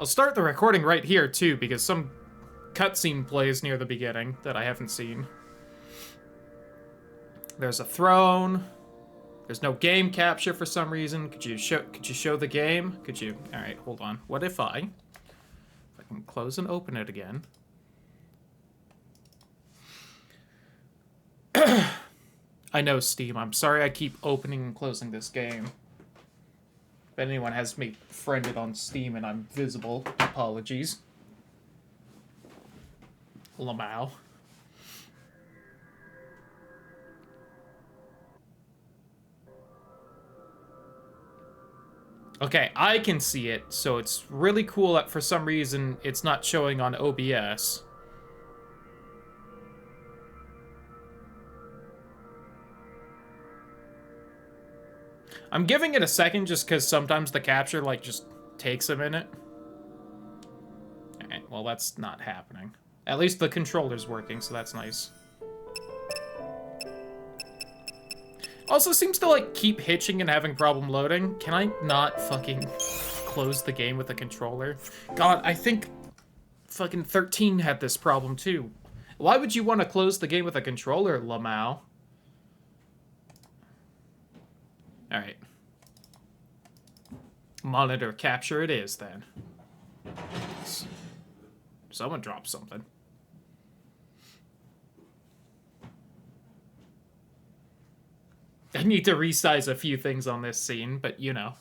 I'll start the recording right here, too, because some cutscene plays near the beginning that I haven't seen. There's a throne. There's no game capture for some reason. Could you show the game? Could you? All right, hold on. What if I can close and open it again? I know, Steam. I'm sorry I keep opening and closing this game. If anyone has me friended on Steam and I'm visible, apologies. lmao. Okay, I can see it, so it's really cool that for some reason it's not showing on OBS. I'm giving it a second just because sometimes the capture, like, just takes a minute. Alright, well, that's not happening. At least the controller's working, so that's nice. Also seems to, like, keep hitching and having problem loading. Can I not fucking close the game with the controller? God, I think fucking 13 had this problem, too. Why would you want to close the game with a controller, lmao? Alright. Monitor capture it is, then. Someone dropped something. I need to resize a few things on this scene, but you know.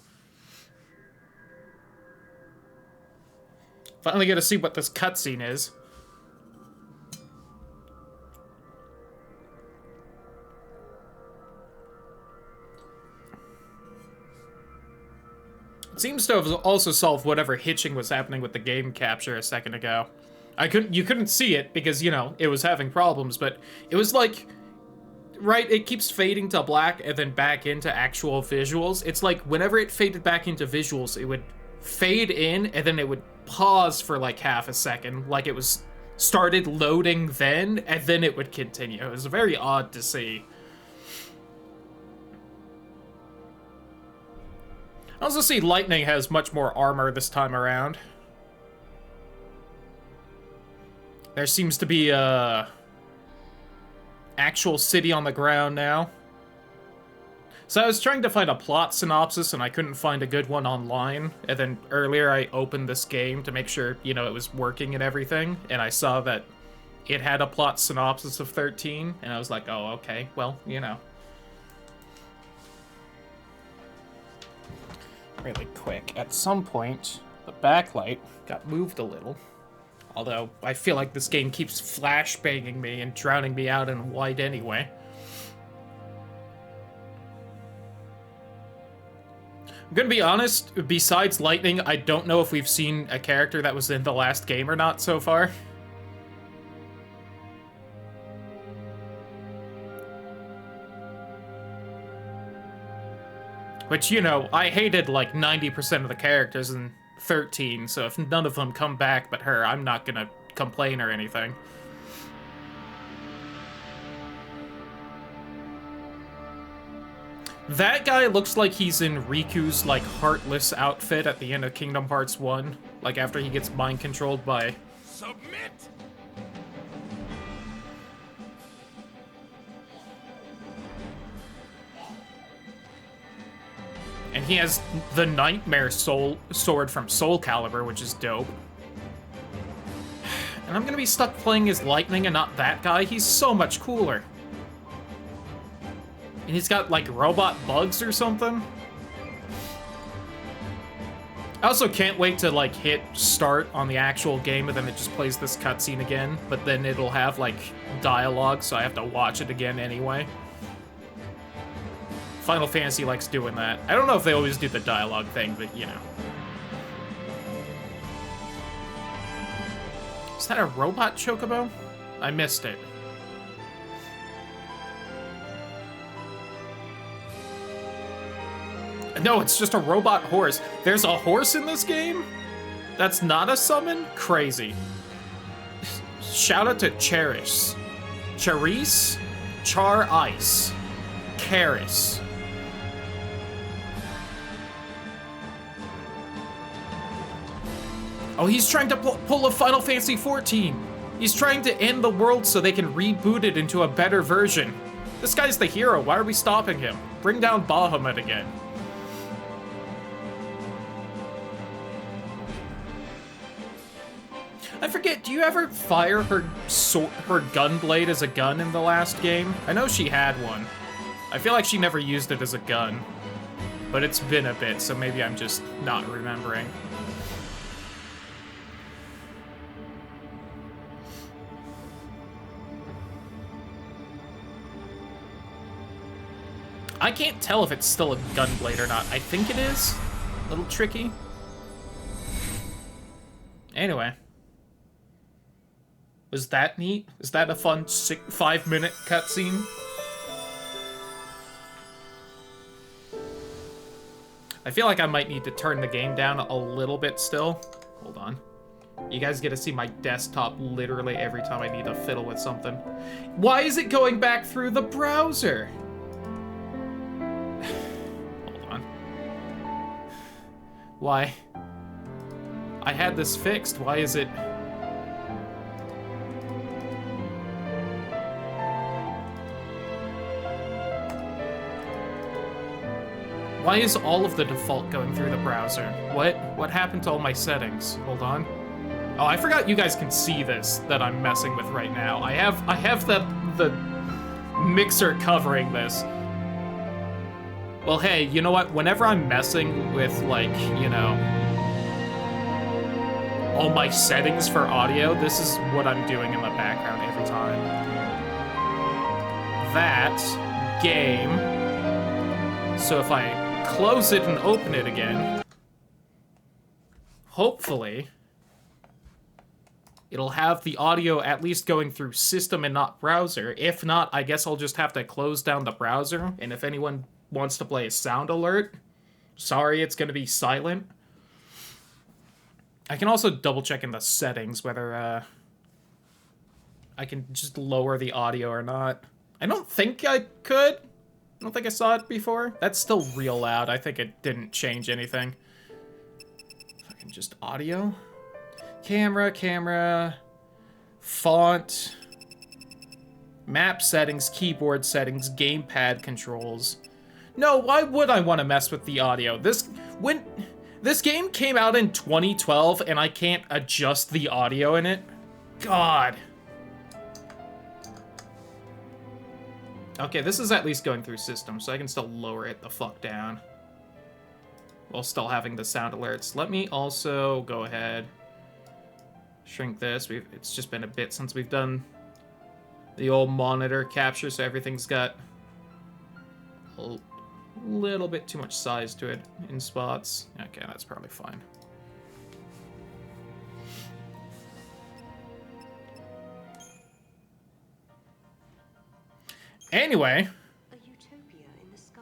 Finally get to see what this cutscene is. It seems to have also solved whatever hitching was happening with the game capture a second ago. You couldn't see it because, you know, it was having problems, but it was like, right, it keeps fading to black and then back into actual visuals. It's like whenever it faded back into visuals, it would fade in and then it would pause for like half a second, like it was started loading then, and then it would continue. It was very odd to see. I also see Lightning has much more armor this time around. There seems to be a actual city on the ground now. So I was trying to find a plot synopsis and I couldn't find a good one online. And then earlier I opened this game to make sure, you know, it was working and everything. And I saw that it had a plot synopsis of 13. And I was like, oh, okay, well, you know. Really quick. At some point, the backlight got moved a little. Although, I feel like this game keeps flashbanging me and drowning me out in white anyway. I'm gonna be honest, besides Lightning, I don't know if we've seen a character that was in the last game or not so far. Which, you know, I hated like 90% of the characters in 13, so if none of them come back but her, I'm not gonna complain or anything. That guy looks like he's in Riku's, like, Heartless outfit at the end of Kingdom Hearts 1. Like, after he gets mind-controlled by... Submit! And he has the Nightmare sword from Soul Calibur, which is dope. And I'm gonna be stuck playing as Lightning and not that guy. He's so much cooler. And he's got, like, robot bugs or something. I also can't wait to, like, hit start on the actual game and then it just plays this cutscene again. But then it'll have, like, dialogue, so I have to watch it again anyway. Final Fantasy likes doing that. I don't know if they always do the dialogue thing, but, you know. Is that a robot chocobo? I missed it. No, it's just a robot horse. There's a horse in this game? That's not a summon? Crazy. Shout out to Cherish. Charisse? Char Ice. Karis. Oh, he's trying to pull a Final Fantasy XIV. He's trying to end the world so they can reboot it into a better version. This guy's the hero. Why are we stopping him? Bring down Bahamut again. I forget, do you ever fire her gun blade as a gun in the last game? I know she had one. I feel like she never used it as a gun. But it's been a bit, so maybe I'm just not remembering. I can't tell if it's still a gun blade or not. I think it is. A little tricky. Anyway. Was that neat? Is that a fun 5-minute cutscene? I feel like I might need to turn the game down a little bit still. Hold on. You guys get to see my desktop literally every time I need to fiddle with something. Why is it going back through the browser? Hold on. Why? I had this fixed. Why is it... Why is all of the default going through the browser? What happened to all my settings? Hold on. Oh, I forgot you guys can see this that I'm messing with right now. I have the mixer covering this. Well, hey, you know what? Whenever I'm messing with, like, you know, all my settings for audio, this is what I'm doing in the background every time. That game. So if I close it and open it again, hopefully it'll have the audio at least going through system and not browser. If not, I guess I'll just have to close down the browser, and if anyone wants to play a sound alert, sorry, it's going to be silent. I can also double check in the settings whether I can just lower the audio or not. I don't think I could. I don't think I saw it before. That's still real loud. I think it didn't change anything. Fucking just audio. Camera. Font. Map settings, keyboard settings, gamepad controls. No, why would I want to mess with the audio? This game came out in 2012 and I can't adjust the audio in it? God. Okay, this is at least going through system, so I can still lower it the fuck down. While still having the sound alerts. Let me also go ahead. Shrink this. It's just been a bit since we've done the old monitor capture, so everything's got a little bit too much size to it in spots. Okay, that's probably fine. Anyway, a utopia in the sky.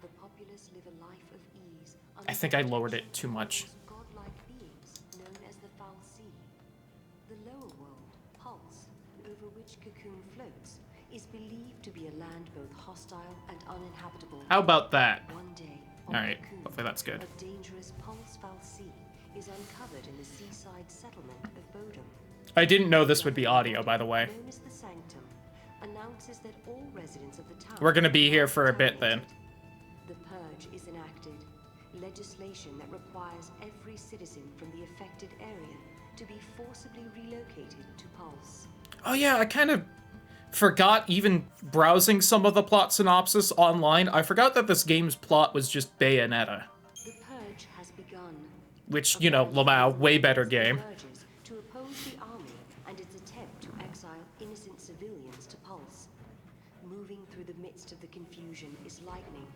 The populace live a life of ease. I think I lowered it too much. Godlike beings known as the Foul Sea. The lower world, Pulse, over which Cocoon floats, is believed to be a land both hostile and uninhabitable. How about that? One day, all right, hopefully that's good. A dangerous Pulse Foul Sea is uncovered in the seaside settlement of Bodom. I didn't know this would be audio, by the way. Known as the Sanctum, announces that all residents of the town... We're gonna be here for a bit then. The Purge is enacted. Legislation that requires every citizen from the affected area to be forcibly relocated to Pulse. Oh yeah, I kind of forgot, even browsing some of the plot synopsis online, I forgot that this game's plot was just Bayonetta. The Purge has begun. Which, you know, lmao, way better game. To oppose the army and its attempt to exile innocent civilians to Pulse. Moving through the midst of the confusion is Lightning,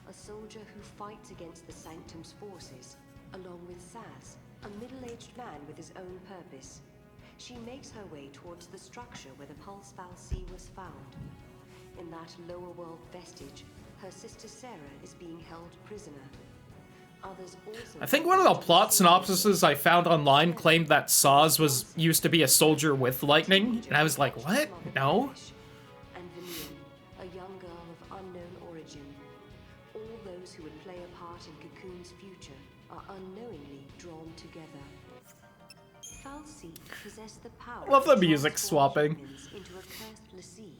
a soldier who fights against the Sanctum's forces, along with Saz, a middle-aged man with his own purpose. She makes her way towards the structure where the Pulse Foul Sea was found. In that lower world vestige, her sister Sarah is being held prisoner. Others also... I think one of the plot synopsises I found online claimed that Saz used to be a soldier with lightning, and I was like, what? No? And Vanille, a young girl of unknown origin. All those who would play a part in Cocoon's future are unknowingly drawn together. fal'Cie possess the power Love the to music transform swapping. humans into a cursed l'Cie.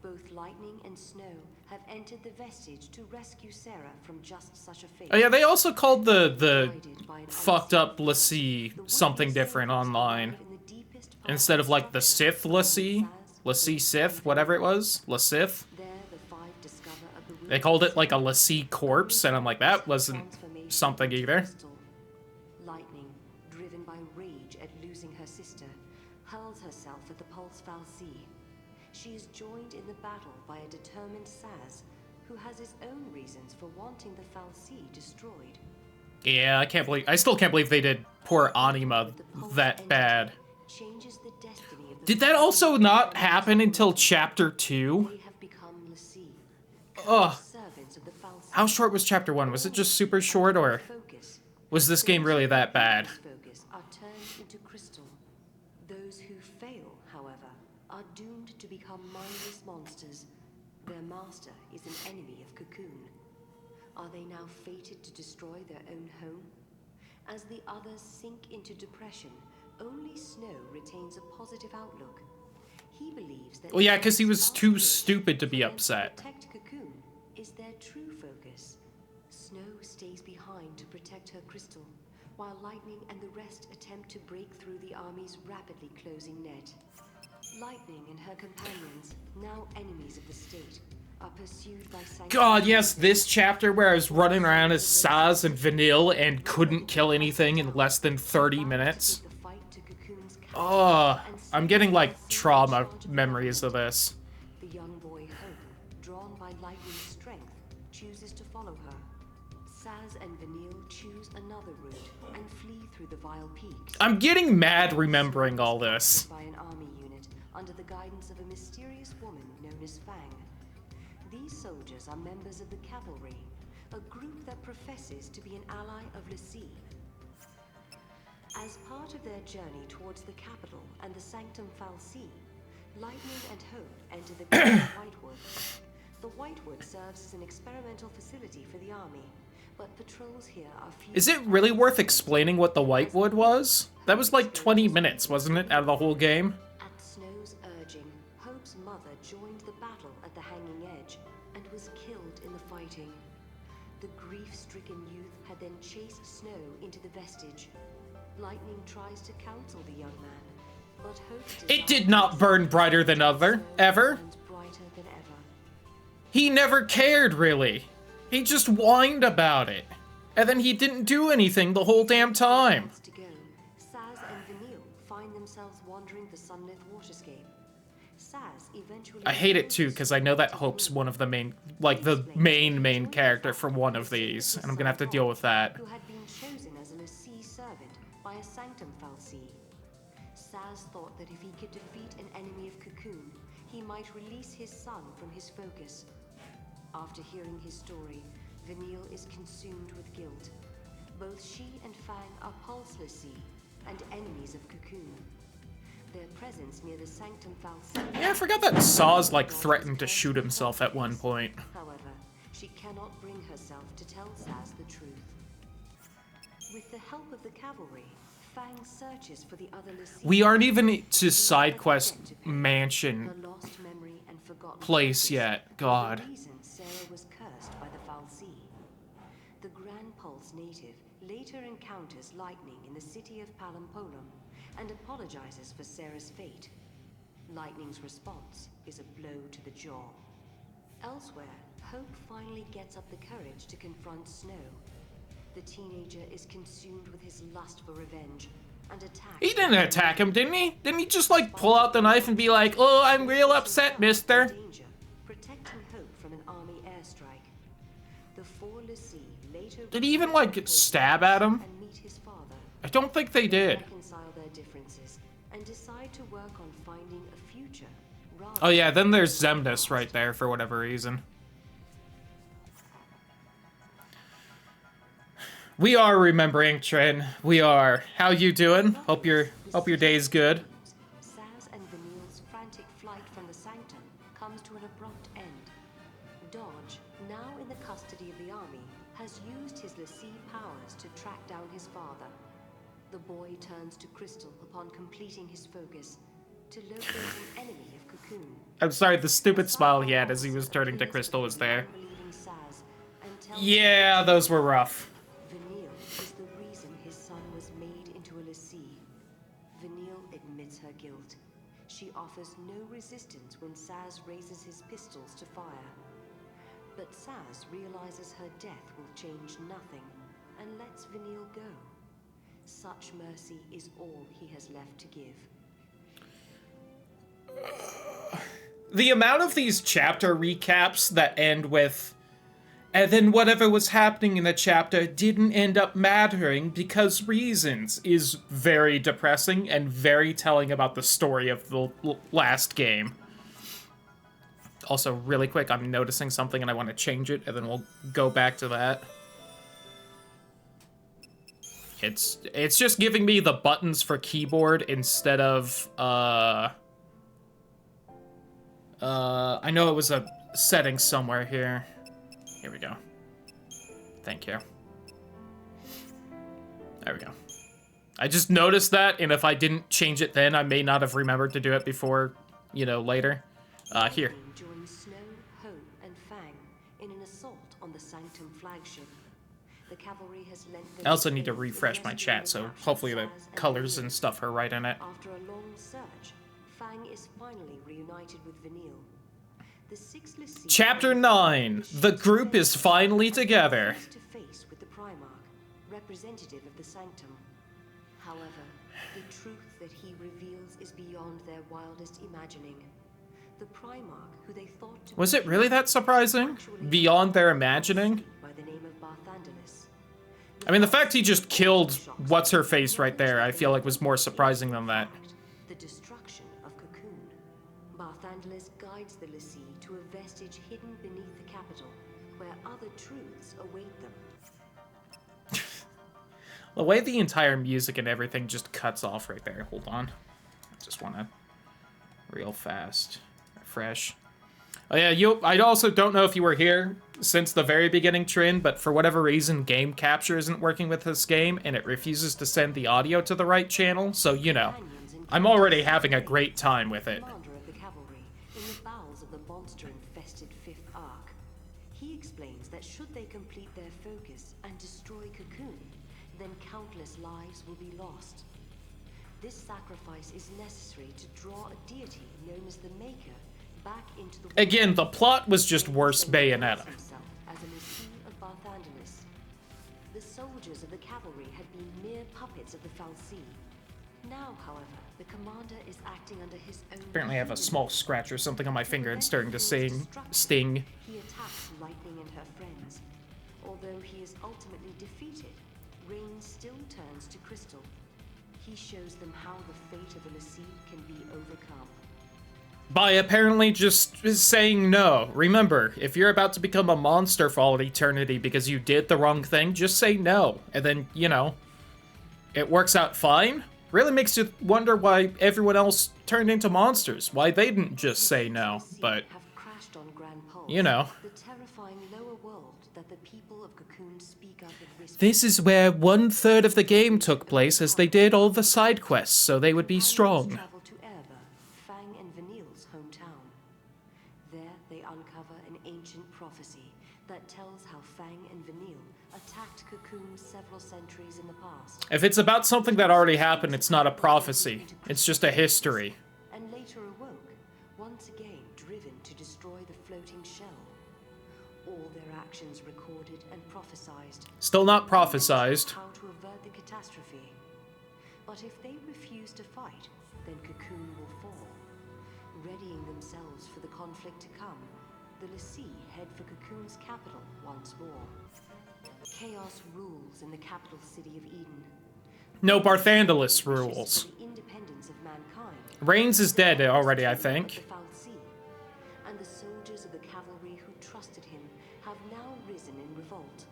Both Lightning and Snow have entered the vestige to rescue Sarah from just such a fate. Oh yeah, they also called the Guided by an fucked up unseen force, l'Cie the something would-be different saviors online. arrive in the deepest part Instead of like the structure Sith of l'Cie, Saz's l'Cie hope Sith, and whatever it hope. was, l'Sith. There, the five discover a bewildered They called it like a Sarah, l'Cie corpse, and I'm like, that wasn't something either. Crystal. Lightning, driven by rage at losing her sister, hurls herself at the Pulse fal'Cie. She is joined in the battle by a determined Saz, who has his own reasons for wanting the fal'Cie destroyed. Yeah, I still can't believe they did poor Anima that bad. Changes the destiny of the Did that fal'Cie also not and happen its until owners. chapter 2? They have become l'Cie, Ugh. servants of the fal'Cie. How short was chapter 1? Was it just super short, or Focus. was this game really that bad? Focus are turned into crystal. Those who fail, however, are doomed to become mindless monsters. Their master is an enemy of Cocoon. Are they now fated to destroy their own home? As the others sink into depression, only Snow retains a positive outlook. He believes that Well, yeah, because he was Sarah's too wish stupid to for be them to upset. protect Cocoon is their true focus. Snow stays behind to protect her crystal, while Lightning and the rest attempt to break through the army's rapidly closing net. Lightning and her companions, now enemies of the state, are pursued by God, yes, this chapter where I was running around as Saz and Vanille and couldn't kill anything in less than 30 minutes. Oh, I'm getting, like, trauma memories of this. The young boy Hope, drawn by Lightning's strength, chooses to follow her. Saz and Vanille choose another route and flee through the Vile Peaks. I'm getting mad remembering all this. By an army unit under the guidance of a mysterious woman known as Fang. These soldiers are members of the cavalry, a group that professes to be an ally of l'Cie. As part of their journey towards the capital and the Sanctum fal'Cie, Lightning and Hope enter the Camp of Whitewood. The Whitewood serves as an experimental facility for the army, but patrols here are few. Is it really worth explaining what the Whitewood was? That was like 20 minutes, wasn't it, out of the whole game? At Snow's urging, Hope's mother joined the battle at the Hanging Edge and was killed in the fighting. The grief-stricken youth had then chased Snow into the vestige. Lightning tries to counsel the young man, but Hope's It did not burn brighter than ever. burns brighter than ever. He never cared, really. He just whined about it. And then he didn't do anything the whole damn time. To go, Saz and Vanille find themselves wandering the sunlit waterscape. Saz eventually. I hate it too, because I know that Hope's one of the main, like, the main character for one of these, and I'm gonna have to deal with that. Who had been chosen as a l'Cie servant by a Sanctum fal'Cie. Saz thought that if he could defeat an enemy of Cocoon, he might release his son from his focus. After hearing his story, Vanille is consumed with guilt. Both she and Fang are Pulse l'Cie and enemies of Cocoon. Their presence near the Sanctum fal'Cie. Yeah, I forgot that Saz, like, threatened to shoot himself at one point. However, she cannot bring herself to tell Saz the truth. With the help of the cavalry, Fang searches for the other l'Cie. We aren't even to side quest mansion Her lost memory and forgotten place focus yet. were God. the reason Sarah was cursed by the fal'Cie. The Grand Pulse native later encounters Lightning in the city of Palampolum and apologizes for Sarah's fate. Lightning's response is a blow to the jaw. Elsewhere, Hope finally gets up the courage to confront Snow. The teenager is consumed with his lust for revenge and attacks. He didn't attack him, didn't he? Didn't he just, like, pull out the knife and be like, oh, I'm real upset, mister? Danger, protecting Hope from an army airstrike. The four l'Cie later Did he even, like, stab at him? and meet his father. I don't think they did. Reconcile their differences and decide to work on finding a future. Rather Oh yeah, then there's Zemnis right there for whatever reason. We are remembering, Trin. We are. How you doing? Hope your day's good. Saz and Vanille's frantic flight from the Sanctum comes to an abrupt end. Dodge, now in the custody of the army, has used his l'Cie powers to track down his father. The boy turns to Crystal upon completing his focus to locate an enemy of Cocoon. I'm sorry, the stupid smile he had as he was turning to Crystal was there. Yeah, those were rough. Vanille is the reason his son was made into a lessee. Vanille admits her guilt. She offers no resistance when Saz raises his pistols to fire. But Saz realizes her death will change nothing and lets Vanille go. Such mercy is all he has left to give. The amount of these chapter recaps that end with, and then whatever was happening in the chapter didn't end up mattering because reasons, is very depressing and very telling about the story of the last game. Also, really quick, I'm noticing something and I want to change it, and then we'll go back to that. It's just giving me the buttons for keyboard instead of, I know it was a setting somewhere here. Here we go. Thank you. There we go. I just noticed that, and if I didn't change it then, I may not have remembered to do it before, you know, later. Here. Join Snow, Hope, and Fang in an assault on the Sanctum flagship. The cavalry has lent I also need to refresh my chat, so hopefully the colors and stuff are right in it. After a long search, Fang is finally reunited with Vanille. The six Lycees Chapter 9. The group is finally together. face to face with the Primarch, representative of the Sanctum. However, the truth that he reveals is beyond their wildest imagining. The Primarch, who they thought to Was it really that surprising? Beyond their imagining? by the name of Barthandelus. I mean, the fact he just killed what's-her-face right there, I feel like was more surprising than that. The destruction of Cocoon. Barthandelus guides the Lessee to a vestige hidden beneath the capital, where other truths await them. The way the entire music and everything just cuts off right there. Hold on. I just want to... real fast. Refresh. Oh yeah, I also don't know if you were here since the very beginning, Trin, but for whatever reason, game capture isn't working with this game, and it refuses to send the audio to the right channel, so, you know, I'm already having a great time with it. Commander of the cavalry in the bowels of the monster-infested Fifth Ark. He explains that should they complete their focus and destroy Cocoon, then countless lives will be lost. This sacrifice is necessary to draw a deity known as the Maker back into the Again, the plot was just worse Bayonetta. himself as a Lessee of Barthandelus. The soldiers of the cavalry had been mere puppets of the Fal'Cie. Now, however, the commander is acting under his own... Apparently I have a small scratch or something on my finger and starting to sting. He attacks Lightning and her friends. Although he is ultimately defeated, Rain still turns to Crystal. He shows them how the fate of the Lessee can be overcome. By apparently just saying no. Remember, if you're about to become a monster for all eternity because you did the wrong thing, just say no. And then, you know, it works out fine. Really makes you wonder why everyone else turned into monsters. Why they didn't just say no. But, Have crashed on Grand Pulse, you know. the terrifying lower world that the people of Cocoon speak of and whisper. This is where 1/3 of the game took place as they did all the side quests, so they would be strong. Travel to Erba, Fang and Vanille's hometown. There they uncover an ancient prophecy that tells how Fang and Vanille attacked Cocoon several centuries in the past. If it's about something that already happened, it's not a prophecy. It's just a history. And later awoke, once again driven to destroy the floating shell. All their actions recorded and prophesized. Still not prophesized. How to avert the catastrophe. But if they refuse to fight, then Cocoon will fall. Readying themselves for the conflict to come, the Lessee head for Cocoon's capital once more. Chaos rules in the capital city of Eden. No Barthandelus rules. The independence of mankind. Reigns is dead already, I think. The Fal'Cie, and the soldiers of the cavalry who trusted him have now risen in revolt.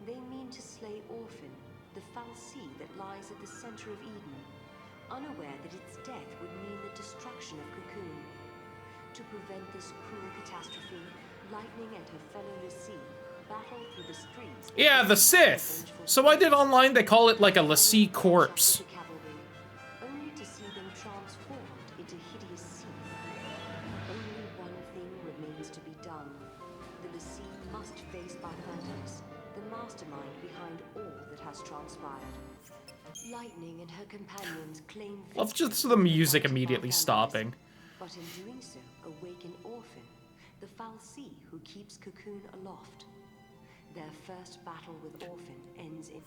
They mean to slay Orphan, the Fal'Cie that lies at the center of Eden, unaware that its death would mean the destruction of Cocoon. To prevent this cruel catastrophe, Lightning and her fellow Lessee battle through the streets. Yeah, the Sith. So why did online they call it like a Lassie corpse? Only to see them transformed into hideous sea. Only one thing remains to be done. The Lassie must face Barthandelus, the mastermind behind all that has transpired. Lightning and her companions claim Love just the music immediately stopping. but in doing so, awaken Orphan, the Fal'Cie who keeps Cocoon aloft. Their first battle with Orphan ends in...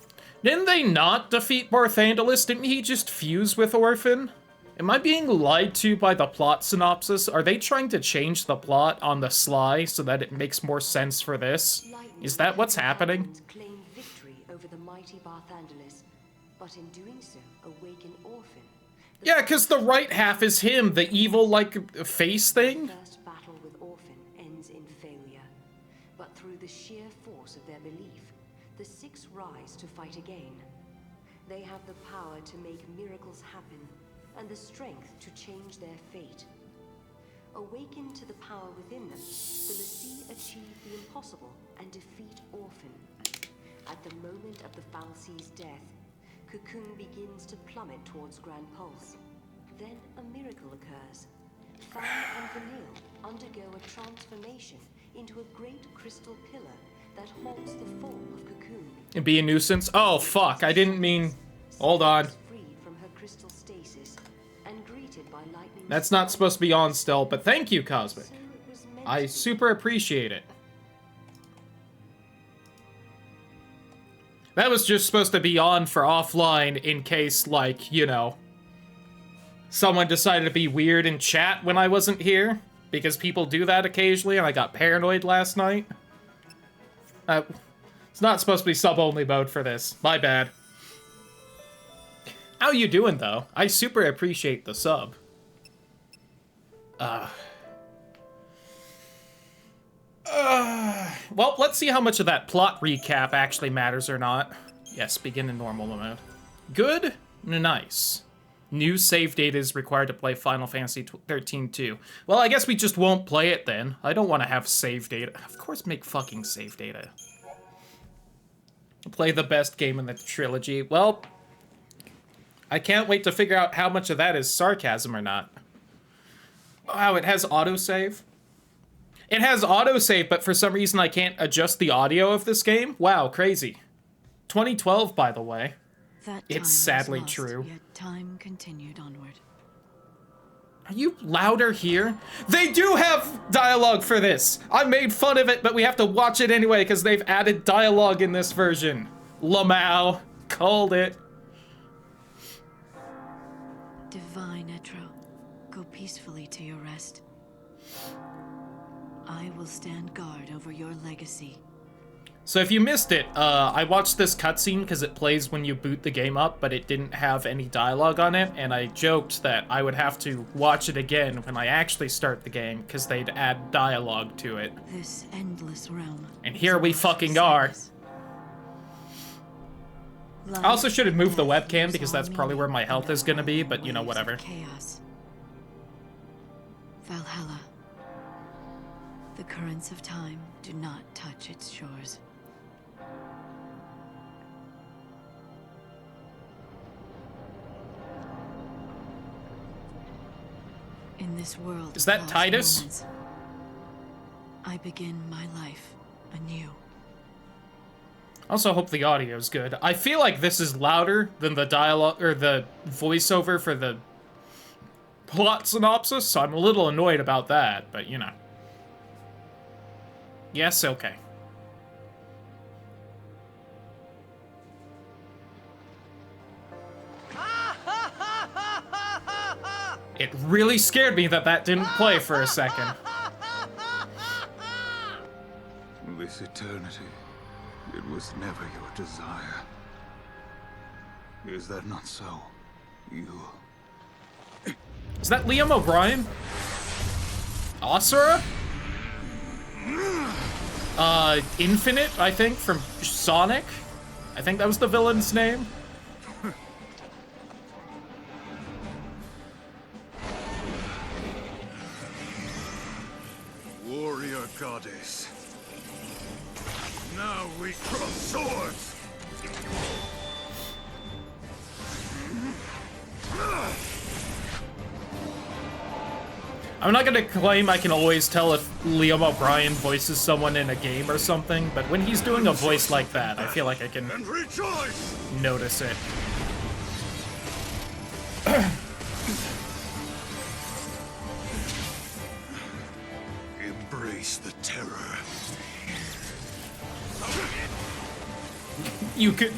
Didn't they not defeat Barthandelus? Didn't he just fuse with Orphan? Am I being lied to by the plot synopsis? Are they trying to change the plot on the sly so that it makes more sense for this? Is that what's happening? Claim victory over the mighty Barthandelus, but in doing so, awaken Orphan. Yeah, because the right half is him, the evil, like, face thing. The first battle with Orphan ends in failure, but through the sheer force of their belief, the Six rise to fight again. They have the power to make miracles happen, and the strength to change their fate. Awakened to the power within them, the Lassie achieve the impossible and defeat Orphan. At the moment of the Fal'Cie's death, Cocoon begins to plummet towards Grand Pulse. Then a miracle occurs. Fan and Vanille undergo a transformation into a great crystal pillar that halts the fall of Cocoon. It'd be a nuisance. Oh, fuck, I didn't mean... Hold on. Freed from her crystal stasis and greeted by lightning. That's not supposed to be on still, but thank you, Cosmic. So it was meant I to be. super appreciate it. That was just supposed to be on for offline in case, like, you know, someone decided to be weird in chat when I wasn't here, because people do that occasionally, and I got paranoid last night. It's not supposed to be sub-only mode for this. My bad. How you doing, though? I super appreciate the sub. Well, let's see how much of that plot recap actually matters or not. Yes, begin in normal mode. Good? Nice. New save data is required to play Final Fantasy 13-2. Well, I guess we just won't play it then. I don't want to have save data. Of course, make fucking save data. Play the best game in the trilogy. Well, I can't wait to figure out how much of that is sarcasm or not. Wow, it has autosave? It has autosave, but for some reason I can't adjust the audio of this game? Wow, crazy. 2012, by the way. That It's time was sadly lost, true. Yet time continued onward. Are you louder here? They do have dialogue for this! I made fun of it, but we have to watch it anyway because they've added dialogue in this version. lmao. Called it. Divine Etro, go peacefully to your rest. I will stand guard over your legacy. So if you missed it, I watched this cutscene because it plays when you boot the game up, but it didn't have any dialogue on it, and I joked that I would have to watch it again when I actually start the game because they'd add dialogue to it. This endless realm. And here we fucking are. I also should have moved the webcam because that's probably where my health is gonna be, but you know, whatever. Chaos. Valhalla. The currents of time do not touch its shores. In this world, Is that of lost Titus? moments, I begin my life anew. Also hope the audio is good. I feel like this is louder than the dialogue or the voiceover for the plot synopsis, so I'm a little annoyed about that, but you know. Yes, okay. It really scared me that that didn't play for a second. This eternity, it was never your desire. Is that not so? You... Is that Liam O'Brien? Asura? Infinite, I think, from Sonic? I think that was the villain's name. Warrior goddess. Now we cross swords! I'm not gonna claim I can always tell if Liam O'Brien voices someone in a game or something, but when he's doing a voice like that, I feel like I can And rejoice! notice it. Embrace the terror. You could...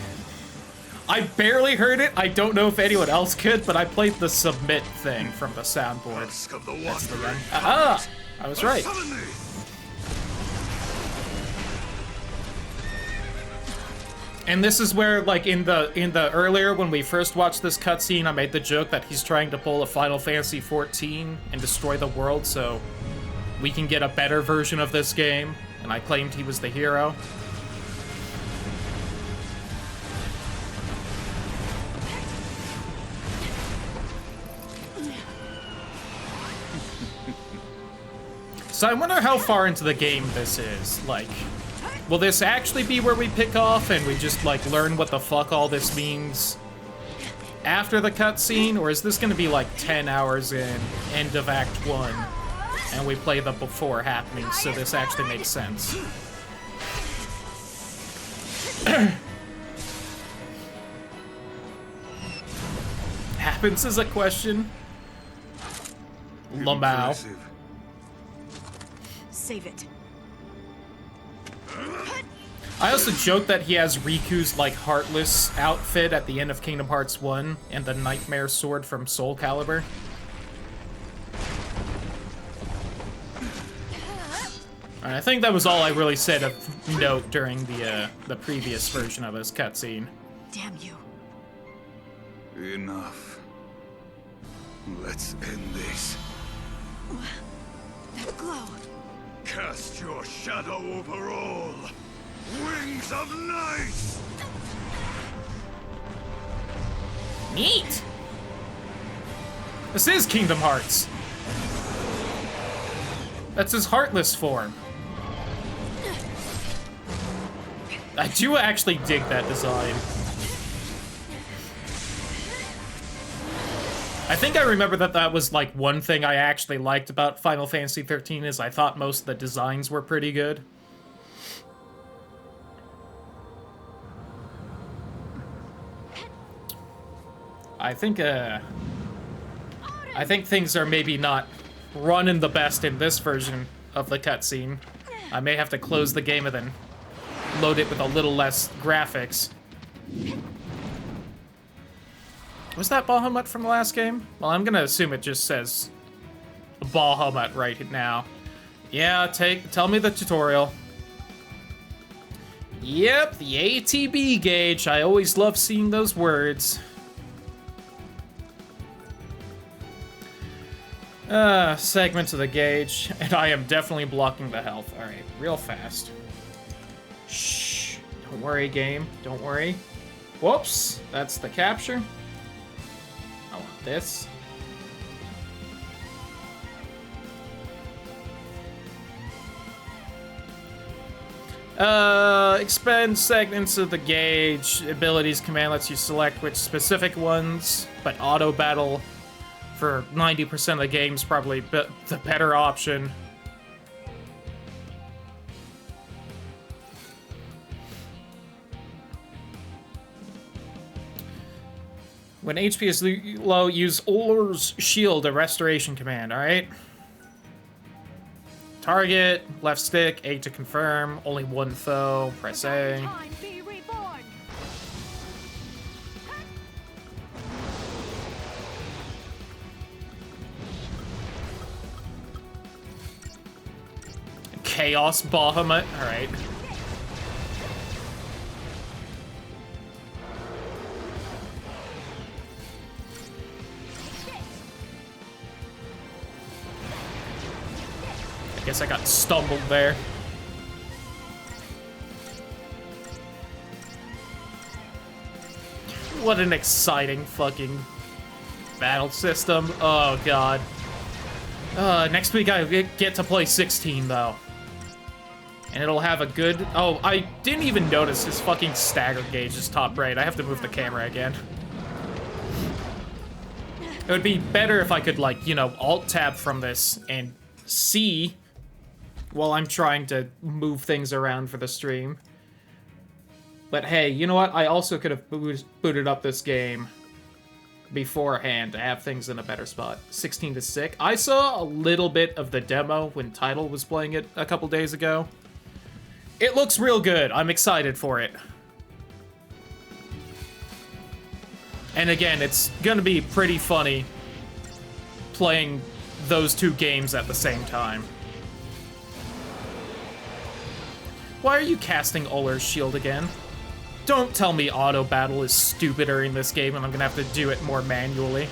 I barely heard it. I don't know if anyone else could, but I played the submit thing from the soundboard. Husk of the That's the Wanderer. one. Ah! I was right. Summon thee! And this is where, like, in the earlier, when we first watched this cutscene, I made the joke that he's trying to pull a Final Fantasy XIV and destroy the world so we can get a better version of this game, and I claimed he was the hero. So I wonder how far into the game this is. Like, will this actually be where we pick off and we just, like, learn what the fuck all this means after the cutscene? Or is this gonna be, like, 10 hours in, end of Act 1, and we play the before happenings, so this actually makes sense? Happens is a question. lmao. Impressive. Save it. I also joke that he has Riku's, like, Heartless outfit at the end of Kingdom Hearts 1 and the Nightmare Sword from Soul Calibur. Alright, I think that was all I really said of note during the previous version of this cutscene. Damn you. Enough. Let's end this. That glow. Cast your shadow over all. Wings of night! Neat! This is Kingdom Hearts. That's his Heartless form. I do actually dig that design. I think I remember that was, like, one thing I actually liked about Final Fantasy XIII is I thought most of the designs were pretty good. I think things are maybe not running the best in this version of the cutscene. I may have to close the game and then load it with a little less graphics. Was that Bahamut from the last game? Well, I'm gonna assume it just says Bahamut right now. Yeah, tell me the tutorial. Yep, the ATB gauge. I always love seeing those words. Segments of the gauge, and I am definitely blocking the health. Alright, real fast. Shh. Don't worry, game. Don't worry. Whoops, that's the capture. I want this. Expend segments of the gauge. Abilities command lets you select which specific ones, but auto battle for 90% of the game's probably the better option. When HP is low, use Or's Shield, a restoration command, alright? Target, left stick, A to confirm, only one foe, press A. Chaos Bahamut, alright. I guess I got stumbled there. What an exciting fucking battle system. Oh god. Next week I get to play 16 though. And it'll have a good... Oh, I didn't even notice his fucking stagger gauge is top right. I have to move the camera again. It would be better if I could, like, you know, alt-tab from this and see while I'm trying to move things around for the stream. But hey, you know what? I also could have booted up this game beforehand to have things in a better spot. 16 to 6. I saw a little bit of the demo when Tidal was playing it a couple days ago. It looks real good. I'm excited for it. And again, it's gonna be pretty funny playing those two games at the same time. Why are you casting Uller's shield again? Don't tell me auto battle is stupider in this game and I'm gonna have to do it more manually.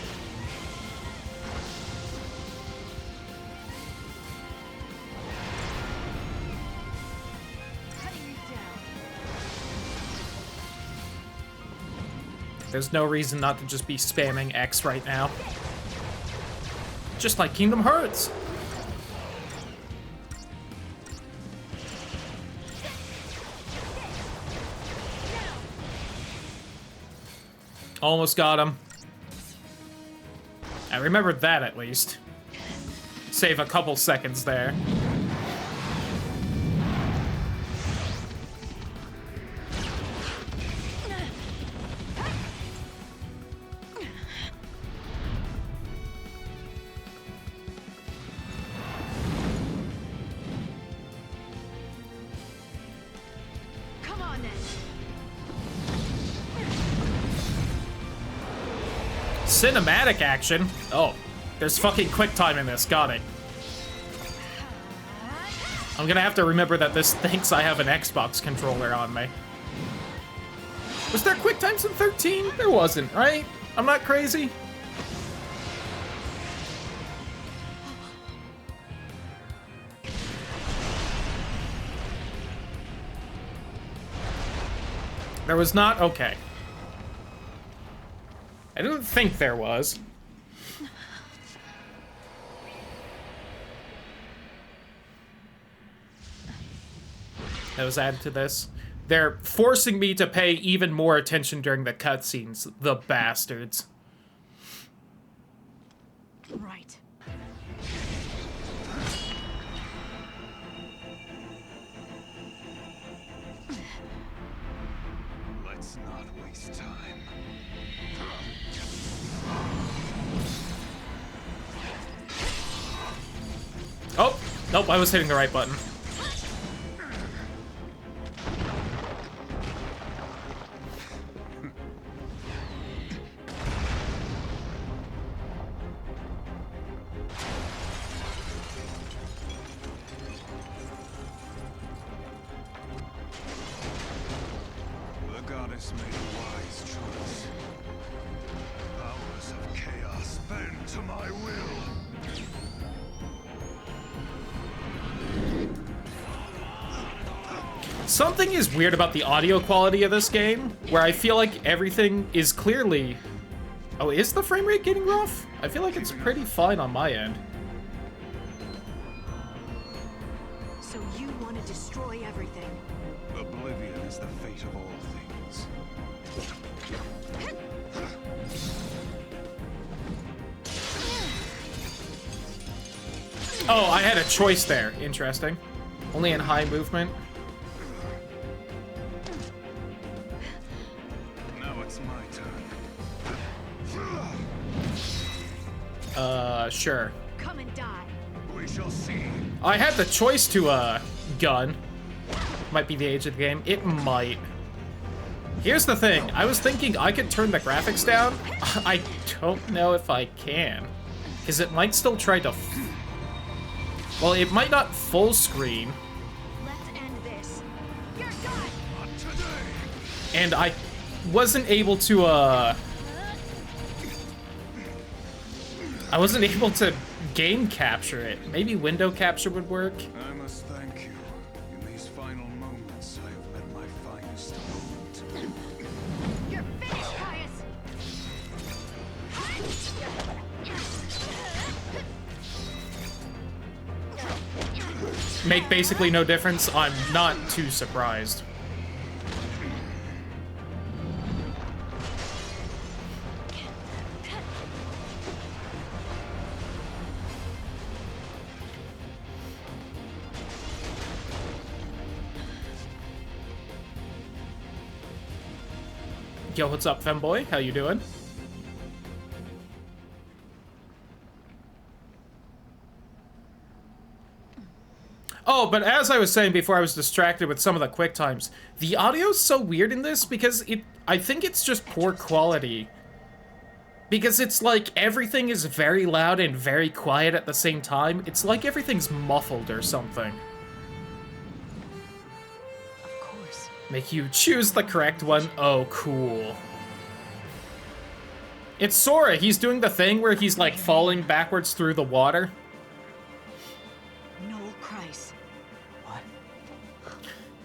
There's no reason not to just be spamming X right now. Just like Kingdom Hearts. Almost got him. I remembered that at least. Save a couple seconds there. Cinematic action? Oh, there's fucking quick time in this. Got it. I'm gonna have to remember that this thinks I have an Xbox controller on me. Was there quick times in 13? There wasn't, right? I'm not crazy. There was not? Okay. I didn't think there was. That was added to this. They're forcing me to pay even more attention during the cutscenes, the bastards. Right. Let's not waste time. Oh, nope, I was hitting the right button. The goddess made a wise choice. Powers of chaos bend to my will. Something is weird about the audio quality of this game, where I feel like everything is clearly... Oh, is the frame rate getting rough? I feel like it's pretty fine on my end. So you want to destroy everything? Oblivion is the fate of all things. Oh, I had a choice there. Interesting. Only in high movement. Now it's my turn. Sure. Come and die. We shall see. I had the choice to, gun. Might be the age of the game. It might. Here's the thing. I was thinking I could turn the graphics down. I don't know if I can. Because it might still try to... Well, it might not full screen. Let's end this. You're done. Not today. And I wasn't able to, I wasn't able to game capture it. Maybe window capture would work. I must thank you. In these final moments, I have met my finest moment. You're finished, Caius. make basically no difference, I'm not too surprised. Yo, what's up, femboy? How you doing? Oh, but as I was saying before I was distracted with some of the quick times, the audio's so weird in this because I think it's just poor quality. Because it's like everything is very loud and very quiet at the same time. It's like everything's muffled or something. Of course. Make you choose the correct one. Oh, cool. It's Sora. He's doing the thing where he's like falling backwards through the water. Noel Christ. What?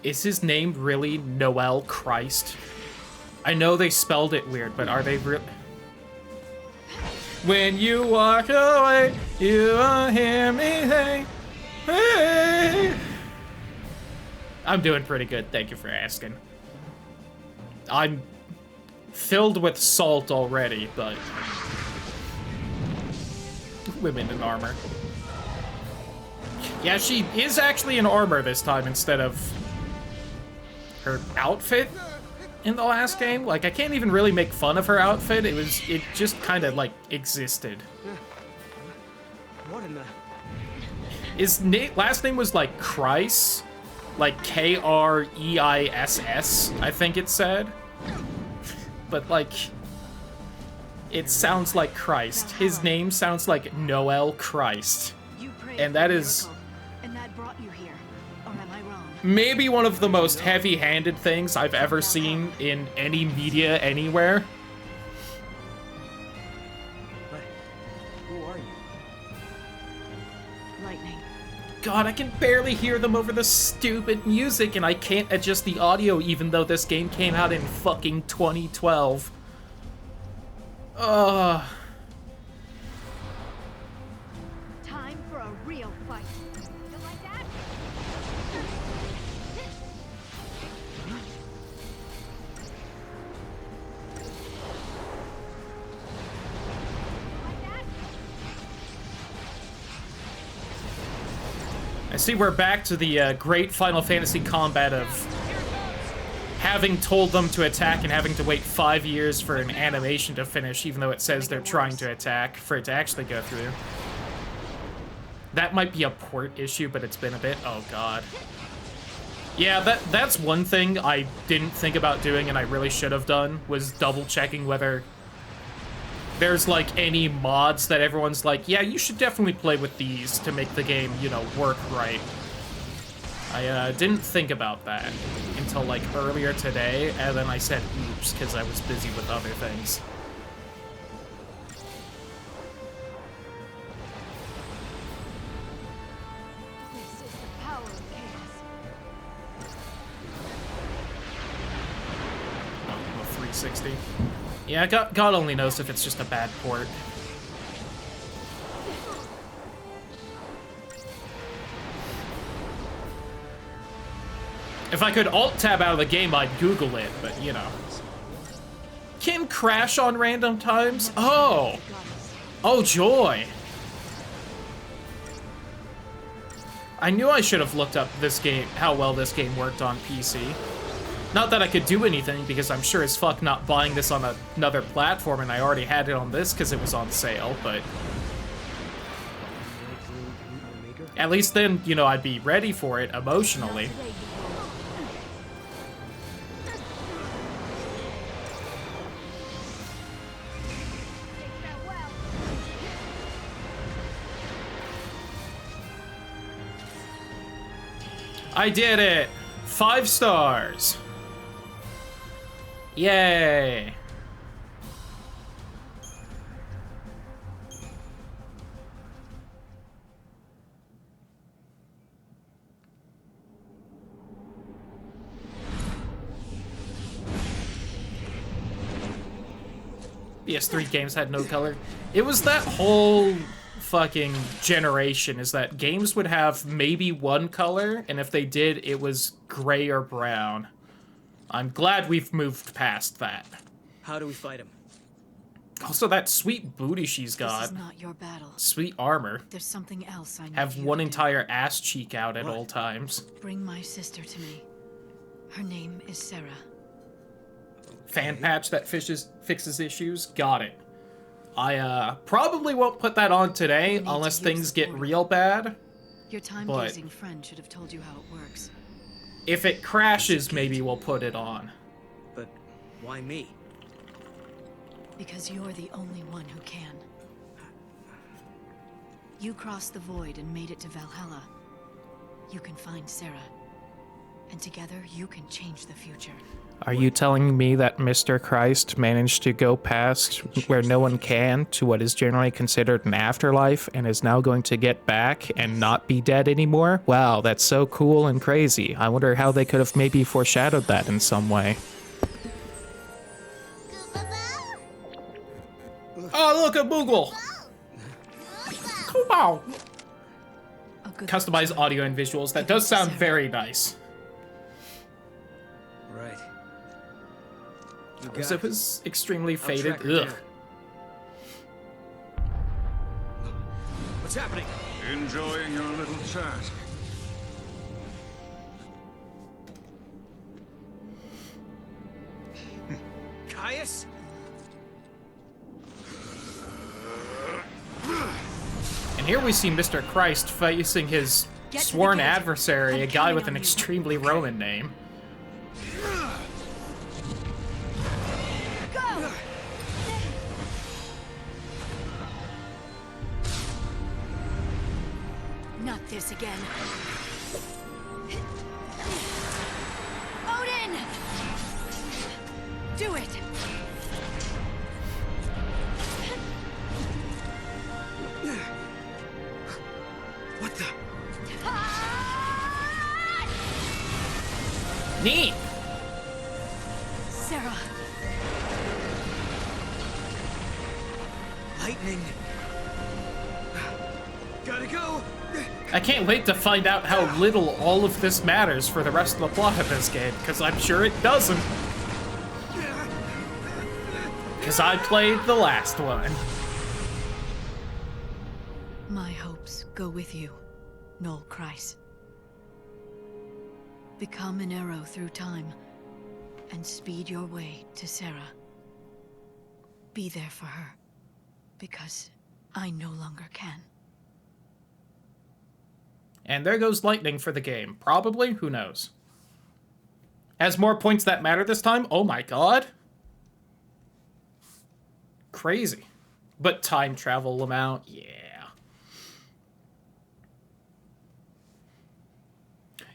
Is his name really Noel Christ? I know they spelled it weird, but are they real? When you walk away, you will hear me say, hey. I'm doing pretty good, thank you for asking. I'm filled with salt already, but... women in armor. Yeah, she is actually in armor this time instead of her outfit in the last game. Like, I can't even really make fun of her outfit. It just kind of, like, existed. What in the... His last name was, like, Kreis. Like, K-R-E-I-S-S, I think it said. But, like, it sounds like Christ. His name sounds like Noel Christ. And that is... And that brought you here. Or am I wrong? maybe one of the most heavy-handed things I've ever seen in any media anywhere. But who are you? Lightning. God, I can barely hear them over the stupid music, and I can't adjust the audio even though this game came out in fucking 2012. Ugh. Time for a real fight. You like that? I see we're back to the great Final Fantasy combat of having told them to attack and having to wait 5 years for an animation to finish, even though it says they're trying to attack, for it to actually go through. That might be a port issue, but it's been a bit. Oh, God. Yeah, that's one thing I didn't think about doing and I really should have done, was double-checking whether there's, like, any mods that everyone's like, yeah, you should definitely play with these to make the game, you know, work right. I didn't think about that until, like, earlier today, and then I said oops, because I was busy with other things. This is the power of chaos. Oh, 360. Yeah, God only knows if it's just a bad port. If I could alt-tab out of the game, I'd Google it, but, you know. Can crash on random times? Oh! Oh, joy! I knew I should have looked up this game, how well this game worked on PC. Not that I could do anything, because I'm sure as fuck not buying this on another platform, and I already had it on this because it was on sale, but... At least then, you know, I'd be ready for it emotionally. I did it! 5 stars! Yay! PS3 games had no color. It was that whole fucking generation is that games would have maybe one color, and if they did, it was gray or brown. I'm glad we've moved past that. How do we fight him? Also, that sweet booty she's This got. is not your battle. Sweet armor. There's something else I need Have you one to do. entire ass cheek out at What? all times. Bring my sister to me. Her name is Sarah. Fan patch that fixes issues. Got it. I probably won't put that on today need to unless use things the get portal. real bad. Your time-gazing friend should have told you how it works. If it crashes, maybe we'll put it on. But why me? Because you're the only one who can. You crossed the void and made it to Valhalla. You can find Sarah. And together, you can change the future. Are you telling me that Mr. Christ managed to go past where no one can to what is generally considered an afterlife and is now going to get back and not be dead anymore? Wow, that's so cool and crazy. I wonder how they could have maybe foreshadowed that in some way. Oh, look, a Boogle! Wow. A good Customize audio and visuals. That does sound very nice. Right. You Because got it was extremely I'll faded. track her Ugh. down. What's happening? Enjoying your little chat. Caius? And here we see Mr. Christ facing his Get to the sworn gate. adversary, a I'm guy counting with on an you. extremely Roman name. Go! Not this again. Odin! Do it! What the? Neat! Sarah, Lightning. Gotta go. I can't wait to find out how little all of this matters for the rest of the plot of this game, because I'm sure it doesn't. Because I played the last one. my hopes go with you, Noel Kreis. Become an arrow through time and speed your way to Sarah. Be there for her, because I no longer can. And there goes lightning for the game. Probably? Who knows? Has more points that matter this time? Oh my god. Crazy. But time travel amount, yeah.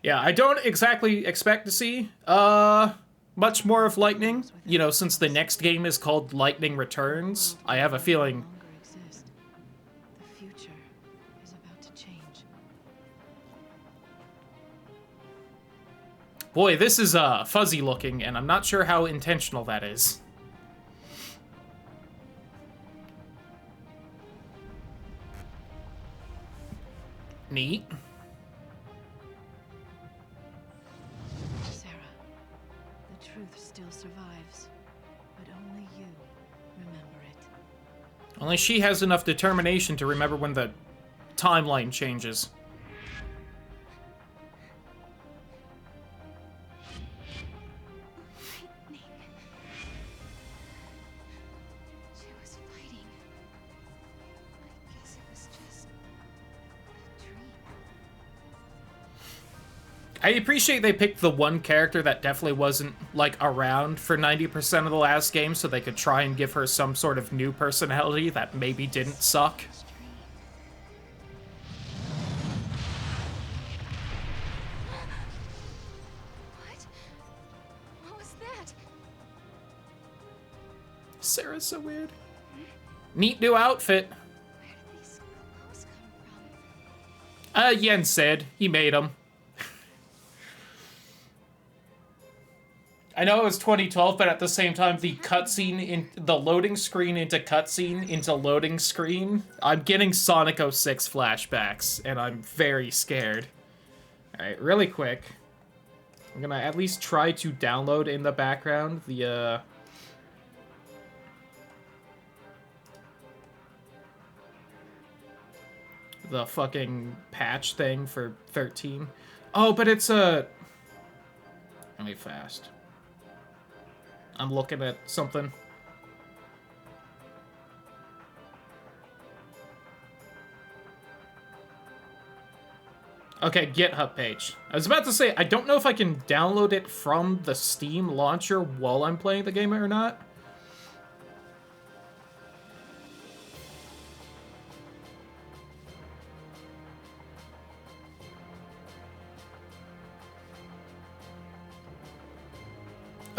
Yeah, I don't exactly expect to see much more of lightning. You know, since the next game is called Lightning Returns, I have a feeling. No longer exist. The future is about to change. Boy, this is fuzzy looking, and I'm not sure how intentional that is. Neat. Sarah, the truth still survives, but only you remember it. Only she has enough determination to remember when the timeline changes. She was fighting. I guess it was just a dream. I appreciate they picked the one character that definitely wasn't, like, around for 90% of the last game so they could try and give her some sort of new personality that maybe didn't suck. What? What was that? Sarah's so weird. Neat new outfit. Where did these clothes come from? Yen said. He made them. I know it was 2012, but at the same time, the cutscene in the loading screen into cutscene into loading screen, I'm getting Sonic 06 flashbacks, and I'm very scared. All right, really quick, I'm gonna at least try to download in the background the fucking patch thing for 13. Oh, but it's a... Let me fast. I'm looking at something. Okay, GitHub page. I was about to say, I don't know if I can download it from the Steam launcher while I'm playing the game or not.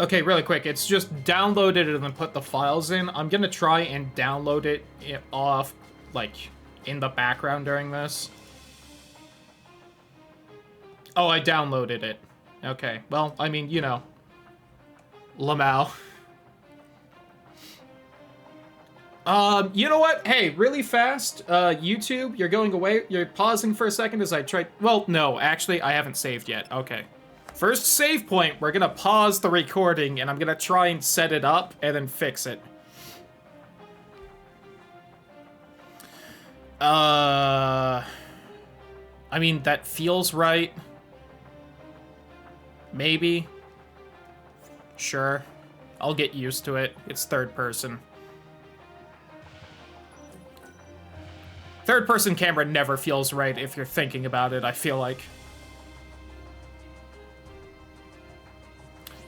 Okay, really quick, it's just download it and then put the files in. I'm gonna try and download it off, like, in the background during this. Oh, I downloaded it. Okay, well, I mean, you know. lmao. You know what? Hey, really fast, YouTube, you're going away. You're pausing for a second as I try... Well, no, actually, I haven't saved yet. Okay. First save point, we're gonna pause the recording, and I'm gonna try and set it up, and then fix it. I mean, that feels right. Maybe. Sure. I'll get used to it. It's third person. Third person camera never feels right if you're thinking about it, I feel like.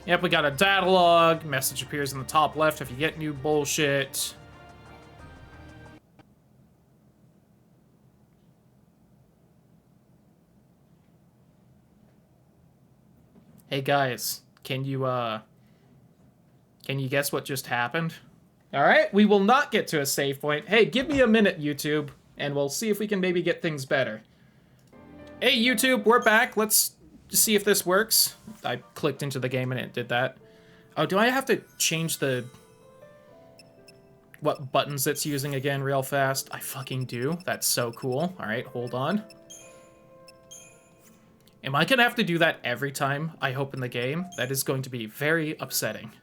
Yep, we got a data log. Message appears in the top left if you get new bullshit. Hey guys, can you guess what just happened? Alright, we will not get to a save point. Hey, give me a minute, YouTube, and we'll see if we can maybe get things better. Hey YouTube, we're back. Let's see if this works. I clicked into the game and it did that. Oh, do I have to change the... what buttons it's using again real fast? I fucking do. That's so cool. Alright, hold on. Am I gonna have to do that every time I open the game? That is going to be very upsetting.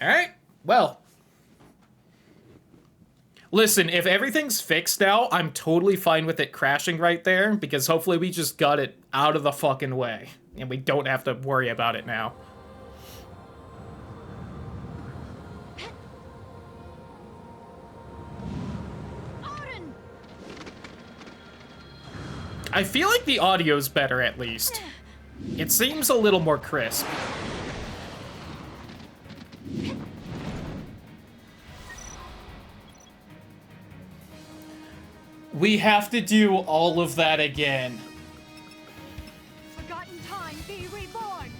Alright, well. Listen, if everything's fixed now, I'm totally fine with it crashing right there, because hopefully we just got it out of the fucking way, and we don't have to worry about it now. I feel like the audio's better, at least. It seems a little more crisp. We have to do all of that again. Forgotten time, be reborn.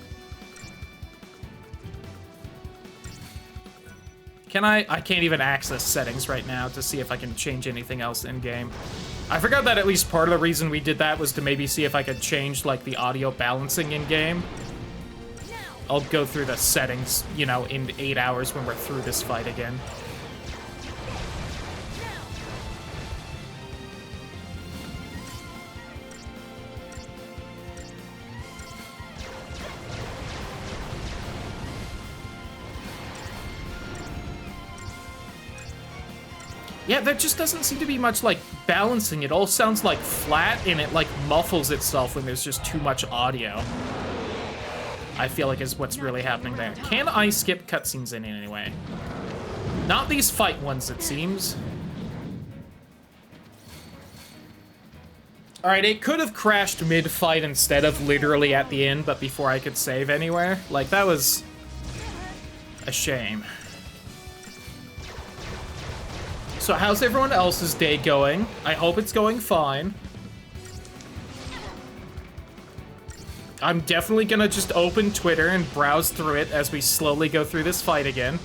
Can I can't even access settings right now to see if I can change anything else in-game. I forgot that at least part of the reason we did that was to maybe see if I could change, like, the audio balancing in-game. I'll go through the settings, you know, in 8 hours when we're through this fight again. Yeah, there just doesn't seem to be much, like, balancing. It all sounds, like, flat, and it, like, muffles itself when there's just too much audio. I feel like is what's really happening there. Can I skip cutscenes in any way? Not these fight ones, it seems. Alright, it could have crashed mid-fight instead of literally at the end, but before I could save anywhere. Like, that was a shame. So how's everyone else's day going? I hope it's going fine. I'm definitely gonna just open Twitter and browse through it as we slowly go through this fight again.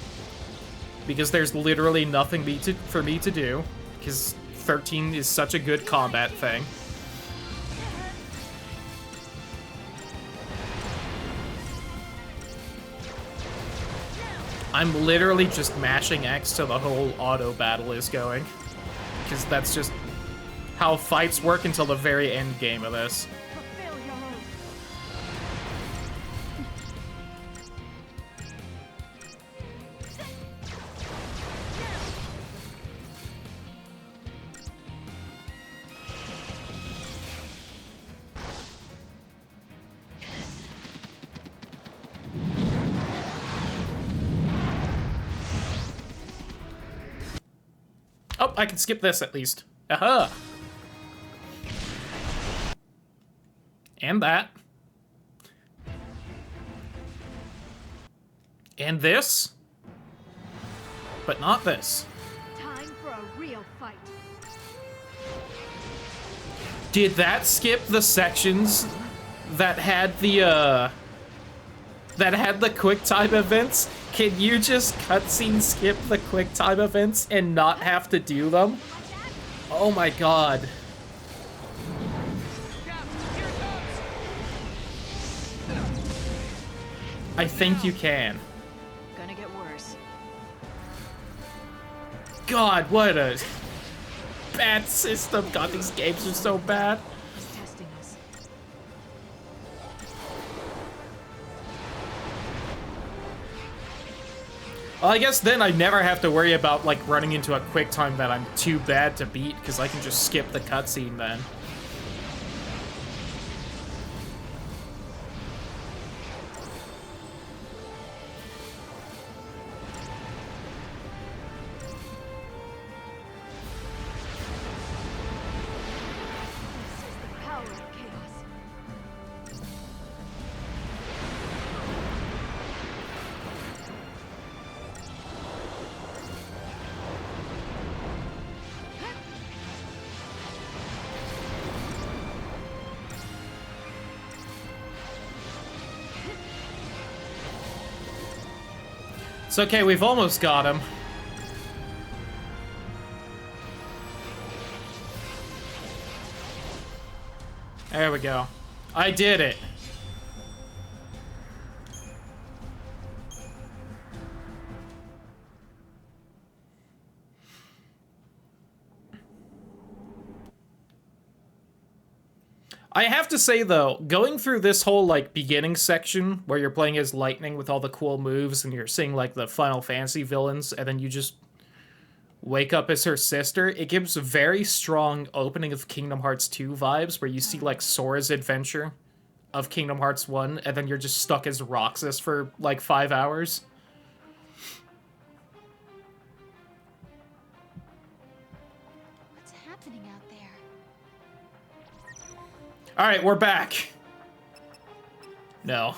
Because there's literally nothing for me to do. Because 13 is such a good combat thing. I'm literally just mashing X till the whole auto battle is going. Because that's just how fights work until the very end game of this. Oh, I can skip this at least. Aha! And that. And this. But not this. Time for a real fight. Did that skip the sections that had the quick time events? Can you just cutscene skip the quick time events and not have to do them? Oh my god. I think you can. Gonna get worse. God, what a bad system. God, these games are so bad. He's testing us. Well, I guess then I never have to worry about, like, running into a quick time that I'm too bad to beat, because I can just skip the cutscene then. This is the power of chaos. It's okay, we've almost got him. There we go. I did it. I have to say, though, going through this whole, like, beginning section where you're playing as Lightning with all the cool moves and you're seeing, like, the Final Fantasy villains, and then you just wake up as her sister, it gives a very strong opening of Kingdom Hearts 2 vibes where you see, like, Sora's adventure of Kingdom Hearts 1, and then you're just stuck as Roxas for, like, 5 hours. What's happening out there? Alright, we're back. No.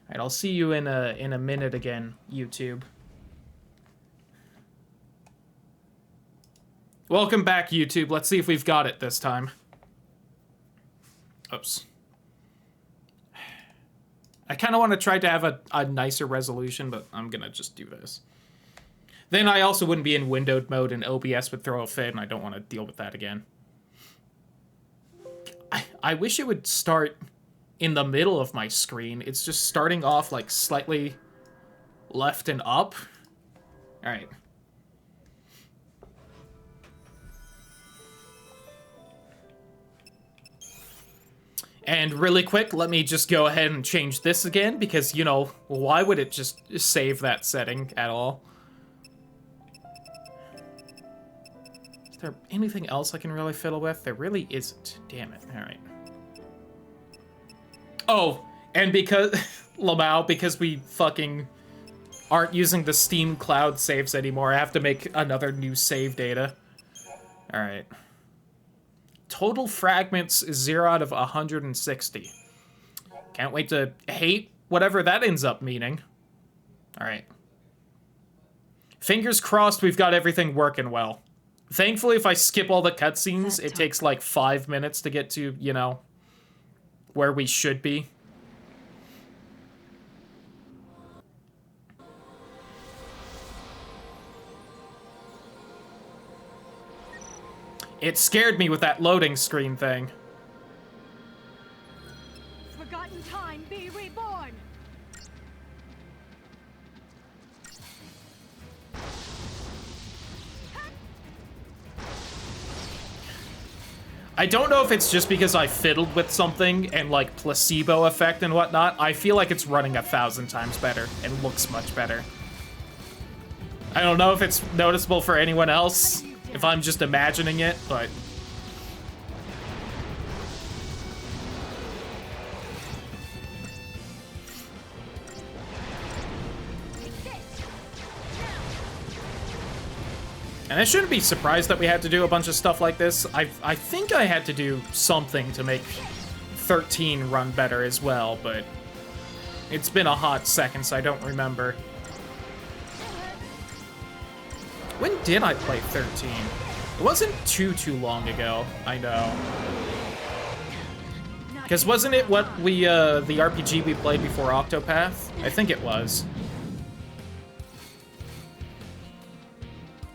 Alright, I'll see you in a minute again, YouTube. Welcome back, YouTube. Let's see if we've got it this time. Oops. I kind of want to try to have a nicer resolution, but I'm going to just do this. Then I also wouldn't be in windowed mode and OBS would throw a fit, and I don't want to deal with that again. I wish it would start in the middle of my screen. It's just starting off, like, slightly left and up. Alright. And really quick, let me just go ahead and change this again, because, you know, why would it just save that setting at all? Is there anything else I can really fiddle with? There really isn't. Damn it. Alright. Oh, and because... lmao, because we fucking aren't using the Steam Cloud saves anymore, I have to make another new save data. Alright. Total fragments is 0 out of 160. Can't wait to hate whatever that ends up meaning. Alright. Fingers crossed we've got everything working well. Thankfully, if I skip all the cutscenes, it takes like 5 minutes to get to, you know, where we should be. It scared me with that loading screen thing. Forgotten time be reborn! I don't know if it's just because I fiddled with something and like placebo effect and whatnot. I feel like it's running 1,000 times better and looks much better. I don't know if it's noticeable for anyone else, if I'm just imagining it, but... And I shouldn't be surprised that we had to do a bunch of stuff like this. I think I had to do something to make 13 run better as well, but it's been a hot second, so I don't remember. When did I play 13? It wasn't too long ago, I know. Because wasn't it what we, the RPG we played before Octopath? I think it was.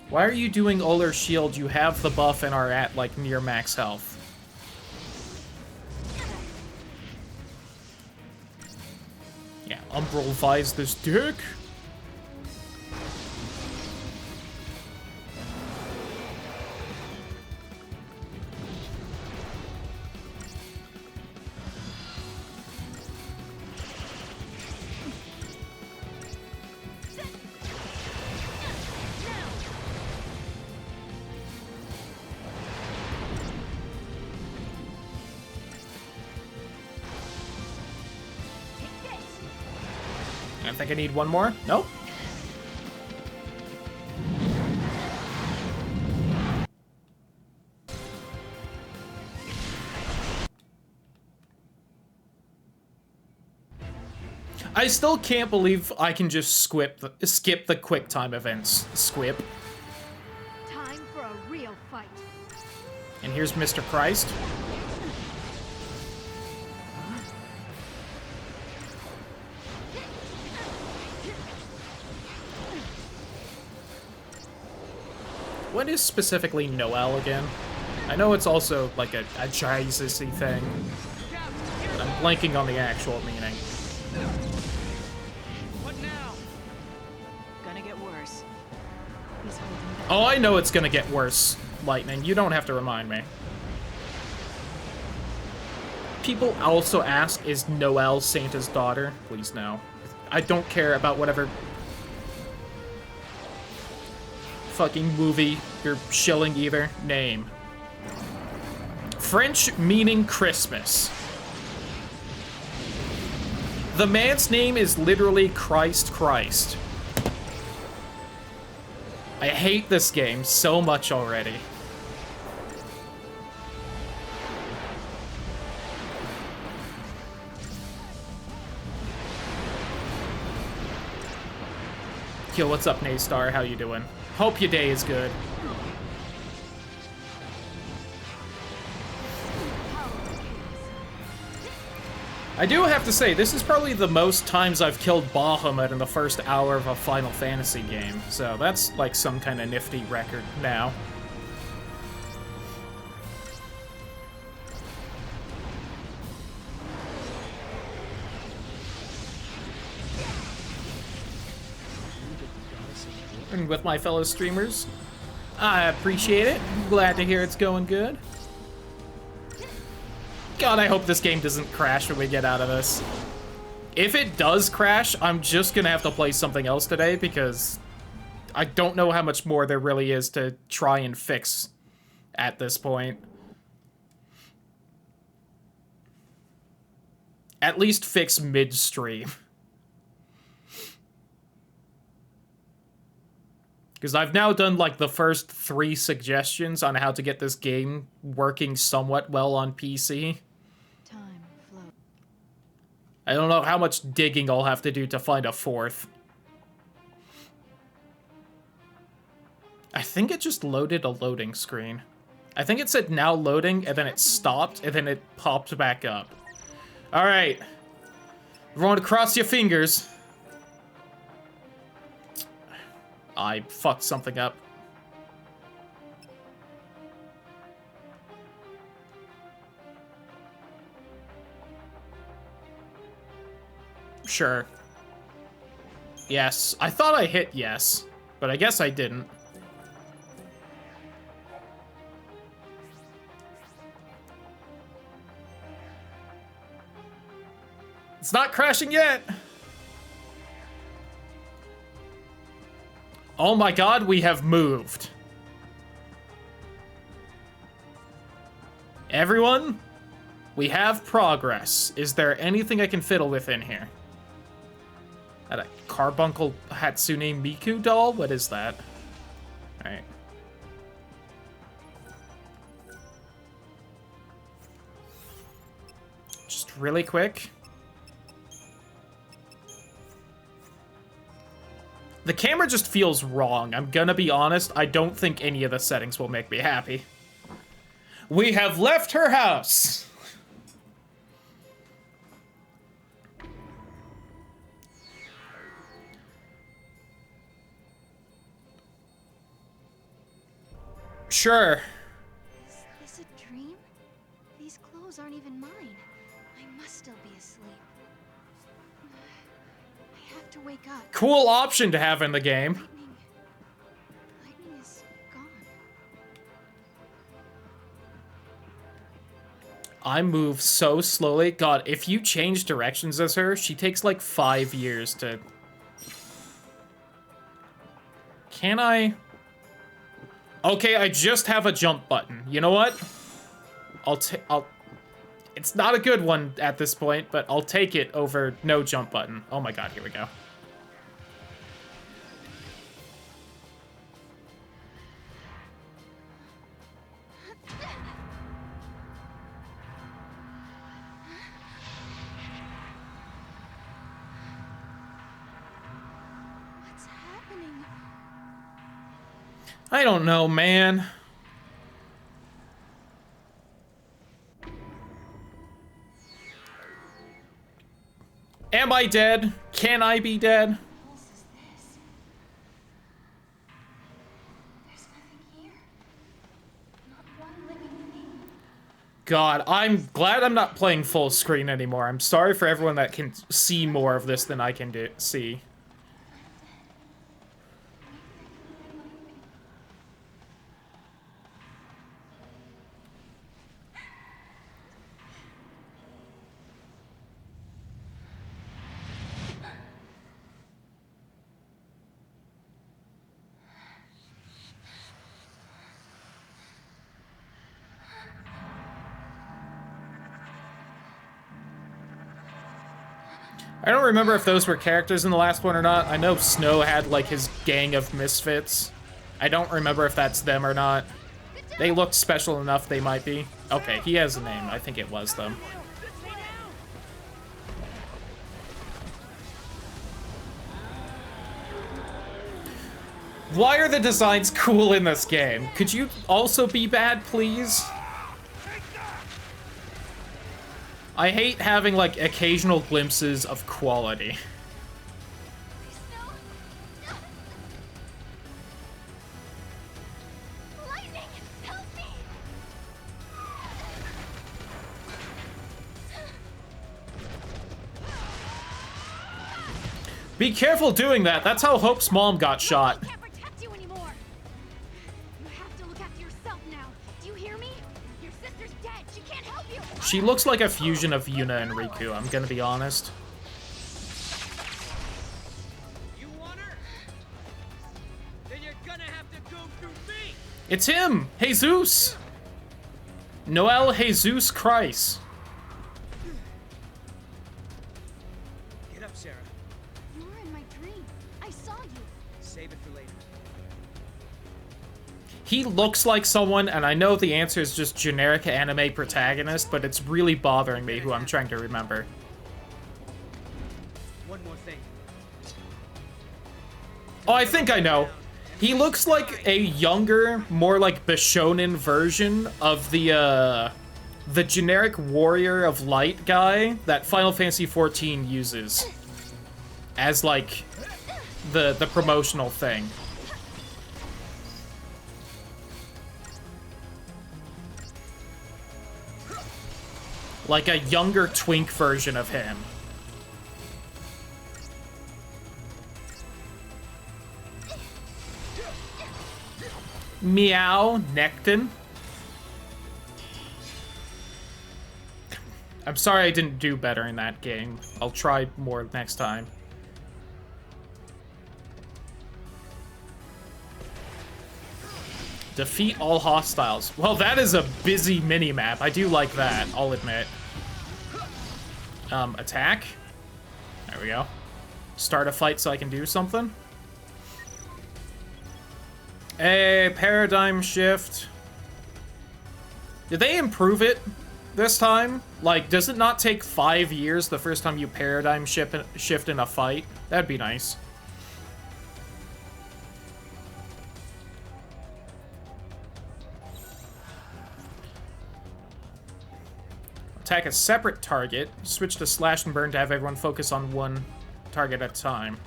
Why are you doing Ullr's Shield? You have the buff and are at, like, near max health. Yeah, Umbral buys this dick. I think I need one more. Nope. I still can't believe I can just skip the quick time events. Squip. Time for a real fight. And here's Mr. Christ. What is specifically Noel again? I know it's also like a Jesus-y thing. But I'm blanking on the actual meaning. What now? Gonna get worse. He's holding back. Oh, I know it's gonna get worse, Lightning. You don't have to remind me. People also ask, is Noelle Santa's daughter? Please no. I don't care about whatever fucking movie you're shilling either. Name. French meaning Christmas. The man's name is literally Christ Christ. I hate this game so much already. Yo, what's up, Naystar? How you doing? Hope your day is good. I do have to say, this is probably the most times I've killed Bahamut in the first hour of a Final Fantasy game, so that's like some kind of nifty record now. And with my fellow streamers, I appreciate it. Glad to hear it's going good. God, I hope this game doesn't crash when we get out of this. If it does crash, I'm just gonna have to play something else today because I don't know how much more there really is to try and fix at this point. At least fix midstream. Because I've now done, like, the first 3 suggestions on how to get this game working somewhat well on PC. Time flow. I don't know how much digging I'll have to do to find a 4th. I think it just loaded a loading screen. I think it said now loading, and then it stopped, and then it popped back up. Alright. Everyone cross your fingers. I fucked something up. Sure. Yes. I thought I hit yes, but I guess I didn't. It's not crashing yet. Oh my god, we have moved. Everyone, we have progress. Is there anything I can fiddle with in here? That a carbuncle Hatsune Miku doll? What is that? Alright. Just really quick. The camera just feels wrong. I'm gonna be honest, I don't think any of the settings will make me happy. We have left her house! Sure. Is this a dream? These clothes aren't even mine. I must still be asleep. I have to wake up. Cool option to have in the game. Lightning is gone. I move so slowly. God, if you change directions as her, she takes like 5 years to... Can I? Okay, I just have a jump button. You know what? I'll... It's not a good one at this point, but I'll take it over no jump button. Oh my god, here we go. What's happening? I don't know, man. Am I dead? Can I be dead? What else is this? There's nothing here. Not one living thing. God, I'm glad I'm not playing full screen anymore. I'm sorry for everyone that can see more of this than I can see. I don't remember if those were characters in the last one or not. I know Snow had, like, his gang of misfits. I don't remember if that's them or not. They looked special enough they might be. Okay, he has a name. I think it was them. Why are the designs cool in this game? Could you also be bad, please? I hate having, like, occasional glimpses of quality. Lightning, help me! Be careful doing that. That's how Hope's mom got shot. I can't protect you anymore. You have to look after yourself now. Do you hear me? Your sister's dead. She can't help you. She looks like a fusion of Yuna and Riku, I'm gonna be honest. You want her? Then you're gonna have to go through me! It's him! Jesus! Noel Jesus Christ. Get up, Sarah. You were in my dream. I saw you. Save it for later. He looks like someone, and I know the answer is just generic anime protagonist, but it's really bothering me who I'm trying to remember. One more thing. Oh, I think I know. He looks like a younger, more like Bishonen version of the generic Warrior of Light guy that Final Fantasy XIV uses as, like, the promotional thing. Like a younger twink version of him. Meow, Nectin. I'm sorry I didn't do better in that game. I'll try more next time. Defeat all hostiles. Well, that is a busy mini-map. I do like that, I'll admit. Attack. There we go. Start a fight so I can do something. A paradigm shift. Did they improve it this time? Like, does it not take 5 years the first time you paradigm shift in a fight? That'd be nice. Attack a separate target. Switch to slash and burn to have everyone focus on one target at a time.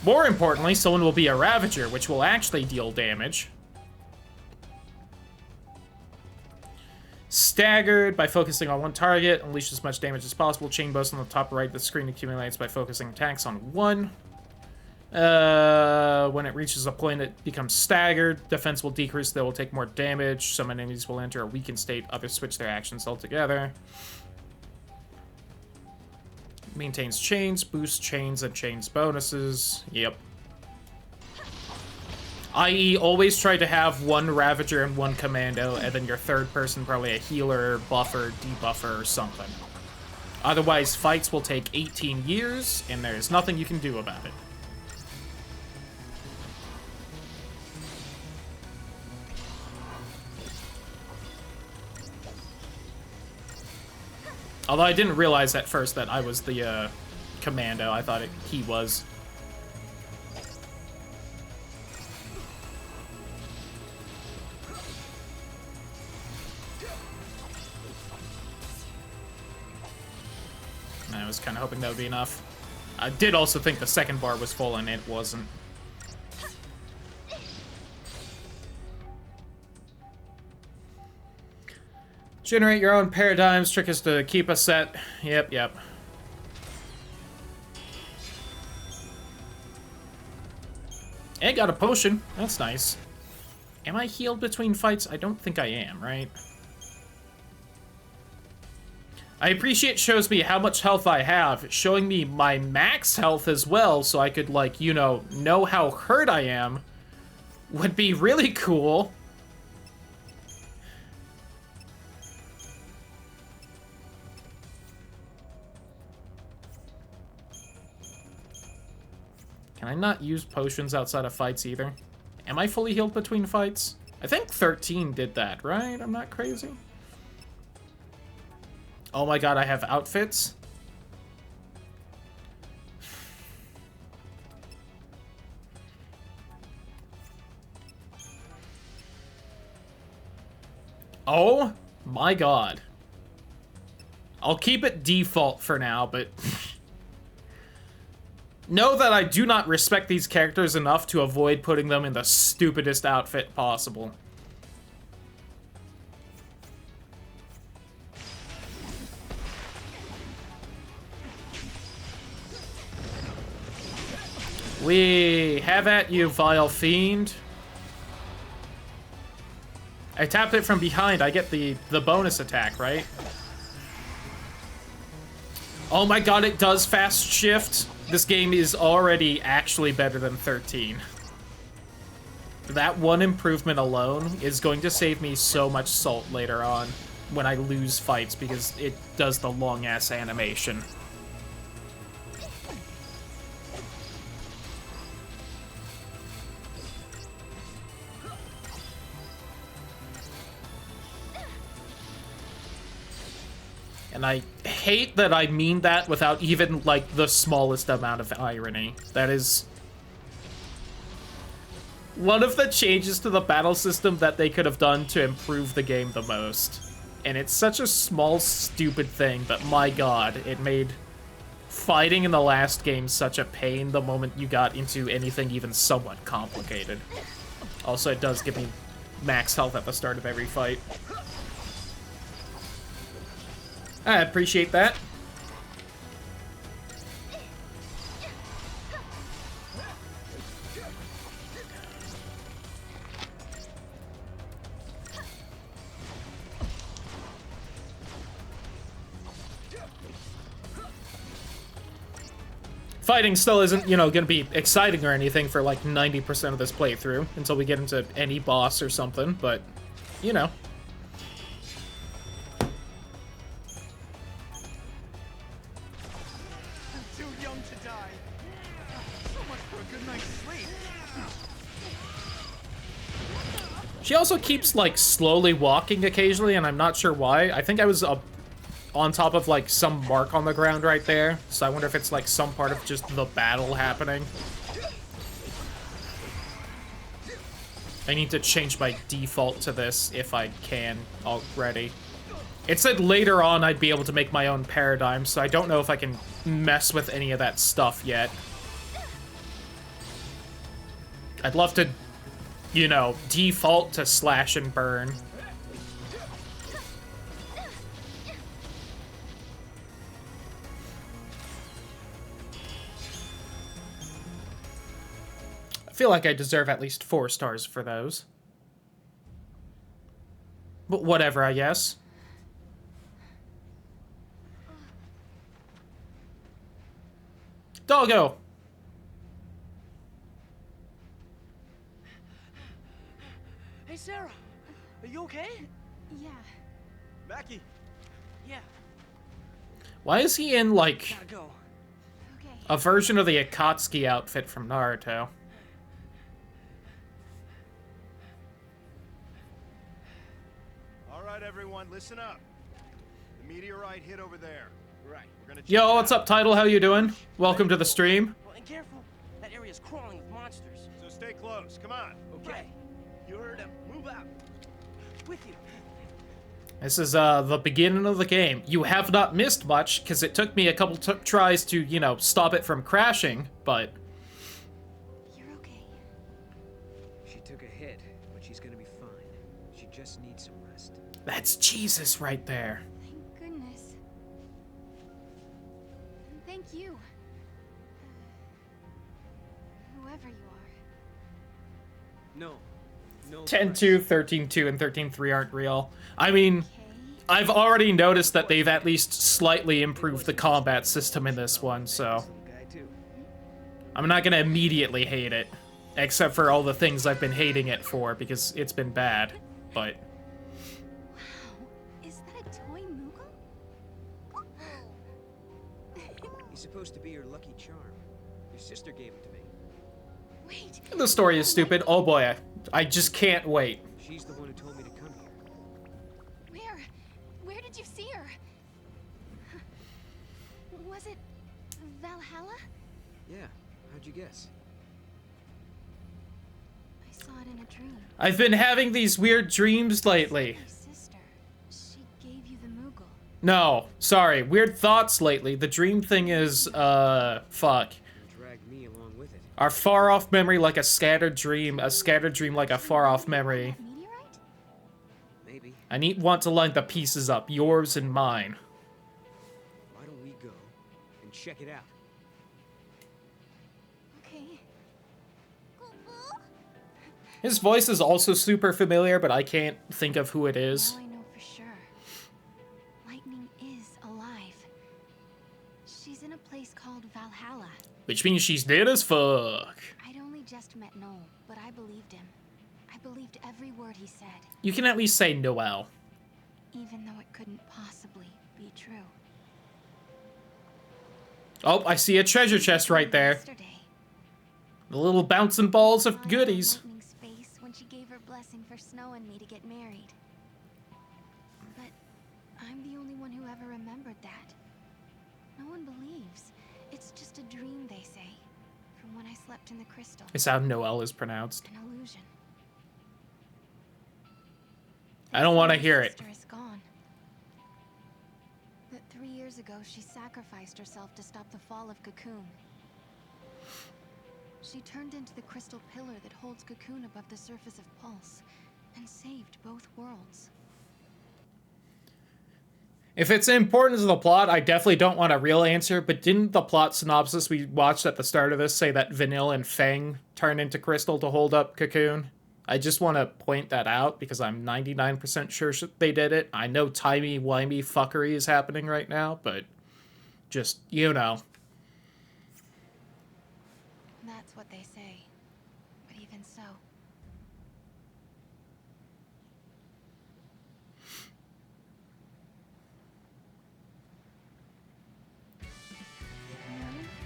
More importantly, someone will be a Ravager, which will actually deal damage. Staggered by focusing on one target. Unleash as much damage as possible. Chain burst on the top right. The screen accumulates by focusing attacks on one. When it reaches a point, it becomes staggered. Defense will decrease. They will take more damage. Some enemies will enter a weakened state. Others switch their actions altogether. Maintains chains, boosts chains, and chains bonuses. Yep. I.e., always try to have one Ravager and one Commando, and then your third person probably a healer, buffer, debuffer, or something. Otherwise, fights will take 18 years, and there's nothing you can do about it. Although I didn't realize at first that I was the Commando. I thought he was. I was kind of hoping that would be enough. I did also think the second bar was full, and it wasn't. Generate your own paradigms. Trick is to keep a set. Yep. And got a potion. That's nice. Am I healed between fights? I don't think I am, right? I appreciate it shows me how much health I have, showing me my max health as well, so I could, like, you know how hurt I am. Would be really cool. Can I not use potions outside of fights either? Am I fully healed between fights? I think 13 did that, right? I'm not crazy. Oh my god, I have outfits? Oh my god. I'll keep it default for now, but... know that I do not respect these characters enough to avoid putting them in the stupidest outfit possible. We have at you, vile fiend. I tapped it from behind. I get the bonus attack, right? Oh my god, it does fast shift. This game is already actually better than 13. That one improvement alone is going to save me so much salt later on when I lose fights because it does the long-ass animation. And I hate that I mean that without even, like, the smallest amount of irony. That is one of the changes to the battle system that they could have done to improve the game the most. And it's such a small, stupid thing, but my god, it made fighting in the last game such a pain the moment you got into anything even somewhat complicated. Also, it does give me max health at the start of every fight. I appreciate that. Fighting still isn't, you know, gonna be exciting or anything for like 90% of this playthrough until we get into any boss or something, but, you know. I'm too young to die. So much for a good night's sleep. She also keeps, like, slowly walking occasionally, and I'm not sure why. I think I was up on top of, like, some mark on the ground right there, so I wonder if it's, like, some part of just the battle happening. I need to change my default to this if I can already. It said later on I'd be able to make my own paradigm, so I don't know if I can mess with any of that stuff yet. I'd love to, you know, default to slash and burn. I feel like I deserve at least 4 stars for those. But whatever, I guess. Doggo! Hey, Sarah. Are you okay? Yeah. Mackie. Yeah, Why is he in, like, gotta go. Okay. a version of the Akatsuki outfit from Naruto? All right, everyone, listen up. The meteorite hit over there. Right. We're gonna check Yo, it what's out. up, Title? How you doing? Welcome to the stream. Well, and careful. That area's crawling with monsters. So stay close. Come on. Okay. You heard him. Move out. With you. This is, the beginning of the game. You have not missed much, because it took me a couple tries to, you know, stop it from crashing, but... You're okay. She took a hit, but she's gonna be fine. She just needs some rest. That's Jesus right there. Thank goodness. And thank you. Whoever you are. No. No. 10-2, 13-2, and 13-3 aren't real. I mean, Okay. I've already noticed that they've at least slightly improved the combat system in this one, so... Guy too. I'm not gonna immediately hate it. Except for all the things I've been hating it for, because it's been bad. But... Wow. Is that a toy Moogle? He's supposed to be your lucky charm. Your sister gave him to me. Wait. the story is stupid. Oh boy, I just can't wait. She's the one who told me to come here. Where? Where did you see her? Was it Valhalla? Yeah. How'd you guess? I saw it in a dream. I've been having these weird dreams lately. My sister. She gave you the Moogle. No, sorry, weird thoughts lately. The dream thing is, fuck. You dragged me along with it. Our far-off memory like a scattered dream like a far-off memory. That meteorite? Maybe. I want to line the pieces up, yours and mine. Why don't we go and check it out? Okay. His voice is also super familiar, but I can't think of who it is. Now I know for sure. Lightning is alive. She's in a place called Valhalla. Which means she's dead as fuck. I'd only just met Noel, but I believed him. I believed every word he said, You can at least say Noel. even though it couldn't possibly be true. Oh, I see a treasure chest right there. Yesterday, The little bouncing balls of lying on goodies. Lightning's face when she gave her blessing for Snow and me to get married. But I'm the only one who ever remembered that. No one believes. It's just a dream, they say, from when I slept in the crystal. It's how Noel is pronounced. An illusion. I don't want to My hear it. sister is gone. That 3 years ago, she sacrificed herself to stop the fall of Cocoon. She turned into the crystal pillar that holds Cocoon above the surface of Pulse, and saved both worlds. If it's important to the plot, I definitely don't want a real answer, but didn't the plot synopsis we watched at the start of this say that Vanille and Fang turn into Crystal to hold up Cocoon? I just want to point that out because I'm 99% sure they did it. I know timey-wimey fuckery is happening right now, but just, you know. what they say. But even so.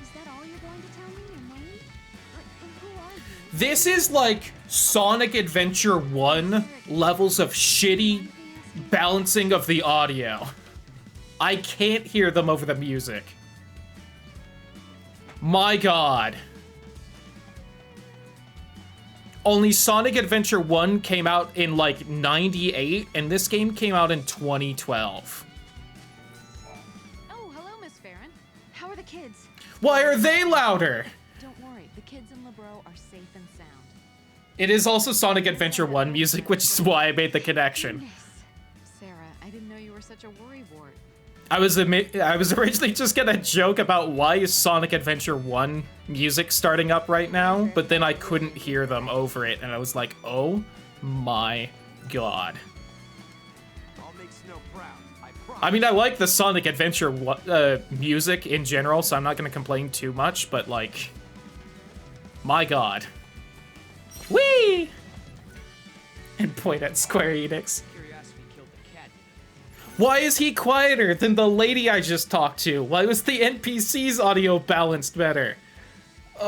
Is that all you're going to tell me? Your name? Who are you? This is like Sonic Adventure 1 levels of shitty balancing of the audio. I can't hear them over the music. My god. Only Sonic Adventure 1 came out in like 98, and this game came out in 2012. Oh, hello, Miss Farron. How are the kids? Why are they louder? Don't worry, the kids in Lebro are safe and sound. It is also Sonic Adventure 1 music, which is why I made the connection. Goodness. Sarah, I didn't know you were such a worrywart. I was originally just gonna joke about why is Sonic Adventure 1 music starting up right now, but then I couldn't hear them over it, and I was like, oh my god. I'll make Snow proud. I promise. I mean, I like the Sonic Adventure music in general, so I'm not gonna complain too much, but like, my god. Whee! And point at Square Enix. Curiosity killed the cat. Why is he quieter than the lady I just talked to? Why was the NPC's audio balanced better? You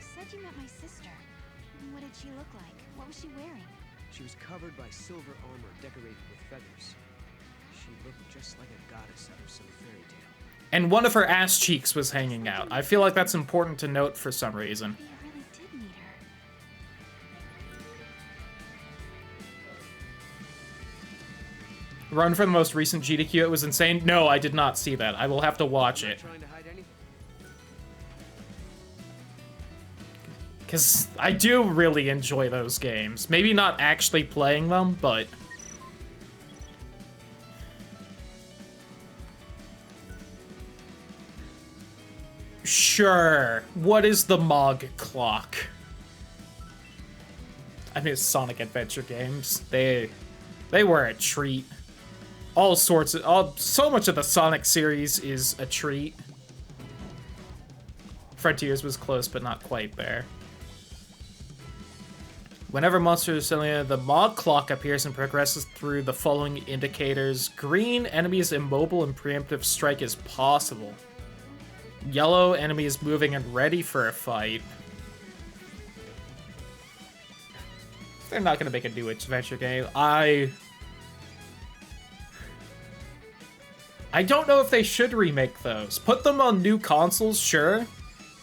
said you met my sister. What did she look like? What was she wearing? She was covered by silver armor decorated with feathers. She looked just like a goddess out of some fairy tale. And one of her ass cheeks was hanging out. I feel like that's important to note for some reason. You really did meet her. Run for the most recent GDQ, it was insane. No, I did not see that. I will have to watch it. Trying to hide anything? Because I do really enjoy those games. Maybe not actually playing them, but... Sure. What is the Mog Clock? I miss Sonic Adventure games. They were a treat. So much of the Sonic series is a treat. Frontiers was close, but not quite there. Whenever monsters the Mog Clock appears and progresses through the following indicators. Green, enemies immobile and preemptive strike is possible. Yellow, enemies moving and ready for a fight. They're not gonna make a new adventure game. I don't know if they should remake those. Put them on new consoles, sure.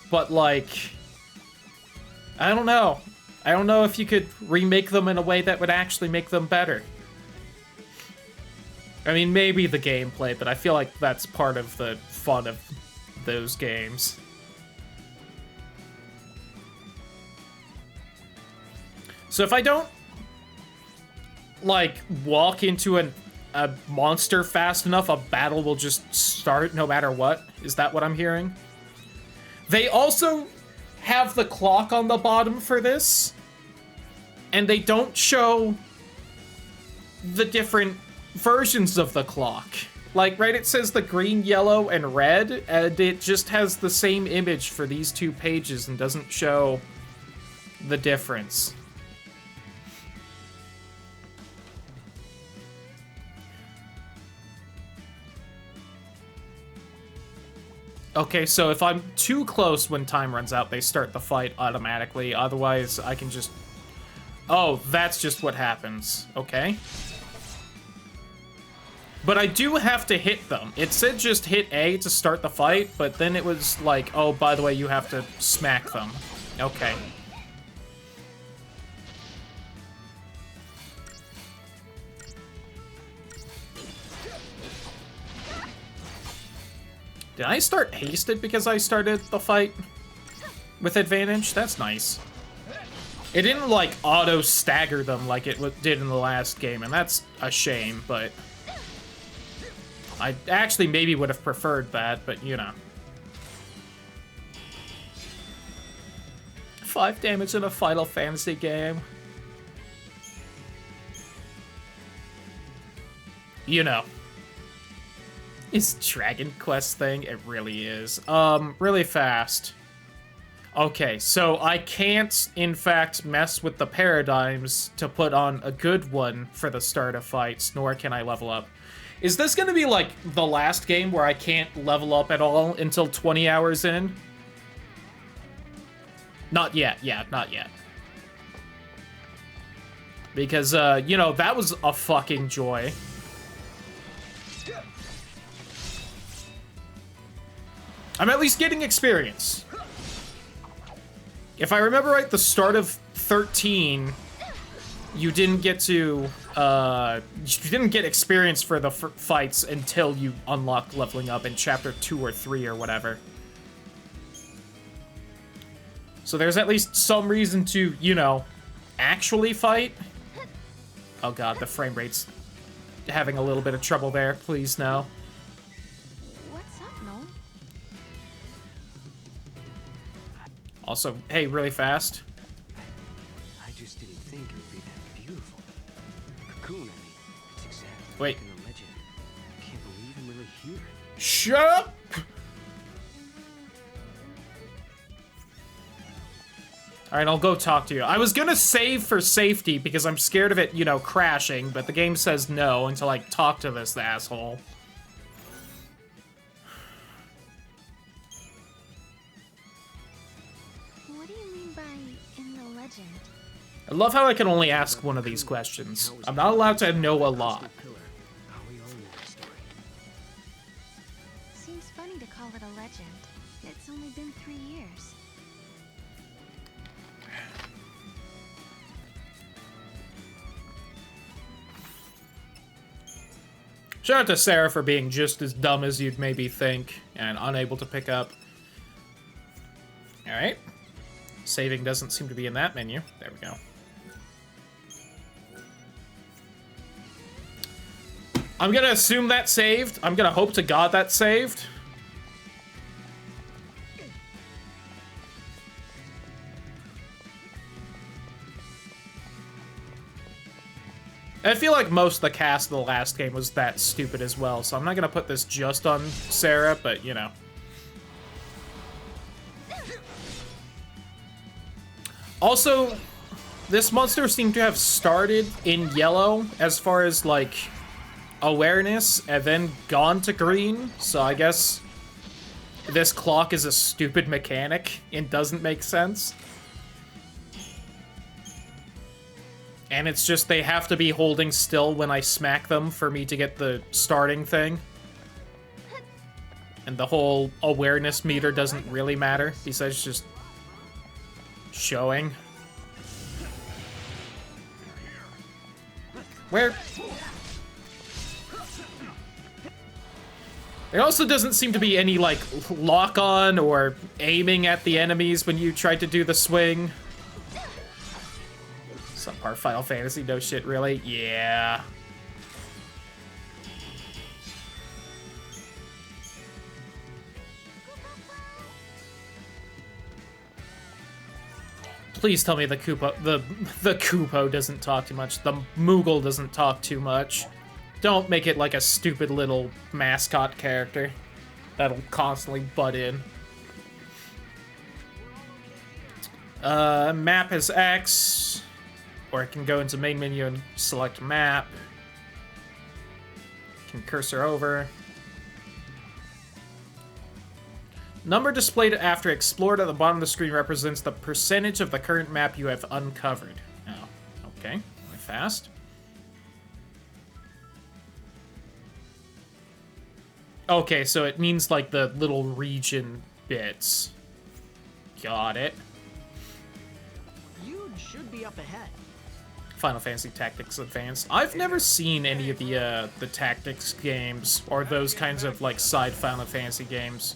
But like, I don't know. I don't know if you could remake them in a way that would actually make them better. I mean, maybe the gameplay, but I feel like that's part of the fun of those games. So if I don't, like, walk into a monster fast enough, a battle will just start no matter what? Is that what I'm hearing? They also have the clock on the bottom for this, and they don't show the different versions of the clock. Like, right, it says the green, yellow, and red, and it just has the same image for these two pages and doesn't show the difference. Okay, so if I'm too close when time runs out, they start the fight automatically. Otherwise, I can just... Oh, that's just what happens. Okay. But I do have to hit them. It said just hit A to start the fight, but then it was like, oh, by the way, you have to smack them. Okay. Did I start hasted because I started the fight with advantage? That's nice. It didn't, like, auto-stagger them like it did in the last game, and that's a shame, but... I actually maybe would have preferred that, but you know. 5 damage in a Final Fantasy game. You know. Is Dragon Quest thing? It really is. Really fast. Okay, so I can't, in fact, mess with the paradigms to put on a good one for the start of fights, nor can I level up. Is this gonna be like the last game where I can't level up at all until 20 hours in? Not yet, yeah, not yet. Because, you know, that was a fucking joy. I'm at least getting experience. If I remember right, the start of 13, you didn't get to, you didn't get experience for the fights until you unlocked leveling up in chapter 2 or 3 or whatever. So there's at least some reason to, you know, actually fight. Oh god, the frame rate's having a little bit of trouble there. Please, no. What's up, Noel? Also, hey, really fast. I just didn't think it would be that beautiful. Cocoon, I mean. It's exactly Wait. like in the legend. I can't believe I'm really here. Shut up! Alright, I'll go talk to you. I was gonna save for safety because I'm scared of it, you know, crashing, but the game says no until I talk to this asshole. What do you mean by in the legend? I love how I can only ask one of these questions. I'm not allowed to know a lot. How we all know that story. Seems funny to call it a legend. It's only been 3 years. Shout out to Sarah for being just as dumb as you'd maybe think and unable to pick up. Alright. Saving doesn't seem to be in that menu. There we go. I'm gonna assume that's saved. I'm gonna hope to God that's saved. I feel like most of the cast of the last game was that stupid as well, so I'm not gonna put this just on Sarah, but, you know. Also, this monster seemed to have started in yellow as far as, like, awareness, and then gone to green, so I guess this clock is a stupid mechanic and doesn't make sense. And it's just they have to be holding still when I smack them for me to get the starting thing. And the whole awareness meter doesn't really matter, besides just showing. Where? There also doesn't seem to be any, like, lock-on or aiming at the enemies when you try to do the swing. Subpar Final Fantasy, no shit, really? Yeah. Please tell me the Koopo doesn't talk too much. The Moogle doesn't talk too much. Don't make it like a stupid little mascot character that'll constantly butt in. Map is X. Or I can go into main menu and select map. Can cursor over. Number displayed after explored at the bottom of the screen represents the percentage of the current map you have uncovered. Oh, okay. Really fast. Okay, so it means like the little region bits. Got it. You should be up ahead. Final Fantasy Tactics Advanced. I've never seen any of the tactics games or those kinds of like side Final Fantasy games.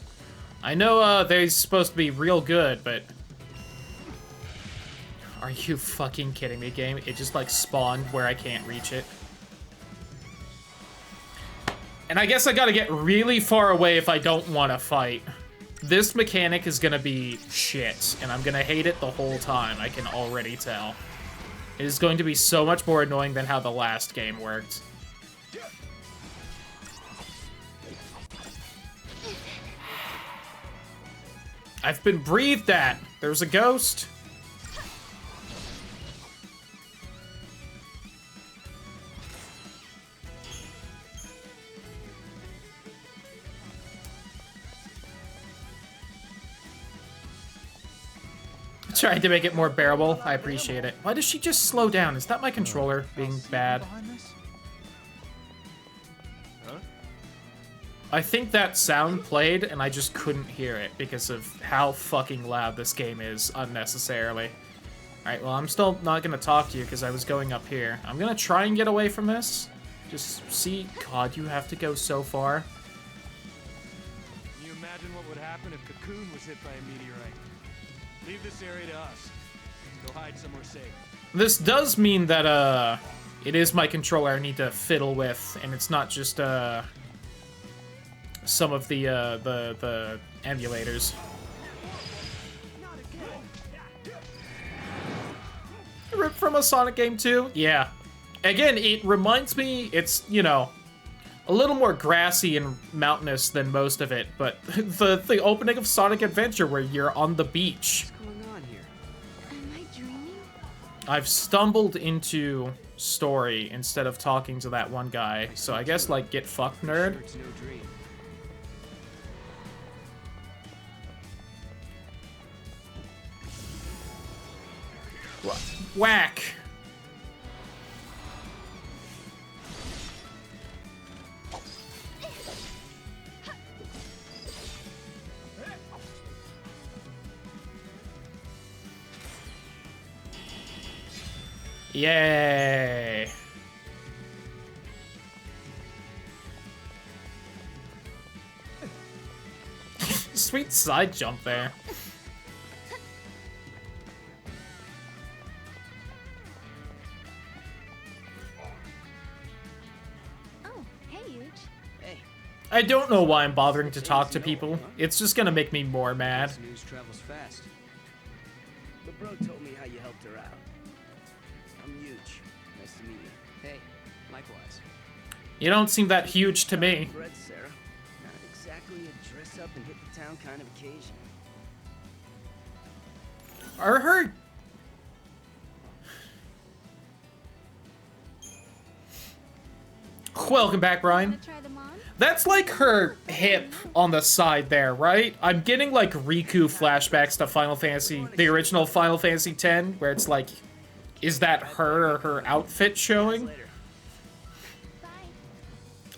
I know they're supposed to be real good, but are you fucking kidding me, game? It just like spawned where I can't reach it. And I guess I gotta get really far away if I don't want to fight. This mechanic is gonna be shit, and I'm gonna hate it the whole time, I can already tell. It is going to be so much more annoying than how the last game worked. I've been breathed at. There's a ghost. Trying to make it more bearable. I appreciate it. Why does she just slow down? Is that my controller being bad? I think that sound played and I just couldn't hear it because of how fucking loud this game is unnecessarily. Alright, well, I'm still not gonna talk to you because I was going up here. I'm gonna try and get away from this. Just see. God, you have to go so far. Can you imagine what would happen if Cocoon was hit by a meteorite? Leave this area to us. Go hide somewhere safe. This does mean that, it is my controller I need to fiddle with, and it's not just, some of the emulators. Ripped from a Sonic game too? Yeah. Again, it reminds me, it's, you know, a little more grassy and mountainous than most of it, but the opening of Sonic Adventure where you're on the beach. What's going on here? Am I dreaming? I've stumbled into story instead of talking to that one guy, so I guess, like, get fucked, nerd. Sure it's no dream. Whack! Yay! Sweet side jump there. Oh, hey, Huge. Hey, I don't know why I'm bothering to talk to people. It's just gonna make me more mad. this news travels fast. LeBro told me how you helped her out. I'm huge. Nice to meet you. Hey, likewise. You don't seem that huge to me. Bread, Sarah. Not exactly a dress up and hit the town kind of occasion. Are her... Welcome back, Ryan. Wanna try them on? That's like her hip on the side there, right? I'm getting like Riku flashbacks to Final Fantasy, the original Final Fantasy X, where it's like, is that her or her outfit showing? Later. Bye.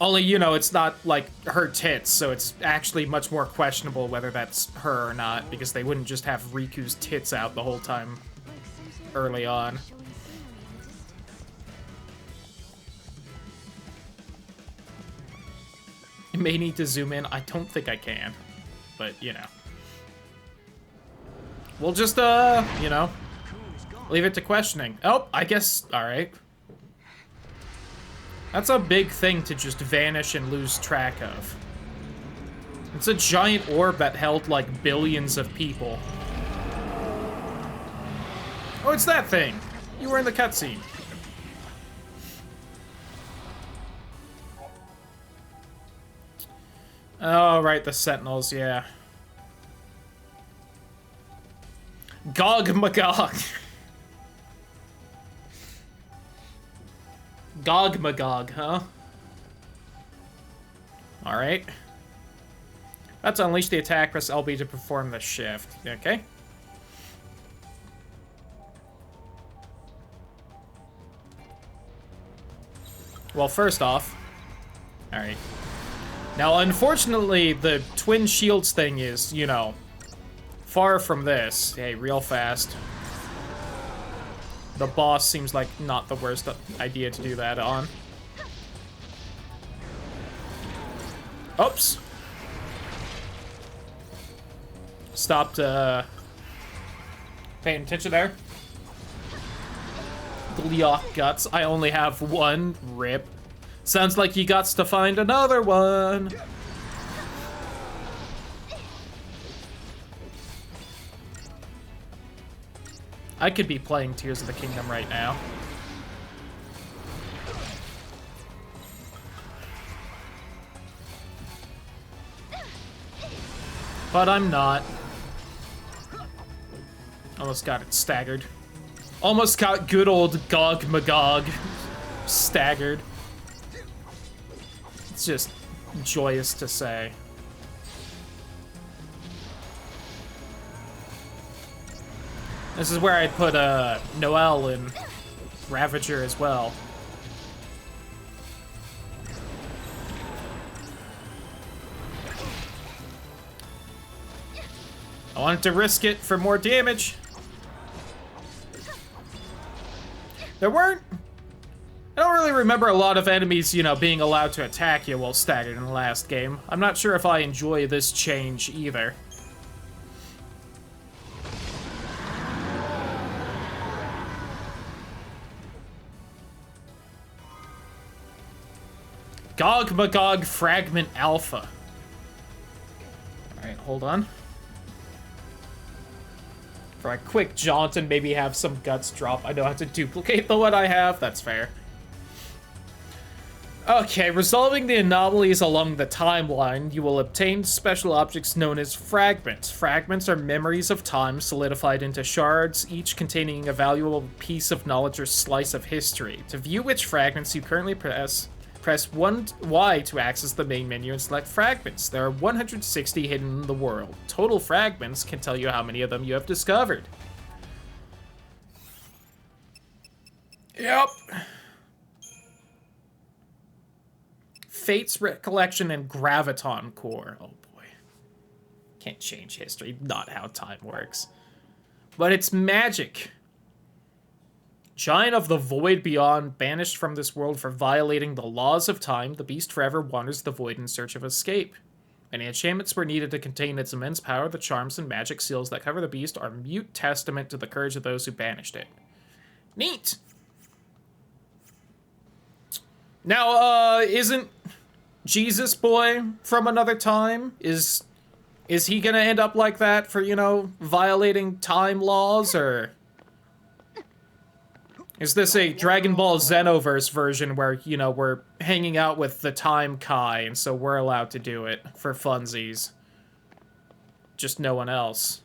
Only, you know, it's not like her tits, so it's actually much more questionable whether that's her or not, because they wouldn't just have Riku's tits out the whole time Like some sort of early on. showing scenery in the distance. You may need to zoom in. I don't think I can, but, you know. We'll just, you know, leave it to questioning. Oh, I guess, alright. That's a big thing to just vanish and lose track of. It's a giant orb that held, like, billions of people. Oh, it's that thing! You were in the cutscene. Oh, right, the Sentinels, yeah. Gog Magog. Gog Magog, huh? Alright. Let's unleash the attack, press LB to perform the shift. Okay. Well, first off... Alright. Now, unfortunately, the twin shields thing is, you know, far from this. Hey, real fast. The boss seems like not the worst idea to do that on. Oops. Stopped, paying attention there. Gleok guts. I only have one. Rip. Sounds like you got to find another one. I could be playing Tears of the Kingdom right now. But I'm not. Almost got it staggered. Almost got good old Gog Magog staggered. It's just joyous to say. This is where I'd put Noelle and Ravager as well. I wanted to risk it for more damage. There weren't... I don't really remember a lot of enemies, you know, being allowed to attack you while staggered in the last game. I'm not sure if I enjoy this change either. Gog Magog Fragment Alpha. Alright, hold on. For a quick jaunt and maybe have some guts drop. I know how to duplicate the one I have. That's fair. Okay, resolving the anomalies along the timeline, you will obtain special objects known as fragments. Fragments are memories of time solidified into shards, each containing a valuable piece of knowledge or slice of history. To view which fragments you currently press 1Y to access the main menu and select fragments. There are 160 hidden in the world. Total fragments can tell you how many of them you have discovered. Yep. Fate's Recollection and Graviton Core. Oh boy. Can't change history. Not how time works. But it's magic. Giant of the Void Beyond, banished from this world for violating the laws of time, the beast forever wanders the void in search of escape. Many enchantments were needed to contain its immense power. The charms and magic seals that cover the beast are mute testament to the courage of those who banished it. Neat! Now, isn't Jesus Boy from another time? Is he gonna end up like that for, you know, violating time laws, or... Is this a Dragon Ball Xenoverse version where, you know, we're hanging out with the Time Kai, and so we're allowed to do it for funsies? Just no one else.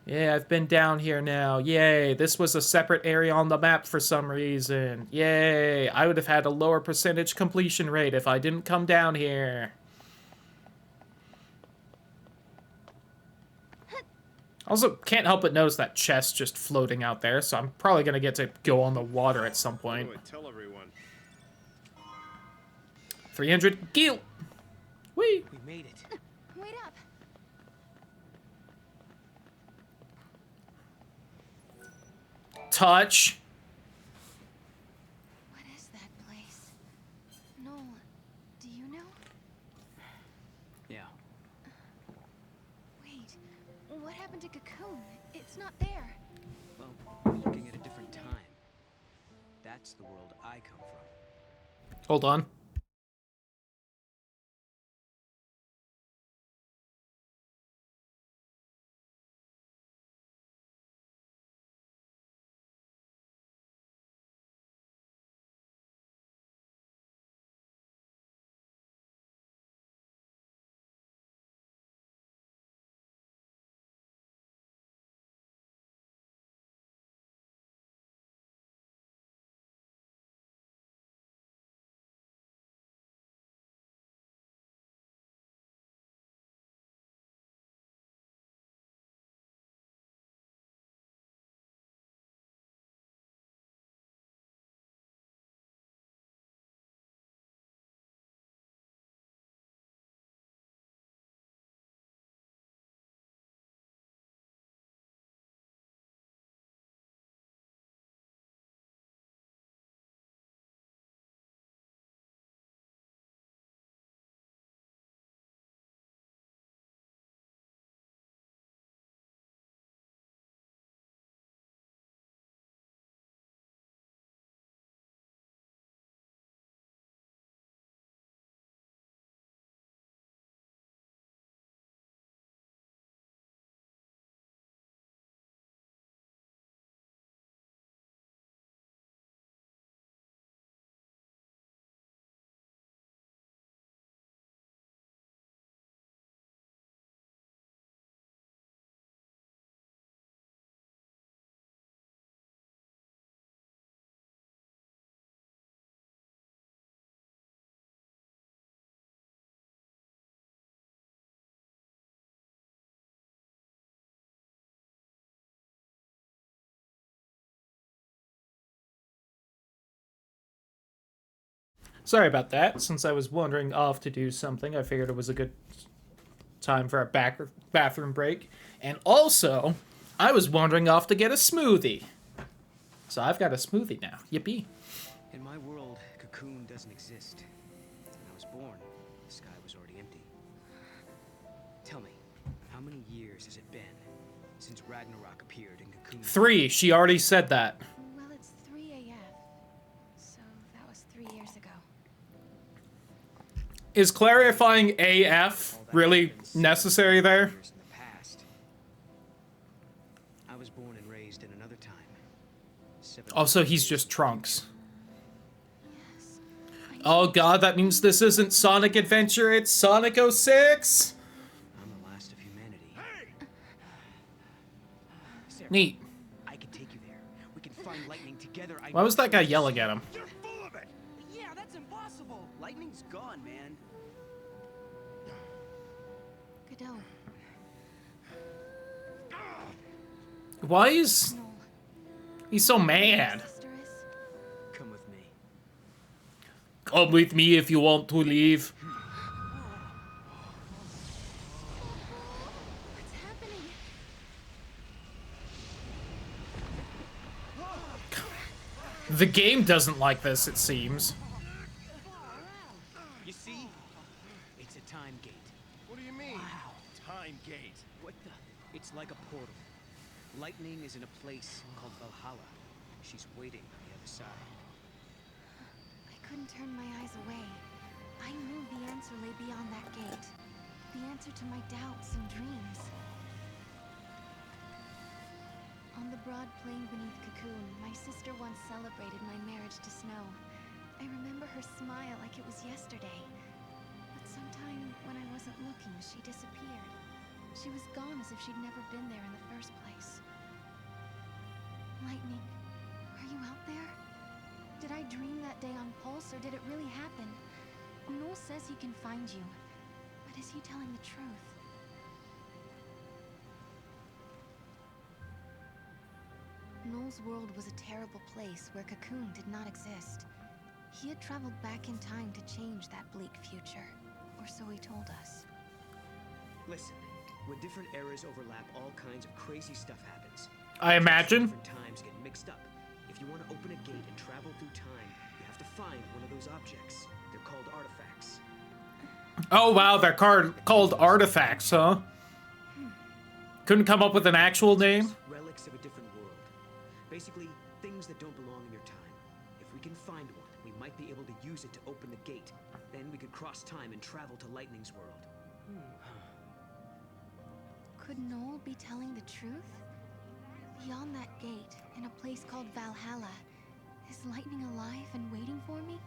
Yeah, I've been down here now. Yay, this was a separate area on the map for some reason. Yay, I would have had a lower percentage completion rate if I didn't come down here. Also, can't help but notice that chest just floating out there, so I'm probably gonna get to go on the water at some point. Tell everyone. 300 gil. Whee! We made it. Wait up. Touch. What is that place? Noel, do you know? Yeah. Wait, what happened to Cocoon? It's not there. Well, you're looking at a different time. That's the world I come from. Hold on. Sorry about that. Since I was wandering off to do something, I figured it was a good time for a bathroom break. And also, I was wandering off to get a smoothie. So I've got a smoothie now. Yippee. In my world, Cocoon doesn't exist. When I was born, the sky was already empty. Tell me, how many years has it been since Ragnarok appeared in Cocoon? 3. She already said that. Well, it's 3 a.m. So that was 3 years ago. Is clarifying AF really necessary there? Years in the past. I was born and raised in another time. Also, he's just Trunks. Oh god, that means this isn't Sonic Adventure, it's Sonic 06! I'm the last of humanity. Sarah, Neat. I can take you there. We can find lightning together. Why was that guy yelling at him? You're full of it! Yeah, that's impossible! Lightning's gone, man. Godot. Why is... No. He's so mad. Sister is? Come with me. Come with me if you want to leave. What's happening? The game doesn't like this, it seems. You see? It's a time gate. What do you mean? Wow. Time gate. What the? It's like a portal. Lightning is in a place called Valhalla. She's waiting on the other side. I couldn't turn my eyes away. I knew the answer lay beyond that gate. The answer to my doubts and dreams. On the broad plain beneath Cocoon, my sister once celebrated my marriage to Snow. I remember her smile like it was yesterday. But sometime when I wasn't looking, she disappeared. She was gone as if she'd never been there in the first place. Lightning, are you out there? Did I dream that day on Pulse, or did it really happen? Noel says he can find you, but is he telling the truth? Noel's world was a terrible place where Cocoon did not exist. He had traveled back in time to change that bleak future, or so he told us. Listen, when different eras overlap, all kinds of crazy stuff happens. I imagine. Different times get mixed up. If you want to open a gate and travel through time, you have to find one of those objects. They're called artifacts. Oh wow, they're called artifacts, huh? Couldn't come up with an actual name? Relics of a different world. Basically, things that don't belong in your time. If we can find one, we might be able to use it to open the gate. Then we could cross time and travel to Lightning's world. Could Noel be telling the truth? Beyond that gate, in a place called Valhalla, is Lightning alive and waiting for me?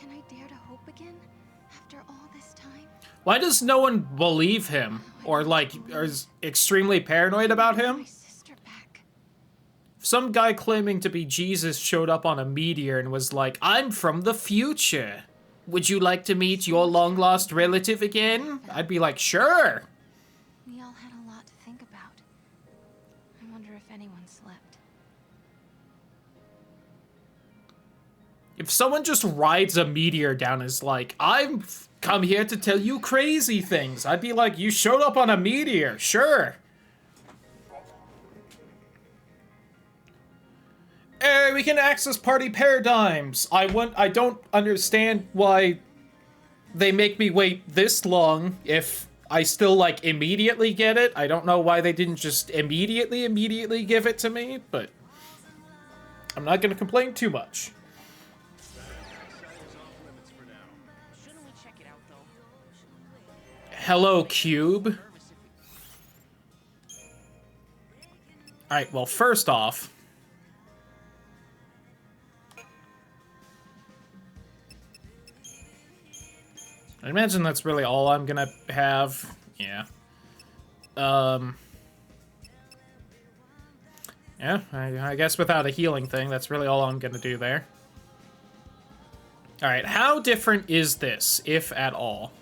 Can I dare to hope again, after all this time? Why does no one believe him? Or like, is extremely paranoid about My him? sister back. Some guy claiming to be Jesus showed up on a meteor and was like, I'm from the future. Would you like to meet your long-lost relative again? I'd be like, sure. We all had a lot to think about. I wonder if anyone slept. If someone just rides a meteor down and is like, I've come here to tell you crazy things, I'd be like, you showed up on a meteor, sure. Hey, we can access party paradigms. I don't understand why they make me wait this long if I still, like, immediately get it. I don't know why they didn't just immediately give it to me, but I'm not gonna complain too much. Hello, Cube. Alright, well, first off, I imagine that's really all I'm gonna have. Yeah. Yeah, I guess without a healing thing, that's really all I'm gonna do there. Alright, how different is this, if at all?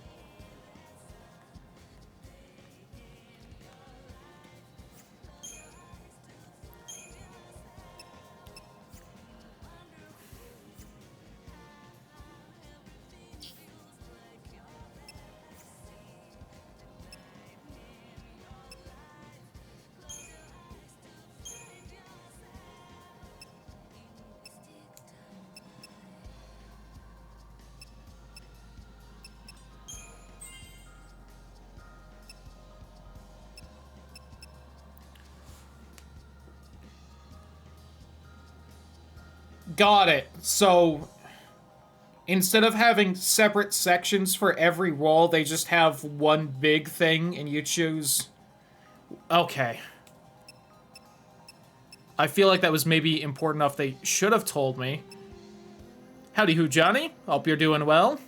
Got it. So, instead of having separate sections for every wall, they just have one big thing, and you choose... Okay. I feel like that was maybe important enough they should have told me. Howdy who, Johnny? Hope you're doing well.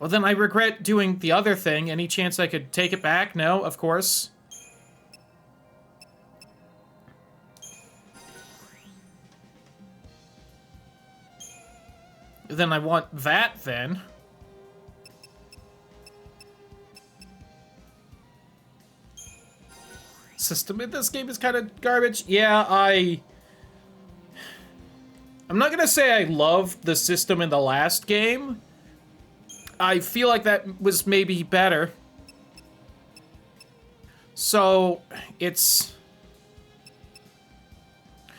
Well, then I regret doing the other thing. Any chance I could take it back? No, of course. Then I want that, then. System in this game is kind of garbage. Yeah, I'm not gonna say I loved the system in the last game. I feel like that was maybe better. So, it's...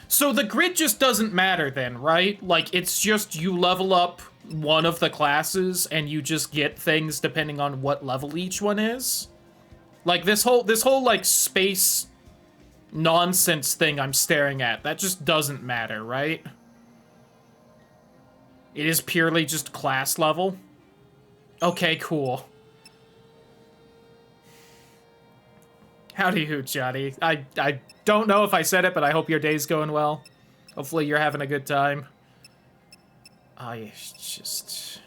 So the grid just doesn't matter then, right? Like, it's just you level up one of the classes and you just get things depending on what level each one is? Like, this whole like, space nonsense thing I'm staring at, that just doesn't matter, right? It is purely just class level? Okay, cool. Howdy hoot, Johnny. I don't know if I said it, but I hope your day's going well. Hopefully you're having a good time. I just...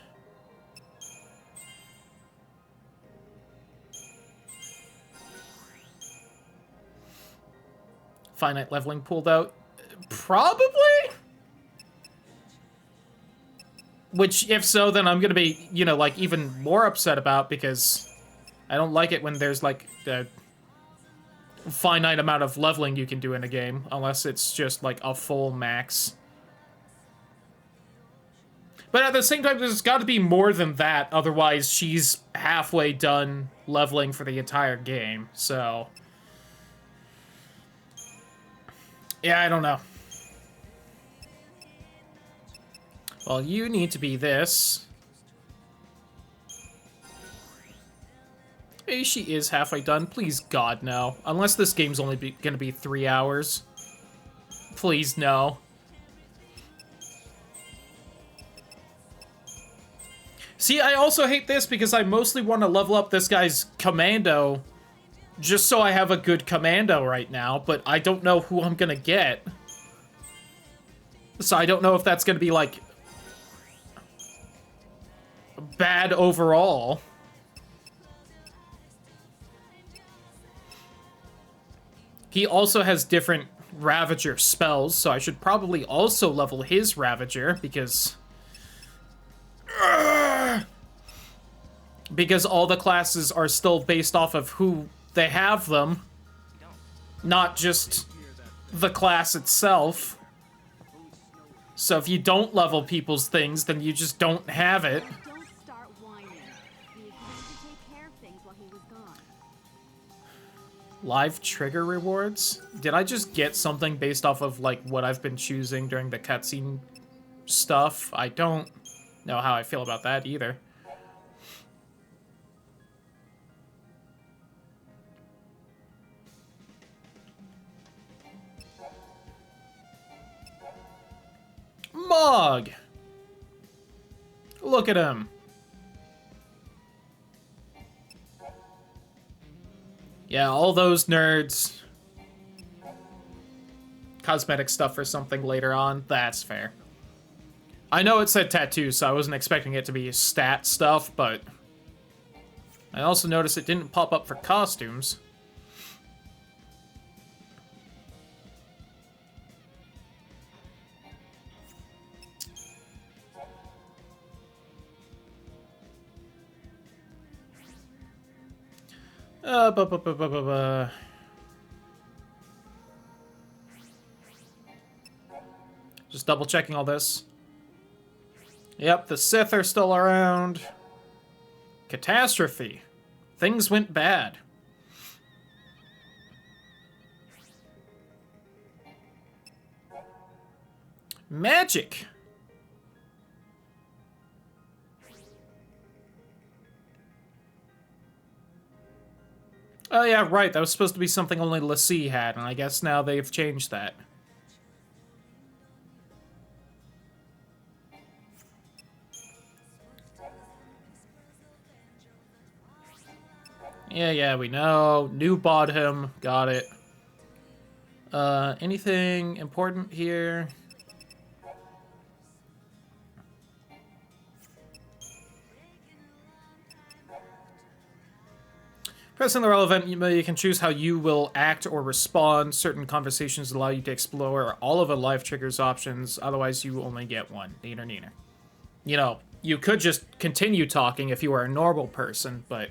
Finite leveling pulled out? Probably? Which, if so, then I'm gonna be, you know, like, even more upset about, because I don't like it when there's, like, a finite amount of leveling you can do in a game, unless it's just, like, a full max. But at the same time, there's gotta be more than that, otherwise she's halfway done leveling for the entire game, so... Yeah, I don't know. Well, you need to be this. Hey, she is halfway done. Please, God, no. Unless this game's only gonna be 3 hours. Please, no. See, I also hate this because I mostly want to level up this guy's commando just so I have a good commando right now, but I don't know who I'm gonna get. So I don't know if that's gonna be, like, bad overall. He also has different Ravager spells, so I should probably also level his Ravager, because... Because all the classes are still based off of who they have them, not just the class itself. So if you don't level people's things, then you just don't have it. Don't start whining. We agreed to take care of things while he was gone. Live trigger rewards? Did I just get something based off of, like, what I've been choosing during the cutscene stuff? I don't know how I feel about that either. Mog! Look at him. Yeah, all those nerds. Cosmetic stuff or something later on. That's fair. I know it said tattoo, so I wasn't expecting it to be stat stuff, but... I also noticed it didn't pop up for costumes. Just double checking all this. Yep, the Sith are still around. Catastrophe. Things went bad. Magic. Oh yeah, right, that was supposed to be something only Lassie had, and I guess now they've changed that. Yeah, we know. New bought him. Got it. Anything important here? Pressing the relevant, you can choose how you will act or respond. Certain conversations allow you to explore all of a life trigger's options. Otherwise, you only get one. Neener, neener. You know, you could just continue talking if you were a normal person, but...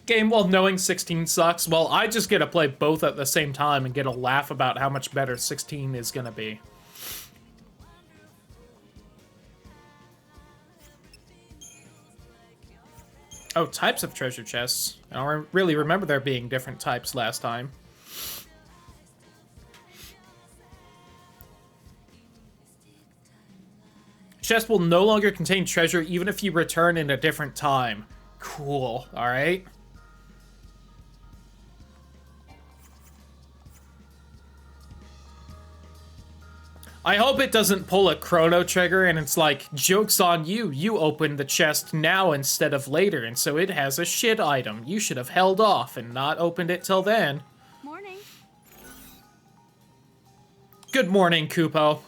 Game, well, knowing 16 sucks, well, I just get to play both at the same time and get a laugh about how much better 16 is gonna be. Oh, types of treasure chests. I don't really remember there being different types last time. Chest will no longer contain treasure even if you return in a different time. Cool, alright. I hope it doesn't pull a chrono trigger and it's like, joke's on you, you opened the chest now instead of later, and so it has a shit item. You should have held off and not opened it till then. Morning. Good morning, Kupo.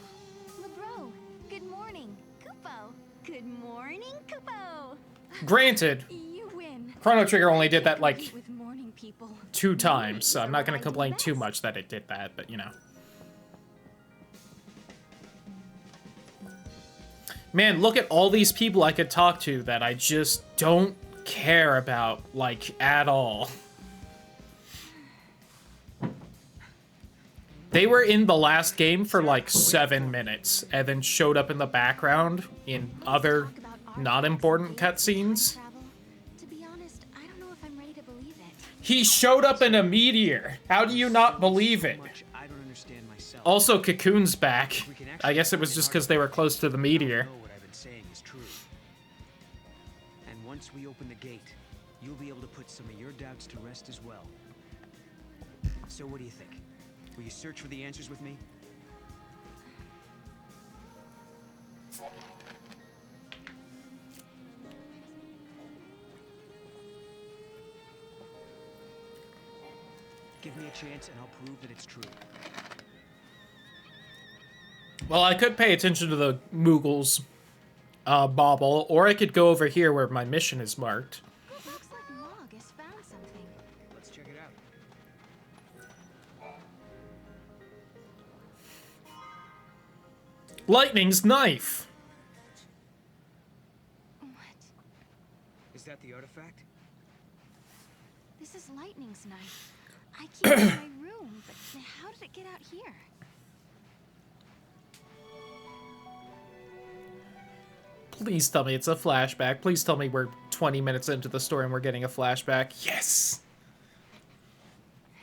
LeBro. Good morning, Kupo. Good morning, Kupo. Granted, You win. Chrono Trigger only did that like With morning people. 2 times, so I'm not gonna complain too much that it did that, but you know. Man, look at all these people I could talk to that I just don't care about, like, at all. They were in the last game for like 7 minutes, and then showed up in the background in other not important cutscenes. To be honest, I don't know if I'm ready to believe it. He showed up in a meteor. How do you not believe it? I don't understand myself. Also, Cocoon's back. I guess it was just because they were close to the meteor. What I've been saying is true. And once we open the gate, you'll be able to put some of your doubts to rest as well. So what do you think? Will you search for the answers with me? Give me a chance and I'll prove that it's true. Well, I could pay attention to the Moogle's bauble, or I could go over here where my mission is marked. It looks like Mog has found something. Let's check it out. Lightning's knife. What? Is that the artifact? This is Lightning's knife. I keep it in my room, but how did it get out here? Please tell me it's a flashback. Please tell me we're 20 minutes into the story and we're getting a flashback. Yes!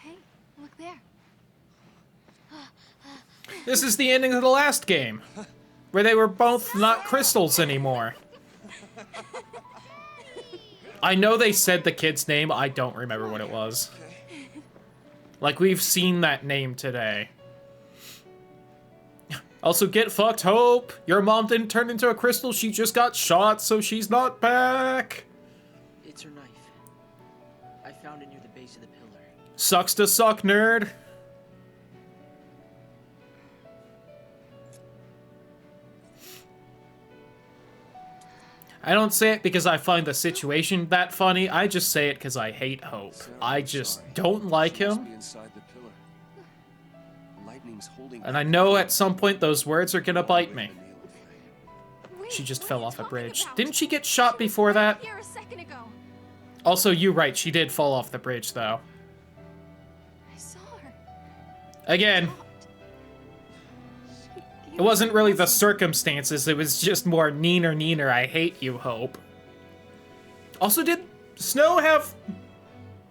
Hey, look there. This is the ending of the last game, where they were both not crystals anymore. I know they said the kid's name, I don't remember what it was. Like, we've seen that name today. Also, get fucked, Hope! Your mom didn't turn into a crystal, she just got shot, so she's not back! It's her knife. I found it near the base of the pillar. Sucks to suck, nerd! I don't say it because I find the situation that funny, I just say it because I hate Hope. I just don't like him. And I know at some point those words are gonna bite me. She just fell off a bridge. Didn't she get shot before that? Here a second ago. Also, you're right, she did fall off the bridge, though. I saw her. Again, it wasn't really the circumstances, it was just more neener, I hate you, Hope. Also, did Snow have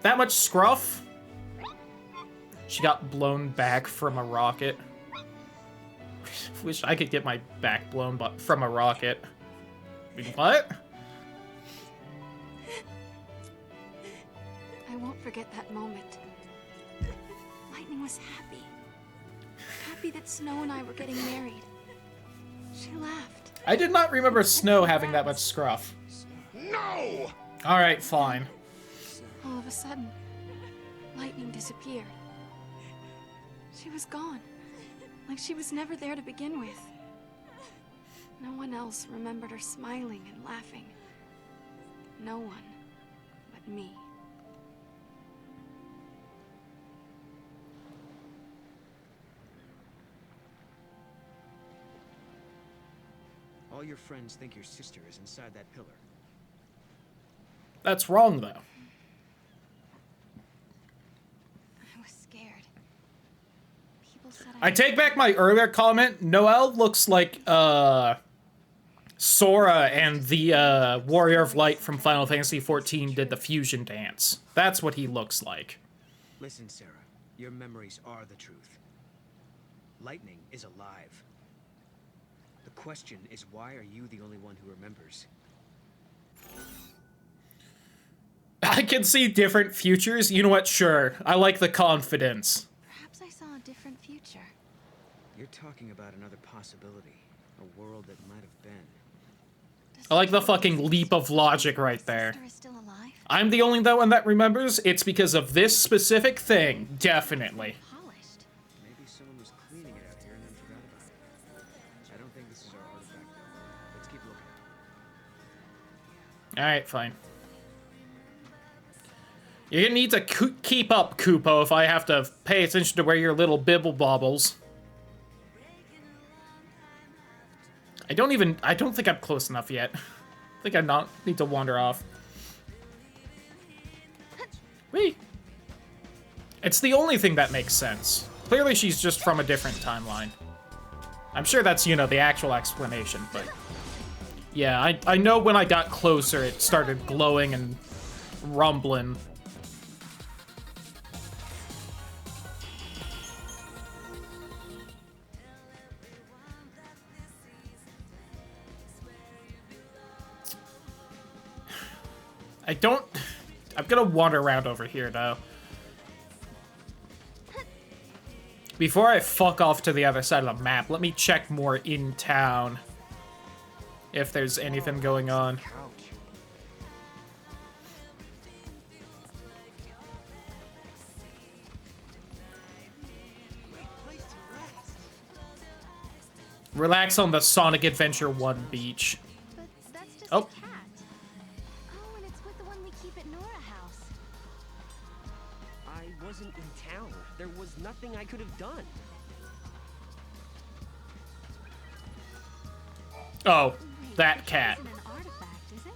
that much scruff? She got blown back from a rocket. Wish I could get my back blown from a rocket. Wait, what? I won't forget that moment. Lightning was happy. happy that Snow and I were getting married. She laughed. I did not remember Snow having that much scruff. No! Alright, fine. All of a sudden, Lightning disappeared. She was gone. Like she was never there to begin with. No one else remembered her smiling and laughing. No one but me. All your friends think your sister is inside that pillar. That's wrong, though. I was scared. People said I take back my earlier comment. Noel looks like, Sora and the, Warrior of Light from Final Fantasy XIV did the fusion dance. That's what he looks like. Listen, Sarah. Your memories are the truth. Lightning is alive. The question is, why are you the only one who remembers? I can see different futures. You know what? Sure. I like the confidence. Perhaps I saw a different future. You're talking about another possibility. A world that might have been. I like the fucking leap of logic right there. Sister is still alive? I'm the only one that remembers. It's because of this specific thing. Definitely. Polished. Maybe someone was cleaning it out here and then forgot about it. I don't think this is our artifact, though. Let's keep looking. Alright, fine. You're gonna need to keep up, Kupo, if I have to pay attention to where your little bibble bobbles. I don't think I'm close enough yet. I think I need to wander off. Whee! It's the only thing that makes sense. Clearly she's just from a different timeline. I'm sure that's, you know, the actual explanation, but... Yeah, I know when I got closer it started glowing and rumbling. I'm gonna wander around over here, though. Before I fuck off to the other side of the map, let me check more in town. If there's anything going on. Relax on the Sonic Adventure 1 beach. But that's just Oh. a cat. Oh, and it's with the one we keep at Nora House. I wasn't in town. There was nothing I could have done. Oh, that Wait, cat. Isn't an artifact, is it?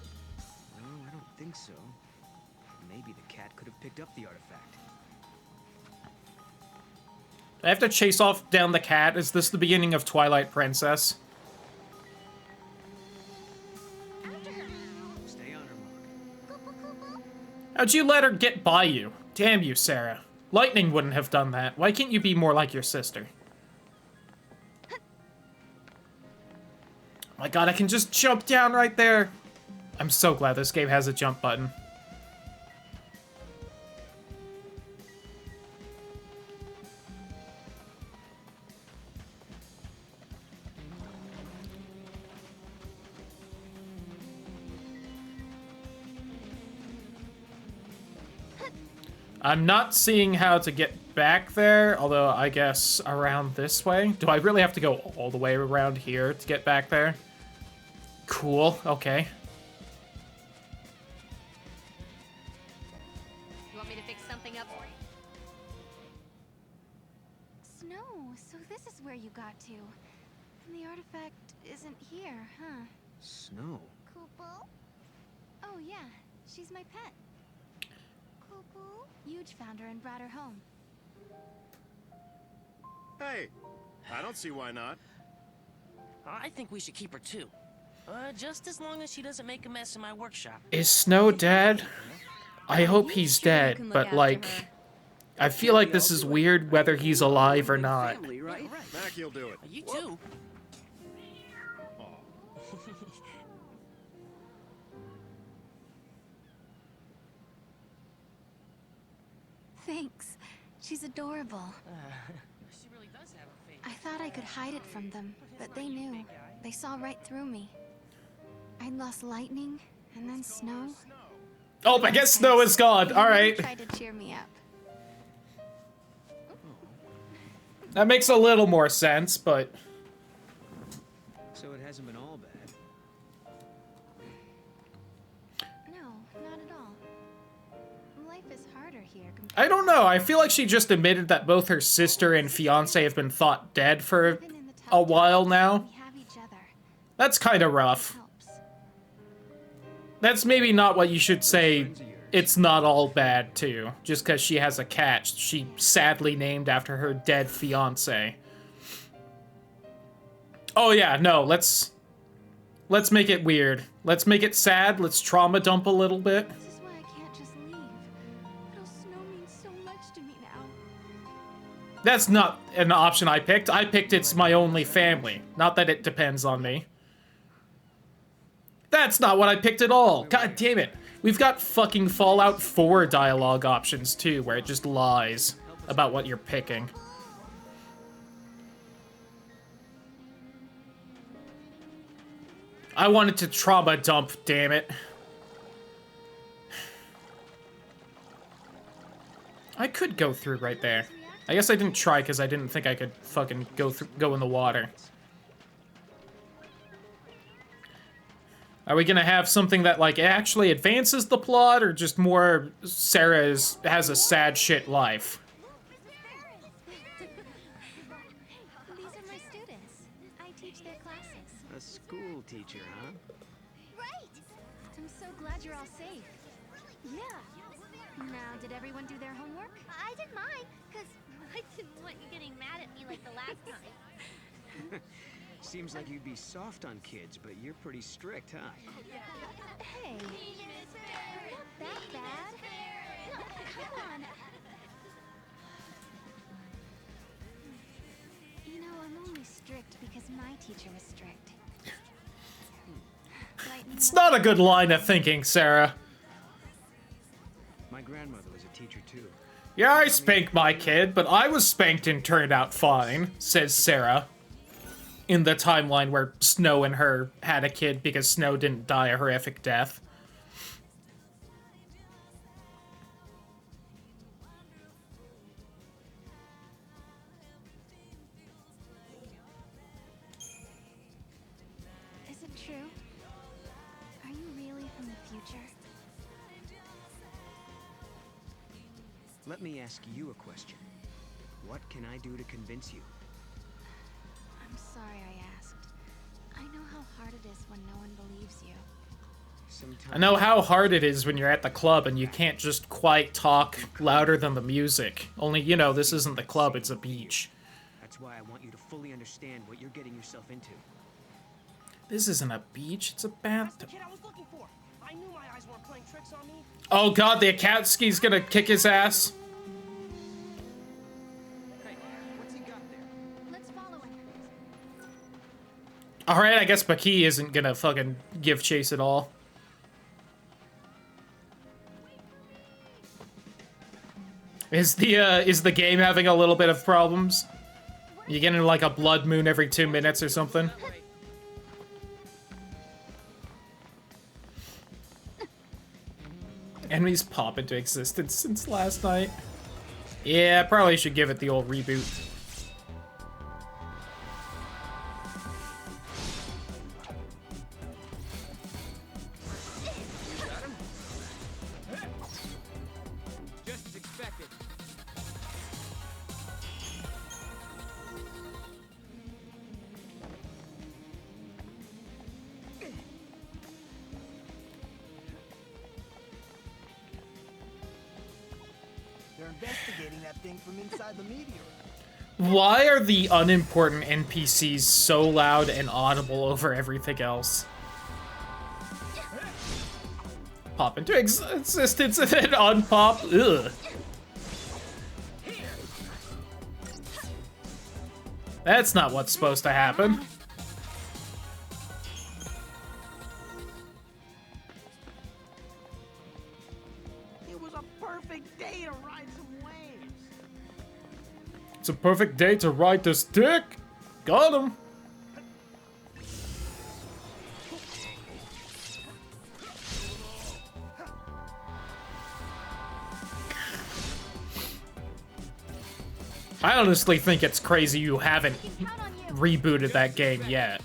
No, I don't think so. Maybe the cat could have picked up the artifact. I have to chase off down the cat. Is this the beginning of Twilight Princess? Stay on her mark. How'd you let her get by you? Damn you, Sarah. Lightning wouldn't have done that. Why can't you be more like your sister? Oh my god, I can just jump down right there. I'm so glad this game has a jump button. I'm not seeing how to get back there, although I guess around this way. Do I really have to go all the way around here to get back there? Cool, okay. You want me to fix something up for you? Snow, so this is where you got to. And the artifact isn't here, huh? Snow. Kupo? Oh yeah, she's my pet. Kupo? Huge found her and brought her home. Hey, I don't see why not. I think we should keep her too. Just as long as she doesn't make a mess in my workshop. Is Snow dead? I hope he's dead, but like... I feel like this is weird whether he's alive or not. Family, right? Mackie'll do it. You too. Thanks. She's adorable. She really does have a face. I thought I could hide it from them, but they knew. They saw right through me. I lost lightning, and then snow. Oh, I guess snow is gone. All right. Tried to cheer me up. That makes a little more sense, but... So it hasn't been all bad. No, not at all. Life is harder here. I don't know. I feel like she just admitted that both her sister and fiance have been thought dead for a while now. That's kind of rough. That's maybe not what you should say. It's not all bad, too. Just because she has a cat she sadly named after her dead fiance. Oh yeah, no, let's make it weird. Let's make it sad. Let's trauma dump a little bit. This is why I can't just leave. Little Snow means so much to me now. That's not an option I picked. I picked it's my only family. Not that it depends on me. That's not what I picked at all. God damn it. We've got fucking Fallout 4 dialogue options, too, where it just lies about what you're picking. I wanted to trauma dump, damn it. I could go through right there. I guess I didn't try because I didn't think I could fucking go in the water. Are we gonna have something that, like, actually advances the plot, or just more Sarah has a sad shit life? These are my students. I teach their classes. A school teacher, huh? Right! I'm so glad you're all safe. Yeah. Now, did everyone do their homework? I did mine, because I didn't want you getting mad at me like the last time. Seems like you'd be soft on kids, but you're pretty strict, huh? Hey, not that bad. Come on. You know, I'm only strict because my teacher was strict. It's not a good line of thinking, Sarah. My grandmother was a teacher, too. Yeah, I spanked my kid, but I was spanked and turned out fine, says Sarah. In the timeline where Snow and her had a kid because Snow didn't die a horrific death. Is it true? Are you really from the future? Let me ask you a question. What can I do to convince you? I'm sorry I asked. I know how hard it is when no one believes you. I know how hard it is when you're at the club and you can't just quite talk louder than the music. Only, you know, this isn't the club, it's a beach. That's why I want you to fully understand what you're getting yourself into. This isn't a beach, it's a bathtub. Kid I was looking for. I knew my eyes weren't playing tricks on me. Oh god, the Akatsuki's gonna kick his ass. Alright, I guess Baki isn't gonna fucking give chase at all. Is the game having a little bit of problems? You getting like a blood moon every 2 minutes or something? Enemies pop into existence since last night. Yeah, probably should give it the old reboot. Just as expected. They're investigating that thing from inside the meteorite. Why are the unimportant NPCs so loud and audible over everything else? Pop into existence and then unpop. Ugh. That's not what's supposed to happen. It was a perfect day to ride some waves. It's a perfect day to ride this dick. Got him. I honestly think it's crazy you haven't rebooted that game yet.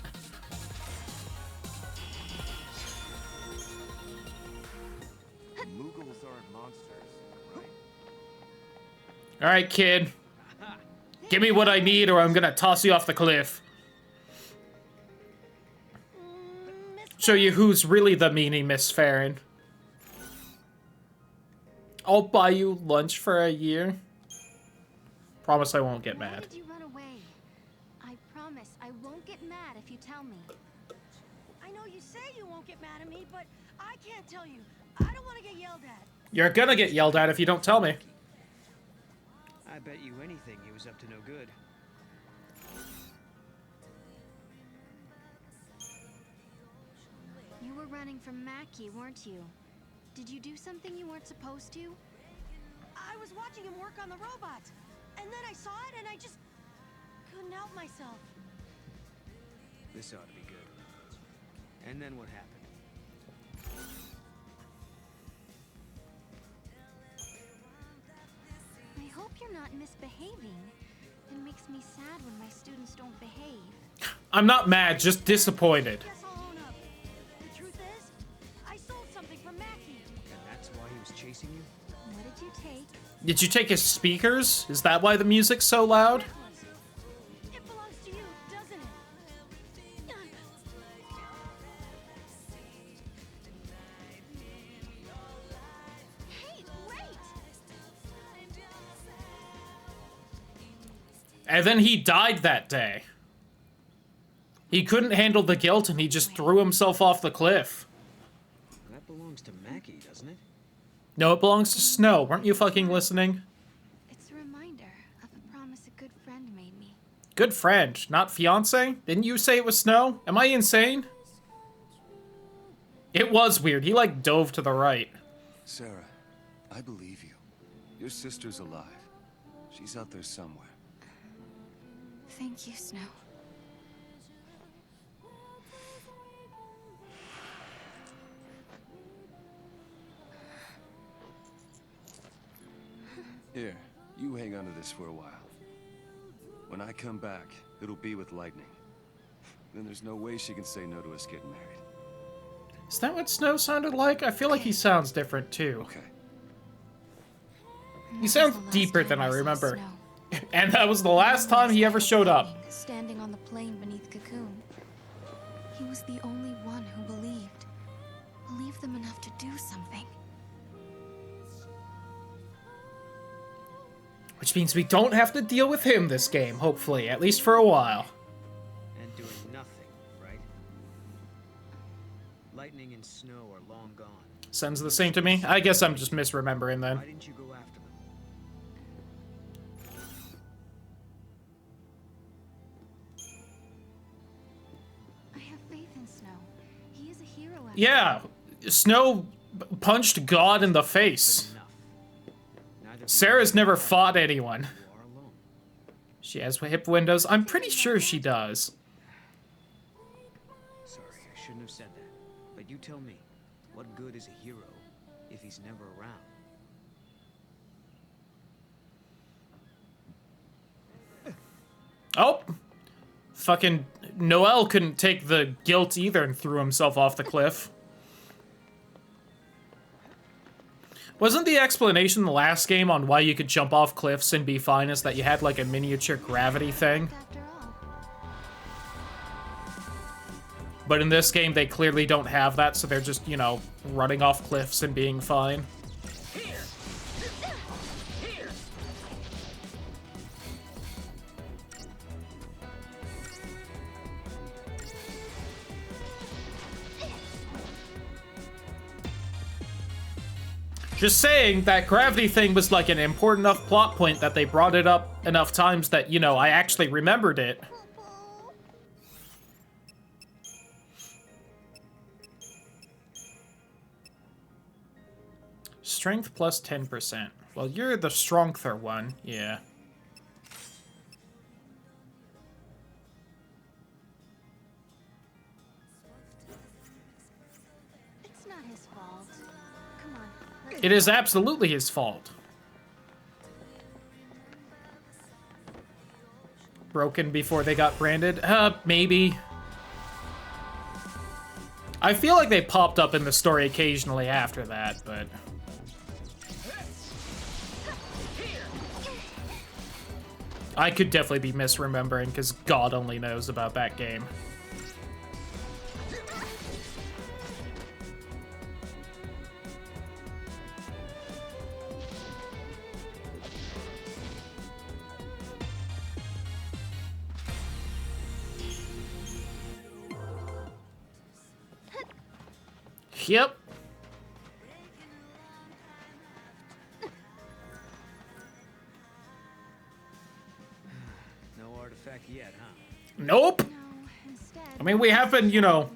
Moogles aren't monsters, right? Alright, kid. Give me what I need or I'm gonna toss you off the cliff. Show you who's really the meanie Miss Farron. I'll buy you lunch for a year. Promise I won't get mad. Why did you run away? I promise I won't get mad if you tell me. I know you say you won't get mad at me, but I can't tell you. I don't want to get yelled at. You're gonna get yelled at if you don't tell me. I bet you anything he was up to no good. You were running from Mackie, weren't you? Did you do something you weren't supposed to? I was watching him work on the robots, and then I saw it and I just couldn't help myself. This ought to be good. And then what happened? I hope you're not misbehaving. It makes me sad when my students don't behave. I'm not mad, just disappointed. Guess I'll own up. The truth is, I sold something from Mackie. And that's why he was chasing you? What did you take? Did you take his speakers? Is that why the music's so loud? It belongs to you, doesn't it? Hey, wait! And then he died that day. He couldn't handle the guilt and he just threw himself off the cliff. That belongs to Mackie, doesn't it? No, it belongs to Snow. Weren't you fucking listening? It's a reminder of a promise a good friend made me. Good friend, not fiance? Didn't you say it was Snow? Am I insane? It was weird. He like dove to the right. Sarah, I believe you. Your sister's alive. She's out there somewhere. Thank you, Snow. Here, you hang on to this for a while. When I come back, it'll be with Lightning. Then there's no way she can say no to us getting married. Is that what Snow sounded like? I feel like he sounds different too. Okay. He sounds deeper than I remember. And that was the last time he ever showed up. Standing on the plain beneath Cocoon. He was the only one who believed them enough to do something. Which means we don't have to deal with him this game, hopefully, at least for a while. And doing nothing, right? Lightning and Snow are long gone. Sounds the same to me. I guess I'm just misremembering then. Why didn't you go after them? I have faith in Snow. He is a hero after Yeah, Snow punched God in the face. Sarah's never fought anyone. She has hip windows. I'm pretty sure she does. Sorry, I shouldn't have said that. But you tell me, what good is a hero if he's never around? Oh! Fucking Noel couldn't take the guilt either and threw himself off the cliff. Wasn't the explanation in the last game on why you could jump off cliffs and be fine is that you had like a miniature gravity thing? But in this game, they clearly don't have that, so they're just, you know, running off cliffs and being fine. Just saying, that gravity thing was like an important enough plot point that they brought it up enough times that, you know, I actually remembered it. Strength plus 10%. Well, you're the stronger one, yeah. It is absolutely his fault. Broken before they got branded? Maybe. I feel like they popped up in the story occasionally after that, but... I could definitely be misremembering, because God only knows about that game. Yep. No artifact yet, huh? Nope. I mean, we have been, you know,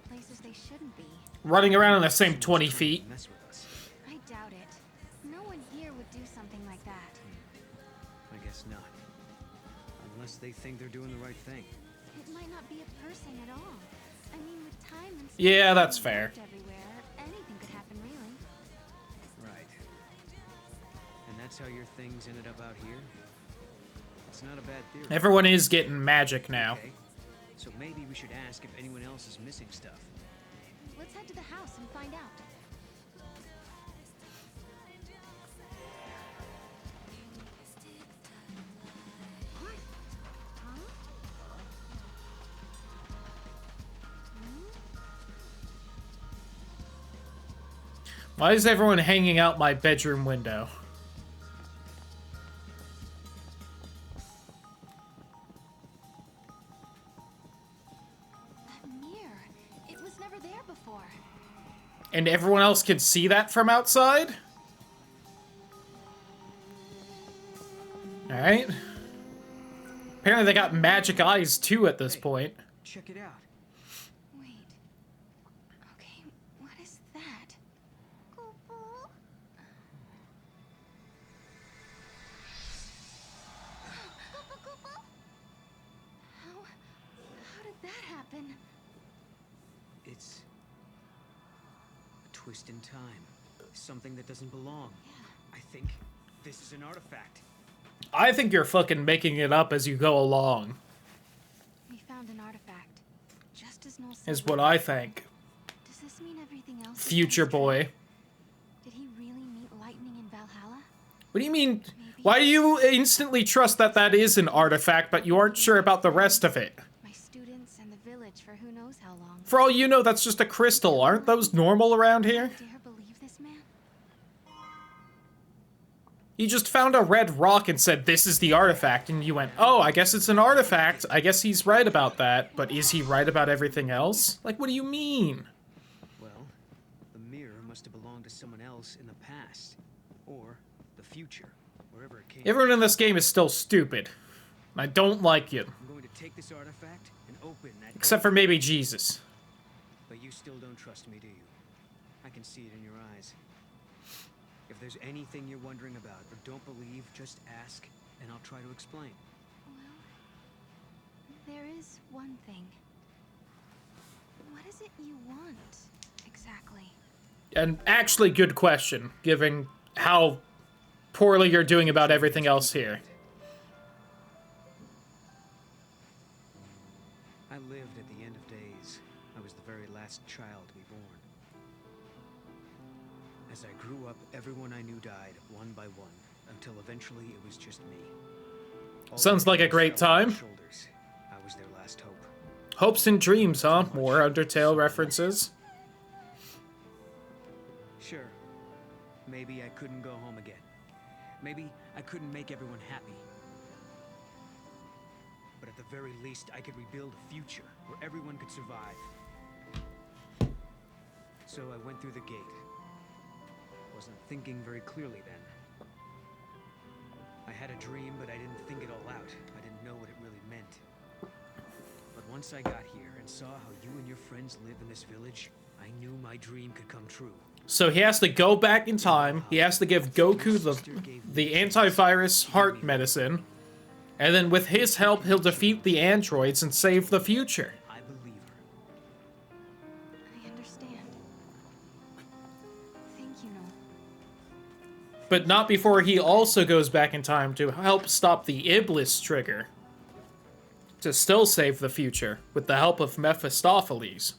running around in the same 20 feet. I doubt it. No one here would do something like that. I guess not. Unless they think they're doing the right thing. It might not be a person at all. I mean, with time and Yeah, that's fair. everywhere, anything could happen, really. Right. And that's how your things ended up out here? It's not a bad theory. Everyone is getting magic now. Okay. So maybe we should ask if anyone else is missing stuff. Let's head to the house and find out. Why is everyone hanging out my bedroom window? That mirror, it was never there before. And everyone else can see that from outside? Alright. Apparently they got magic eyes too at this point. Check it out. Wait. Okay, what is that? How did that happen? It's a twist in time. Something that doesn't belong. I think this is an artifact. I think you're fucking making it up as you go along, We found an artifact. Just as Noel said. is what I think. Does this mean everything else? Future boy. Did he really meet lightning in Valhalla? What do you mean? Why do you instantly trust that that is an artifact, but you aren't sure about the rest of it? My students and the village for who knows how long. For all you know, that's just a crystal. Aren't those normal around here? Dare believe this man? You just found a red rock and said, this is the artifact, and you went, oh, I guess it's an artifact. I guess he's right about that, but is he right about everything else? Like, what do you mean? Well, the mirror must have belonged to someone else in the past. Or the future, wherever it came Everyone in this game is still stupid. And I don't like you. I'm going to take this artifact and open that Except for maybe Jesus. But you still don't trust me, do you? I can see it in your eyes. If there's anything you're wondering about or don't believe, just ask, and I'll try to explain. Well, there is one thing. What is it you want, exactly? An actually good question, given how poorly you're doing about everything else here. I lived at the end of days. I was the very last child to be born. As I grew up, everyone I knew died, one by one, until eventually it was just me. Sounds like a great time. Shoulders. I was their last hope. Hopes and dreams, huh? More Undertale references. Sure. Maybe I couldn't go home again. Maybe I couldn't make everyone happy. But at the very least, I could rebuild a future where everyone could survive. So I went through the gate. Wasn't thinking very clearly then. I had a dream, but I didn't think it all out. I didn't know what it really meant. But once I got here and saw how you and your friends live in this village, I knew my dream could come true. So he has to go back in time, he has to give Goku the antivirus heart medicine, and then with his help he'll defeat the androids and save the future. I believe her. I understand. Thank you, Noel. But not before he also goes back in time to help stop the Iblis trigger. To still save the future, with the help of Mephistopheles.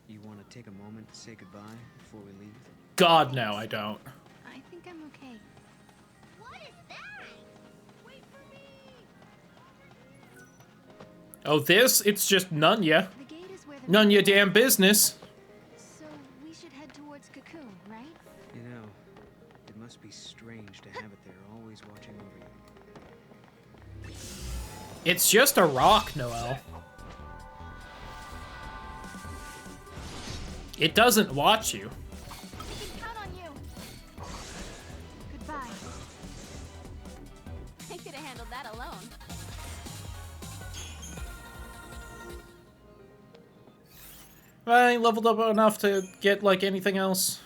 You want to take a moment to say goodbye before we leave? God, no, I don't. I think I'm okay. What is that? Wait for me! Oh, this? It's just none ya. The gate is where the None ya damn business. So we should head towards Cocoon, right? You know, it must be strange to have it there, always watching over you. It's just a rock, Noel. It doesn't watch you. We can count on you. Goodbye. I could have handled that alone. I ain't leveled up enough to get, like, anything else.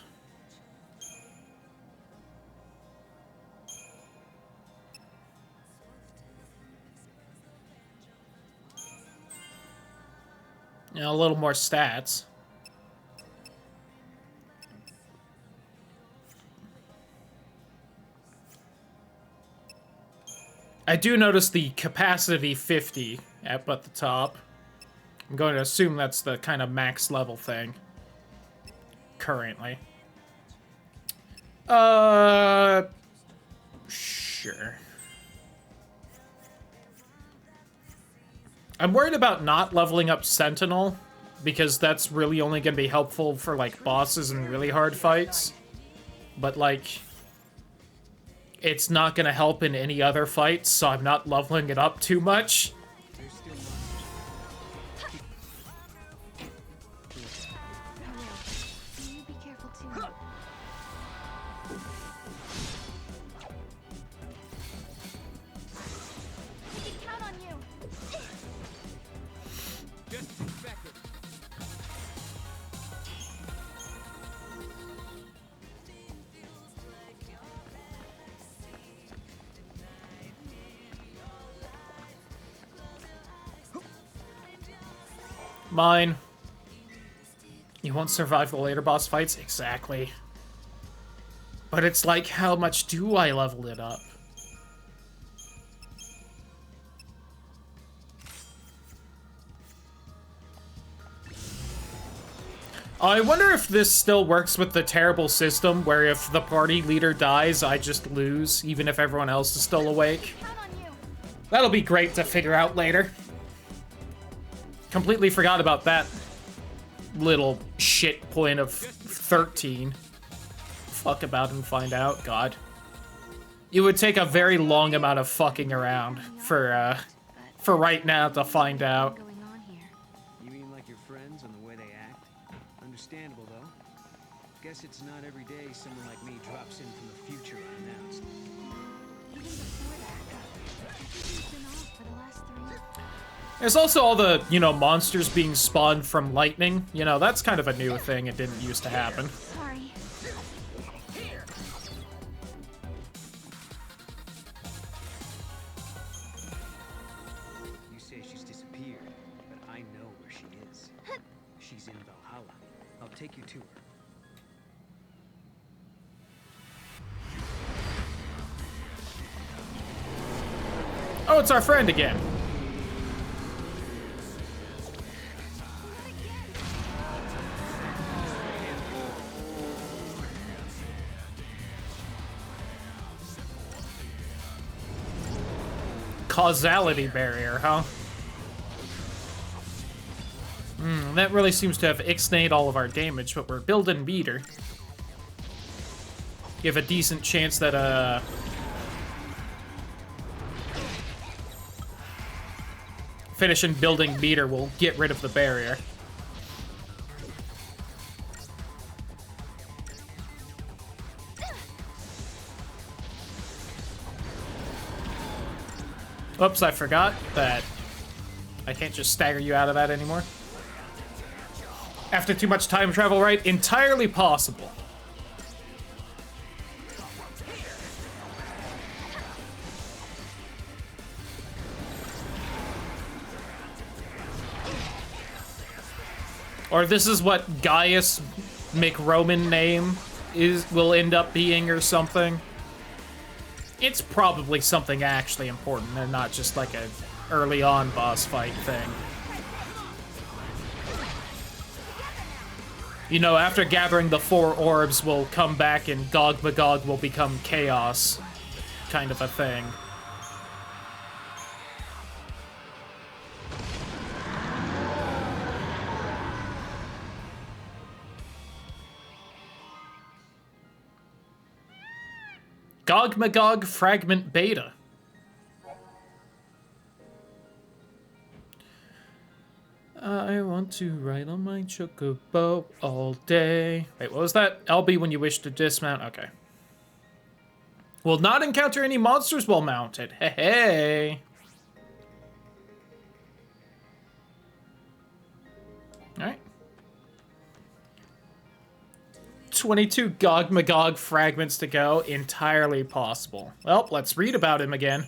You know, a little more stats. I do notice the capacity 50 at the top. I'm going to assume that's the kind of max level thing. Currently. Sure. I'm worried about not leveling up Sentinel, because that's really only going to be helpful for, like, bosses and really hard fights. But, like, it's not going to help in any other fights, so I'm not leveling it up too much. You be careful too. We can count on you. Just expected. Mine. You won't survive the later boss fights? Exactly. But it's like, how much do I level it up? I wonder if this still works with the terrible system where if the party leader dies, I just lose, even if everyone else is still awake. That'll be great to figure out later. Completely forgot about that little shit point of 13. Fuck about and find out, God. It would take a very long amount of fucking around for right now to find out. You mean like your friends and the way they act? Understandable, though. Guess it's not every day someone like me drops in from the future unannounced. Even before that, everything's been off for the last 3. There's also all the, you know, monsters being spawned from lightning. You know, that's kind of a new thing. It didn't used to happen. Sorry. You say she's disappeared, but I know where she is. She's in Valhalla. I'll take you to her. Oh, it's our friend again. Causality barrier, huh? That really seems to have ixnayed all of our damage, but we're building meter. You have a decent chance that, finishing building meter will get rid of the barrier. Oops, I forgot that I can't just stagger you out of that anymore. After too much time travel, right? Entirely possible. Or this is what Gaius McRoman name will end up being or something. It's probably something actually important and not just like a early on boss fight thing. You know, after gathering the 4 orbs, we'll come back and Gog Magog will become chaos. Kind of a thing. Gog Magog Fragment Beta. I want to ride on my chocobo all day. Wait, what was that? LB when you wish to dismount. Okay. Will not encounter any monsters while mounted. Hey, hey. Alright. 22 Gog Magog fragments to go. Entirely possible. Well, let's read about him again.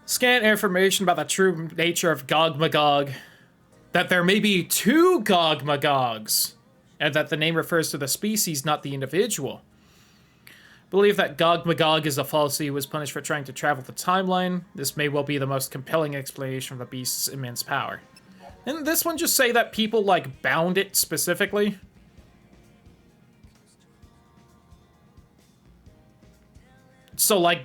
Scant information about the true nature of Gog Magog. That there may be 2 Gog Magogs. And that the name refers to the species, not the individual. Believe that Gog Magog is a falsity who was punished for trying to travel the timeline. This may well be the most compelling explanation of the beast's immense power. Didn't this one just say that people, like, bound it specifically? So, like,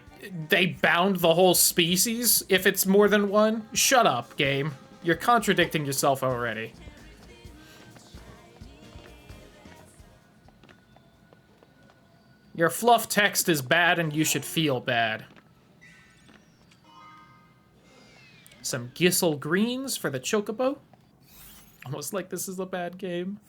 they bound the whole species if it's more than one? Shut up, game. You're contradicting yourself already. Your fluff text is bad and you should feel bad. Some Gissel greens for the chocobo. Almost like this is a bad game.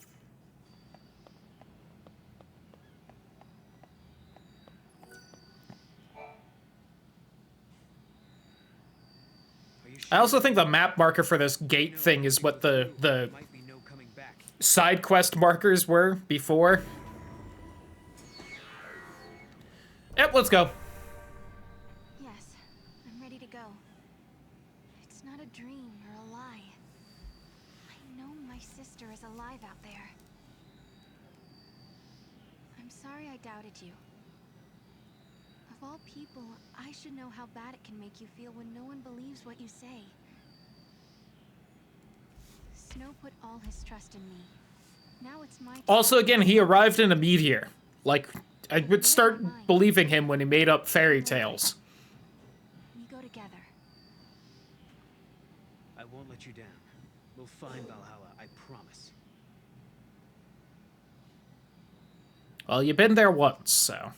I also think the map marker for this gate thing is what the side quest markers were before. Yep, let's go. Yes, I'm ready to go. It's not a dream or a lie. I know my sister is alive out there. I'm sorry I doubted you. Of all people, I should know how bad it can make you feel when no one believes what you say. Snow put all his trust in me. Now it's my turn. Also, again, he arrived in a meteor. Like, I would start believing him when he made up fairy tales. We go together. I won't let you down. We'll find Valhalla, I promise. Well, you've been there once, so.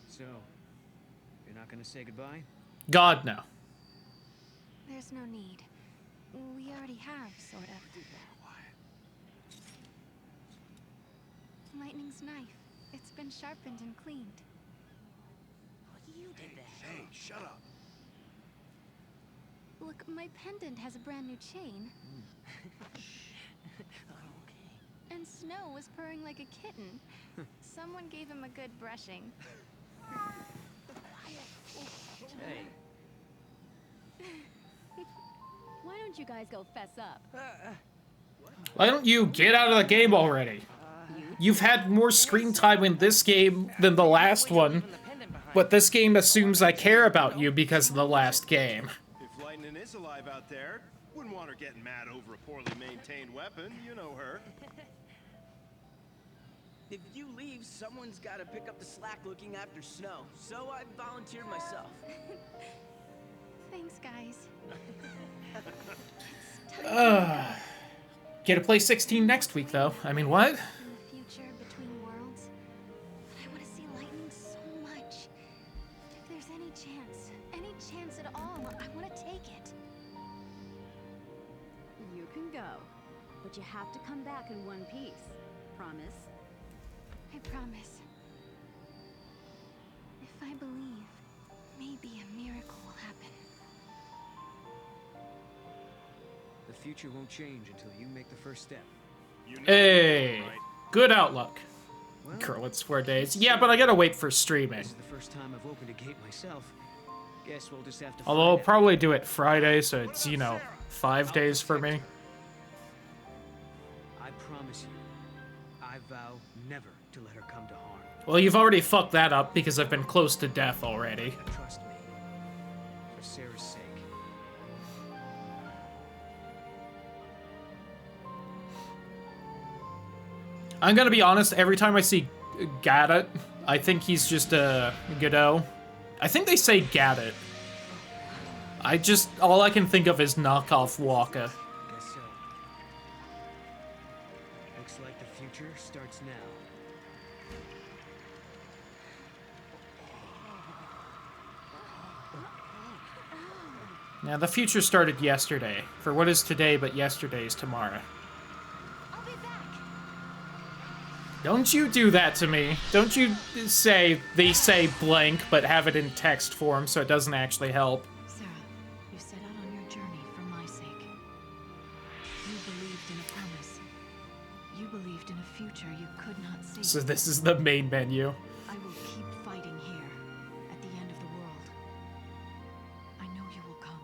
So, you're not gonna say goodbye? God, no. There's no need. We already have, sort of. Lightning's knife. It's been sharpened and cleaned. You did that. Hey, shut up. Look, my pendant has a brand new chain. And Snow was purring like a kitten. Someone gave him a good brushing. Hey. Why don't you guys go fess up? Why don't you get out of the game already? You've had more screen time in this game than the last one, but this game assumes I care about you because of the last game. If Lightning is alive out there, wouldn't want her getting mad over a poorly maintained weapon. You know her. If you leave, someone's got to pick up the slack looking after Snow. So I volunteered myself. Thanks, guys. Get to play 16 next week, though. I mean, what? In the future, between worlds. But I want to see Lightning so much. If there's any chance at all, I want to take it. You can go, but you have to come back in one piece. Promise? I promise. If I believe, maybe a miracle will happen. The future won't change until you make the first step. Hey, good outlook. Girl, it's 4 days. Yeah, but I gotta wait for streaming. This is the first time I've opened a gate myself. Guess we'll just have to Although I'll find probably do it Friday, so it's, you know, 5 days for me. I promise you, I vow never to let her come to harm. Well, you've already fucked that up because I've been close to death already. Trust me. For Sarah's sake. I'm gonna be honest, every time I see Gadget, I think he's just a Godot. I think they say Gadget. All I can think of is knockoff Waka. Guess so. Looks like the future starts now. Now, the future started yesterday. For what is today but yesterday is tomorrow. Don't you do that to me. Don't you say, they say blank, but have it in text form so it doesn't actually help. Sarah, you set out on your journey for my sake. You believed in a promise. You believed in a future you could not see. So this is the main menu. I will keep fighting here, at the end of the world. I know you will come.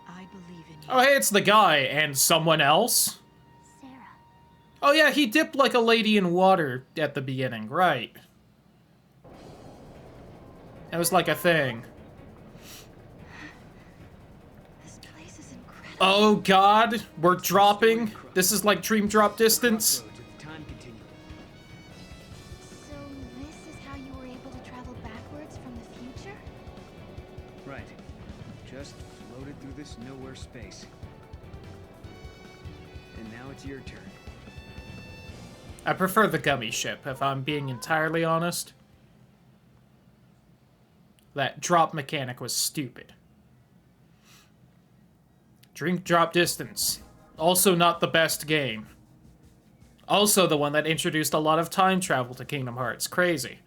I believe in you. Oh, hey, it's the guy and someone else? Oh yeah, he dipped like a lady in water at the beginning, right. That was like a thing. This place is incredible. Oh god, we're dropping. This is like dream drop distance. Time continuum. So this is how you were able to travel backwards from the future? Right. Just floated through this nowhere space. And now it's your turn. I prefer the gummy ship, if I'm being entirely honest. That drop mechanic was stupid. Drink drop distance. Also not the best game. Also the one that introduced a lot of time travel to Kingdom Hearts. Crazy.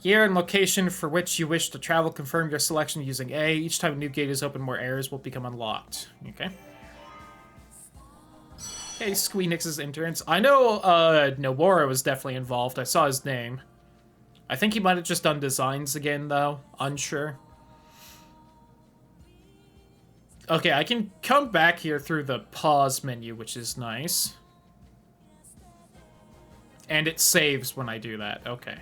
Year and location for which you wish to travel, confirm your selection using A. Each time a new gate is opened, more areas will become unlocked. Okay. Hey, Squeenix's interns. I know Nobora was definitely involved. I saw his name. I think he might have just done designs again, though. Unsure. Okay, I can come back here through the pause menu, which is nice. And it saves when I do that. Okay.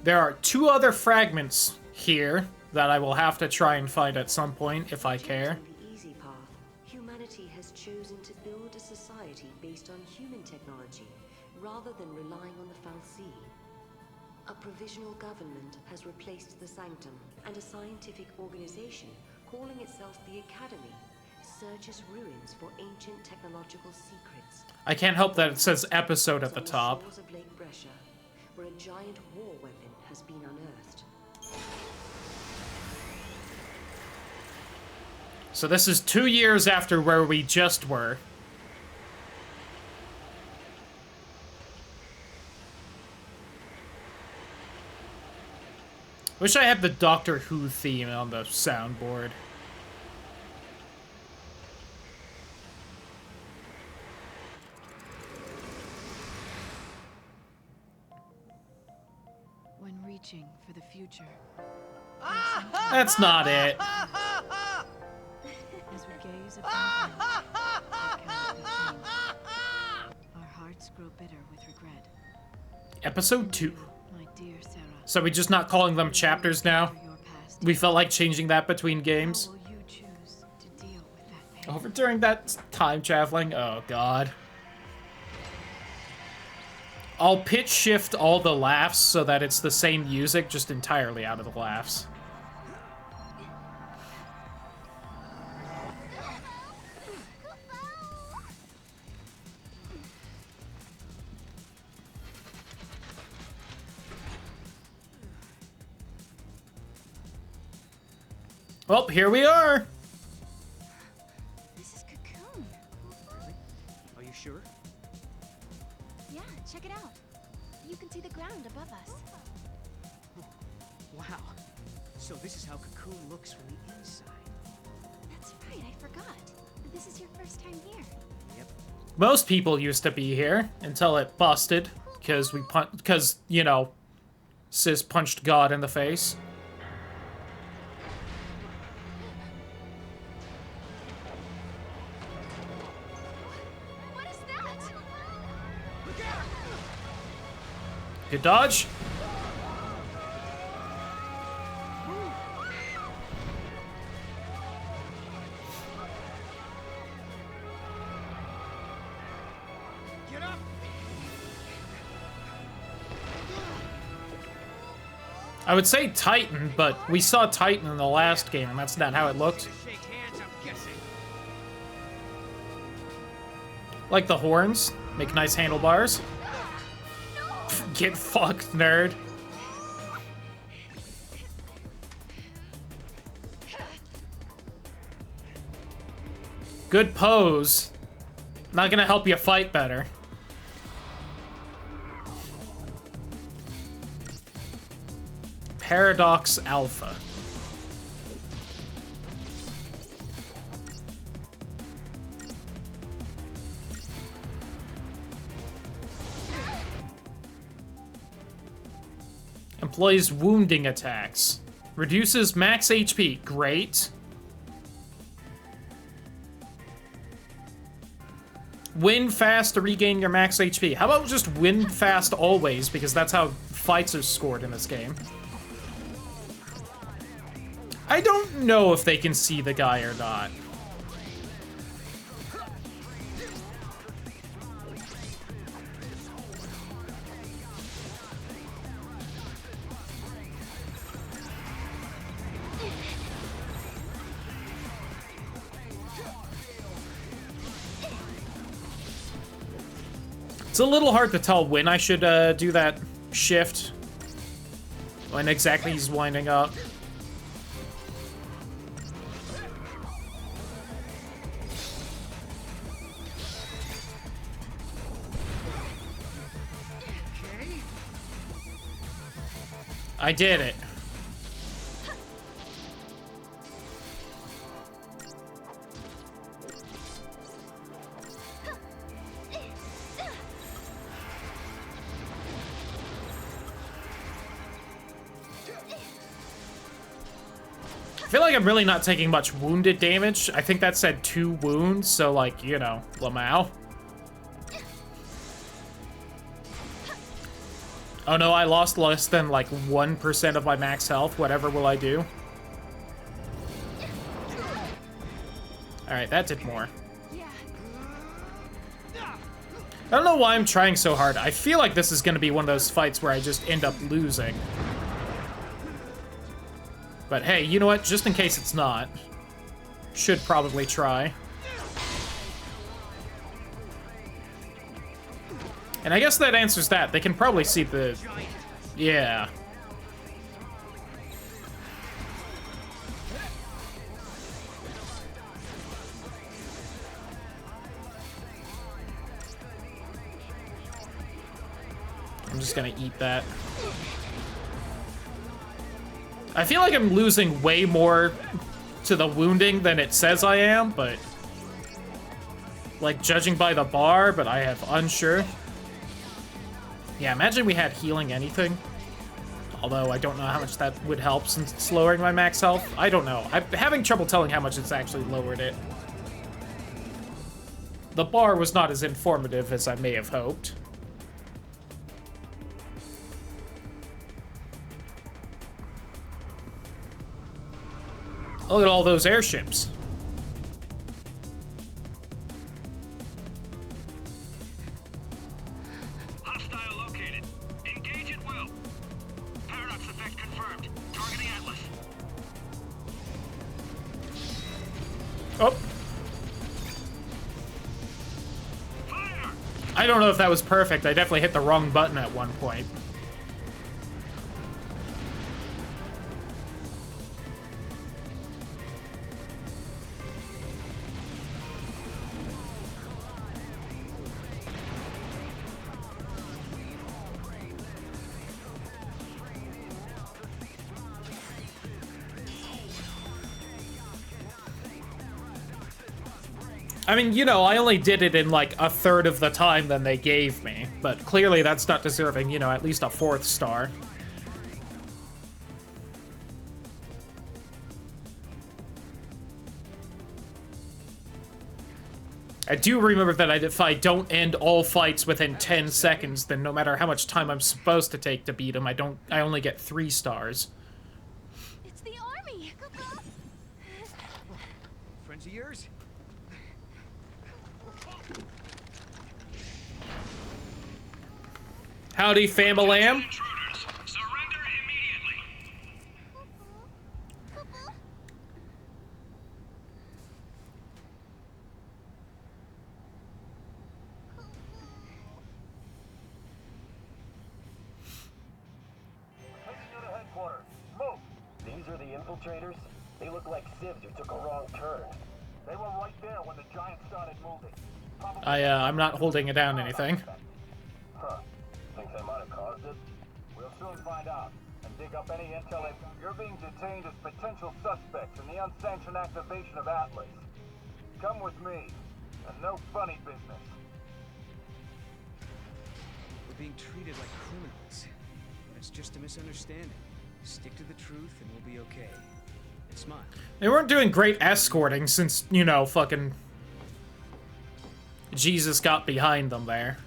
There are 2 other fragments here that I will have to try and find at some point, if I care. The easy path. Humanity has chosen to build a society based on human technology, rather than relying on the Fal'Cie. A provisional government has replaced the Sanctum, and a scientific organization, calling itself the Academy, searches ruins for ancient technological secrets. I can't help that it says episode at the top. Shores of Lake Brescia, where a giant war weapon has been unearthed. So this is 2 years after where we just were. Wish I had the Doctor Who theme on the soundboard. When reaching for the future. That's not it. As we gaze upon the past, that cannot be changed. Our hearts grow bitter with regret. Episode 2. My dear Sarah. So we're just not calling them chapters now? We felt like changing that between games. How will you choose to deal with that pain? Over during that time traveling? Oh god. I'll pitch shift all the laughs so that it's the same music, just entirely out of the laughs. Well, here we are. This is Cocoon. you sure? Yeah, check it out. You can see the ground above us. Wow. So this is how Cocoon looks from the inside. That's right, I forgot. This is your first time here. Yep. Most people used to be here until it busted, because you know, Sis punched God in the face. What is that? Look out! Good dodge. Get up! I would say Titan, but we saw Titan in the last game, and that's not how it looked. Shake hands, I'm guessing. Like the horns, make nice handlebars. Get fucked, nerd. Good pose. Not gonna help you fight better. Paradox Alpha. Employs wounding attacks. Reduces max HP. Great. Win fast to regain your max HP. How about just win fast always, because that's how fights are scored in this game. I don't know if they can see the guy or not. It's a little hard to tell when I should do that shift. When exactly he's winding up. I did it. I feel like I'm really not taking much wounded damage. I think that said 2 wounds, so like, you know, lmao. Oh no, I lost less than like 1% of my max health. Whatever will I do? Alright, that did more. I don't know why I'm trying so hard. I feel like this is going to be one of those fights where I just end up losing. But hey, you know what? Just in case it's not. Should probably try. And I guess that answers that. They can probably see the... Yeah. I'm just gonna eat that. I feel like I'm losing way more to the wounding than it says I am, but... Like, judging by the bar, but I have unsure. Yeah, imagine we had healing anything. Although I don't know how much that would help since it's lowering my max health. I don't know. I'm having trouble telling how much it's actually lowered it. The bar was not as informative as I may have hoped. Look at all those airships. Hostile located. Engage at will. Paradox effect confirmed. Targeting Atlas. Oh. Fire! I don't know if that was perfect. I definitely hit the wrong button at one point. I mean, you know, I only did it in like a third of the time than they gave me, but clearly that's not deserving, you know, at least a 4th star. I do remember that if I don't end all fights within 10 seconds, then no matter how much time I'm supposed to take to beat them, I only get 3 stars. It's the army! Friends of yours? Howdy, fam-a-lam. These are the infiltrators? They look like civs who took a wrong turn. They were right there when the giants started moving. I'm not holding it down anything. Huh. Think they might have caused it? We'll soon find out. And dig up any intel. You're being detained as potential suspects in the unsanctioned activation of Atlas. Come with me. And no funny business. We're being treated like criminals. It's just a misunderstanding. Stick to the truth and we'll be okay. And smile. They weren't doing great escorting since, you know, fucking Jesus got behind them there.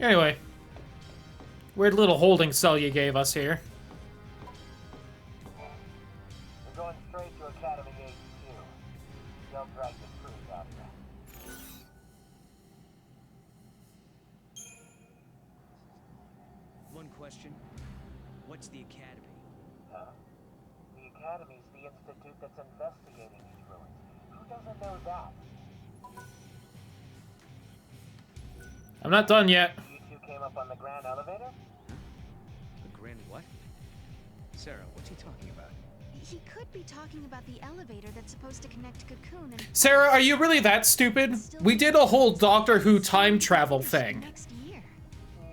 Anyway, weird little holding cell you gave us here. You're going straight to Academy HQ. Don't drag the truth out there. One question. What's the Academy? Huh? The Academy's the institute that's investigating these ruins. Who doesn't know that? I'm not done yet. You two came up on the Grand Elevator? The Grand what? Sarah, what's he talking about? He could be talking about the elevator that's supposed to connect Cocoon and... Sarah, are you really that stupid? We did a whole Doctor Who time travel thing.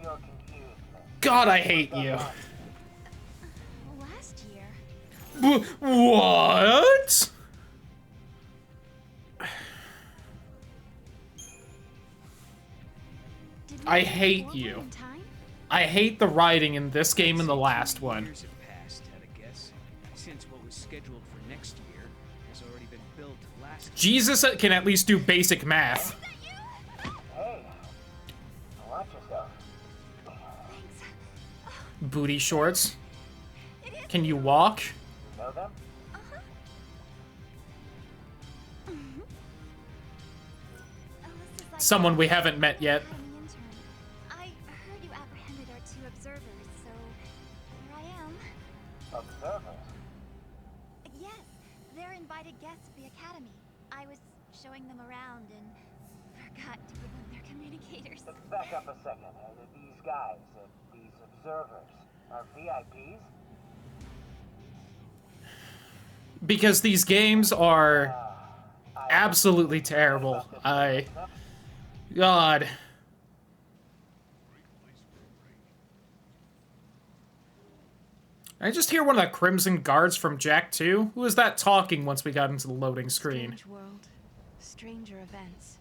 You're confused. God, I hate you. Last year? What? I hate you. I hate the writing in this game and the last one. Years have passed, I'd guess, since what was scheduled for next year has already been built last. Jesus can at least do basic math. Hey, watch yourself. Booty shorts. Can you walk? You know them? Someone we haven't met yet. I heard you apprehended our 2 observers, so here I am. Observers? Yes, they're invited guests of the Academy. I was showing them around and forgot to give them their communicators. Back up a second. These guys, these observers, are VIPs? Because these games are absolutely terrible. God. I just hear one of the Crimson Guards from Jack 2. Who was that talking once we got into the loading screen? Strange world, stranger events,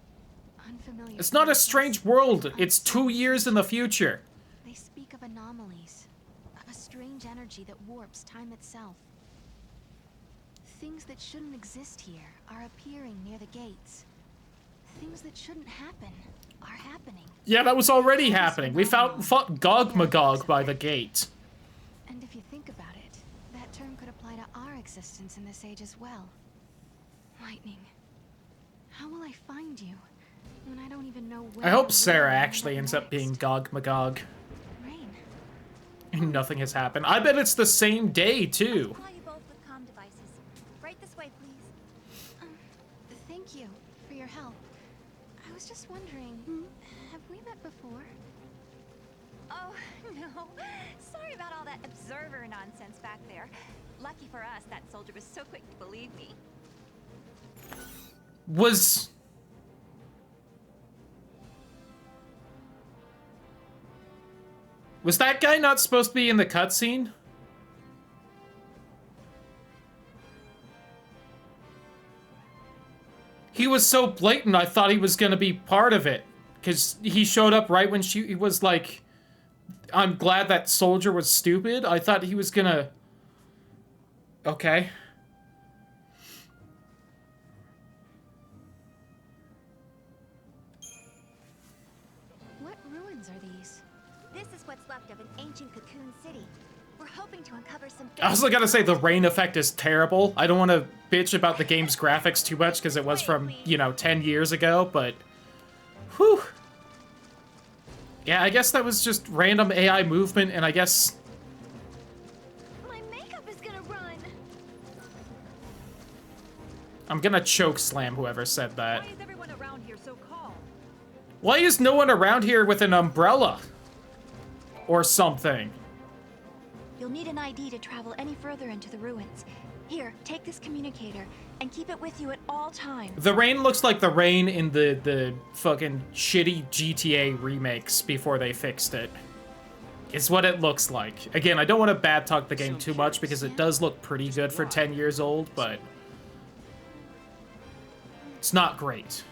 unfamiliar. It's not a strange world. It's 2 years in the future. They speak of anomalies, of a strange energy that warps time itself. Things that shouldn't exist here are appearing near the gates. Things that shouldn't happen are happening. Yeah, that was already happening. We fought Gog Magog by the gate. And if you think about it, that term could apply to our existence in this age as well. Lightning. How will I find you when I don't even know where? I hope Sarah actually ends up being Gog Magog. Rain. And nothing has happened. I bet it's the same day, too. Supply you both with comm devices. Right this way, please. Thank you for your help. I was just wondering, have we met before? Oh, no. Sorry about all that observer nonsense back there. Lucky for us, that soldier was so quick to believe me. Was that guy not supposed to be in the cutscene? He was so blatant, I thought he was gonna be part of it. Because he showed up right when he was like, I'm glad that soldier was stupid. I thought he was gonna... Okay. What ruins are these? This is what's left of an ancient cocoon city. We're hoping to uncover some... I was gonna say the rain effect is terrible. I don't want to bitch about the game's graphics too much because it was from, you know, 10 years ago, but... Whew. Yeah, I guess that was just random AI movement, and I guess... My makeup is gonna run. I'm gonna choke slam whoever said that. Why is everyone around here so calm? Why is no one around here with an umbrella? Or something? You'll need an ID to travel any further into the ruins. Here, take this communicator and keep it with you at all times. The rain looks like the rain in the fucking shitty GTA remakes before they fixed it. It's what it looks like. Again, I don't want to bad talk the game too much because it does look pretty good for 10 years old, but it's not great.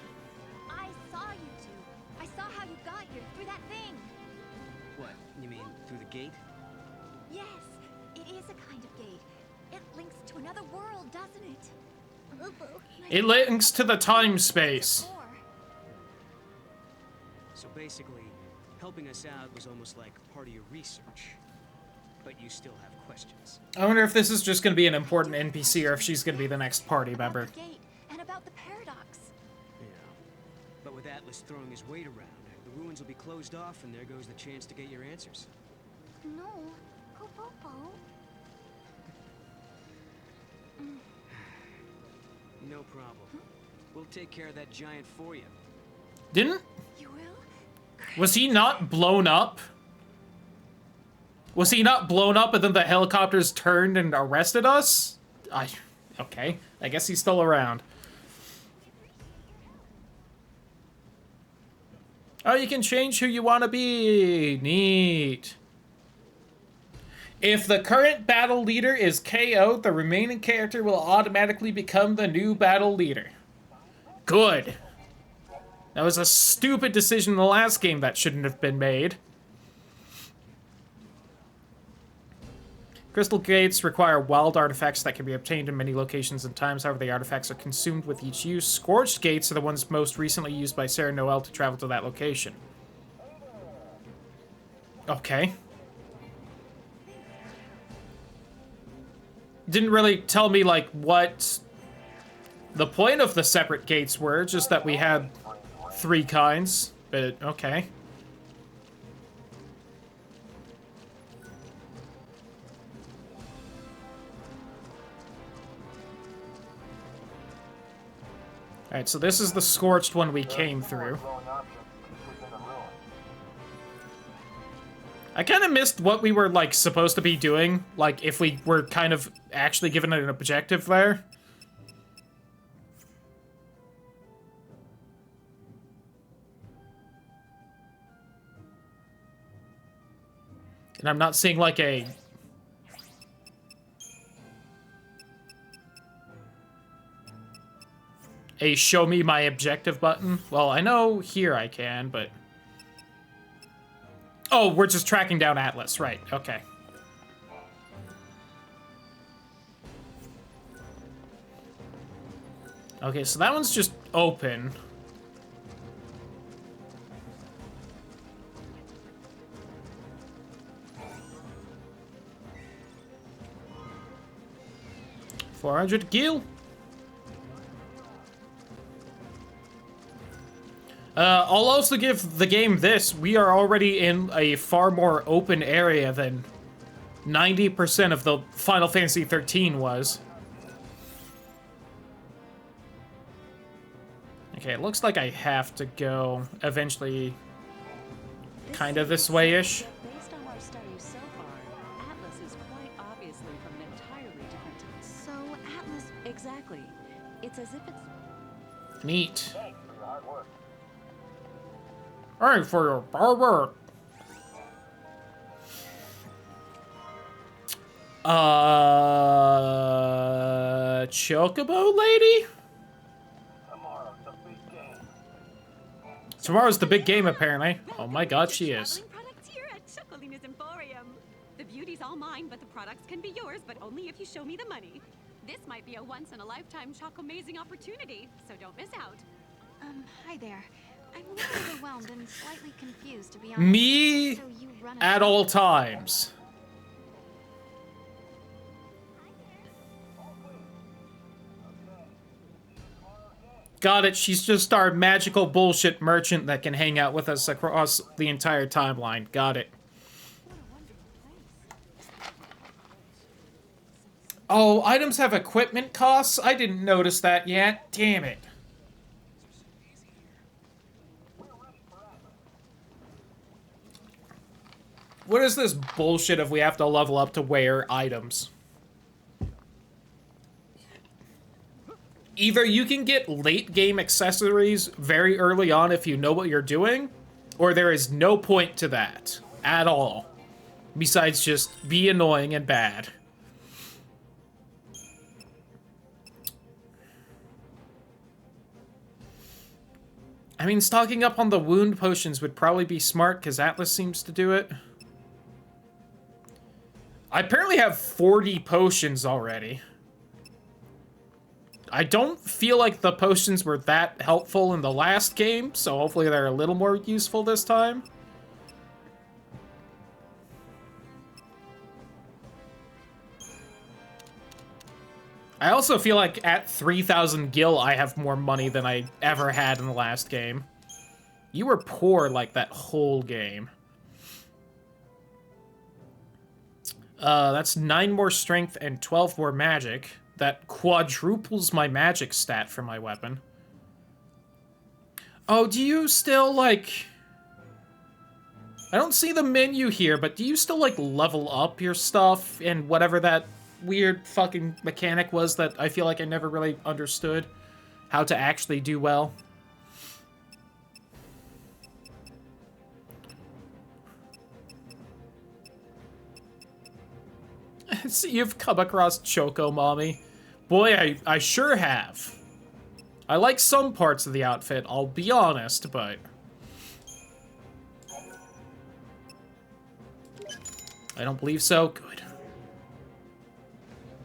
I saw you two. I saw how you got here through that thing. What? You mean through the gate? Yes, it is a kind of gate. It links to another world, doesn't it? It links to the time space. So basically, helping us out was almost like part of your research. But you still have questions. I wonder if this is just going to be an important NPC or if she's going to be the next party member. And about the paradox. Yeah. But with Atlas throwing his weight around, the ruins will be closed off and there goes the chance to get your answers. No, Popopo. No problem. We'll take care of that giant for you. Didn't? Was he not blown up? Was he not blown up and then the helicopters turned and arrested us? Okay. I guess he's still around. Oh, you can change who you want to be. Neat. If the current battle leader is KO'd, the remaining character will automatically become the new battle leader. Good. That was a stupid decision in the last game that shouldn't have been made. Crystal gates require wild artifacts that can be obtained in many locations and times. However, the artifacts are consumed with each use. Scorched gates are the ones most recently used by Sarah Noel to travel to that location. Okay. Didn't really tell me, like, what the point of the separate gates were, just that we had 3 kinds, but okay. Alright, so this is the scorched one we came through. I kind of missed what we were, like, supposed to be doing. Like, if we were kind of actually given an objective there. And I'm not seeing, like, a show me my objective button. Well, I know here I can, but... Oh, we're just tracking down Atlas, right, okay. Okay, so that one's just open. $400 gil. I'll also give the game this. We are already in a far more open area than 90% of the Final Fantasy 13 was. Okay, it looks like I have to go eventually kind of this way-ish. Based on our studies so far, Atlas is quite obviously from an entirely different time. So, Atlas... Exactly. It's as if it's... Neat. Alright, for your hard work. Chocobo lady? Tomorrow's the big game, apparently. Oh my god, she is. Products here at Chocolina's Emporium. The beauty's all mine, but the products can be yours, but only if you show me the money. This might be a once-in-a-lifetime choco-amazing opportunity, so don't miss out. Hi there. I'm a little overwhelmed and slightly confused, to be honest. Me So you run a at shop? all times. Got it, she's just our magical bullshit merchant that can hang out with us across the entire timeline. Got it. Oh, items have equipment costs? I didn't notice that yet. Damn it. What is this bullshit if we have to level up to wear items? Either you can get late game accessories very early on if you know what you're doing, or there is no point to that at all. Besides just be annoying and bad. I mean, stocking up on the wound potions would probably be smart because Atlas seems to do it. I apparently have 40 potions already. I don't feel like the potions were that helpful in the last game, so hopefully they're a little more useful this time. I also feel like at 3,000 gil, I have more money than I ever had in the last game. You were poor like that whole game. That's 9 more strength and 12 more magic. That quadruples my magic stat for my weapon. Oh, do you still, like... I don't see the menu here, but do you still, like, level up your stuff and whatever that weird fucking mechanic was that I feel like I never really understood how to actually do well? See, you've come across Choco, Mommy. Boy, I sure have. I like some parts of the outfit, I'll be honest, but... I don't believe so? Good.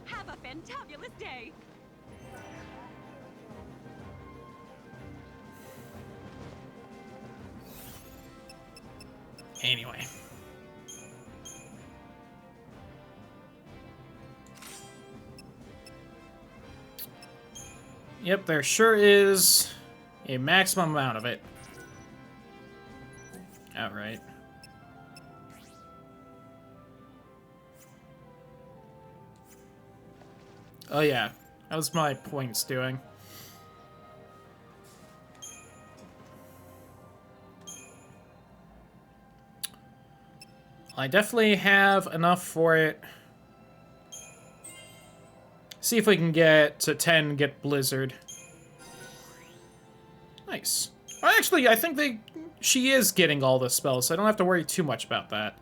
Have a fantabulous day. Anyway. Yep, there sure is a maximum amount of it. Outright. Oh yeah, how's my points doing? I definitely have enough for it. See if we can get to 10, get Blizzard. Nice. Actually, I think she is getting all the spells, so I don't have to worry too much about that.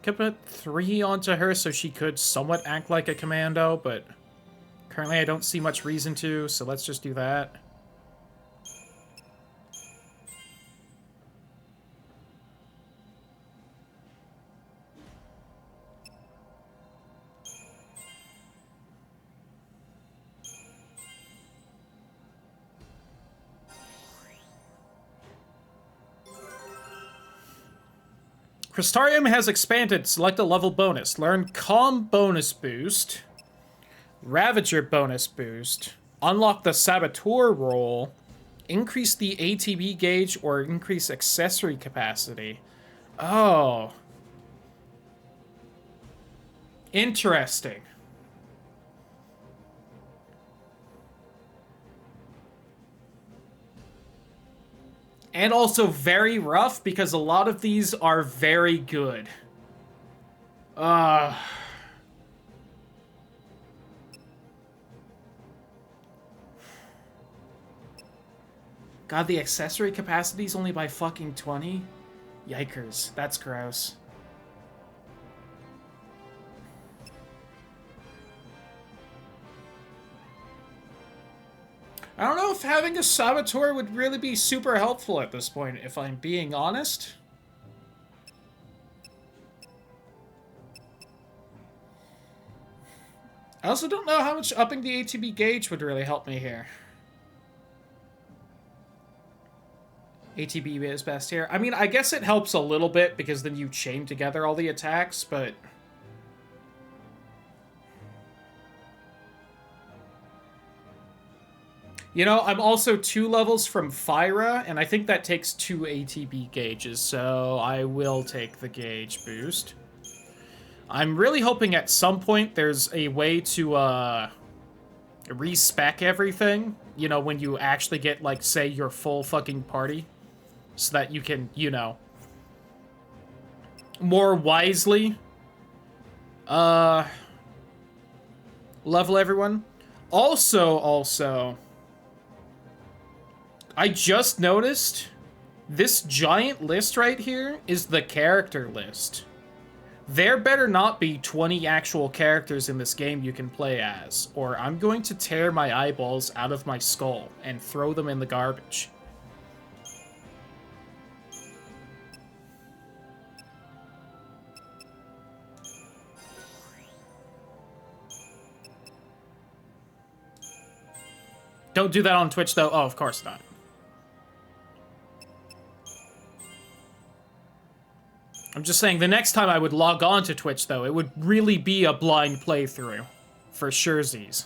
Could put 3 onto her so she could somewhat act like a commando, but currently I don't see much reason to, so let's just do that. Crystarium has expanded. Select a level bonus. Learn Calm bonus boost. Ravager bonus boost. Unlock the Saboteur role. Increase the ATB gauge or increase accessory capacity. Oh. Interesting. And also very rough, because a lot of these are very good. God, the accessory capacity is only by fucking 20? Yikers, that's gross. I don't know if having a saboteur would really be super helpful at this point, if I'm being honest. I also don't know how much upping the ATB gauge would really help me here. ATB is best here. I mean, I guess it helps a little bit because then you chain together all the attacks, but... You know, I'm also 2 levels from Fyra, and I think that takes 2 ATB gauges, so I will take the gauge boost. I'm really hoping at some point there's a way to, respec everything. You know, when you actually get, like, say, your full fucking party. So that you can, you know, more wisely, level everyone. Also, I just noticed this giant list right here is the character list. There better not be 20 actual characters in this game you can play as, or I'm going to tear my eyeballs out of my skull and throw them in the garbage. Don't do that on Twitch, though. Oh, of course not. I'm just saying, the next time I would log on to Twitch, though, it would really be a blind playthrough. For surezies.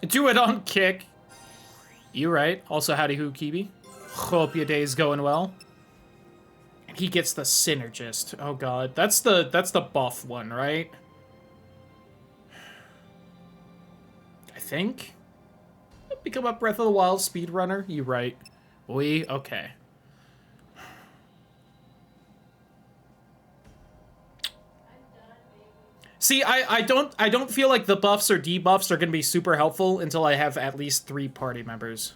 Do it on Kick. You right. Also, howdy hoo, Kibi. Hope your day's going well. He gets the Synergist. Oh god. That's the buff one, right? I think? Become a Breath of the Wild speedrunner? You right. Okay. See, I don't feel like the buffs or debuffs are gonna be super helpful until I have at least 3 party members.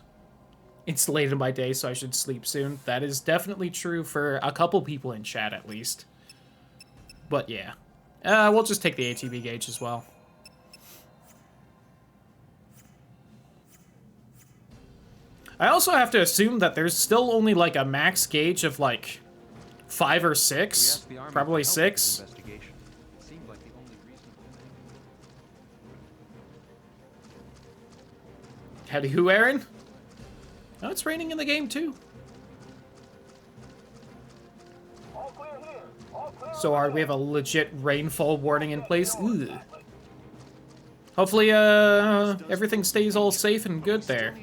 It's late in my day, so I should sleep soon. That is definitely true for a couple people in chat, at least. But yeah. We'll just take the ATB gauge as well. I also have to assume that there's still only, like, a max gauge of, like, 5 or 6. Probably 6. Howdy who, Aaron? Oh, it's raining in the game, too. So hard, we have a legit rainfall warning in place. Ugh. Hopefully, everything stays all safe and good there.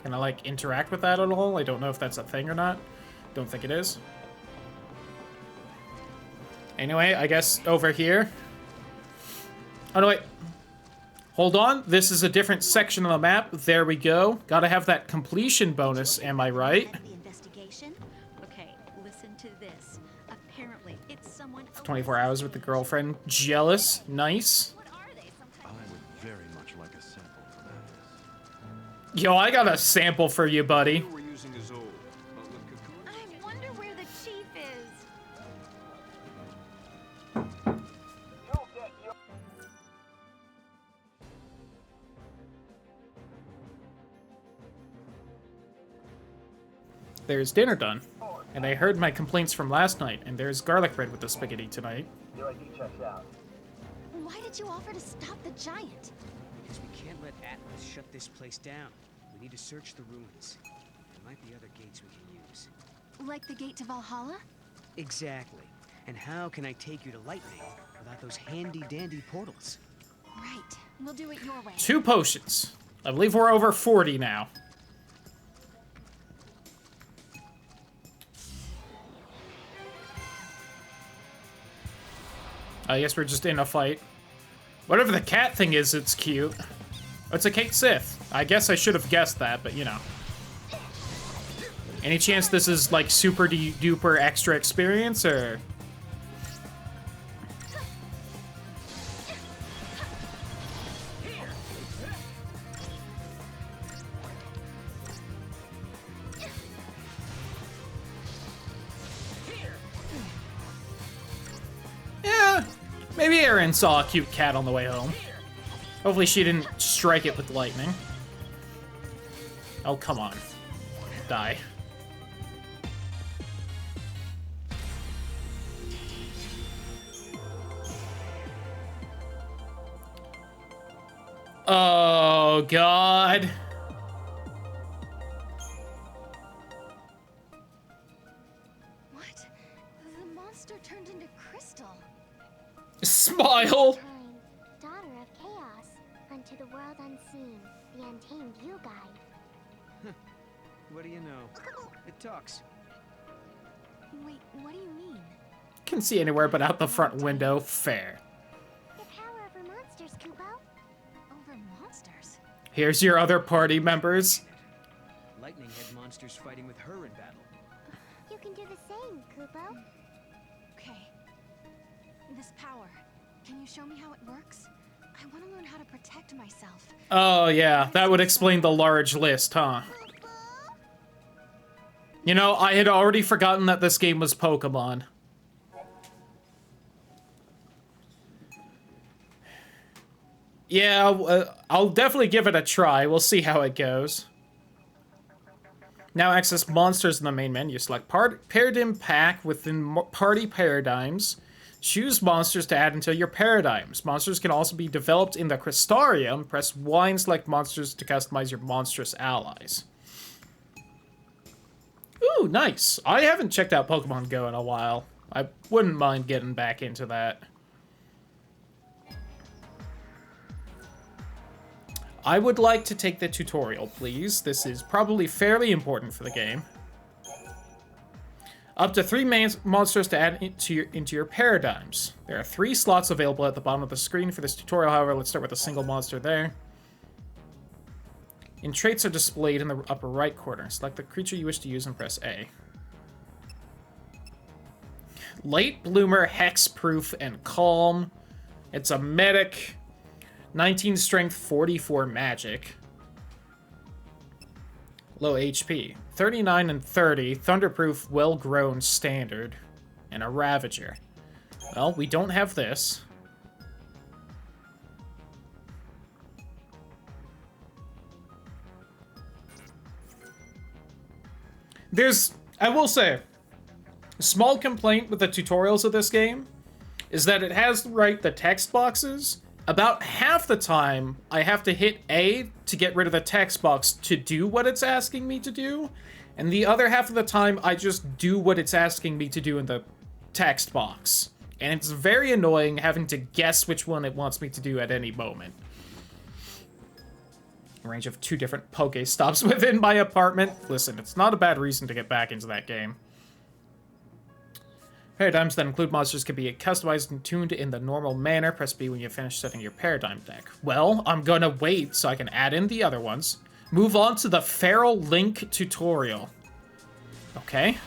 Can I, like, interact with that at all? I don't know if that's a thing or not. Don't think it is. Anyway, I guess over here. Oh, no, wait. Hold on. This is a different section of the map. There we go. Gotta have that completion bonus, am I right? Okay, listen to this. Apparently, it's someone 24 hours with the girlfriend. Jealous. Nice. I would very much like a sample for that. Yo, I got a sample for you, buddy. I wonder where the chief is. There's dinner done. And I heard my complaints from last night, and there's garlic bread with the spaghetti tonight. Your ID checks out. Why did you offer to stop the giant? Because we can't let Atlas shut this place down. We need to search the ruins. There might be other gates we can use. Like the gate to Valhalla? Exactly. And how can I take you to Lightning without those handy-dandy portals? Right. We'll do it your way. 2 potions. I believe we're over 40 now. I guess we're just in a fight. Whatever the cat thing is, it's cute. It's a Kate Sith. I guess I should have guessed that, but you know. Any chance this is like super duper extra experience, or? Yeah, maybe Erin saw a cute cat on the way home. Hopefully she didn't strike it with lightning. Oh, come on. Die. Oh, God. What? The monster turned into crystal. Smile. Daughter of Chaos, unto the world unseen, the untamed you guide. What do you know? It talks. Wait, what do you mean? Can see anywhere but out the front window. Fair. Your power over monsters, Kupo. Over monsters? Here's your other party members. Lightning had monsters fighting with her in battle. You can do the same, Kupo. Okay. This power, can you show me how it works? I want to learn how to protect myself. Oh, yeah. That would explain the large list, huh? You know, I had already forgotten that this game was Pokemon. Yeah, I'll definitely give it a try. We'll see how it goes. Now access monsters in the main menu. Select Paradigm Pack within Party Paradigms. Choose monsters to add into your paradigms. Monsters can also be developed in the Crystarium. Press Y and select monsters to customize your monstrous allies. Ooh, nice. I haven't checked out Pokemon Go in a while. I wouldn't mind getting back into that. I would like to take the tutorial, please. This is probably fairly important for the game. Up to 3 monsters to add into your paradigms. There are 3 slots available at the bottom of the screen for this tutorial, however, let's start with a single monster there. And traits are displayed in the upper right corner. Select the creature you wish to use and press A. Late Bloomer, Hexproof, and Calm. It's a medic. 19 strength, 44 magic. Low HP. 39 and 30. Thunderproof, well-grown, standard. And a Ravager. Well, we don't have this. I will say, a small complaint with the tutorials of this game is that it has the text boxes. About half the time, I have to hit A to get rid of the text box to do what it's asking me to do, and the other half of the time, I just do what it's asking me to do in the text box. And it's very annoying having to guess which one it wants me to do at any moment. A range of 2 different Pokestops within my apartment. Listen, it's not a bad reason to get back into that game. Paradigms that include monsters can be customized and tuned in the normal manner. Press B when you finish setting your paradigm deck. Well, I'm gonna wait so I can add in the other ones. Move on to the Feral Link tutorial. Okay.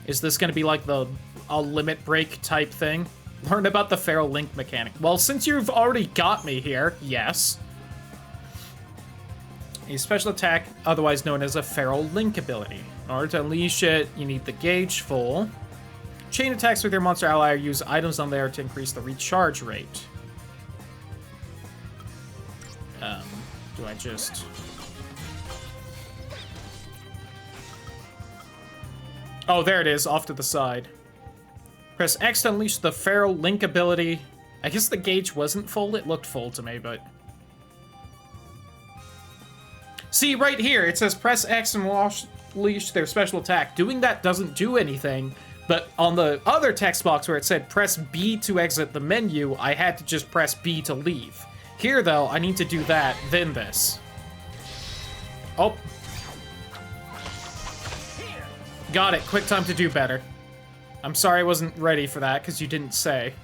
Is this gonna be like a limit break type thing? Learn about the Feral Link mechanic. Well, since you've already got me here, yes. A special attack, otherwise known as a Feral Link ability. In order to unleash it, you need the gauge full. Chain attacks with your monster ally or use items on there to increase the recharge rate. Do I just... Oh, there it is, off to the side. Press X to unleash the Feral Link ability. I guess the gauge wasn't full. It looked full to me, but... See, right here, it says press X and unleash their special attack. Doing that doesn't do anything, but on the other text box where it said press B to exit the menu, I had to just press B to leave. Here, though, I need to do that, then this. Oh. Got it. Quick time to do better. I'm sorry I wasn't ready for that, because you didn't say.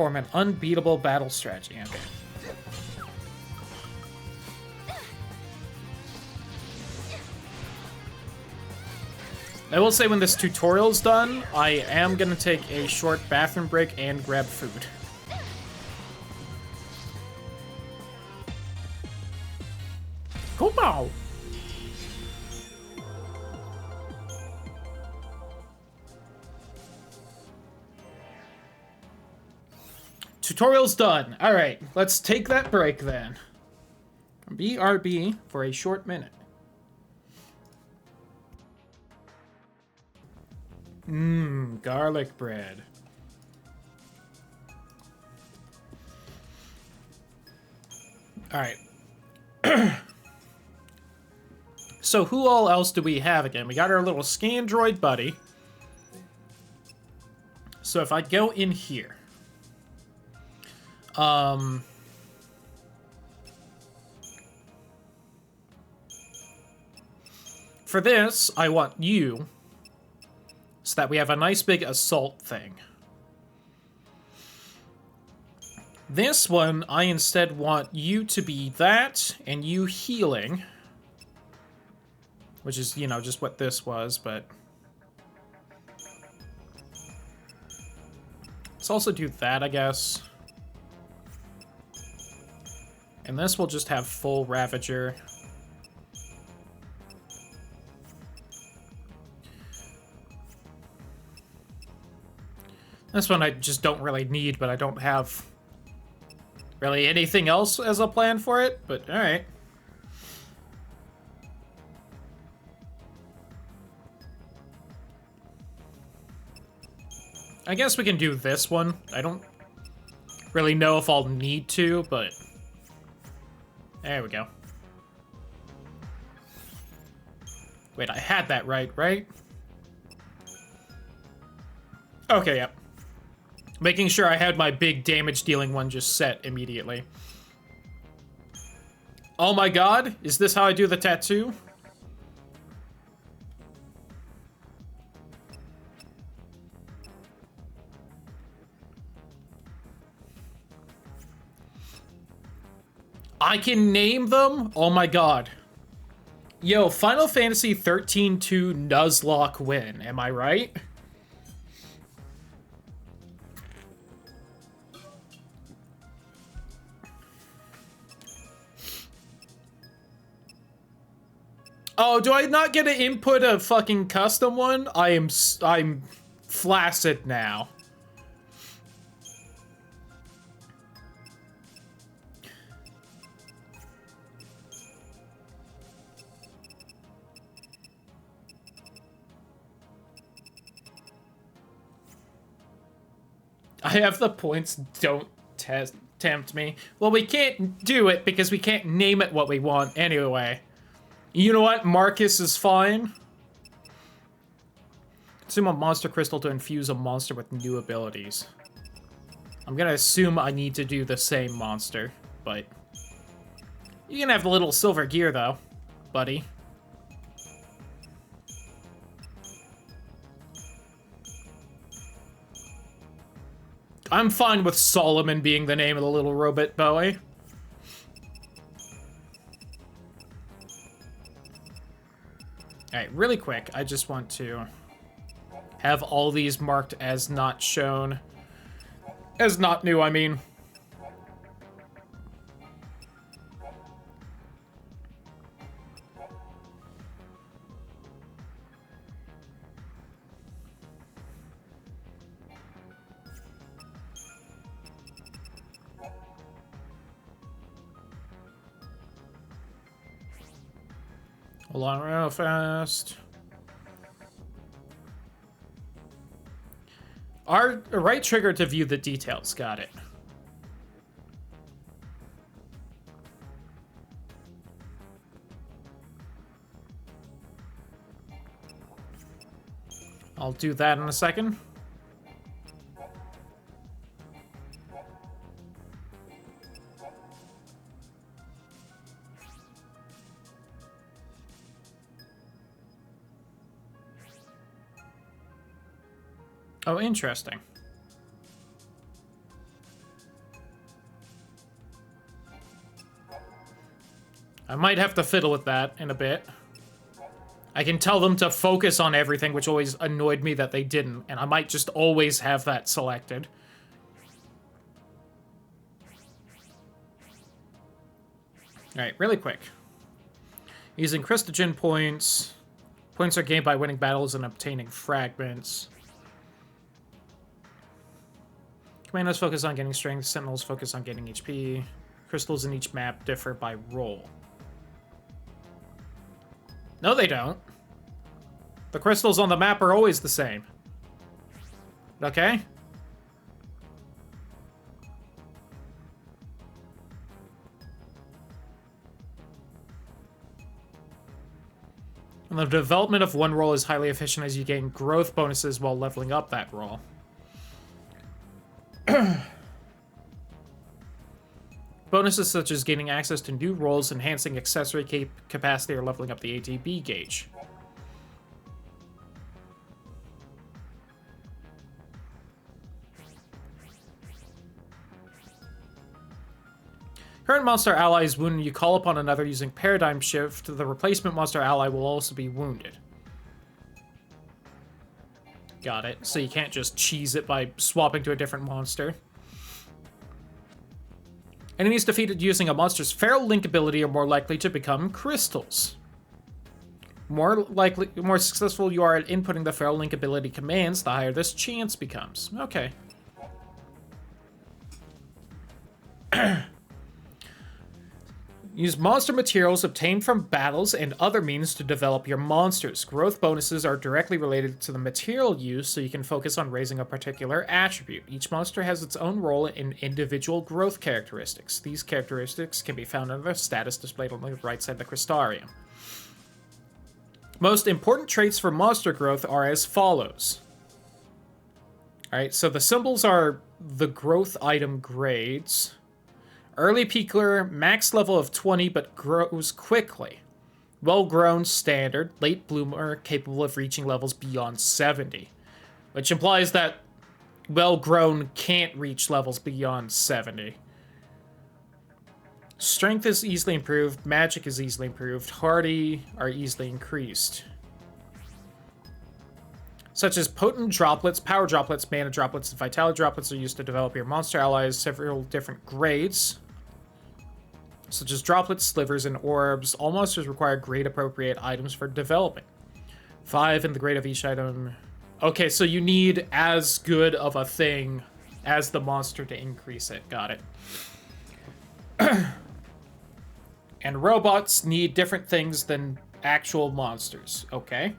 perform an unbeatable battle strategy. Okay. I will say when this tutorial's done, I am gonna take a short bathroom break and grab food. Kumo! Tutorial's done. Alright, let's take that break then. BRB for a short minute. Garlic bread. Alright. So who all else do we have again? We got our little scan droid buddy. So if I go in here. For this, I want you, so that we have a nice big assault thing. This one, I instead want you to be that, and you healing. Which is, you know, just what this was, but... let's also do that, I guess. And this will just have full Ravager. This one I just don't really need, but I don't have really anything else as a plan for it, but alright. I guess we can do this one. I don't really know if I'll need to, but there we go. Wait, I had that right? Okay, yep. Making sure I had my big damage dealing one just set immediately. Oh my god, is this how I do the tattoo? I can name them? Oh my god. Yo, Final Fantasy 13-2 Nuzlocke win, am I right? Oh, do I not get to input a fucking custom one? I'm flaccid now. I have the points, don't tempt me. Well, we can't do it because we can't name it what we want anyway. You know what? Marcus is fine. Consume a monster crystal to infuse a monster with new abilities. I'm gonna assume I need to do the same monster, but... you can have the little silver gear, though, buddy. I'm fine with Solomon being the name of the little robot boy. Alright, really quick, I just want to have all these marked as not shown. As not new, I mean. Hold on real fast. Right trigger to view the details. Got it. I'll do that in a second. Oh, interesting. I might have to fiddle with that in a bit. I can tell them to focus on everything, which always annoyed me that they didn't, and I might just always have that selected. Alright, really quick. Using Christogen points. Points are gained by winning battles and obtaining fragments. Commandos focus on getting strength. Sentinels focus on getting HP. Crystals in each map differ by role. No, they don't. The crystals on the map are always the same. Okay? And the development of one role is highly efficient as you gain growth bonuses while leveling up that role. Bonuses such as gaining access to new roles, enhancing accessory capacity, or leveling up the ATB gauge. Current monster ally is wounded. You call upon another using Paradigm Shift. The replacement monster ally will also be wounded. Got it. So you can't just cheese it by swapping to a different monster. Enemies defeated using a monster's feral link ability are more likely to become crystals. More successful you are at inputting the feral link ability commands, the higher this chance becomes. Okay. Use monster materials obtained from battles and other means to develop your monsters. Growth bonuses are directly related to the material use, so you can focus on raising a particular attribute. Each monster has its own role in individual growth characteristics. These characteristics can be found under the status displayed on the right side of the Crystarium. Most important traits for monster growth are as follows. Alright, so the symbols are the growth item grades. Early Peakler, max level of 20 but grows quickly. Well-grown, standard. Late Bloomer, capable of reaching levels beyond 70. Which implies that well-grown can't reach levels beyond 70. Strength is easily improved. Magic is easily improved. Hardy are easily increased. Such as potent droplets, power droplets, mana droplets, and vitality droplets are used to develop your monster allies several different grades. Such as droplets, slivers, and orbs. All monsters require grade-appropriate items for developing. 5 in the grade of each item. Okay, so you need as good of a thing as the monster to increase it. Got it. And robots need different things than actual monsters. Okay.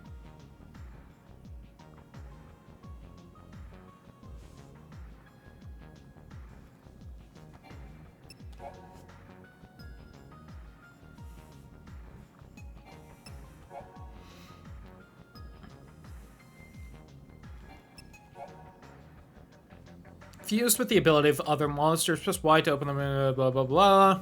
Fused with the ability of other monsters, press Y to open them, blah, blah, blah.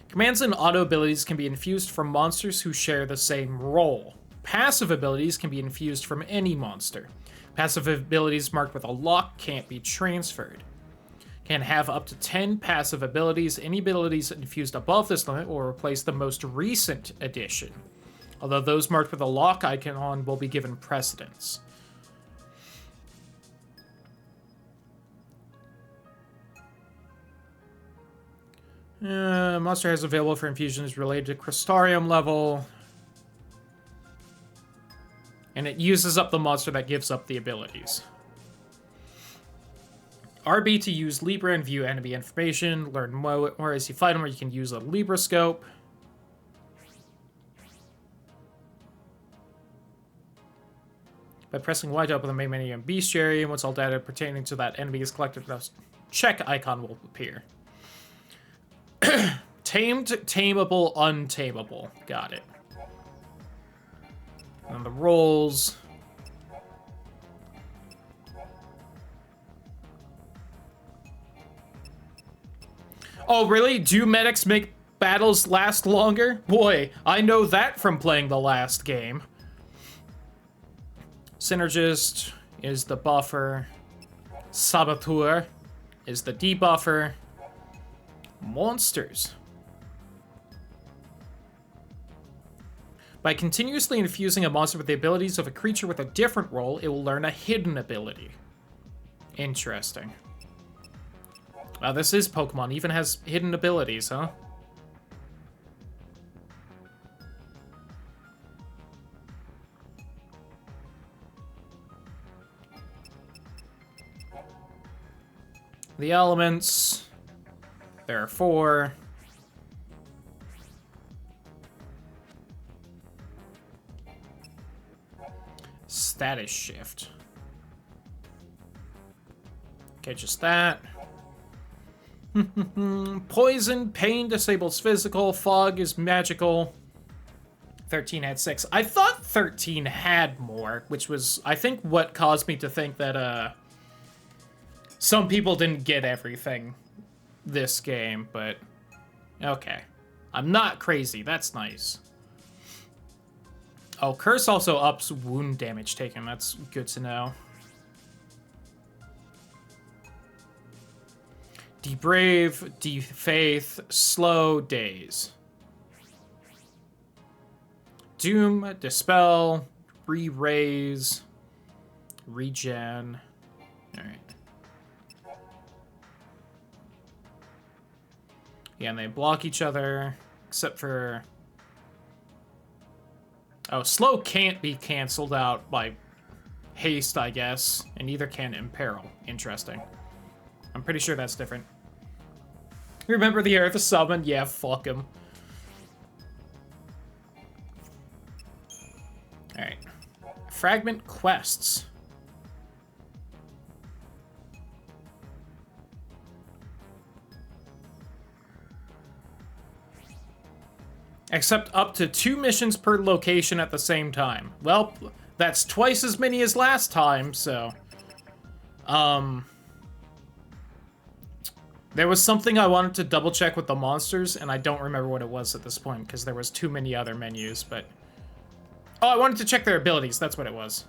Commands and auto abilities can be infused from monsters who share the same role. Passive abilities can be infused from any monster. Passive abilities marked with a lock can't be transferred. Can have up to 10 passive abilities. Any abilities infused above this limit will replace the most recent addition. Although those marked with a lock icon will be given precedence. Monster has available for infusion is related to Crystarium level. And it uses up the monster that gives up the abilities. RB to use Libra and view enemy information. Learn more as you fight them, or you can use a Libra scope. By pressing Y to open the main menu in Bestiary, and once all data pertaining to that enemy is collected, the check icon will appear. Tamed, tameable, untameable. Got it. And the rolls. Oh, really? Do medics make battles last longer? Boy, I know that from playing the last game. Synergist is the buffer. Saboteur is the debuffer. Monsters. By continuously infusing a monster with the abilities of a creature with a different role, it will learn a hidden ability. Interesting. Wow, this is Pokemon. Even has hidden abilities, huh? The elements. There are 4. Status shift. Okay, just that. Poison, pain disables physical, fog is magical. 13 had 6. I thought 13 had more, which was, I think, what caused me to think that, some people didn't get everything this game, but okay. I'm not crazy, that's nice. Oh, Curse also ups wound damage taken, that's good to know. Debrave, Defaith, Slow, Daze. Doom, Dispel, Re-Raise, Regen. Alright. Yeah, and they block each other, except for... Oh, Slow can't be canceled out by Haste, I guess, and neither can Imperil. Interesting. I'm pretty sure that's different. Remember the Earth Summon? Yeah, fuck him. Alright. Fragment quests. Accept up to 2 missions per location at the same time. Well, that's twice as many as last time, so... There was something I wanted to double check with the monsters, and I don't remember what it was at this point, because there was too many other menus, but... Oh, I wanted to check their abilities, that's what it was.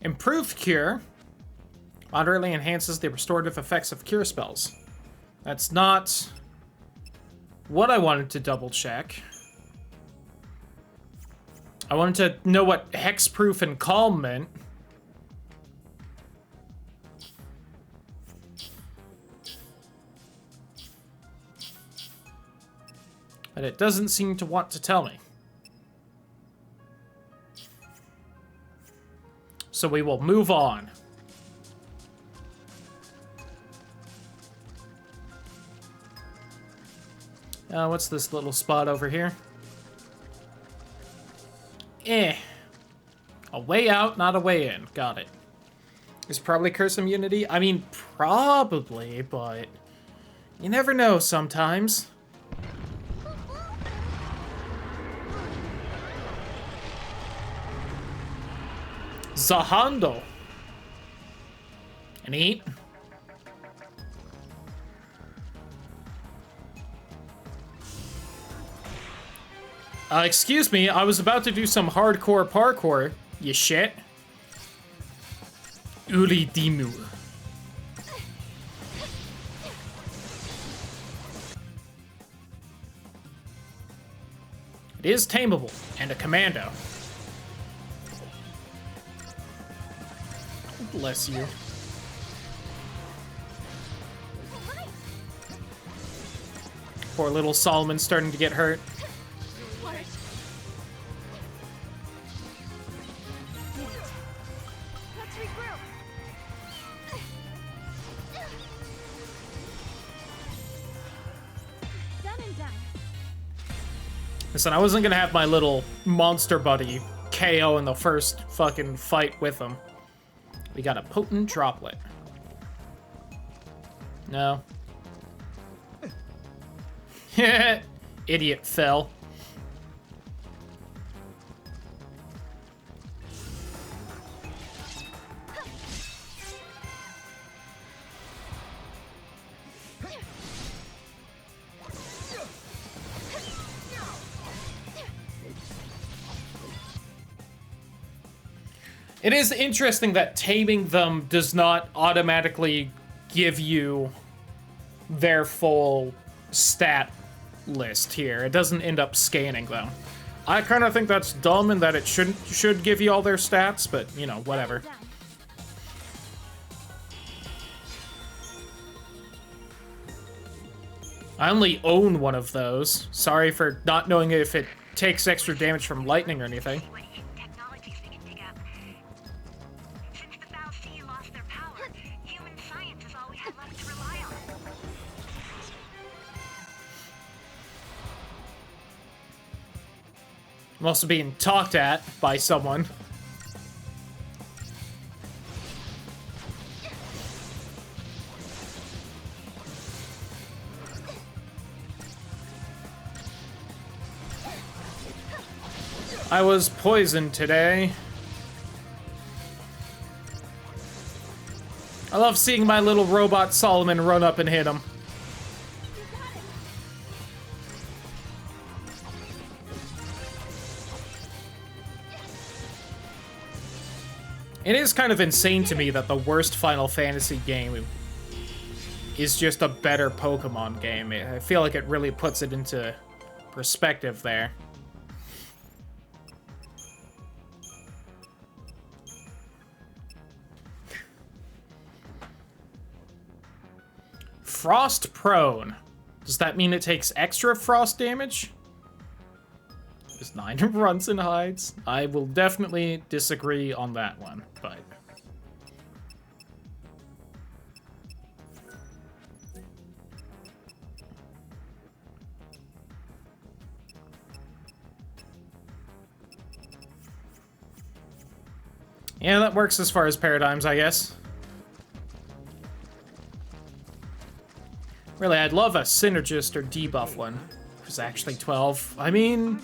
Improved Cure moderately enhances the restorative effects of cure spells. That's not what I wanted to double check. I wanted to know what Hexproof and Calm meant. But it doesn't seem to want to tell me. So we will move on. What's this little spot over here? A way out, not a way in. Got it. There's probably curse immunity. I mean, probably, but you never know sometimes. Zahando. And eat. Excuse me, I was about to do some hardcore parkour, you shit. Uli Dimu. It is tameable, and a commando. Bless you. Poor little Solomon's starting to get hurt. Listen, I wasn't gonna have my little monster buddy KO in the first fucking fight with him. We got a potent droplet. No. Idiot fell. It is interesting that taming them does not automatically give you their full stat list here. It doesn't end up scanning them. I kind of think that's dumb and that it should give you all their stats, but, you know, whatever. I only own one of those. Sorry for not knowing if it takes extra damage from lightning or anything. I'm also being talked at by someone. I was poisoned today. I love seeing my little robot Solomon run up and hit him. It is kind of insane to me that the worst Final Fantasy game is just a better Pokemon game. I feel like it really puts it into perspective there. Frost prone. Does that mean it takes extra frost damage? There's 9 runs and hides. I will definitely disagree on that one, but... yeah, that works as far as paradigms, I guess. Really, I'd love a synergist or debuff one. It was actually 12. I mean...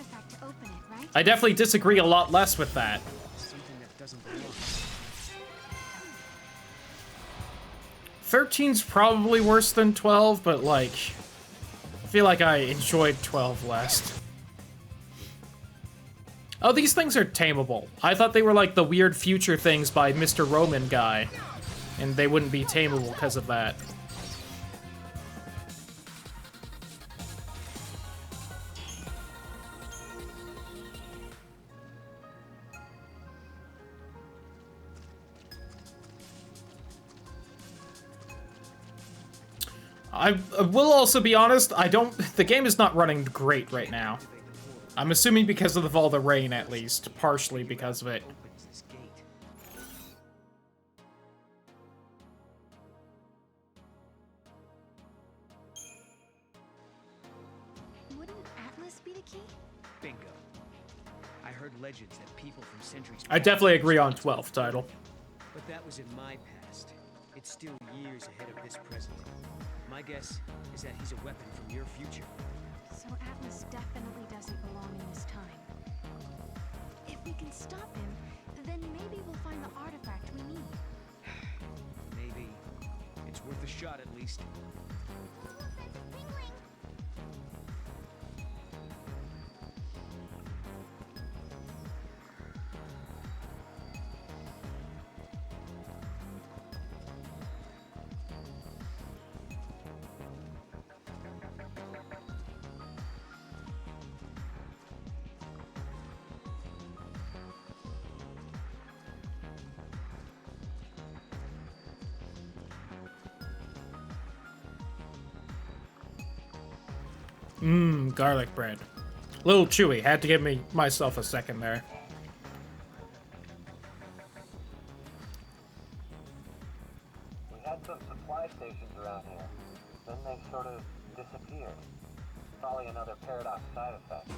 I definitely disagree a lot less with that. 13's probably worse than 12, but like... I feel like I enjoyed 12 less. Oh, these things are tameable. I thought they were like the weird future things by Mr. Roman guy. And they wouldn't be tameable because of that. I will also be honest, the game is not running great right now. I'm assuming because of all the rain, at least. Partially because of it. Wouldn't Atlas be the key? Bingo. I heard legends that people from centuries I definitely agree on 12 title. But that was in my past. It's still years ahead of this present. My guess is that he's a weapon from your future. So Atlas definitely doesn't belong in this time. If we can stop him, then maybe we'll find the artifact we need. Maybe. It's worth a shot at least. Mmm, garlic bread. A little chewy. Had to give myself a second there. We had some supply stations around here. Then they sort of disappeared. Probably another paradox side effect.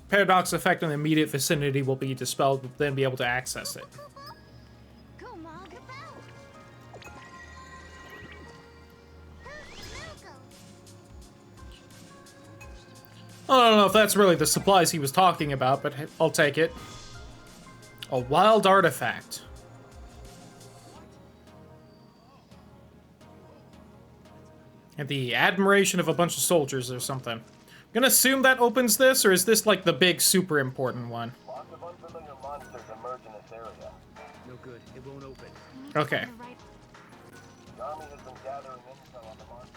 Paradox effect in the immediate vicinity will be dispelled, but then be able to access it. I don't know if that's really the supplies he was talking about, but I'll take it. A wild artifact. The admiration of a bunch of soldiers or something. I'm gonna assume that opens this, or is this like the big super important one? Lots of unfamiliar monsters emerge in this area. No good. It won't open. Okay. The army has been gathering intel on the monsters.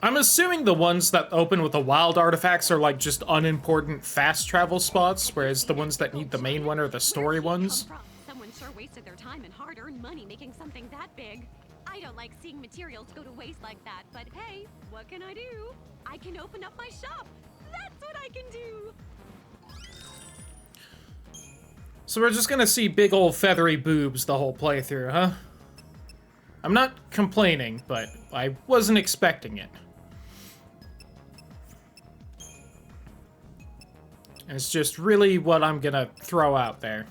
I'm assuming the ones that open with the wild artifacts are like just unimportant fast travel spots, whereas the ones that need the main one are the story ones. Someone sure wasted their time and hard-earned money making something that big. I don't like seeing materials go to waste like that, but hey, what can I do? I can open up my shop. That's what I can do. So we're just gonna see big old feathery boobs the whole playthrough, huh? I'm not complaining, but I wasn't expecting it. It's just really what I'm gonna throw out there.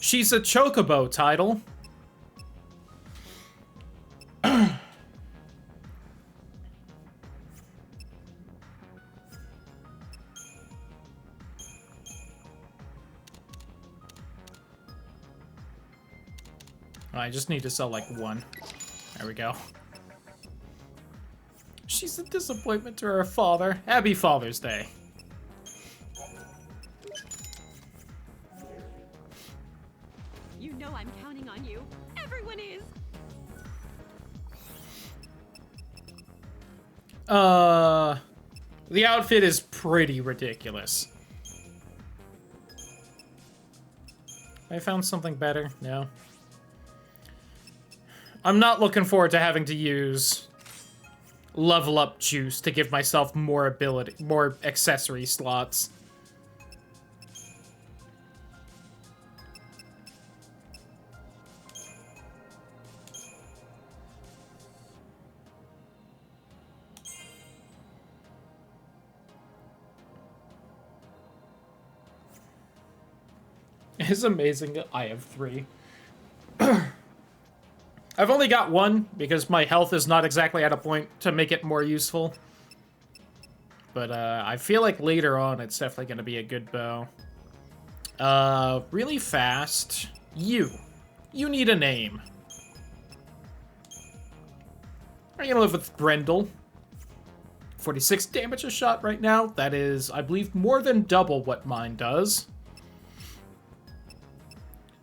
She's a Chocobo title. I just need to sell like one. There we go. She's a disappointment to her father. Happy Father's Day. You know I'm counting on you. Everyone is. The outfit is pretty ridiculous. I found something better? No. I'm not looking forward to having to use level up juice to give myself more ability, more accessory slots. It's amazing I have 3. I've only got 1 because my health is not exactly at a point to make it more useful. But I feel like later on it's definitely going to be a good bow. Really fast. You need a name. I'm going to live with Grendel. 46 damage a shot right now. That is, I believe, more than double what mine does.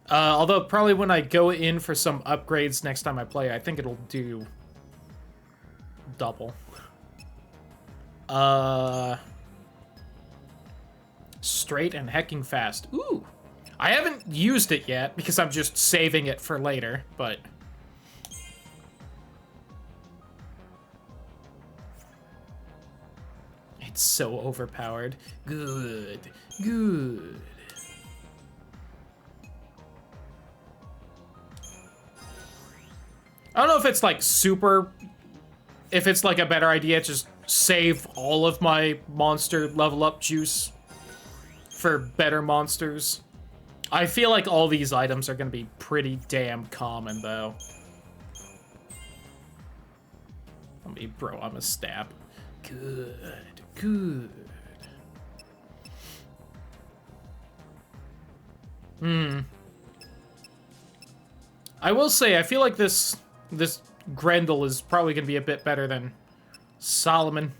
Although probably when I go in for some upgrades next time I play, I think it'll do double. Straight and hecking fast. Ooh. I haven't used it yet because I'm just saving it for later, but... It's so overpowered. Good. Good. I don't know if it's like super, if it's like a better idea, just save all of my monster level up juice for better monsters. I feel like all these items are going to be pretty damn common though. Let me, bro, I'm a stab. Good, good. I will say, I feel like this Grendel is probably going to be a bit better than Solomon.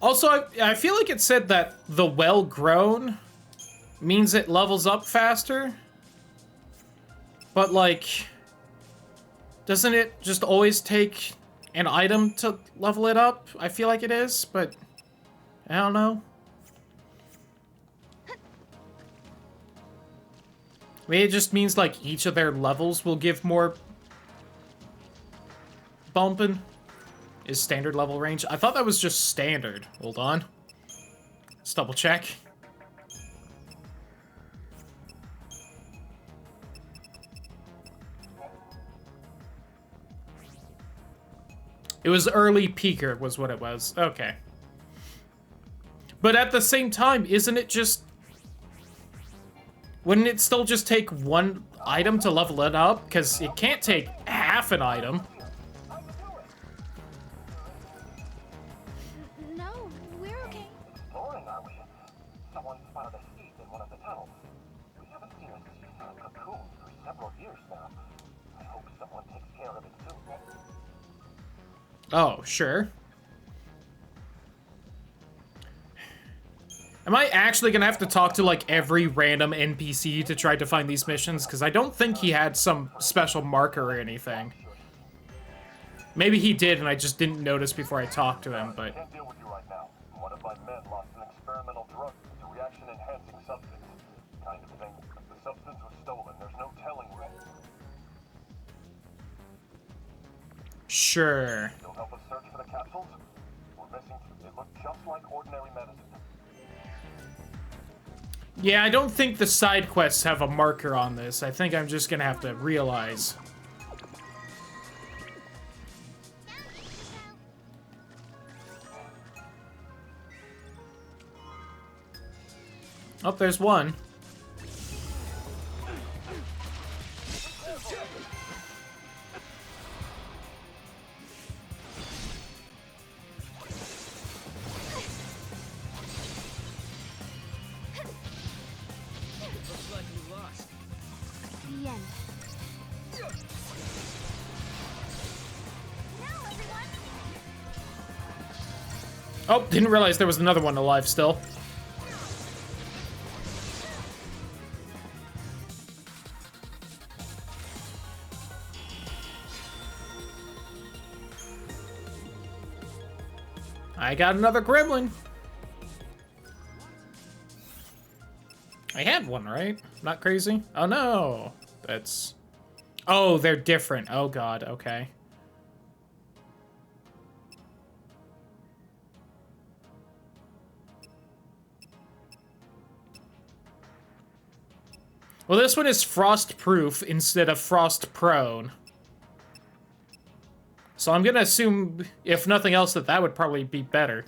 Also, I feel like it said that the well-grown means it levels up faster. But, like, doesn't it just always take an item to level it up? I feel like it is, but I don't know. Maybe it just means, like, each of their levels will give more bumping. Is standard level range? I thought that was just standard. Hold on. Let's double check. It was early peaker was what it was. Okay. But at the same time, isn't it just... Wouldn't it still just take one item to level it up? Because it can't take half an item. No, we're okay. Exploring, are we? Someone spotted a thief in one of the tunnels. We haven't seen a cocoon for several years now. I hope someone takes care of it soon. Oh, sure. Am I actually gonna have to talk to, like, every random NPC to try to find these missions? Because I don't think he had some special marker or anything. Maybe he did, and I just didn't notice before I talked to him, but... Can't deal with you right now. One of my men lost an experimental drug. It's a reaction-enhancing substance. Kind of thing. The substance was stolen. There's no telling where. Sure. You'll help us search for the capsules? We're missing... It looked just like ordinary medicine. Yeah, I don't think the side quests have a marker on this. I think I'm just gonna have to realize. Oh, there's one. Looks like you lost. The end. Oh, didn't realize there was another one alive still. I got another gremlin. I had one, right? Not crazy? Oh no! That's... Oh, they're different. Oh god, okay. Well, this one is frost-proof instead of frost-prone. So I'm gonna assume, if nothing else, that that would probably be better.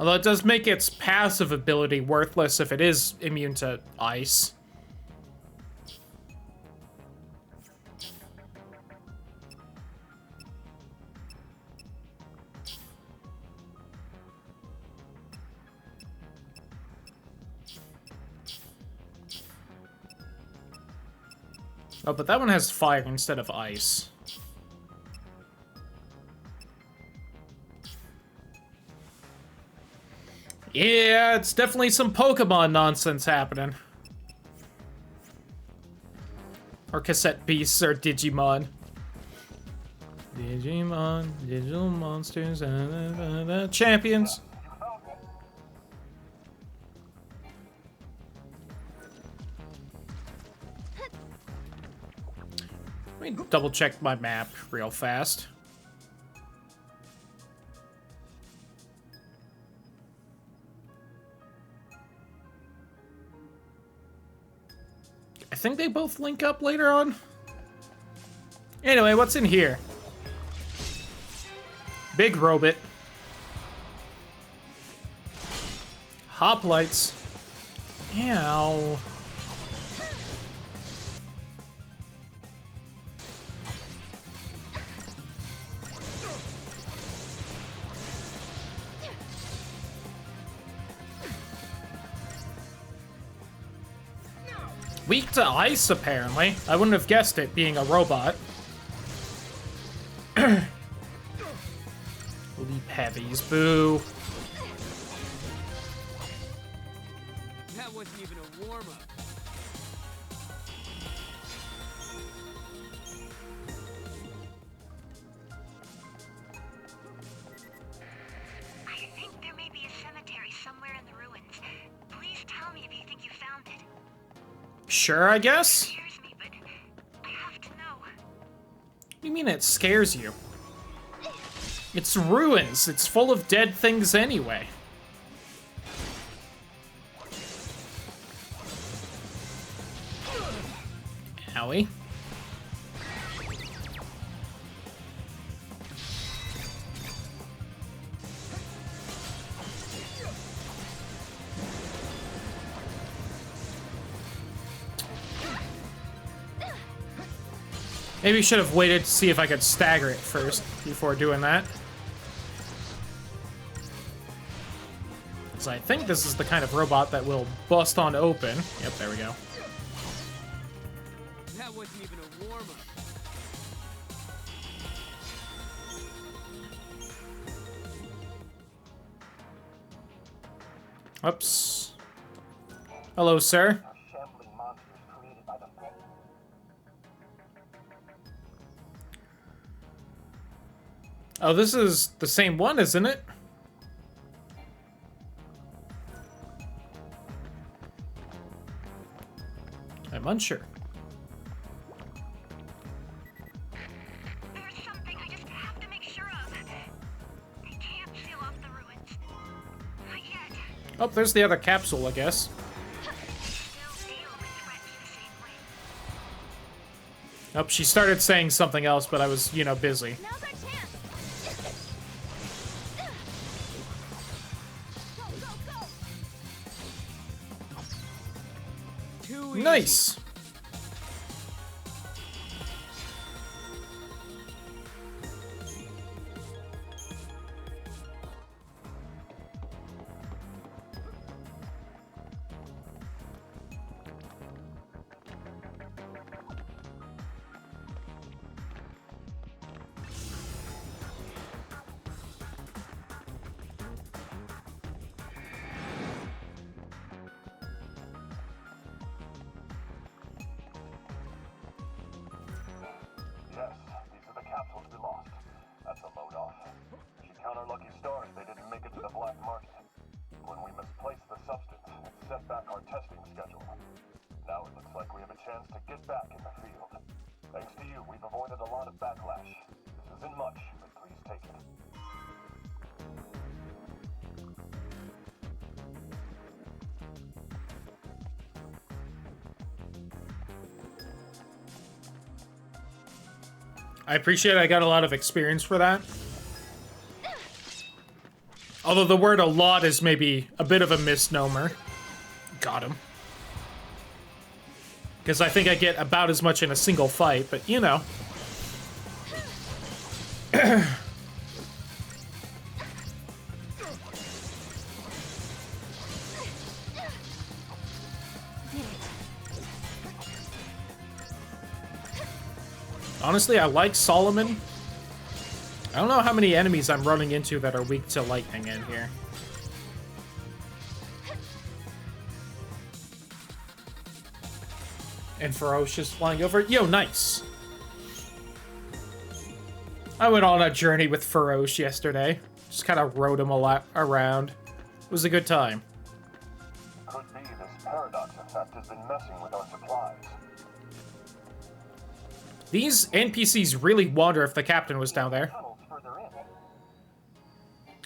Although it does make its passive ability worthless if it is immune to ice. Oh, but that one has fire instead of ice. Yeah, it's definitely some Pokemon nonsense happening. Or cassette beasts or Digimon. Digimon, digital monsters, champions. Let me double check my map real fast. I think they both link up later on. Anyway, what's in here? Big robot. Hoplites. Ow. Weak to ice, apparently. I wouldn't have guessed it, being a robot. Leap heavies, boo. That wasn't even a warm-up. I think there may be a cemetery somewhere in the ruins. Please tell me if you think you found it. Sure, I guess? It scares me, but I have to know. What do you mean it scares you? It's ruins. It's full of dead things anyway. Owie. Maybe should have waited to see if I could stagger it first before doing that. So I think this is the kind of robot that will bust on open. Yep, there we go. That wasn't even a warm-up. Oops. Hello, sir. Oh, this is the same one, isn't it? I'm unsure. There's something I just have to make sure of. I can't seal off the ruins. Not yet. Oh, there's the other capsule, I guess. Nope, she started saying something else, but I was, you know, busy. Now's our chance. Too easy. Nice. Yes, these are the capsules we lost. That's a load off. She count our lucky stars they didn't make it to the black market. When we misplaced the substance, it set back our testing schedule. Now it looks like we have a chance to get back in the field. Thanks to you, we've avoided a lot of backlash. This isn't much, but please take it. I appreciate I got a lot of experience for that. Although the word a lot is maybe a bit of a misnomer. Got him. Because I think I get about as much in a single fight, but you know. Honestly, I like Solomon. I don't know how many enemies I'm running into that are weak to lightning in here. And Ferocious flying over. Yo, nice. I went on a journey with Feroce yesterday. Just kind of rode him a lot around. It was a good time. Could be this paradox effect has been messing with our supplies. These NPCs really wonder if the captain was down there.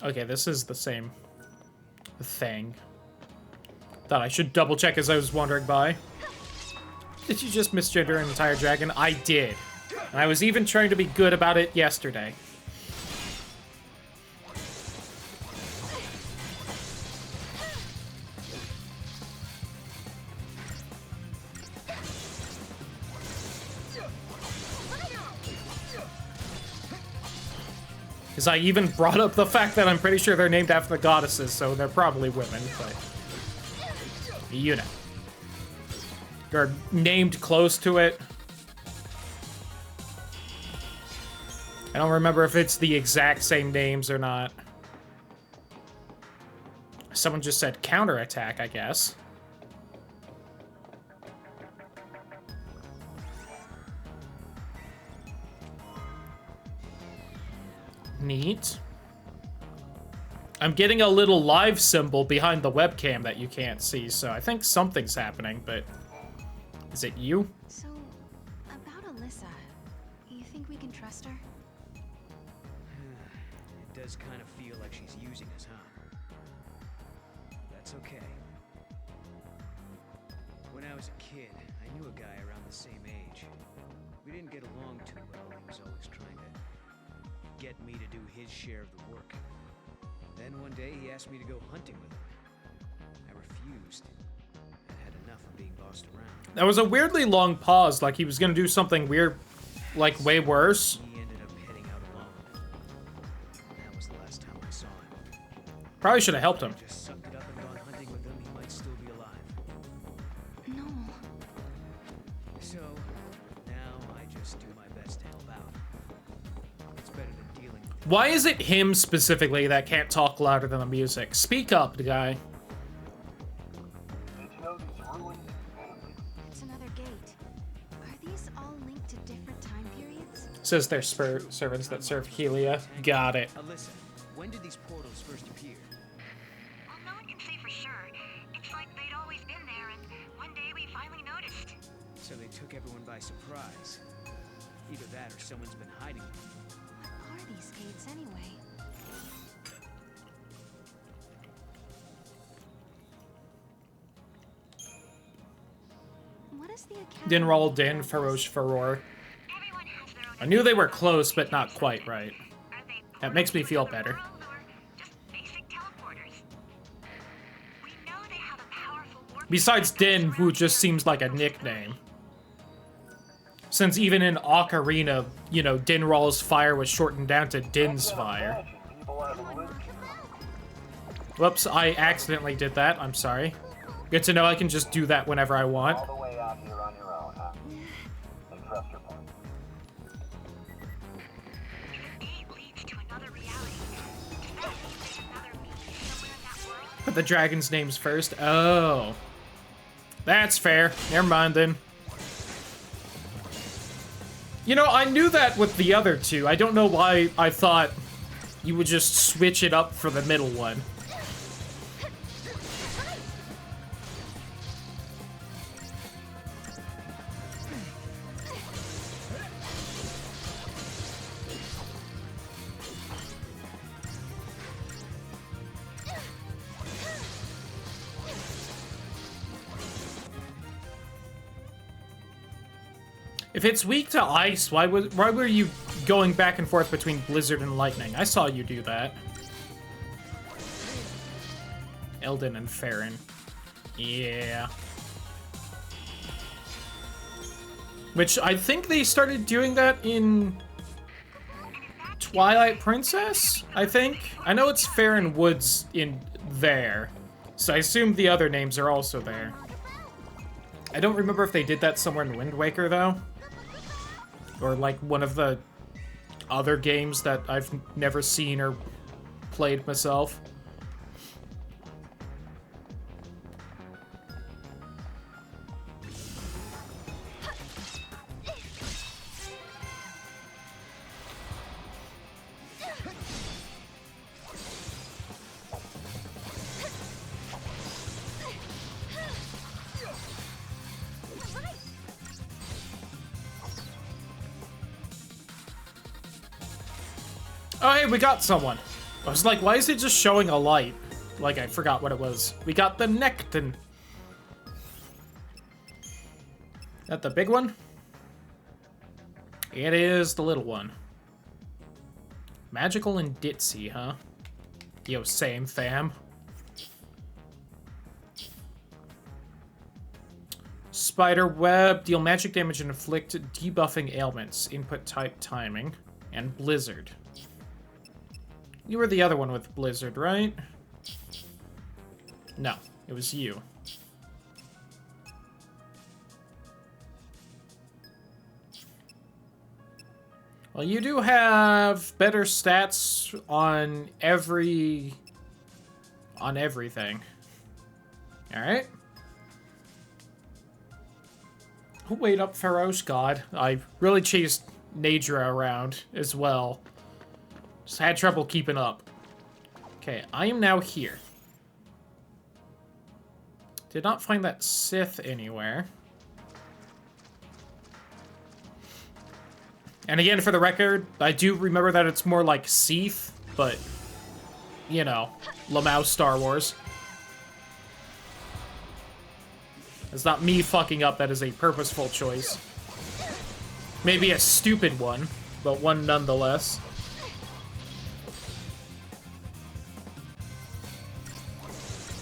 Okay, this is the same thing. Thought I should double check as I was wandering by. Did you just misgender an entire dragon? I did. And I was even trying to be good about it yesterday. Because I even brought up the fact that I'm pretty sure they're named after the goddesses, so they're probably women, but... you know. They're named close to it. I don't remember if it's the exact same names or not. Someone just said counterattack, I guess. Neat. I'm getting a little live symbol behind the webcam that you can't see, so I think something's happening, but... is it you? So, about Alyssa, you think we can trust her? It does kind of feel like she's using us, huh? That's okay. When I was a kid, I knew a guy around the same age. We didn't get along too well. He was always trying to get me to do his share of the work. Then one day he asked me to go hunting with him. I refused. I had enough of being bossed around. That was a weirdly long pause, like he was gonna do something weird like, way worse. He ended up heading out alone. That was the last time I saw him. Probably should have helped him. Just sucked it up and gone hunting with him, he might still be alive. No. So, now I just do my best to help out. It's better than dealing with Why is it him specifically that can't talk louder than the music? Speak up, guy. It's another gate. Are these all linked to different time periods? Says they're servants that serve Helia. Got it. Alyssa, when did these portals first appear? Well, no one can say for sure. It's like they'd always been there, and one day we finally noticed. So they took everyone by surprise. Either that or someone's been hiding them. What are these gates anyway? What is the account? Dinral Din, Farosh Faror. I knew they were close, but not quite right. That makes me feel better. Besides Din, who just seems like a nickname. Since even in Ocarina, you know, Dinral's fire was shortened down to Din's fire. Whoops, I accidentally did that. I'm sorry. Good to know I can just do that whenever I want. All the way out here on your own, huh? And trust your point. Put the dragon's names first. Oh. That's fair. Never mind then. You know, I knew that with the other two. I don't know why I thought you would just switch it up for the middle one. If it's weak to ice, why were you going back and forth between blizzard and lightning? I saw you do that. Eldin and Farron. Yeah. Which I think they started doing that in Twilight Princess, I think. I know it's Farron Woods in there, so I assume the other names are also there. I don't remember if they did that somewhere in Wind Waker, though. Or, like, one of the other games that I've never seen or played myself. Oh, hey, we got someone. I was like, why is it just showing a light? Like, I forgot what it was. We got the Nectin. That the big one? It is the little one. Magical and ditzy, huh? Yo, same, fam. Spider web. Deal magic damage and inflict debuffing ailments. Input type timing. And blizzard. You were the other one with blizzard, right? No, it was you. Well, you do have better stats on everything. Alright. Wait up, Feroz God. I really chased Nadra around as well. Just had trouble keeping up. Okay, I am now here. Did not find that Sith anywhere. And again, for the record, I do remember that it's more like Seath, but, you know, lmao Star Wars. It's not me fucking up, that is a purposeful choice. Maybe a stupid one, but one nonetheless.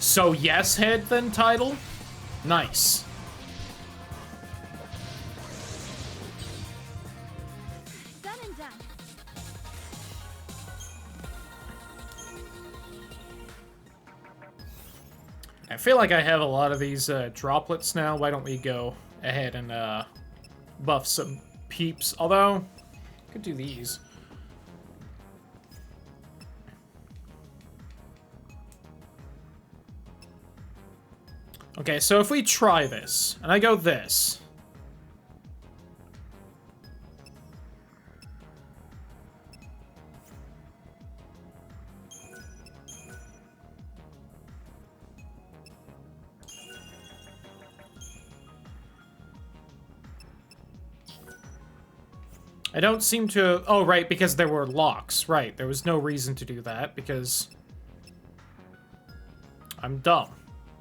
So yes head then title? Nice. I feel like I have a lot of these droplets now. Why don't we go ahead and buff some peeps? Although, I could do these. Okay, so if we try this, and I go this. I don't seem to... Oh, right, because there were locks. Right, there was no reason to do that, because... I'm dumb.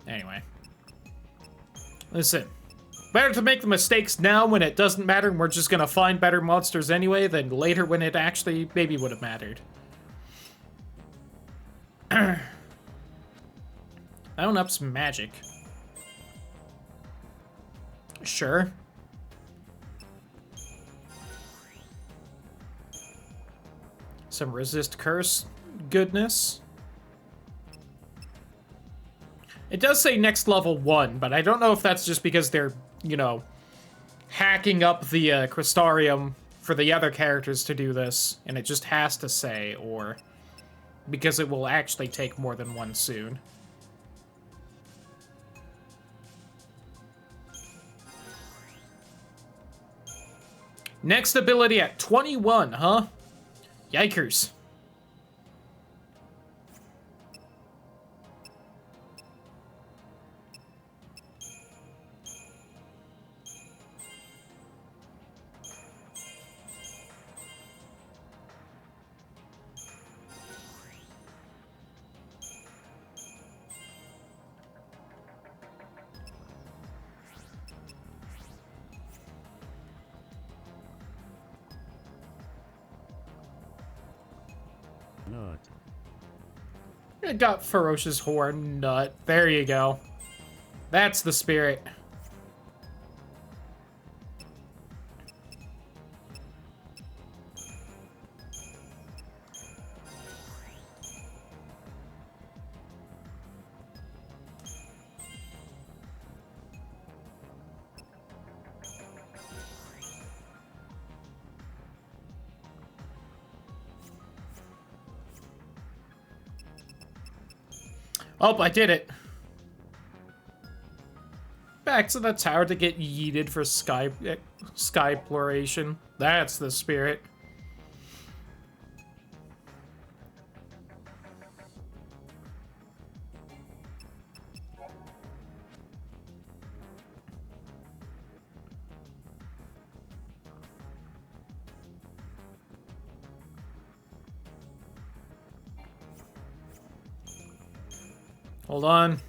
Anyway. Listen. Better to make the mistakes now when it doesn't matter and we're just gonna find better monsters anyway than later when it actually maybe would have mattered. That one up's magic. Sure. Some resist curse goodness. It does say next level 1, but I don't know if that's just because they're, you know, hacking up the Crystarium for the other characters to do this, and it just has to say, or because it will actually take more than one soon. Next ability at 21, huh? Yikers. Nut. It got Ferocious Horn Nut. There you go. That's the spirit. Oh, I did it. Back to the tower to get yeeted for sky exploration. That's the spirit. Hold on.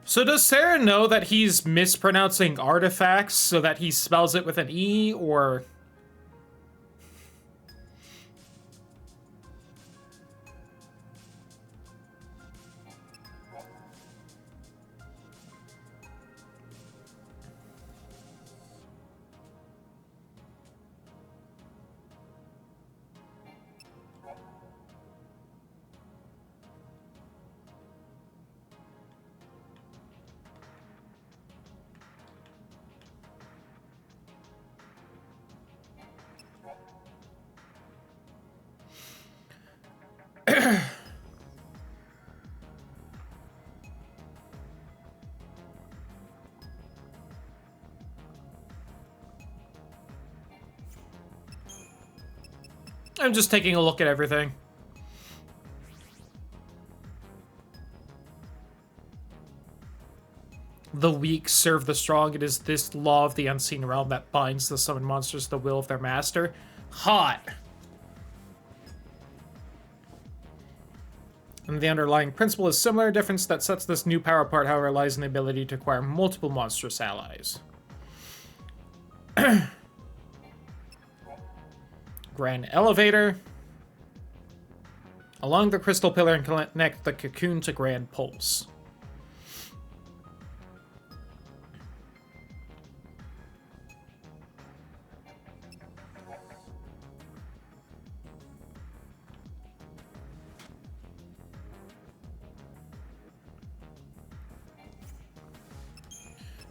So does Sarah know that he's mispronouncing artifacts so that he spells it with an E, or... I'm just taking a look at everything. The weak serve the strong. It is this law of the unseen realm that binds the summoned monsters to the will of their master. Hot! And the underlying principle is similar. Difference that sets this new power apart, however, lies in the ability to acquire multiple monstrous allies. Grand Elevator. Along the crystal pillar and connect the cocoon to Grand Pulse.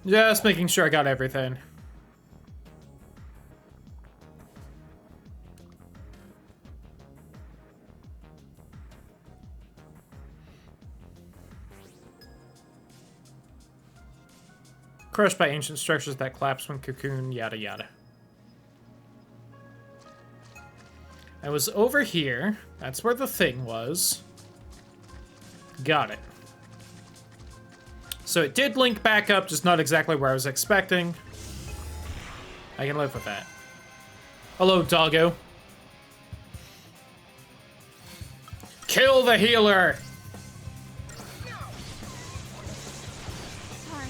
Just making sure I got everything. Crushed by ancient structures that collapse when cocoon, yada yada. I was over here. That's where the thing was. Got it. So it did link back up, just not exactly where I was expecting. I can live with that. Hello, doggo. Kill the healer! Sorry.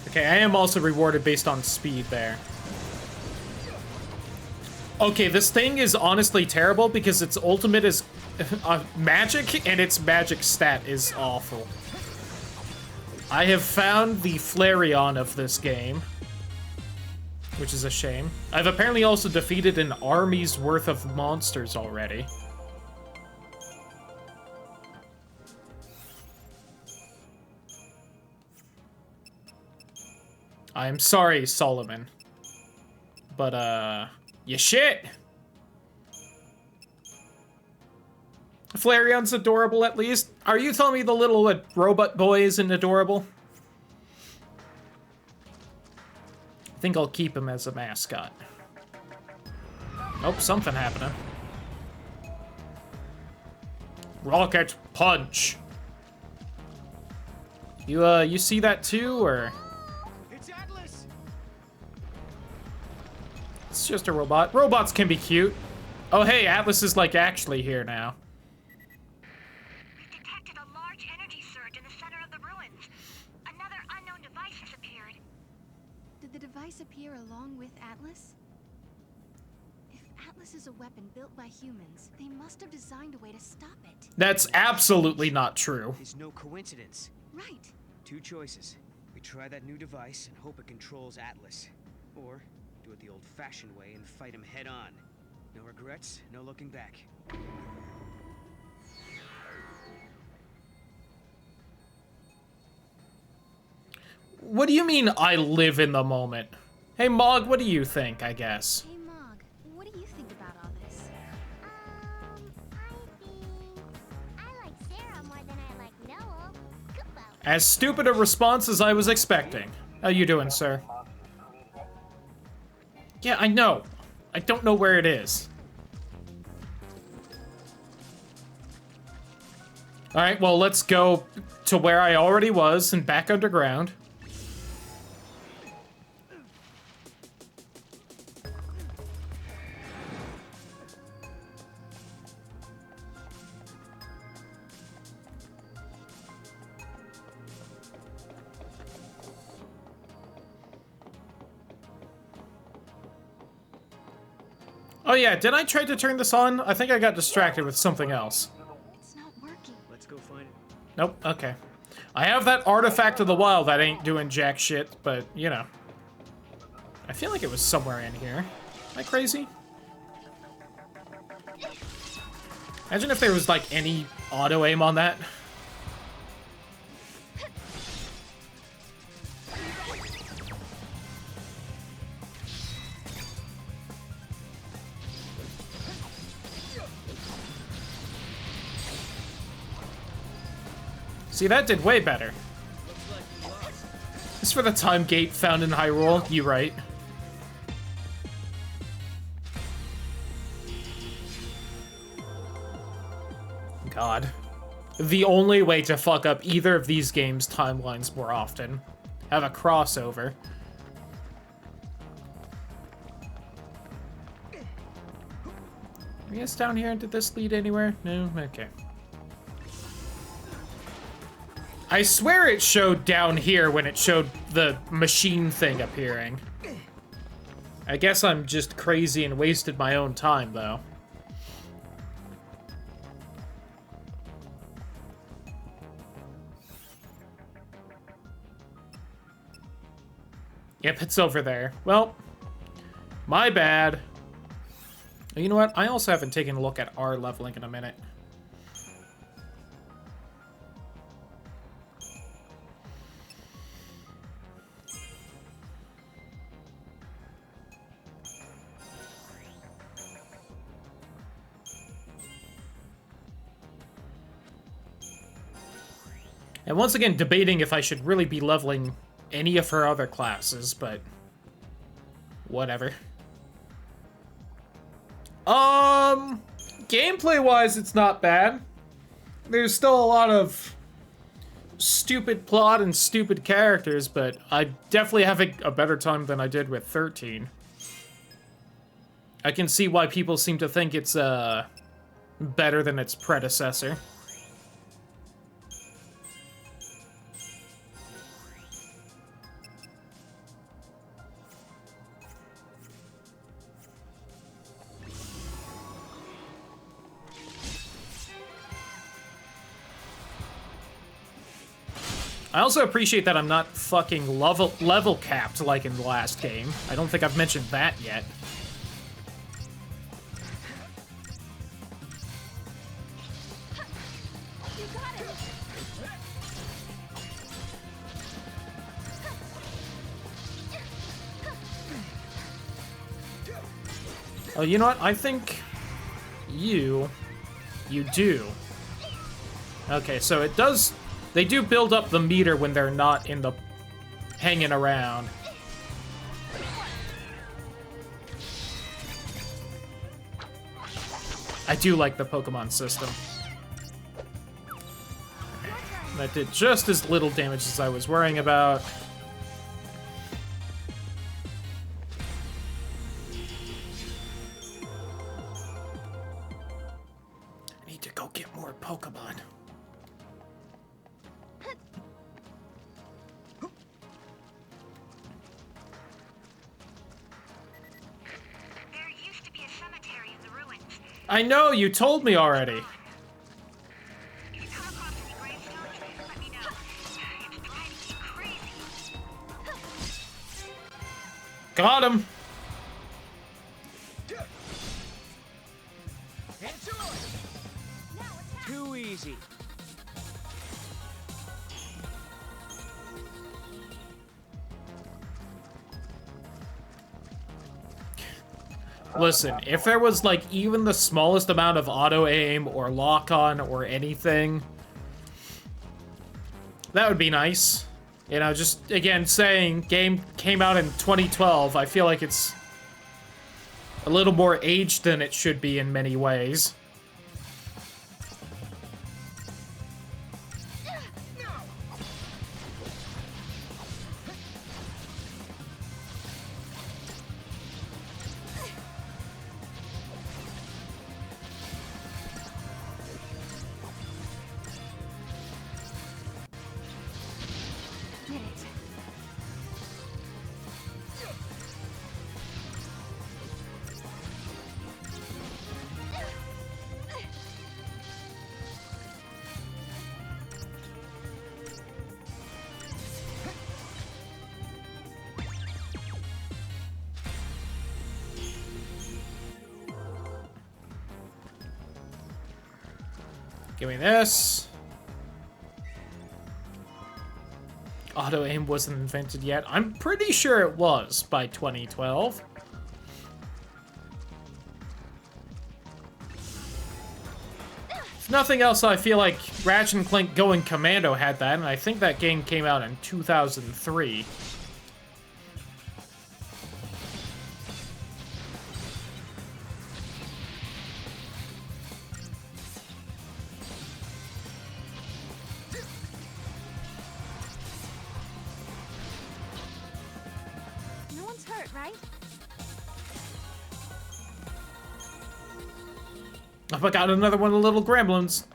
Okay, I am also rewarded based on speed there. Okay, this thing is honestly terrible because its ultimate is magic, and its magic stat is awful. I have found the Flareon of this game, which is a shame. I've apparently also defeated an army's worth of monsters already. I'm sorry, Solomon. But, you shit! Flareon's adorable, at least. Are you telling me the little robot boy isn't adorable? I think I'll keep him as a mascot. Oh, something happening. Rocket punch. You see that too, or? It's Atlas. It's just a robot. Robots can be cute. Oh, hey, Atlas is like actually here now. We've detected a large energy surge in the center of the ruins. Another unknown device has appeared. Did the device appear along with Atlas? If Atlas is a weapon built by humans, they must have designed a way to stop it. That's absolutely not true. It's no coincidence. Right. Two choices. We try that new device and hope it controls Atlas. Or do it the old-fashioned way and fight him head-on. No regrets, no looking back. What do you mean I live in the moment? Hey, Mog, what do you think, I guess? Hey, Mog, what do you think about all this? I like Sarah more than I like Noel. Kupo. As stupid a response as I was expecting. How you doing, sir? Yeah, I know. I don't know where it is. Alright, well, let's go to where I already was and back underground. Oh yeah, did I try to turn this on? I think I got distracted with something else. It's not working. Let's go find it. Nope, okay. I have that artifact of the wild that ain't doing jack shit, but, you know. I feel like it was somewhere in here. Am I crazy? Imagine if there was, like, any auto-aim on that. See, that did way better. This for the time gate found in Hyrule. You right. God. The only way to fuck up either of these games' timelines more often. Have a crossover. I guess down here, did this lead anywhere? No? Okay. I swear it showed down here when it showed the machine thing appearing. I guess I'm just crazy and wasted my own time, though. Yep, it's over there. Well, my bad. You know what? I also haven't taken a look at our leveling in a minute. And once again, debating if I should really be leveling any of her other classes, but whatever. Gameplay-wise, it's not bad. There's still a lot of stupid plot and stupid characters, but I definitely have a better time than I did with 13. I can see why people seem to think it's, better than its predecessor. I also appreciate that I'm not fucking level capped like in the last game. I don't think I've mentioned that yet. Oh, you know what? I think you do. Okay, so it does... They do build up the meter when they're not in the... hanging around. I do like the Pokemon system. That did just as little damage as I was worrying about. I need to go get more Pokemon. I know, you told me already. Got him. Too easy. Listen, if there was, like, even the smallest amount of auto-aim or lock-on or anything, that would be nice. You know, just, again, saying game came out in 2012, I feel like it's a little more aged than it should be in many ways. Give me this. Auto-aim wasn't invented yet. I'm pretty sure it was by 2012. If nothing else, I feel like Ratchet & Clank Going Commando had that, and I think that game came out in 2003. Oh, I got another one of the little gremlins.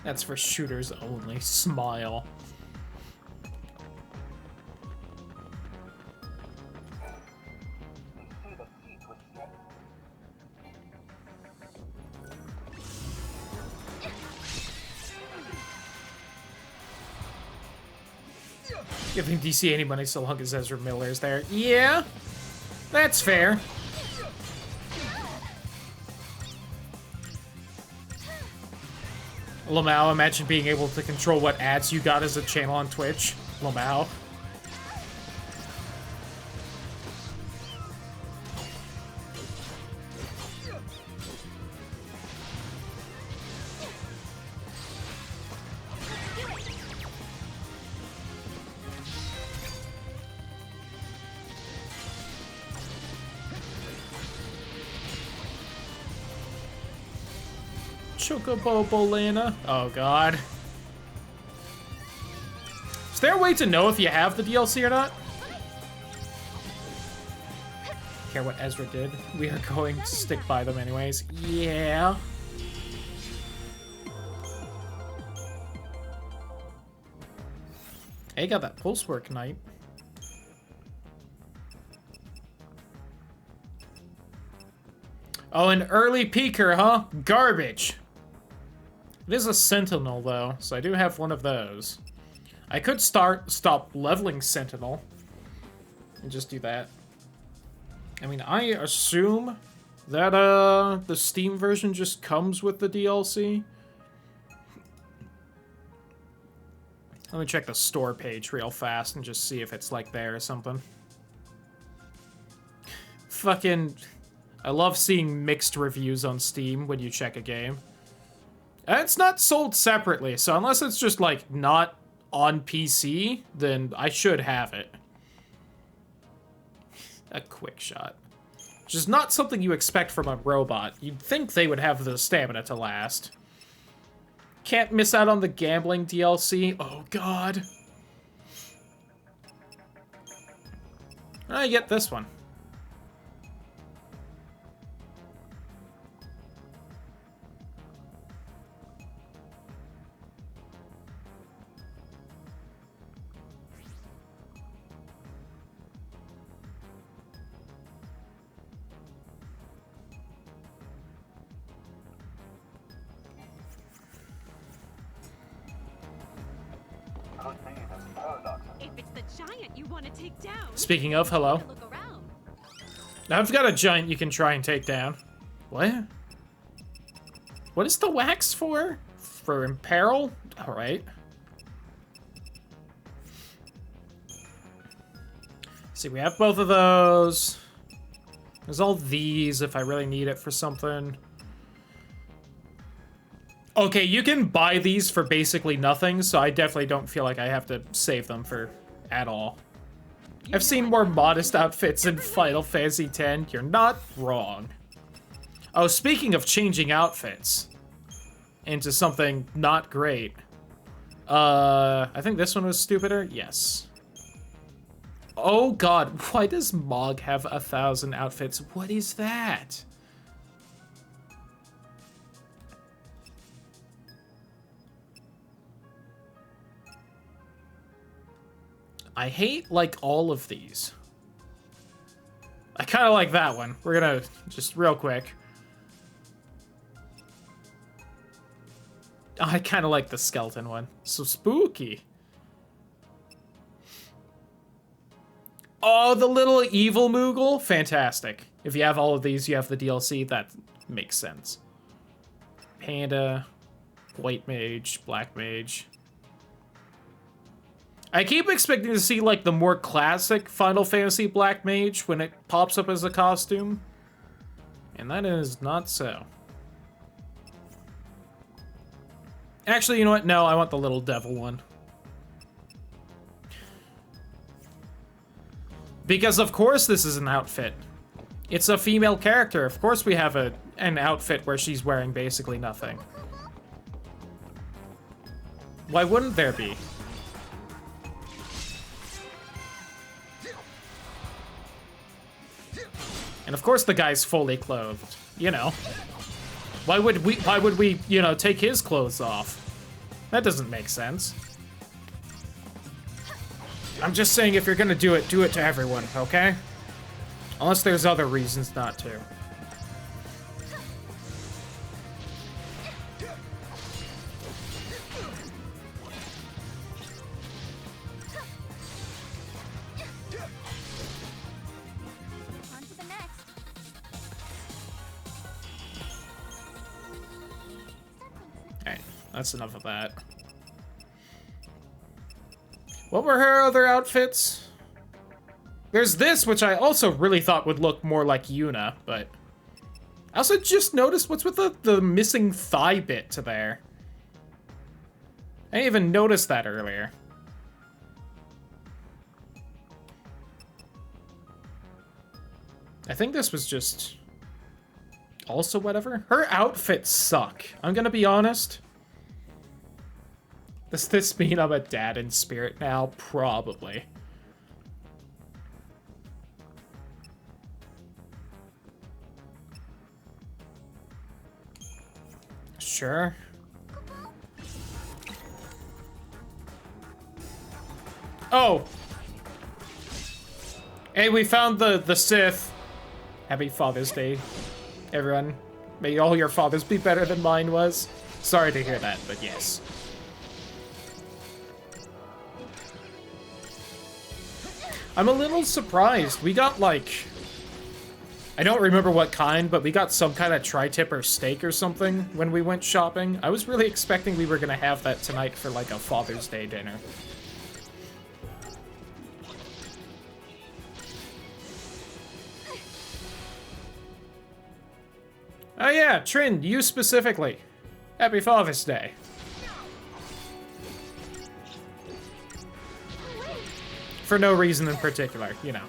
That's for shooters only. Smile. Giving DC any money so long as Ezra Miller's there. Yeah, that's fair. lmao, imagine being able to control what ads you got as a channel on Twitch. lmao. Chocobo Bolena. Oh god. Is there a way to know if you have the DLC or not? Care what Ezra did. We are going to stick by them anyways. Yeah. Hey, got that pulse work night. Oh, an early peeker, huh? Garbage. It is a sentinel though, so I do have one of those. I could stop leveling sentinel and just do that. I mean, I assume that the Steam version just comes with the DLC. Let me check the store page real fast and just see if it's like there or something. Fucking, I love seeing mixed reviews on Steam when you check a game. And it's not sold separately, so unless it's just like not on PC, then I should have it. A quick shot. Which is not something you expect from a robot. You'd think they would have the stamina to last. Can't miss out on the gambling DLC. Oh god. I get this one. If it's the giant you want to take down. Speaking of, hello. Look around. Now I've got a giant you can try and take down. What? What is the wax for? For imperil? Alright. See, we have both of those. There's all these if I really need it for something. Okay, you can buy these for basically nothing, so I definitely don't feel like I have to save them for at all. I've seen more modest outfits in Final Fantasy X. You're not wrong. Oh, speaking of changing outfits into something not great. I think this one was stupider. Yes. Oh god, why does Mog have 1,000 outfits? What is that? I hate, like, all of these. I kind of like that one. We're gonna, just real quick. I kind of like the skeleton one. So spooky. Oh, the little evil Moogle? Fantastic. If you have all of these, you have the DLC. That makes sense. Panda, White Mage, Black Mage. I keep expecting to see, like, the more classic Final Fantasy Black Mage when it pops up as a costume. And that is not so. Actually, you know what? No, I want the little devil one. Because, of course, this is an outfit. It's a female character. Of course we have an outfit where she's wearing basically nothing. Why wouldn't there be? And of course the guy's fully clothed, you know. Why would we, you know, take his clothes off? That doesn't make sense. I'm just saying if you're gonna do it to everyone, okay? Unless there's other reasons not to. That's enough of that. What were her other outfits? There's this, which I also really thought would look more like Yuna, but... I also just noticed what's with the missing thigh bit to there. I didn't even notice that earlier. I think this was just... Also whatever. Her outfits suck. I'm gonna be honest. Does this mean I'm a dad in spirit now? Probably. Sure. Oh! Hey, we found the Sith. Happy Father's Day, everyone. May all your fathers be better than mine was. Sorry to hear that, but yes. I'm a little surprised. We got, like... I don't remember what kind, but we got some kind of tri-tip or steak or something when we went shopping. I was really expecting we were gonna have that tonight for, like, a Father's Day dinner. Oh yeah, Trin, you specifically. Happy Father's Day. For no reason in particular, you know.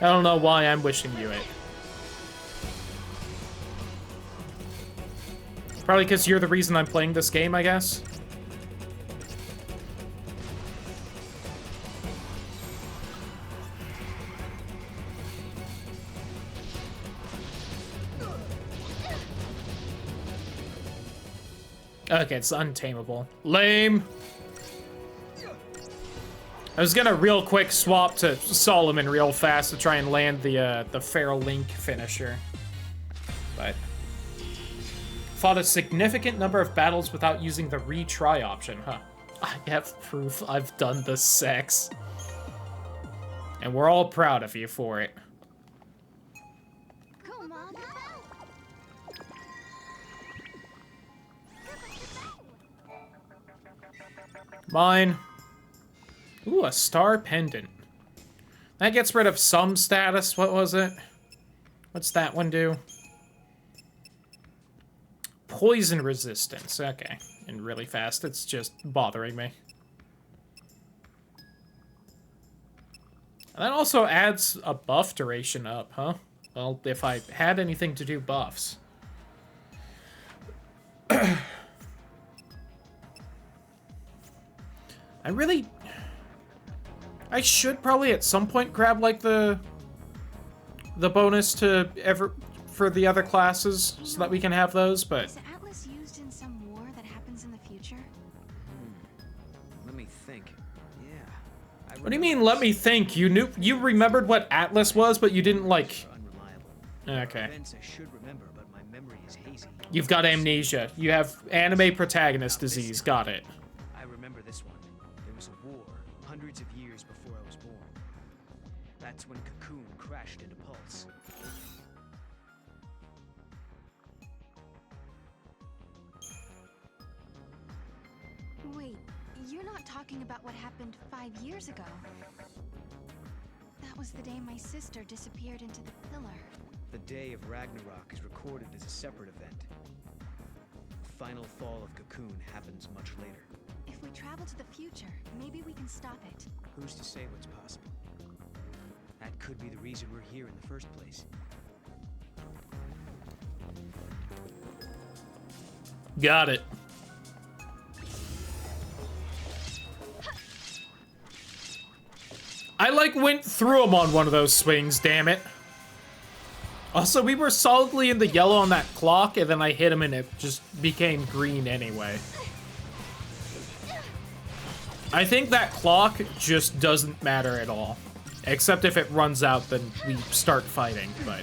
I don't know why I'm wishing you it. Probably because you're the reason I'm playing this game, I guess. Okay, it's untamable. Lame. I was gonna real quick swap to Solomon real fast to try and land the Feral Link finisher, but fought a significant number of battles without using the retry option, huh? I have proof I've done the sex, and we're all proud of you for it. Mine. Ooh, a star pendant. That gets rid of some status. What was it? What's that one do? Poison resistance. Okay. And really fast. It's just bothering me. And that also adds a buff duration up, huh? Well, if I had anything to do buffs. I should probably at some point grab like the bonus to for the other classes so that we can have those, but Is Atlas used in some war that happens in the future? Let me think. Yeah. what do you mean let me think? You remembered what Atlas was, but you didn't like. Okay. Events I should remember, but my memory is hazy. You've got amnesia. You have anime protagonist disease. Got it. I remember this one. There was a war hundreds of years before I was born. That's when Cocoon crashed into Pulse. Wait, you're not talking about what happened 5 years ago. That was the day my sister disappeared into the pillar. The day of Ragnarok is recorded as a separate event. The final fall of Cocoon happens much later. If we travel to the future, maybe we can stop it. Who's to say what's possible? That could be the reason we're here in the first place. Got it. I like went through them on one of those swings, damn it. Also, we were solidly in the yellow on that clock, and then I hit him and it just became green anyway. I think that clock just doesn't matter at all. Except if it runs out, then we start fighting, but...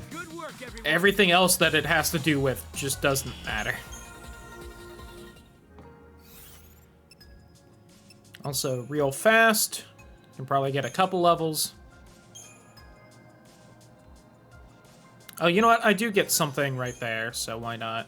Good work, everyone. Everything else that it has to do with just doesn't matter. Also, real fast. Can probably get a couple levels. Oh, you know what? I do get something right there, so why not?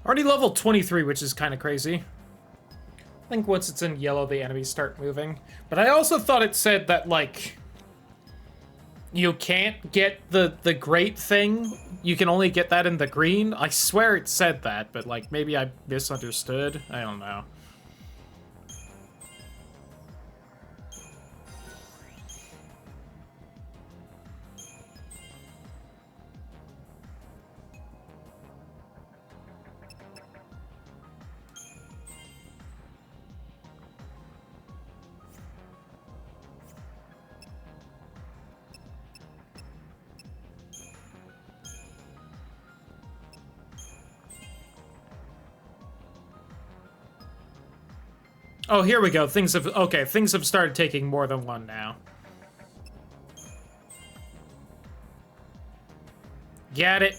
Already level 23, which is kind of crazy. I think once it's in yellow, the enemies start moving. But I also thought it said that, like, you can't get the great thing. You can only get that in the green. I swear it said that, but, like, maybe I misunderstood. I don't know. Oh, here we go. Things have started taking more than one now. Get it.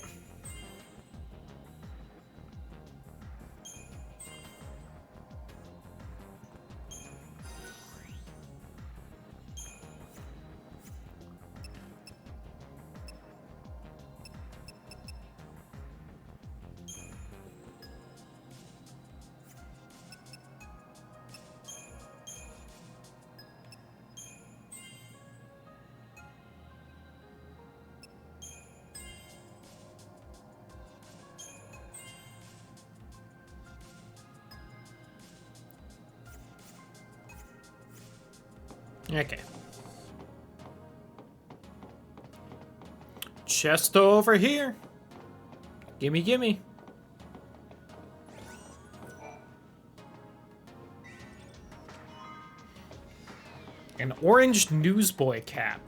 Okay. Chest over here. Gimme, gimme. An orange newsboy cap.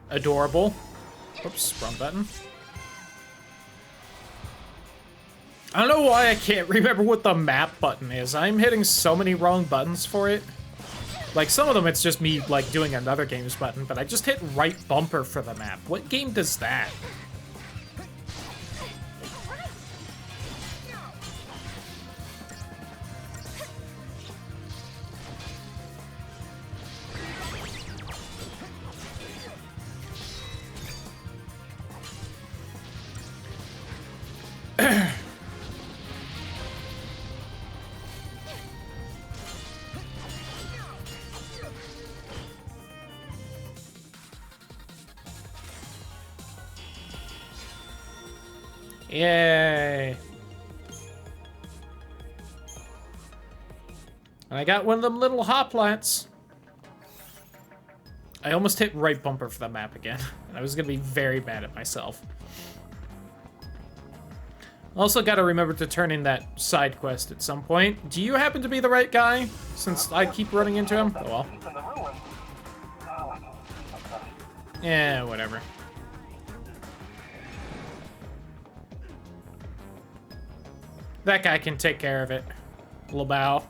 Adorable. Oops, wrong button. I don't know why I can't remember what the map button is. I'm hitting so many wrong buttons for it. Like, some of them it's just me, like, doing another game's button, but I just hit right bumper for the map. What game does that? Yay. I got one of them little hoplats. I almost hit right bumper for the map again. I was gonna be very mad at myself. Also gotta remember to turn in that side quest at some point. Do you happen to be the right guy? Since I keep running into him? Oh well. Yeah, whatever. That guy can take care of it. lmao.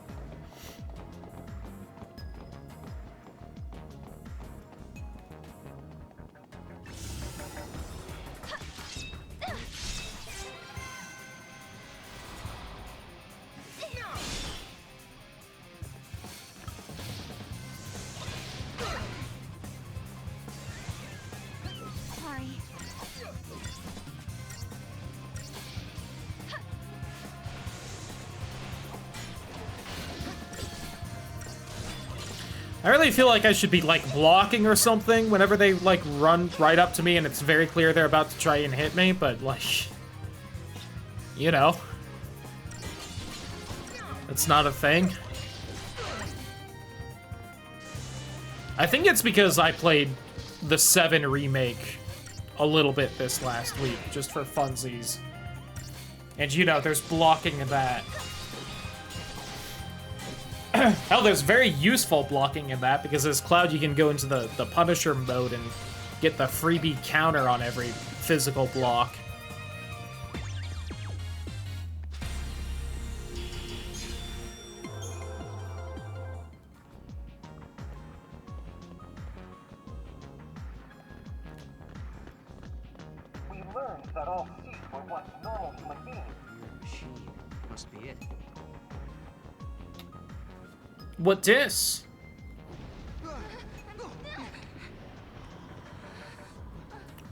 I really feel like I should be, like, blocking or something whenever they, like, run right up to me and it's very clear they're about to try and hit me, but, like, you know. It's not a thing. I think it's because I played the 7 remake a little bit this last week, just for funsies. And, you know, there's blocking of that. Hell, there's very useful blocking in that, because as Cloud you can go into the Punisher mode and get the freebie counter on every physical block. We learned that all Seeds were once normal human beings. Machine must be it. What dis?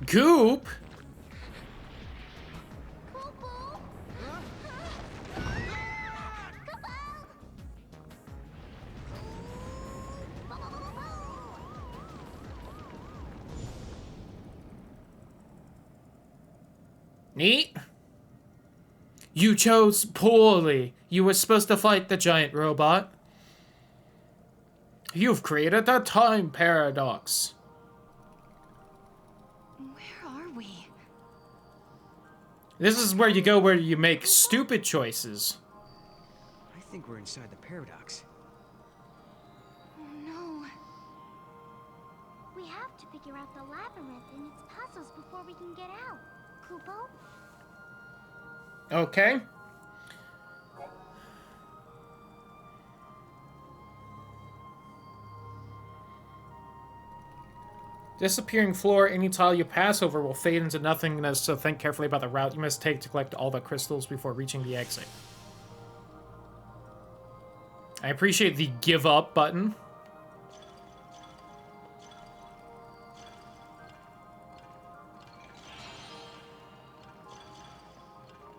Goop? Neat. You chose poorly. You were supposed to fight the giant robot. You've created a time paradox. Where are we? This is where you go where you make stupid choices. I think we're inside the paradox. Oh no. We have to figure out the labyrinth and its puzzles before we can get out. Kupo? Okay. Disappearing floor, any tile you pass over will fade into nothingness, so think carefully about the route you must take to collect all the crystals before reaching the exit. I appreciate the give up button.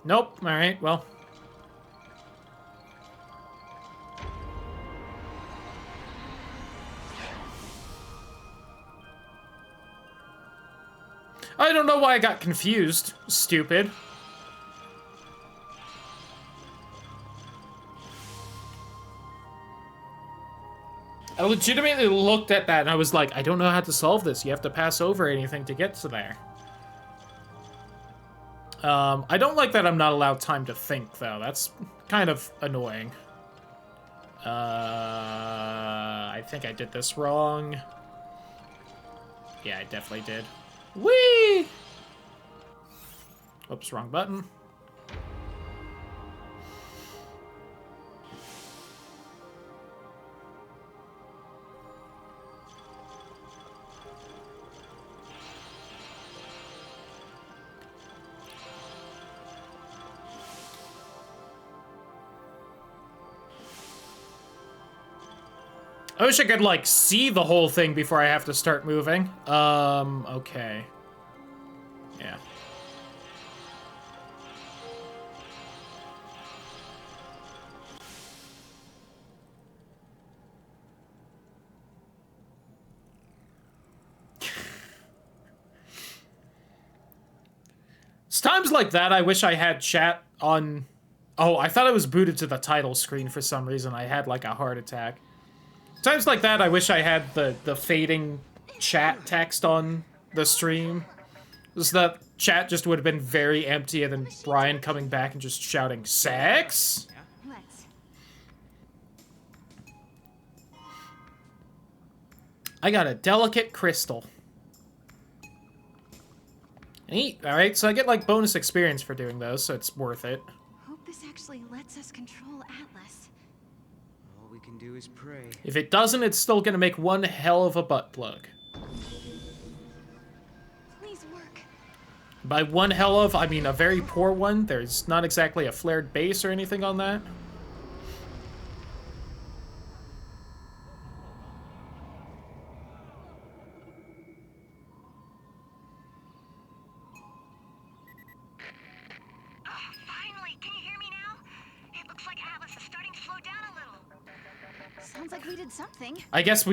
Nope, alright, well. I don't know why I got confused. Stupid. I legitimately looked at that and I was like, I don't know how to solve this. You have to pass over anything to get to there. I don't like that I'm not allowed time to think, though. That's kind of annoying. I think I did this wrong. Yeah, I definitely did. Whee! Oops, wrong button. I wish I could, like, see the whole thing before I have to start moving. Okay. Yeah. It's times like that I wish I had chat on... Oh, I thought I was booted to the title screen for some reason. I had, like, a heart attack. Times like that, I wish I had the fading chat text on the stream. Just that chat just would have been very empty, and then Brian coming back and just shouting, "Sex?" Let's. I got a delicate crystal. Neat. Alright, so I get, like, bonus experience for doing those, so it's worth it. Hope this actually lets us control Atlas. All we can do is pray. If it doesn't, it's still gonna make one hell of a butt plug. Please work. By one hell of, I mean a very poor one. There's not exactly a flared base or anything on that. Finally, can you hear me now? It looks like Atlas is starting to slow down a little. Sounds like we did something. I guess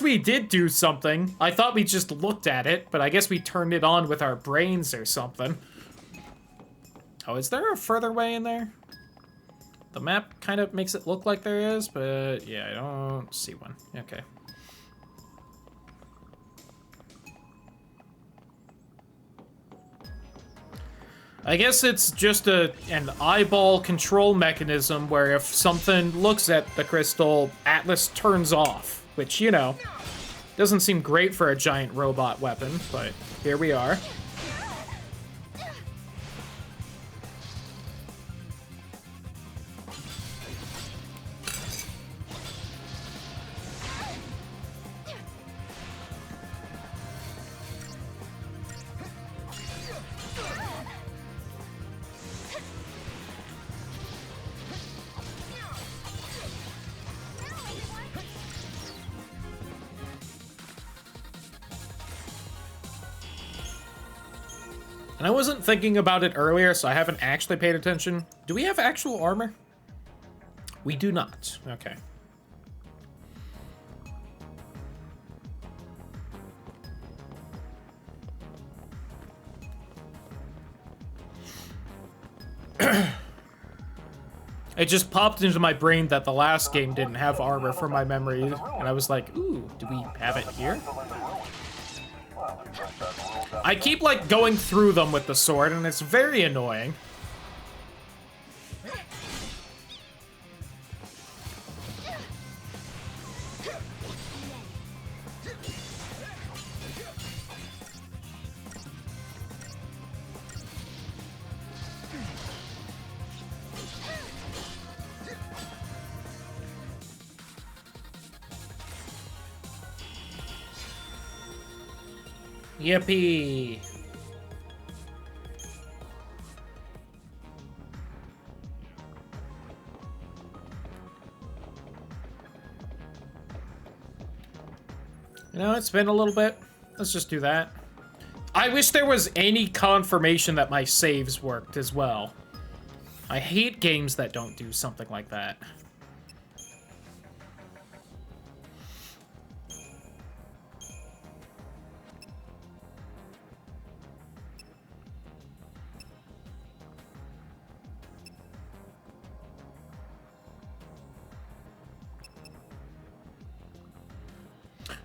we did do something. I thought we just looked at it, but I guess we turned it on with our brains or something. Oh, is there a further way in there? The map kind of makes it look like there is, but yeah, I don't see one. Okay. I guess it's just an eyeball control mechanism where if something looks at the crystal, Atlas turns off, which, you know, doesn't seem great for a giant robot weapon, but here we are. And I wasn't thinking about it earlier, so I haven't actually paid attention. Do we have actual armor? We do not. Okay. It just popped into my brain that the last game didn't have armor from my memory, and I was like, ooh, do we have it here? I keep, like, going through them with the sword, and it's very annoying. Yippee! You know, it's been a little bit. Let's just do that. I wish there was any confirmation that my saves worked as well. I hate games that don't do something like that.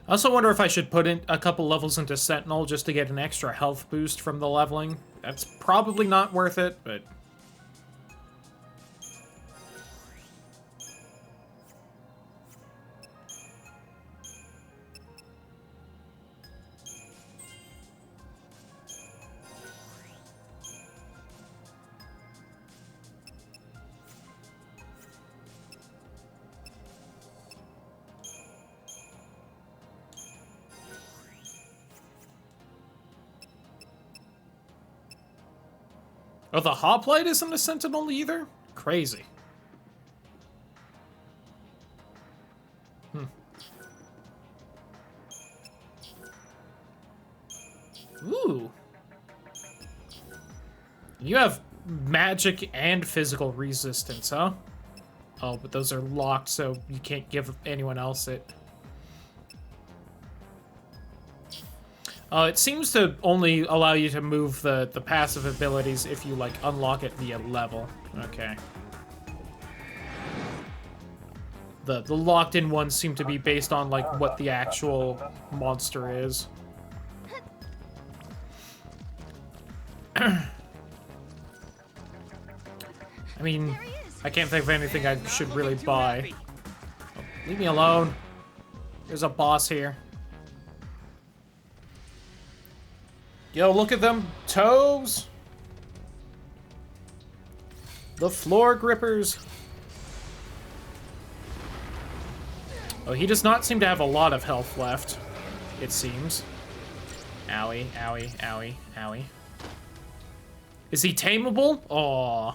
I also wonder if I should put in a couple levels into Sentinel just to get an extra health boost from the leveling. That's probably not worth it, but... Oh, the hoplite isn't a Sentinel either? Crazy. Ooh. You have magic and physical resistance, huh? Oh, but those are locked, so you can't give anyone else it. It seems to only allow you to move the passive abilities if you, like, unlock it via level. Okay. The locked-in ones seem to be based on, like, what the actual monster is. I mean, I can't think of anything I should really buy. Oh, leave me alone. There's a boss here. Yo, look at them toes! The floor grippers! Oh, he does not seem to have a lot of health left, it seems. Owie, owie, owie, owie. Is he tameable? Aww.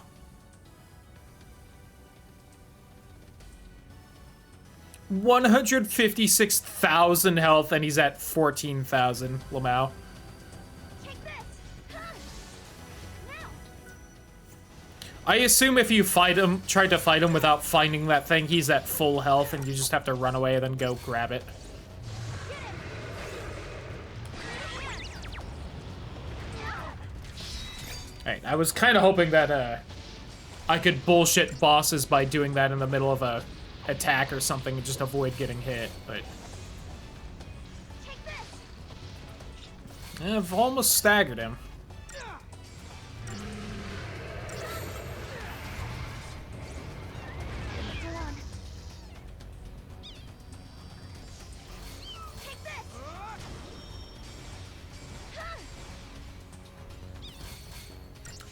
$156,000 health, and he's at 14,000, lmao. I assume if you fight him, try to fight him without finding that thing, he's at full health and you just have to run away and then go grab it. Alright, I was kind of hoping that I could bullshit bosses by doing that in the middle of a attack or something and just avoid getting hit, but... I've almost staggered him.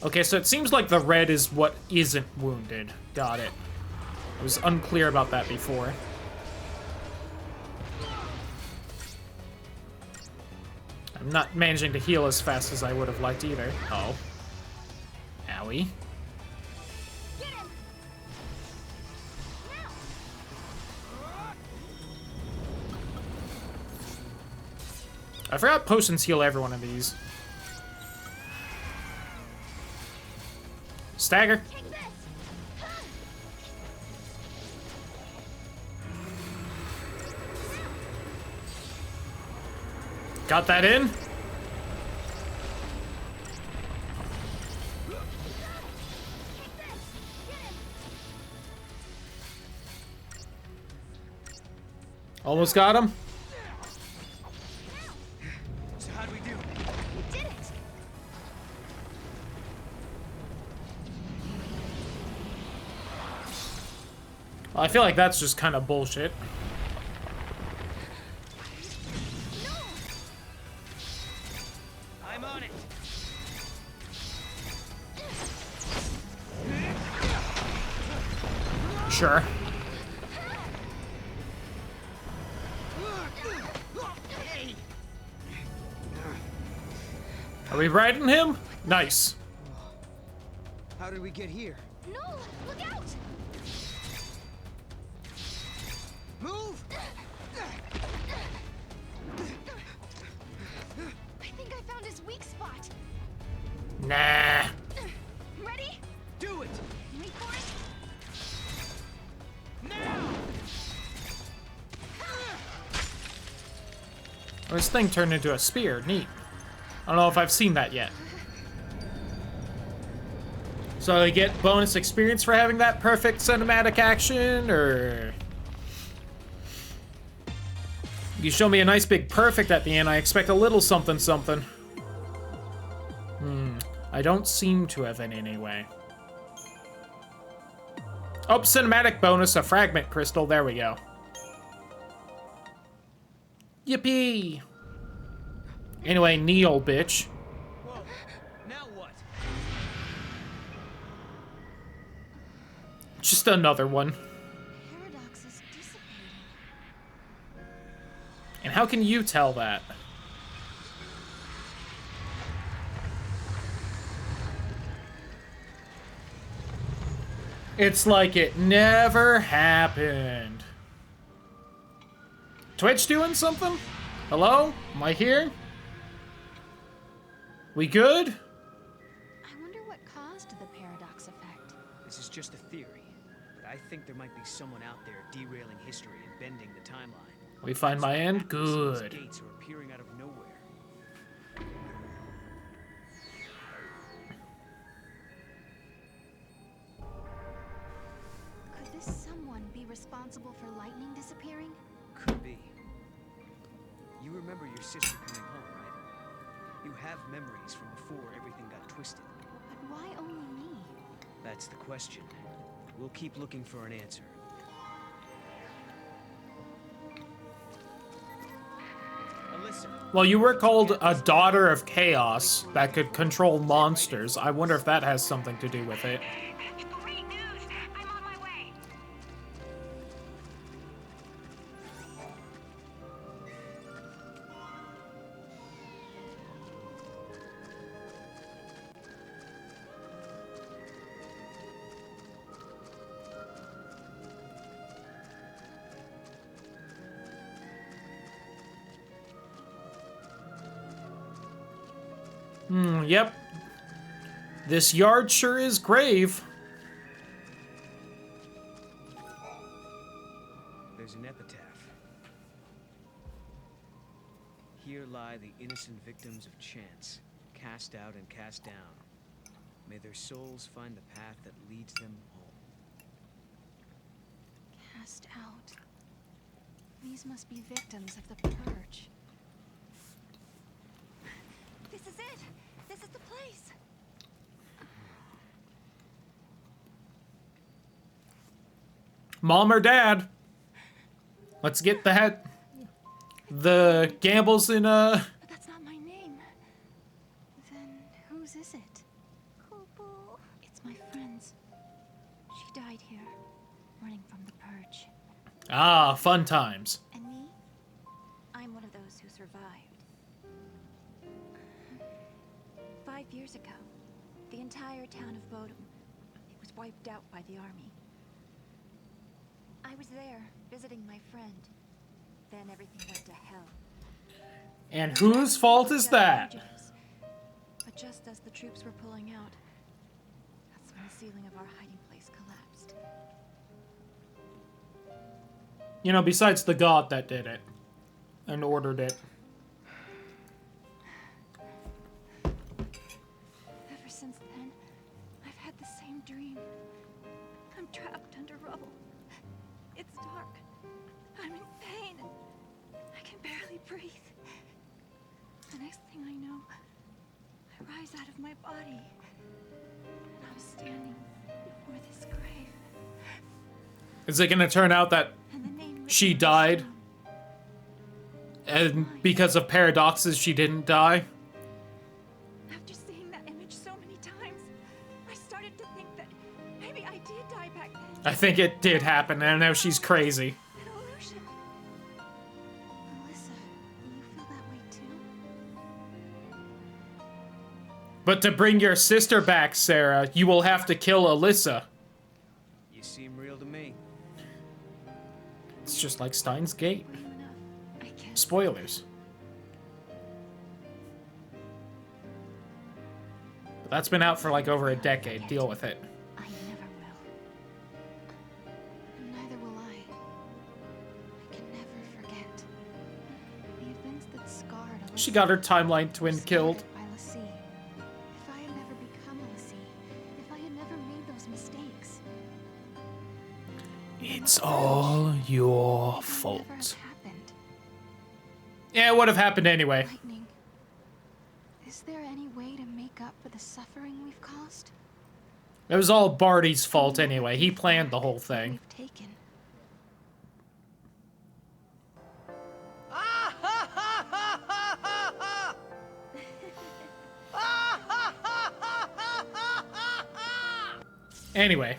Okay, so it seems like the red is what isn't wounded. Got it. I was unclear about that before. I'm not managing to heal as fast as I would have liked either. Oh. Owie. I forgot potions heal everyone in these. Stagger. Got that in? Almost got him. So how'd we do? We did it! Well, I feel like that's just kind of bullshit. I'm on it. Sure. Are we riding him? Nice. How did we get here? No! Look out! Move! I think I found his weak spot. Nah. Ready? Do it! Wait for it. This thing turned into a spear. Neat. I don't know if I've seen that yet. So I get bonus experience for having that perfect cinematic action, or... You show me a nice big perfect at the end, I expect a little something something. I don't seem to have in any way. Oh, cinematic bonus, a fragment crystal, there we go. Yippee! Anyway, kneel, bitch. Whoa. Now what? Just another one. Paradox is dissipating. And how can you tell that? It's like it never happened. Twitch doing something? Hello? Am I here? We good? I wonder what caused the paradox effect. This is just a theory, but I think there might be someone out there derailing history and bending the timeline. We find my end? These Good. gates are appearing out of nowhere. Could this someone be responsible for lightning disappearing? Could be. You remember your sister coming home, right? You have memories from before everything got twisted. But why only me? That's the question. We'll keep looking for an answer. Alyssa. Well, you were called a daughter of chaos that could control monsters. I wonder if that has something to do with it. Great news! I'm on my way. Yep. This yard sure is grave. There's an epitaph. Here lie the innocent victims of chance, cast out and cast down. May their souls find the path that leads them home. Cast out. These must be victims of the purge. This is it! This is the place! Mom or dad? Let's get the gambles in But that's not my name. Then whose is it? Kubo. It's my friend's. She died here, running from the purge. Ah, fun times. And me? I'm one of those who survived. 5 years ago, the entire town of Bodum, it was wiped out by the army. I was there, visiting my friend. Then everything went to hell. And whose fault is that? But just as the troops were pulling out, that's when the ceiling of our hiding place collapsed. You know, besides the god that did it and ordered it. Ever since then, I've had the same dream. I'm trapped under rubble. It's dark. I'm in pain. breathe. The next thing I know, I rise out of my body. And I'm standing before this grave. Is it gonna turn out that she died? And because of paradoxes, she didn't die? After seeing that image so many times, I started to think that maybe I did die back then. I think it did happen, and now she's crazy. An illusion. Alyssa, you feel that way too? But to bring your sister back, Sarah, you will have to kill Alyssa. You seem real to me. It's just like Steins Gate. Spoilers. But that's been out for like over a decade. Deal with it. I never will. Neither will I. I can never forget. The events that scarred Alyssa. She got her timeline twin killed. By Lassie. If I had never become a Lassie, if I had never made those mistakes. It's all your fault. Yeah, it would have happened anyway. Lightning. Is there any way to make up for the suffering we've caused? It was all Barty's fault anyway. He planned the whole thing. Taken. Anyway.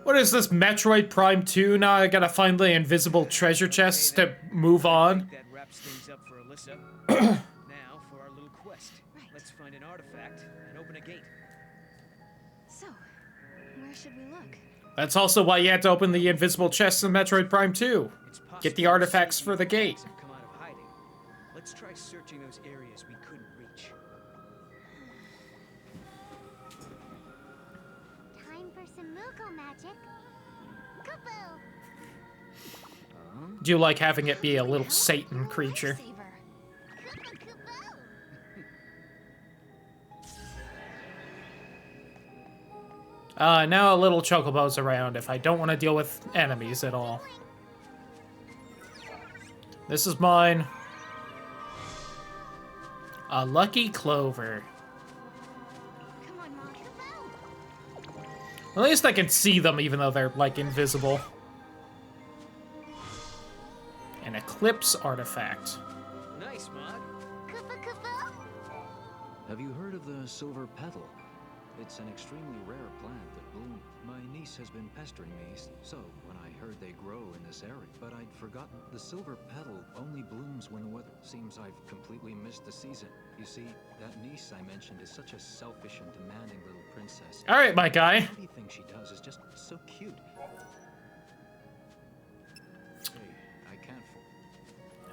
What is this, Metroid Prime 2? Now I gotta find the invisible treasure chests to move on. That wraps things up for Alyssa. Now for our little quest. Let's find an artifact and open a gate. So, where should we look? That's also why you had to open the invisible chests in Metroid Prime 2. Get the artifacts for the gate. Come out of hiding. Let's try searching those areas we couldn't reach. Time for some Moogle magic. Kupo! Do you like having it be a little Satan creature? Now a little chocobo's around if I don't want to deal with enemies at all. This is mine. A lucky clover. At least I can see them even though they're, like, invisible. An eclipse artifact. Nice, Mod. Have you heard of the silver petal? It's an extremely rare plant that blooms. My niece has been pestering me, so when I heard they grow in this area, but I'd forgotten the silver petal only blooms when the weather seems I've completely missed the season. You see, that niece I mentioned is such a selfish and demanding little princess. All right, my guy. Everything she does is just so cute. Hey, I can't.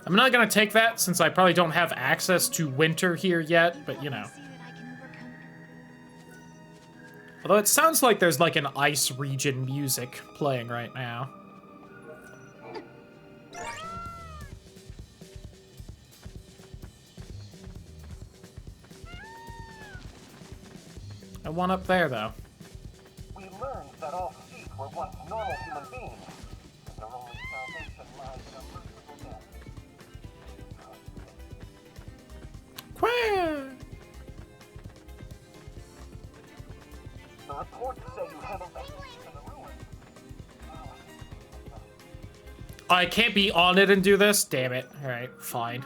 I'm not gonna take that since I probably don't have access to winter here yet, but you know. Although it sounds like there's like an ice region music playing right now. I want up there though. We learned that all sheep were once normal human beings. But their only salvation lies in a merciful death. Quack! The reports say you handled the police in the ruins. I can't be on it and do this? Damn it. Alright, fine.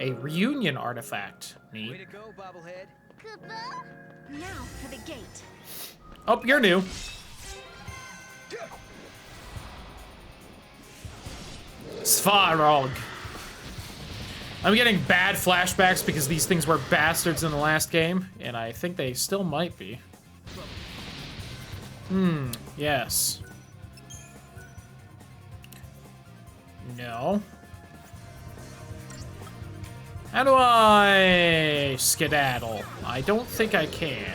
A reunion artifact. Neat. Way to go, bobblehead. Now for the gate. Oh, you're new. Svarog. I'm getting bad flashbacks because these things were bastards in the last game, and I think they still might be. Yes. No. How do I skedaddle? I don't think I can.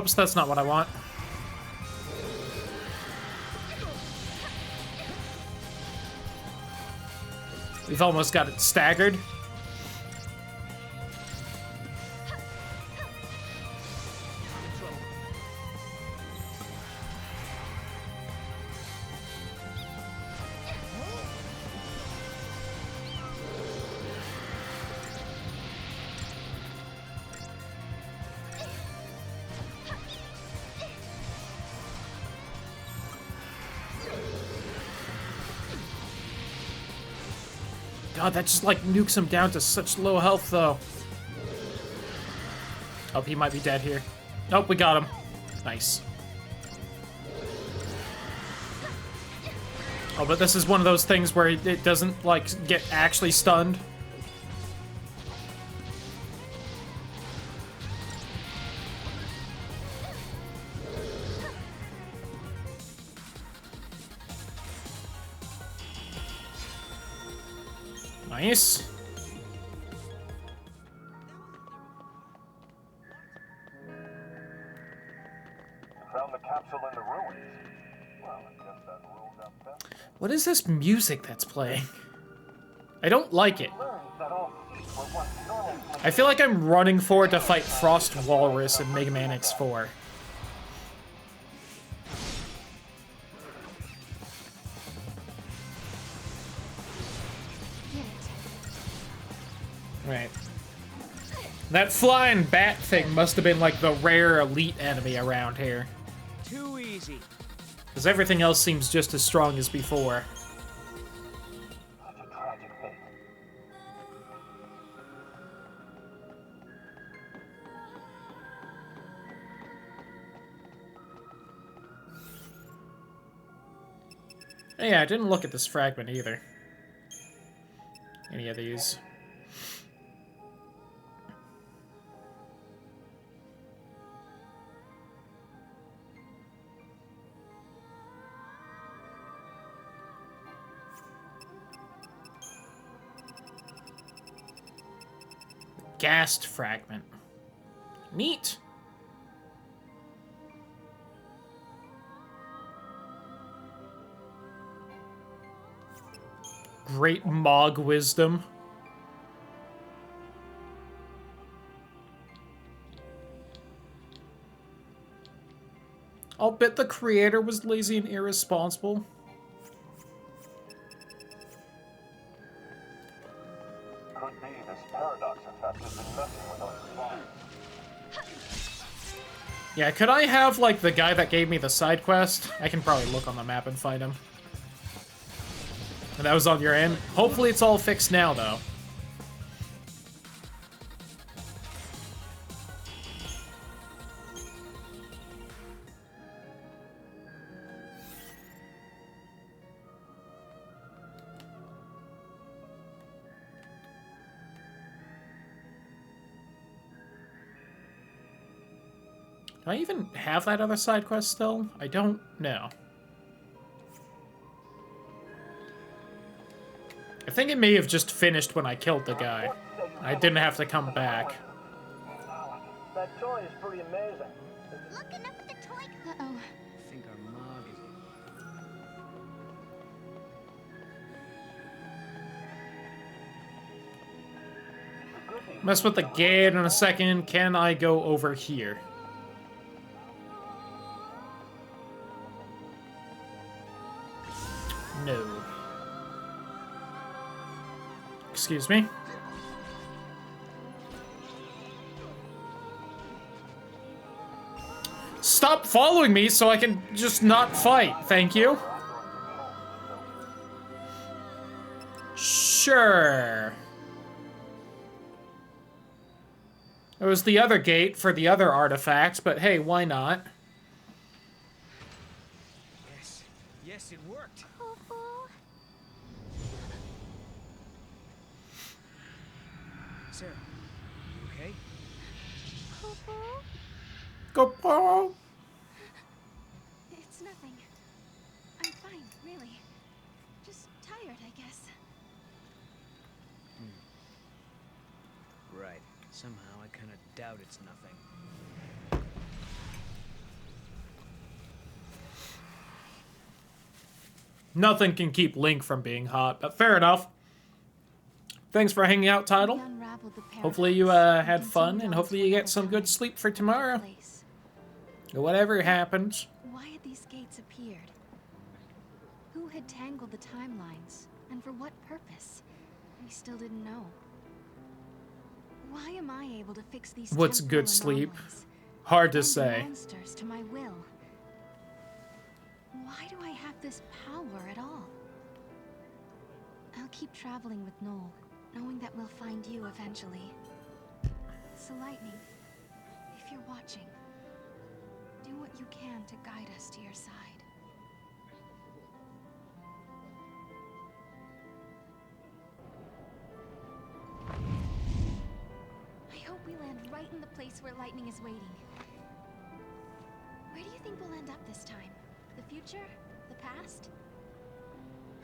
Whoops, that's not what I want. We've almost got it staggered. God, that just, like, nukes him down to such low health, though. Oh, he might be dead here. Nope, we got him. Nice. Oh, but this is one of those things where it doesn't, like, get actually stunned. Nice. Found the capsule in the ruins. Well, I guess that rules out that. What is this music that's playing? I don't like it. I feel like I'm running forward to fight Frost Walrus in Mega Man X4. Right. That flying bat thing must have been like the rare elite enemy around here. Too easy. Because everything else seems just as strong as before. Yeah, I didn't look at this fragment either. Any of these. Ghast fragment. Neat. Great Mog wisdom. I'll bet the creator was lazy and irresponsible. Could be this paradox effect has been messing with our design. Yeah, could I have, like, the guy that gave me the side quest? I can probably look on the map and find him. And that was on your end. Hopefully it's all fixed now, though. Do I even have that other side quest still? I don't know. I think it may have just finished when I killed the guy. I didn't have to come back. That toy is pretty amazing. Looking up at the toy. Uh-oh. I think our Mog is... Mess with the gate in a second. Can I go over here? No. Excuse me. Stop following me so I can just not fight. Thank you. Sure. It was the other gate for the other artifacts, but hey, why not? Yes. Yes, it worked. Sarah, you okay? Go, Paul. It's nothing. I'm fine, really. Just tired, I guess. Right. Somehow I kind of doubt it's nothing. Nothing can keep Link from being hot, but fair enough. Thanks for hanging out, Tidal. Hopefully you had fun, and hopefully you get some good sleep for tomorrow. Or whatever happens. Why had these gates appeared? Who had tangled the timelines? And for what purpose? We still didn't know. Why am I able to fix these What's good sleep? Hard to say. Monsters to my will? Why do I have this power at all? I'll keep traveling with Noel, knowing that we'll find you eventually. So Lightning, if you're watching, do what you can to guide us to your side. I hope we land right in the place where Lightning is waiting. Where do you think we'll end up this time? The future? The past?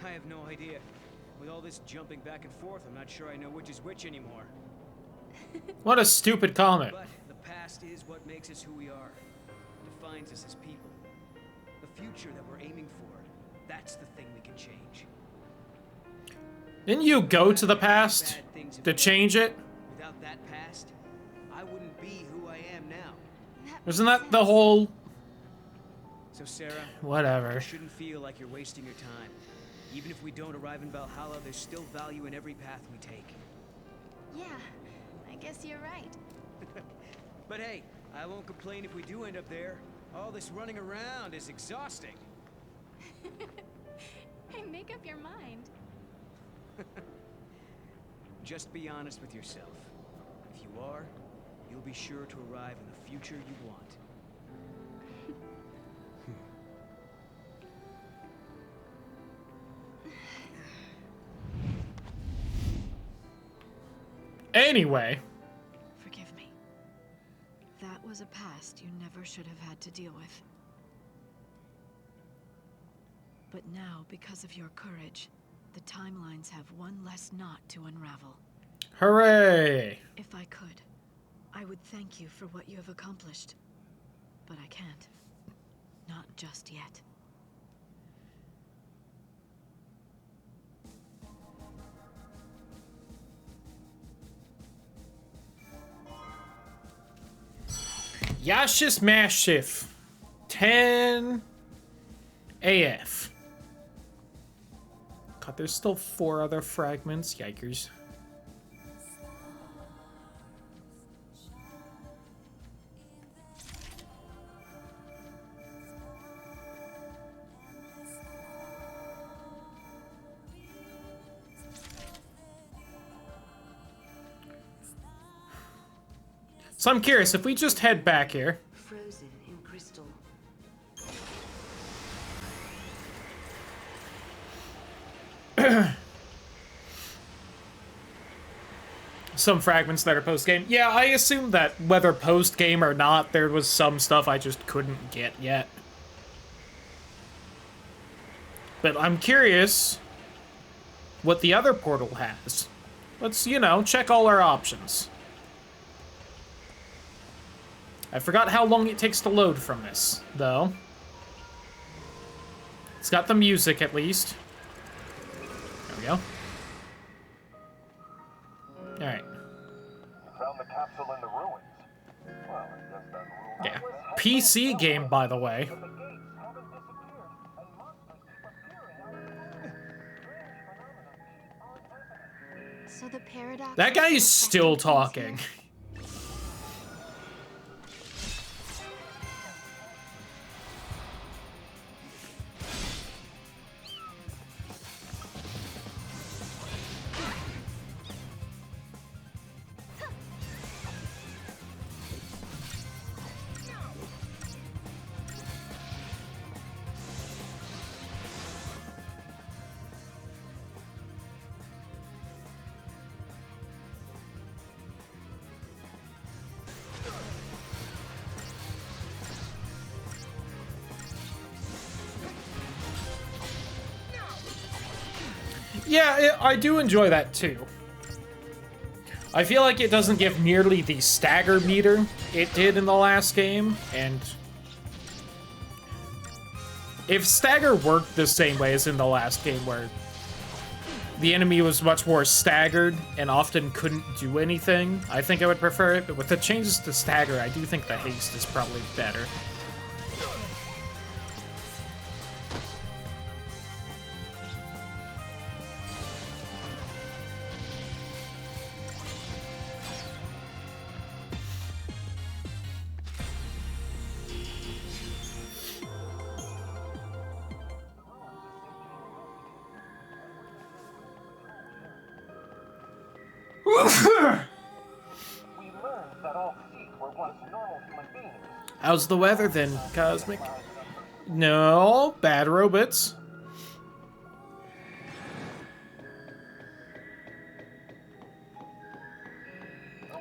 I have no idea. With all this jumping back and forth, I'm not sure I know which is which anymore. What a stupid comment. But the past is what makes us who we are. Defines us as people. The future that we're aiming for, that's the thing we can change. Didn't you go to the past to change it? Without that past, I wouldn't be who I am now. Isn't that the whole... So Sarah, whatever. You shouldn't feel like you're wasting your time. Even if we don't arrive in Valhalla, there's still value in every path we take. Yeah, I guess you're right. But hey, I won't complain if we do end up there. All this running around is exhausting. Hey, make up your mind. Just be honest with yourself. If you are, you'll be sure to arrive in the future you want. Anyway. Forgive me. That was a past you never should have had to deal with. But now, because of your courage, the timelines have one less knot to unravel. Hooray! If I could, I would thank you for what you have accomplished. But I can't. Not just yet. Yashis Mashif. 10 AF. God, there's still 4 other fragments. Yikers. So I'm curious, if we just head back here. Frozen in crystal. Some fragments that are post-game. Yeah, I assume that whether post-game or not, there was some stuff I just couldn't get yet. But I'm curious what the other portal has. Let's, you know, check all our options. I forgot how long it takes to load from this, though. It's got the music, at least. There we go. Alright. You found the capsule in the ruins. Well, I guess that Yeah. PC game, by the way. So the paradox. That guy is still talking. Yeah, I do enjoy that too. I feel like it doesn't give nearly the stagger meter it did in the last game, and If stagger worked the same way as in the last game, where the enemy was much more staggered and often couldn't do anything, I think I would prefer it. But with the changes to stagger, I do think the haste is probably better. How's the weather then, Cosmic? No, bad robots.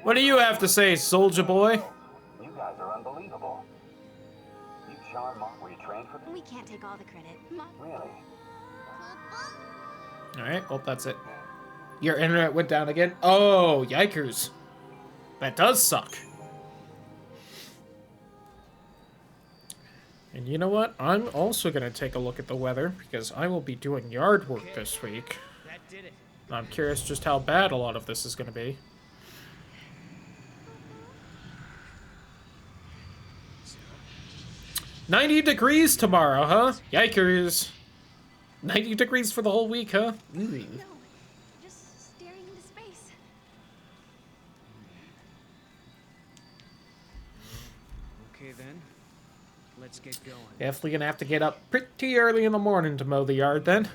What do you have to say, soldier boy? You guys are unbelievable. You charm were you trained for this? We can't take all the credit. Really? Alright, well, that's it. Your internet went down again? Oh, yikers. That does suck. And you know what? I'm also going to take a look at the weather, because I will be doing yard work this week. That did it. I'm curious just how bad a lot of this is going to be. "90 degrees tomorrow, huh? Yikers. 90 degrees for the whole week, huh? Ooh. Just staring into space. Okay then. Let's get going. Definitely gonna have to get up pretty early in the morning to mow the yard then.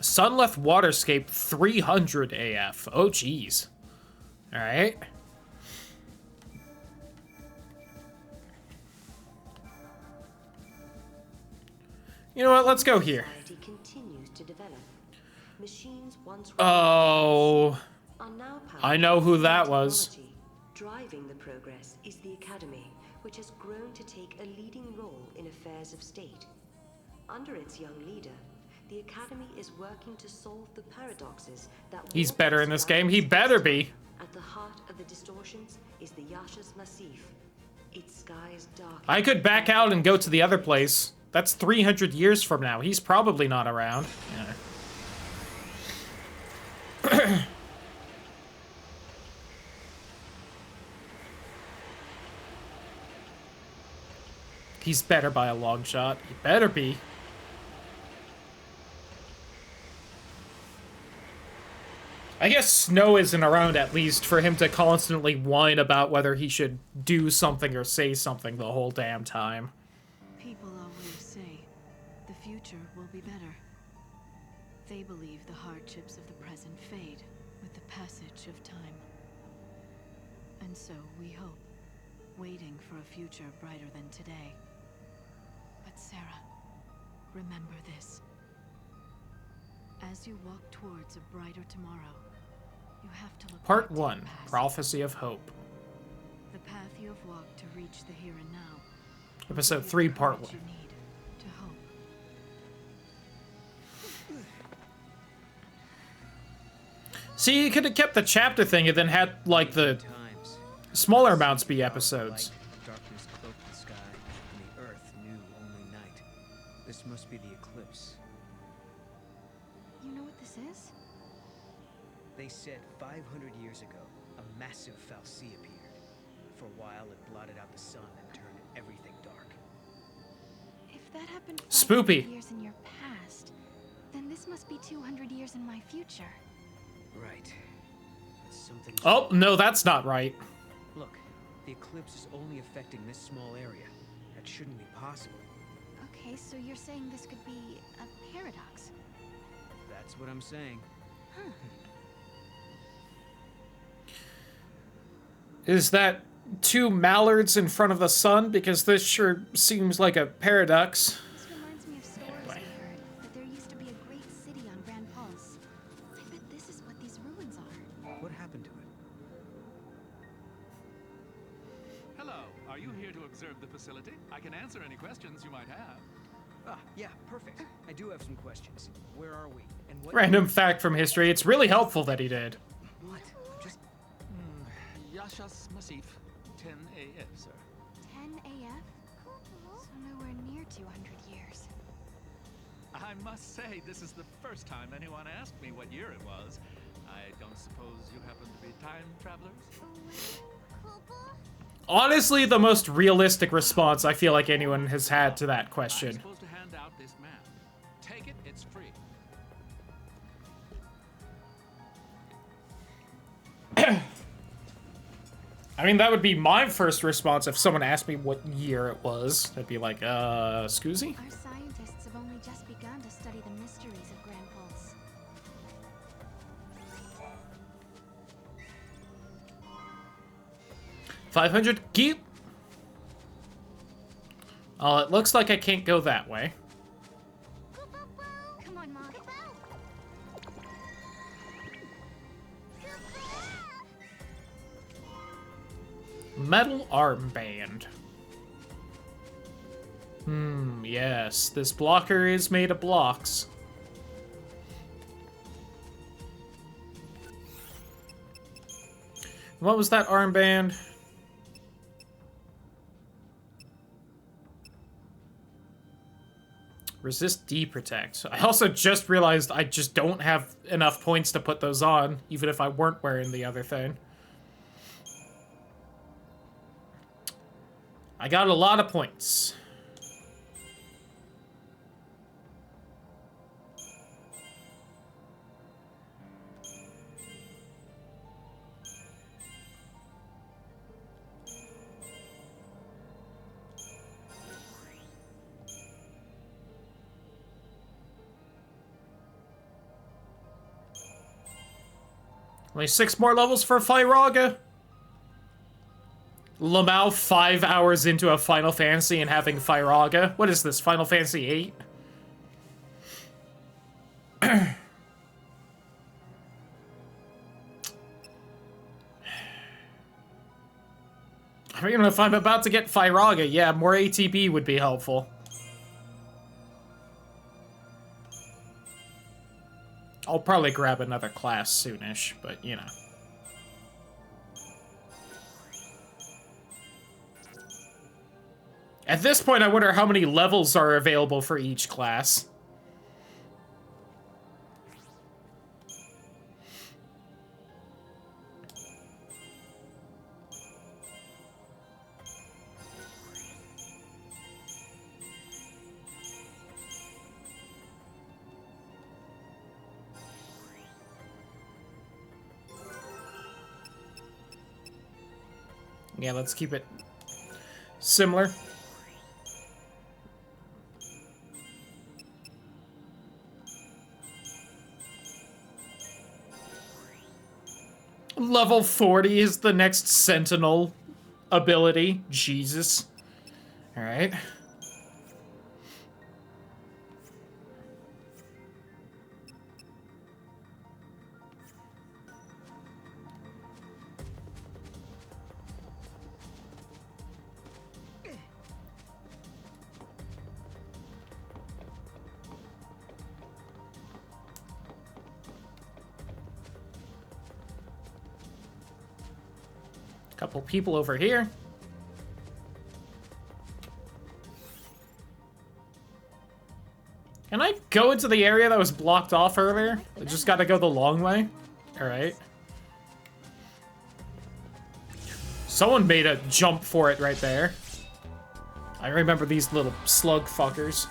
Sun left waterscape 300 AF. Oh, geez. Alright. You know what? Let's go here. Continues to develop. Machines once Oh. are now I know who that was. technology. Driving the progress is the Academy, which has grown to take a leading role in affairs of state. Under its young leader, the Academy is working to solve the paradoxes that He's better in this game. He better be. At the heart of the distortions is the Yasha's Massif. Its skies dark. I could back out and go to the other place. That's 300 years from now. He's probably not around. Yeah. He's better by a long shot. He better be. I guess Snow isn't around, at least, for him to constantly whine about whether he should do something or say something the whole damn time. People always say the future will be better. They believe the hardships of the present fade with the passage of time. And so we hope, waiting for a future brighter than today. But Sarah, remember this. As you walk towards a brighter tomorrow, you have to look Part back to 1, the past. Prophecy of Hope. The path you have walked to reach the here and now. Episode 3, Part 1. You need to hope. See, you could have kept the chapter thing and then had, like, the smaller amounts be episodes. Darkness cloaked the sky, and the earth knew only night. This must be the eclipse. You know what this is? They said 500 years ago, a massive fal'Cie appeared. For a while, it blotted out the sun and turned everything dark. If that happened 500 Spoopy. years in your past, then this must be 200 years in my future. Right. But something's Oh, no, that's not right. Look, the eclipse is only affecting this small area. That shouldn't be possible. Okay, so you're saying this could be a paradox. That's what I'm saying. Huh. Is that 2 mallards in front of the sun? Because this sure seems like a paradox. This reminds me of stories we heard, that there used to be a great city on Grand Pulse. I bet this is what these ruins are. What happened to it? Hello, are you here to observe the facility? I can answer any questions you might have. Ah, yeah, perfect. I do have some questions. Where are we? And what... Random fact from history. It's really helpful that he did. What? I'm just... Yashas Masif, 10 AF, sir. 10 AF? So nowhere near 200 years. I must say, this is the first time anyone asked me what year it was. I don't suppose you happen to be time travelers? Honestly, the most realistic response I feel like anyone has had to that question. I'm supposed to hand out this map. Take it, it's free. I mean, that would be my first response if someone asked me what year it was. I'd be like, Scoozy? Our scientists have only just begun to study the mysteries of Grand Pulse. $500 keep. Oh, it looks like I can't go that way. Come on, Mom. Metal armband. Yes. This blocker is made of blocks. What was that armband? Resist deprotect. I also just realized I just don't have enough points to put those on, even if I weren't wearing the other thing. I got a lot of points. Only 6 more levels for Firaga. lmao 5 hours into a Final Fantasy and having Firaga. What is this, Final Fantasy 8? I mean, if I'm about to get Firaga, yeah, more ATB would be helpful. I'll probably grab another class soonish, but, you know. At this point, I wonder how many levels are available for each class. Yeah, let's keep it similar. Level 40 is the next Sentinel ability. Jesus. Alright. Couple people over here. Can I go into the area that was blocked off earlier? I just gotta go the long way? Alright. Someone made a jump for it right there. I remember these little slug fuckers.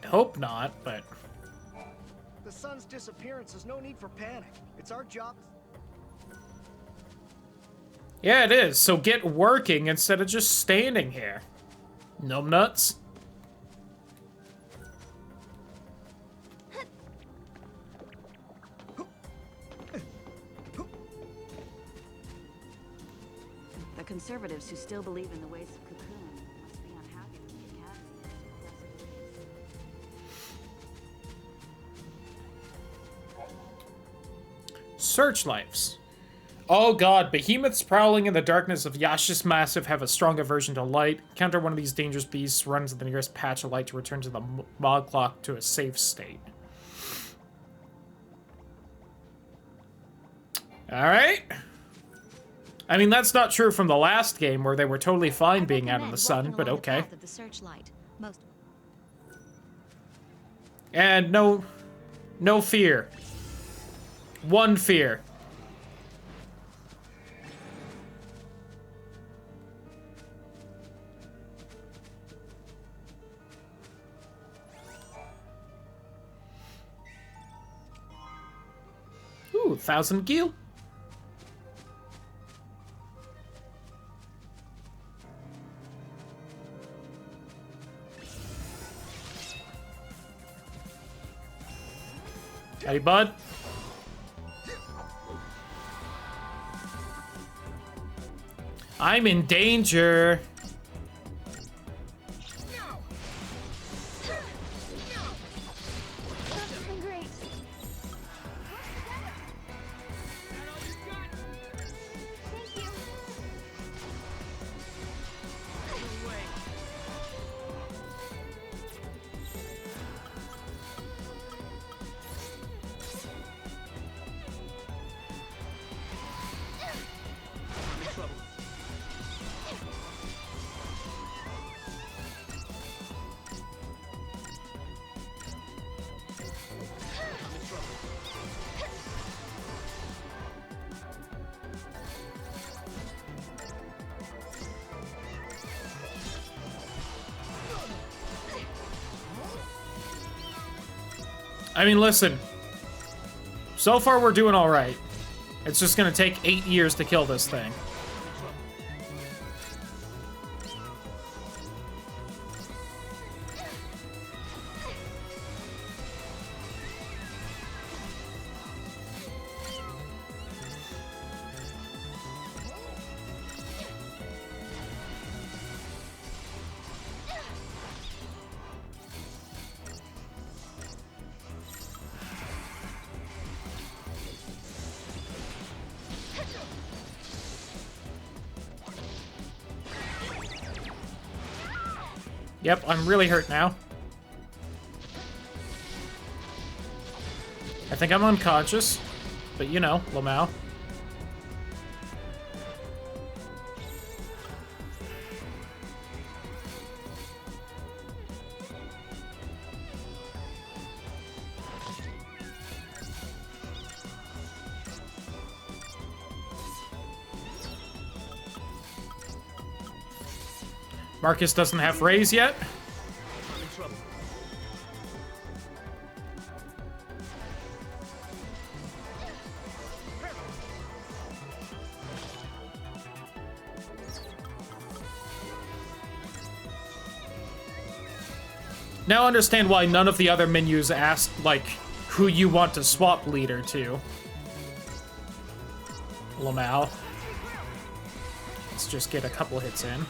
Hope not, but... The the sun's disappearance, there's no need for panic. It's our job. Yeah, it is. So get working instead of just standing here. Numbnuts. The conservatives who still believe in the ways of Cocoon must be unhappy with the Academy. Searchlights. Oh god, behemoths prowling in the darkness of Yasha's Massive have a strong aversion to light. Counter one of these dangerous beasts, run to the nearest patch of light to return to the mod clock to a safe state. Alright. I mean, that's not true from the last game where they were totally fine being out in the sun, but okay. And no fear. One fear. Ooh, 1,000 gil. Hey, bud. I'm in danger. I mean, listen. So far, we're doing all right. It's just gonna take 8 years to kill this thing. Yep, I'm really hurt now. I think I'm unconscious, but you know, lmao. Marcus doesn't have raise yet. Now understand why none of the other menus ask, like, who you want to swap leader to. lmao. Let's just get a couple hits in.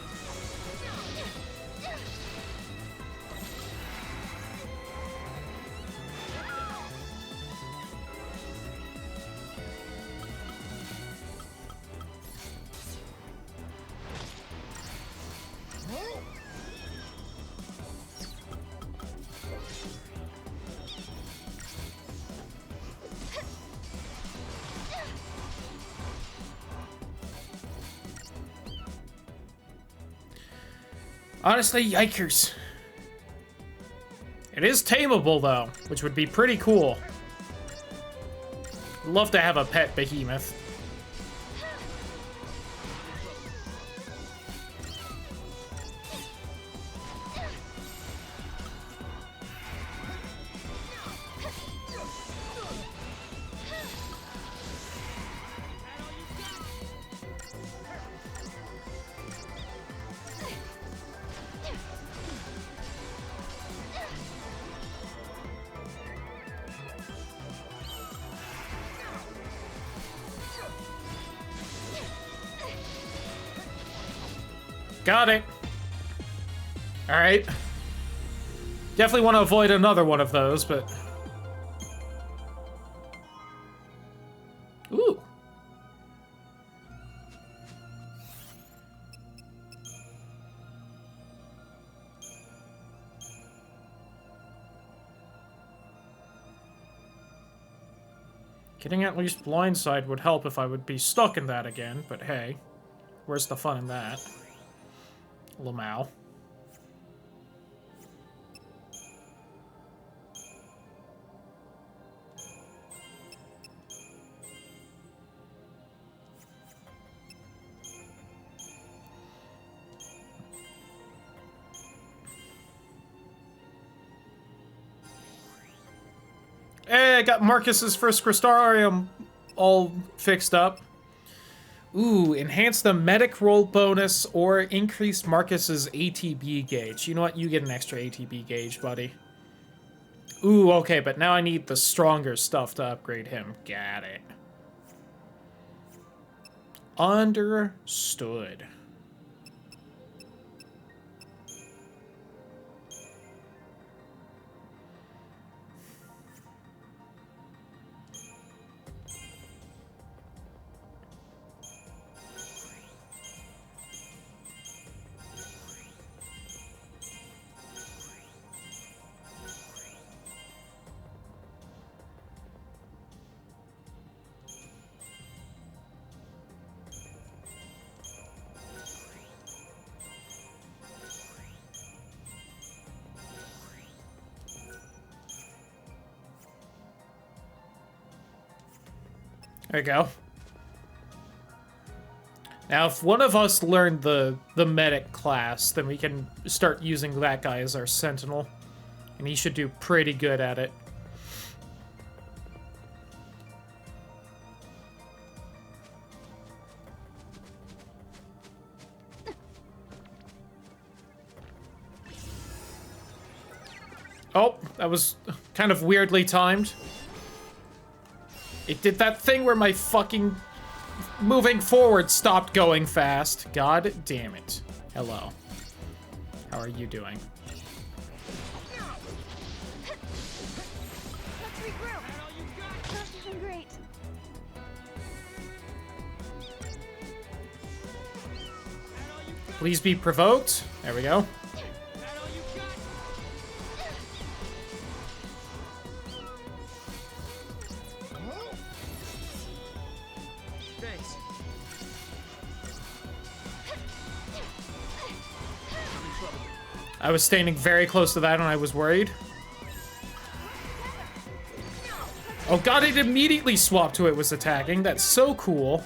Honestly, yikers. It is tameable, though, which would be pretty cool. I'd love to have a pet behemoth. Got it. Alright. Definitely want to avoid another one of those, but... Ooh. Getting at least blindside would help if I would be stuck in that again, but hey. Where's the fun in that? Lmao. Hey, I got Marcus's first Crystarium all fixed up. Ooh, enhance the medic roll bonus or increase Marcus's ATB gauge. You know what? You get an extra ATB gauge, buddy. Ooh, okay, but now I need the stronger stuff to upgrade him. Got it. Understood. There you go. Now, if one of us learned the medic class, then we can start using that guy as our sentinel. And he should do pretty good at it. Oh, that was kind of weirdly timed. It did that thing where my fucking moving forward stopped going fast. God damn it. Hello. How are you doing? Let's regroup. I'm great. Please be provoked. There we go. I was standing very close to that and I was worried. Oh god, it immediately swapped who it was attacking. That's so cool.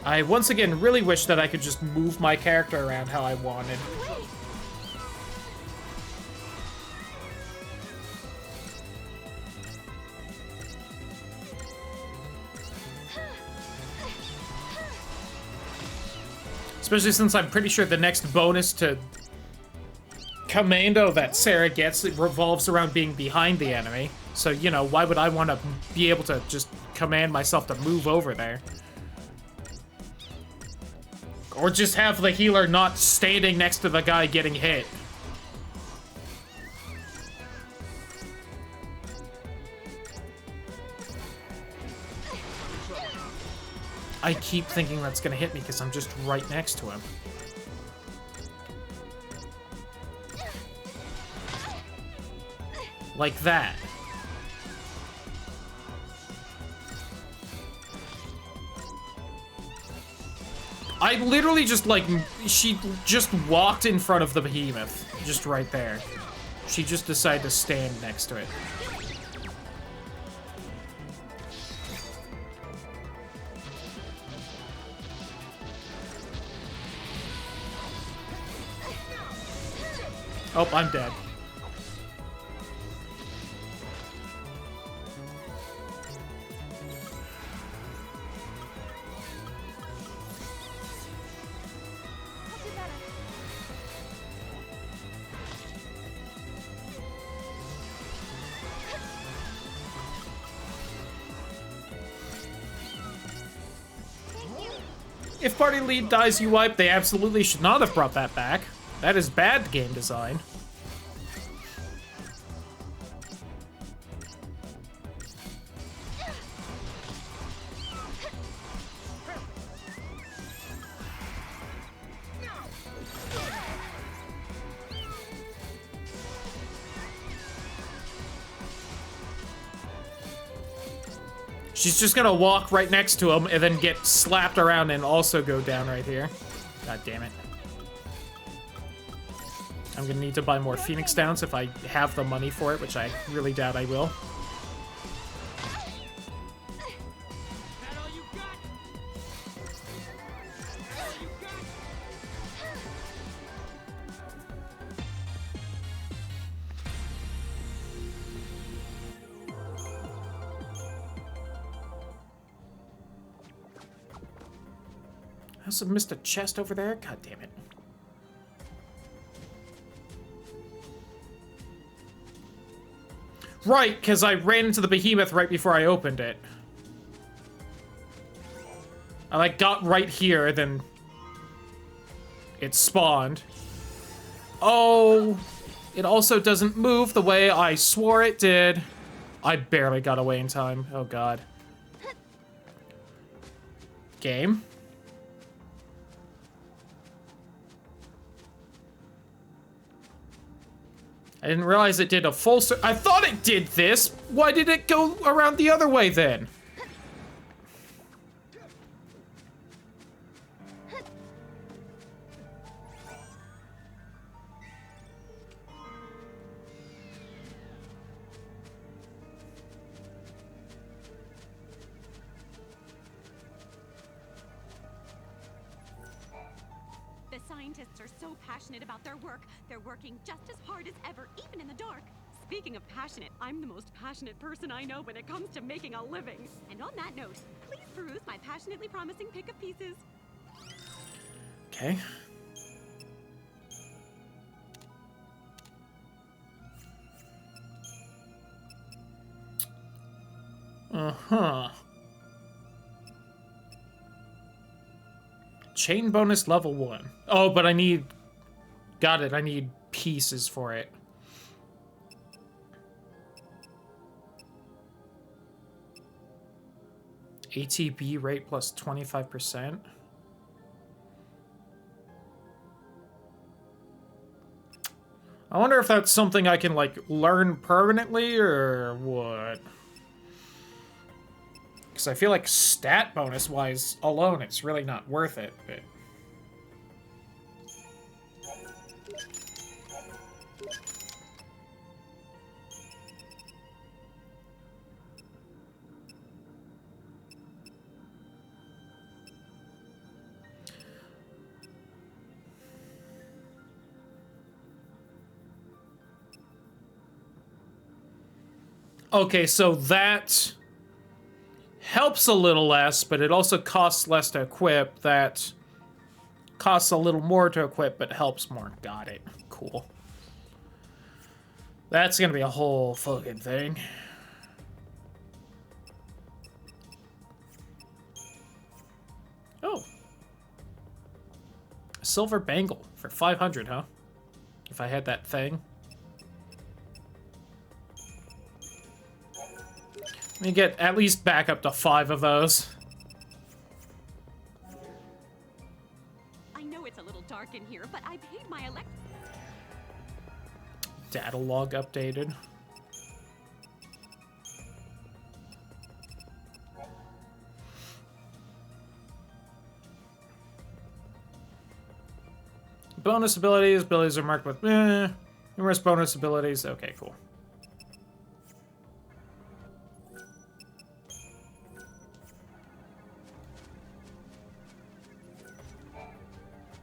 I once again really wish that I could just move my character around how I wanted. Especially since I'm pretty sure the next bonus to Commando that Sarah gets, it revolves around being behind the enemy. So, you know, why would I want to be able to just command myself to move over there? Or just have the healer not standing next to the guy getting hit. I keep thinking that's gonna hit me because I'm just right next to him. Like that. I literally just, like, she just walked in front of the behemoth. Just right there. She just decided to stand next to it. Oh, I'm dead. If party lead dies, you wipe. They absolutely should not have brought that back. That is bad game design. She's just gonna walk right next to him and then get slapped around and also go down right here. God damn it. I'm gonna need to buy more Phoenix Downs if I have the money for it, which I really doubt I will. I also missed a chest over there. God damn it. Right, because I ran into the behemoth right before I opened it. I like got right here, then it spawned. Oh, it also doesn't move the way I swore it did. I barely got away in time. Oh god. Game. I didn't realize it did a full I thought it did this! Why did it go around the other way then? The scientists are so passionate about their work, they're working just as hard as ever, even in the dark. Speaking of passionate, I'm the most passionate person I know when it comes to making a living. And on that note, please peruse my passionately promising pick of pieces. Okay. Uh-huh. Chain bonus level 1. Oh, but I need... Got it, I need pieces for it. ATB rate plus 25%. I wonder if that's something I can, like, learn permanently, or what? Because I feel like stat bonus-wise alone, it's really not worth it, but... Okay, so that helps a little less, but it also costs less to equip. That costs a little more to equip, but helps more. Got it. Cool. That's gonna be a whole fucking thing. Oh. A silver bangle for 500, huh? If I had that thing. Let me get at least back up to 5 of those. I know it's a little dark in here, but I paid my Data log updated. Bonus abilities. Abilities are marked with numerous bonus abilities. Okay, cool.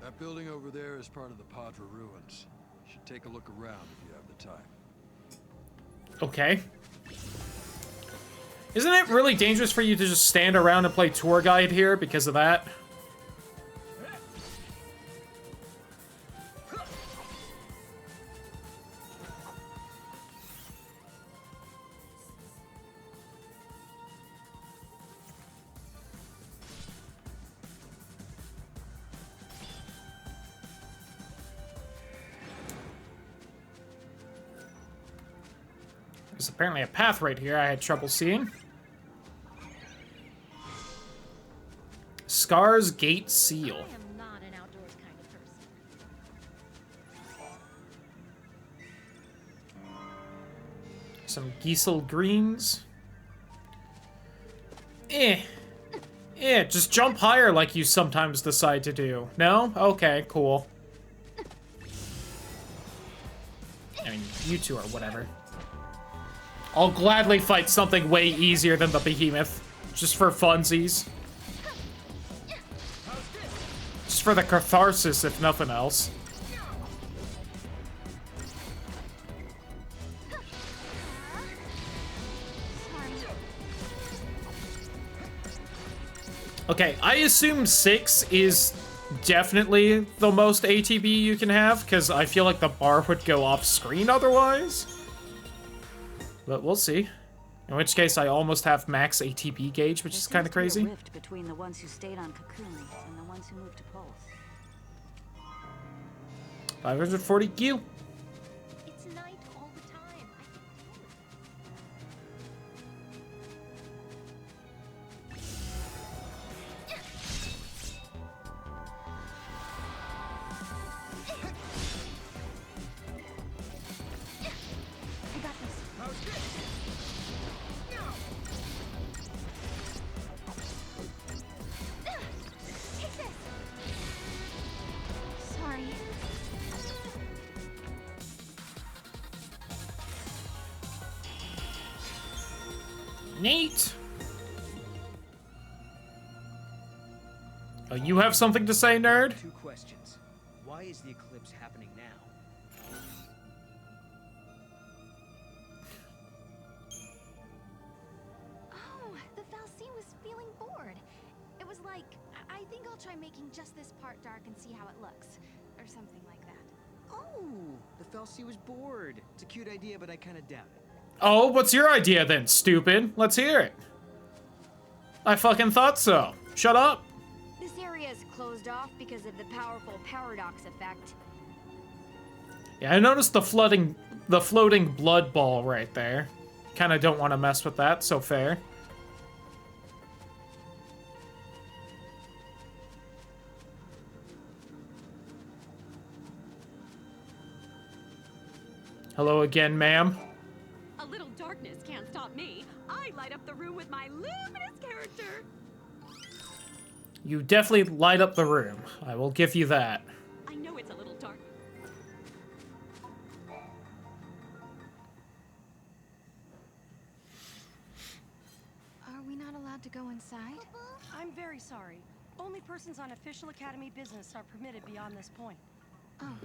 That building over there is part of the Padra ruins. You should take a look around if you have the time. Okay. Isn't it really dangerous for you to just stand around and play tour guide here because of that? There's apparently a path right here I had trouble seeing. Scar's Gate Seal. I am not an outdoors kind of person. Some Giesel greens. Just jump higher like you sometimes decide to do. No? Okay, cool. I mean, you two are whatever. I'll gladly fight something way easier than the behemoth. Just for funsies. Just for the catharsis, if nothing else. Okay, I assume 6 is definitely the most ATB you can have, because I feel like the bar would go off screen otherwise. But we'll see. In which case, I almost have max ATB gauge, which is kind of crazy. There seems to be a rift between the ones who stayed on Cocoon and the ones who moved to Pulse. 540 Q. It's night all the time. I got this. Take this. Sorry. Neat. Oh, you have something to say, nerd? 2 questions. Why is the eclipse happening now? Oh, the Fal'Cie was feeling bored. It was like, I think I'll try making just this part dark and see how it looks. Or something like that. Oh, the Fal'Cie was bored. It's a cute idea, but I kind of doubt it. Oh, what's your idea then, stupid? Let's hear it. I fucking thought so. Shut up. This area is closed off because of the powerful paradox effect. Yeah, I noticed the floating blood ball right there. Kind of don't want to mess with that, so fair. Hello again, ma'am. A little darkness can't stop me. I light up the room with my luminous character. You definitely light up the room. I will give you that. I know it's a little dark. Are we not allowed to go inside? I'm very sorry. Only persons on official academy business are permitted beyond this point. Oh.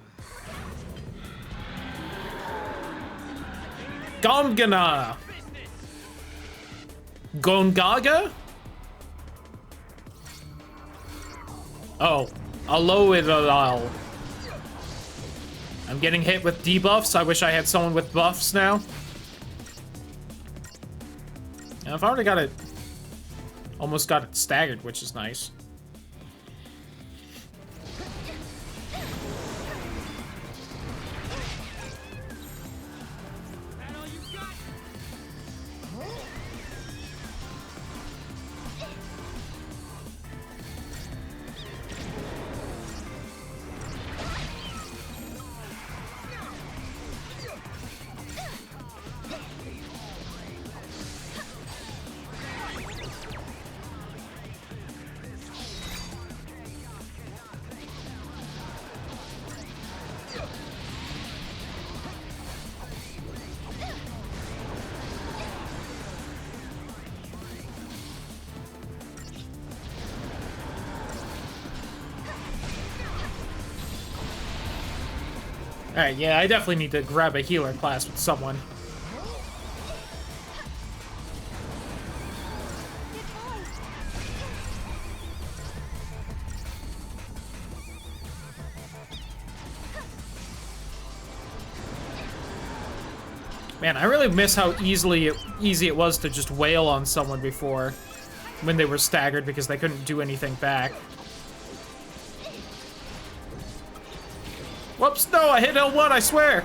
Gongana! Gongaga? Oh, Aloidalal. I'm getting hit with debuffs. I wish I had someone with buffs now. Now, I've already got it. Almost got it staggered, which is nice. Alright, yeah, I definitely need to grab a healer class with someone. Man, I really miss how easy it was to just wail on someone before when they were staggered because they couldn't do anything back. Whoops, no, I hit L1, I swear!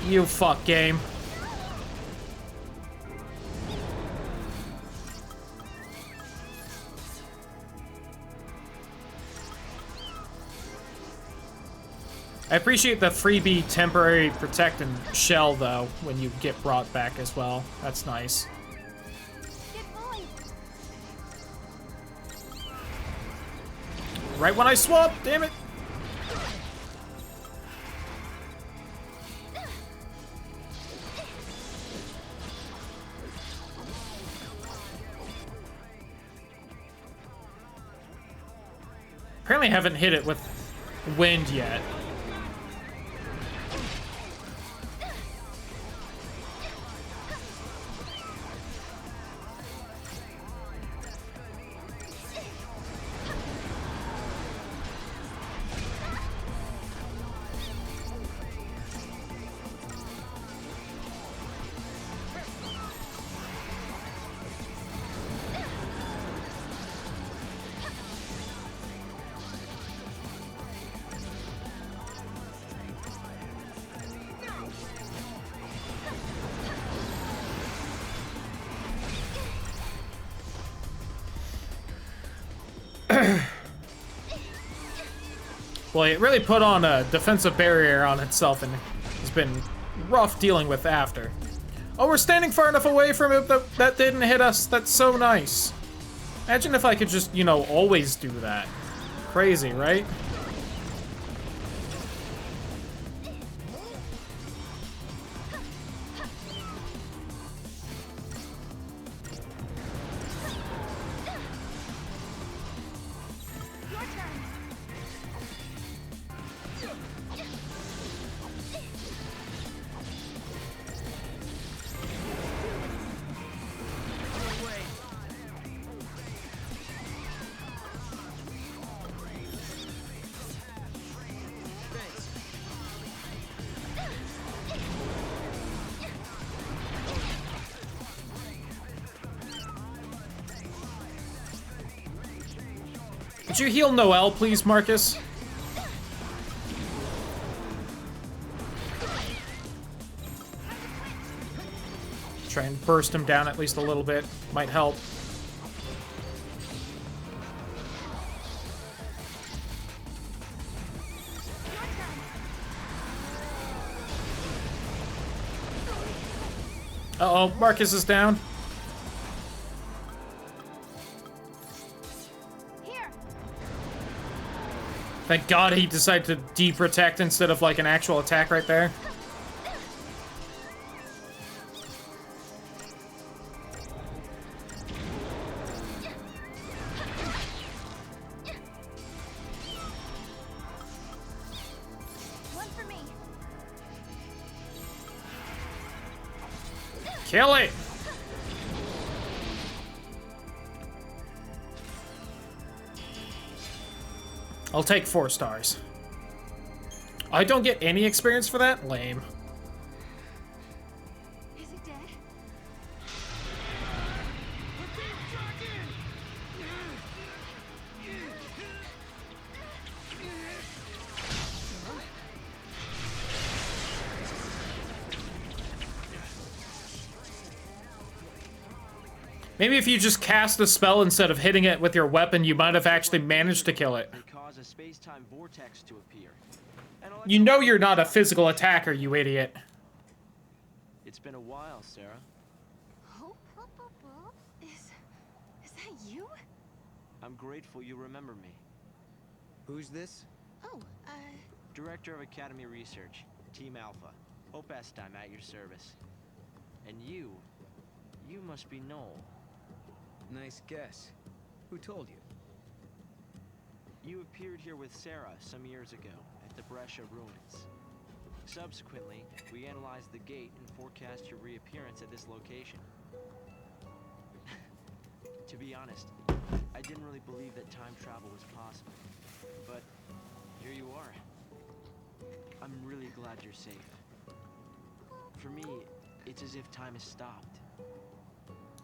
You fuck game. I appreciate the freebie temporary protect and shell, though, when you get brought back as well. That's nice. Right when I swap, damn it! Apparently I haven't hit it with wind yet. Well, it really put on a defensive barrier on itself and has been rough dealing with after. Oh, we're standing far enough away from it that didn't hit us. That's so nice. Imagine if I could just, you know, always do that. Crazy, right? Could you heal Noelle, please, Marcus? Try and burst him down at least a little bit. Might help. Uh-oh, Marcus is down. Thank God he decided to de-protect instead of like an actual attack right there. One for me. Kill it! I'll take 4 stars. I don't get any experience for that? Lame. Is it dead? Maybe if you just cast a spell instead of hitting it with your weapon, you might have actually managed to kill it. Cause a space-time vortex to appear. You know you're not a physical attacker, you idiot. It's been a while, Sarah. Is that you? I'm grateful you remember me. Who's this? Oh, Director of Academy Research, Team Alpha. Opest, I'm at your service. And you must be Noel. Nice guess. Who told you? You appeared here with Sarah some years ago at the Brescia ruins. Subsequently, we analyzed the gate and forecast your reappearance at this location. To be honest, I didn't really believe that time travel was possible. But here you are. I'm really glad you're safe. For me, it's as if time has stopped.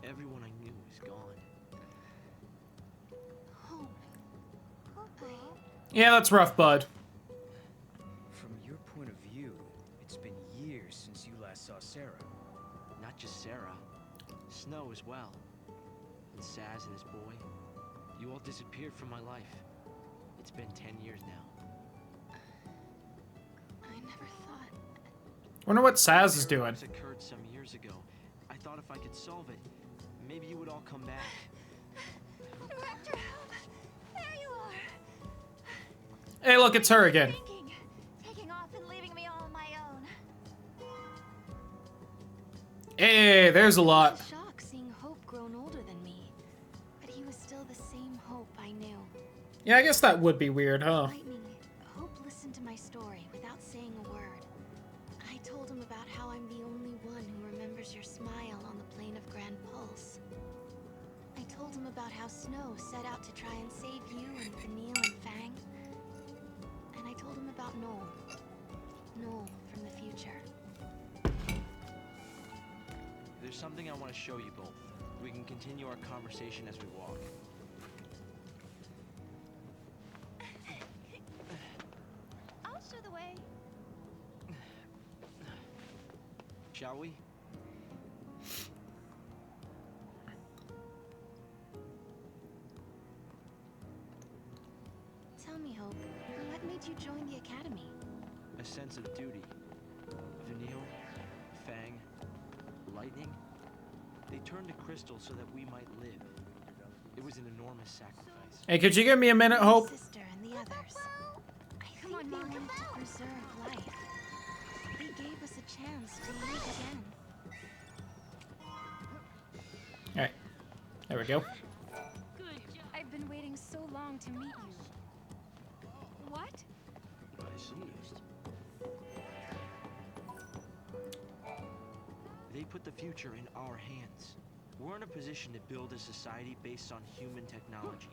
Everyone I knew is gone. Yeah, that's rough, bud. From your point of view, it's been years since you last saw Sarah. Not just Sarah, Snow as well. And Saz and his boy. You all disappeared from my life. It's been 10 years now. Wonder what Saz is doing. Occurred some years ago. I thought if I could solve it, maybe you would all come back. Director, there you are. Hey, look, it's her again. Taking off and leaving me all on my own. Hey, there's a lot. Shock seeing Hope grown older than me, but he was still the same Hope I knew. Yeah, I guess that would be weird, huh? Lightning, Hope listened to my story without saying a word. I told him about how I'm the only one who remembers your smile on the plane of Grand Pulse. I told him about how Snow set out to try and save you and Vanille and Fang. And I told him about Noel. Noel from the future. There's something I want to show you both. We can continue our conversation as we walk. I'll show the way. Shall we? Tell me, Hope, what made you join the Academy? A sense of duty. Vanille, Fang, Lightning, they turned to Crystal so that we might live. It was an enormous sacrifice. Hey, could you give me a minute, Hope? Sister and the others. I think they wanted to preserve life. They gave us a chance to live again. Alright. There we go. I've been waiting so long to meet you. What? I see. They put the future in our hands. We're in a position to build a society based on human technology.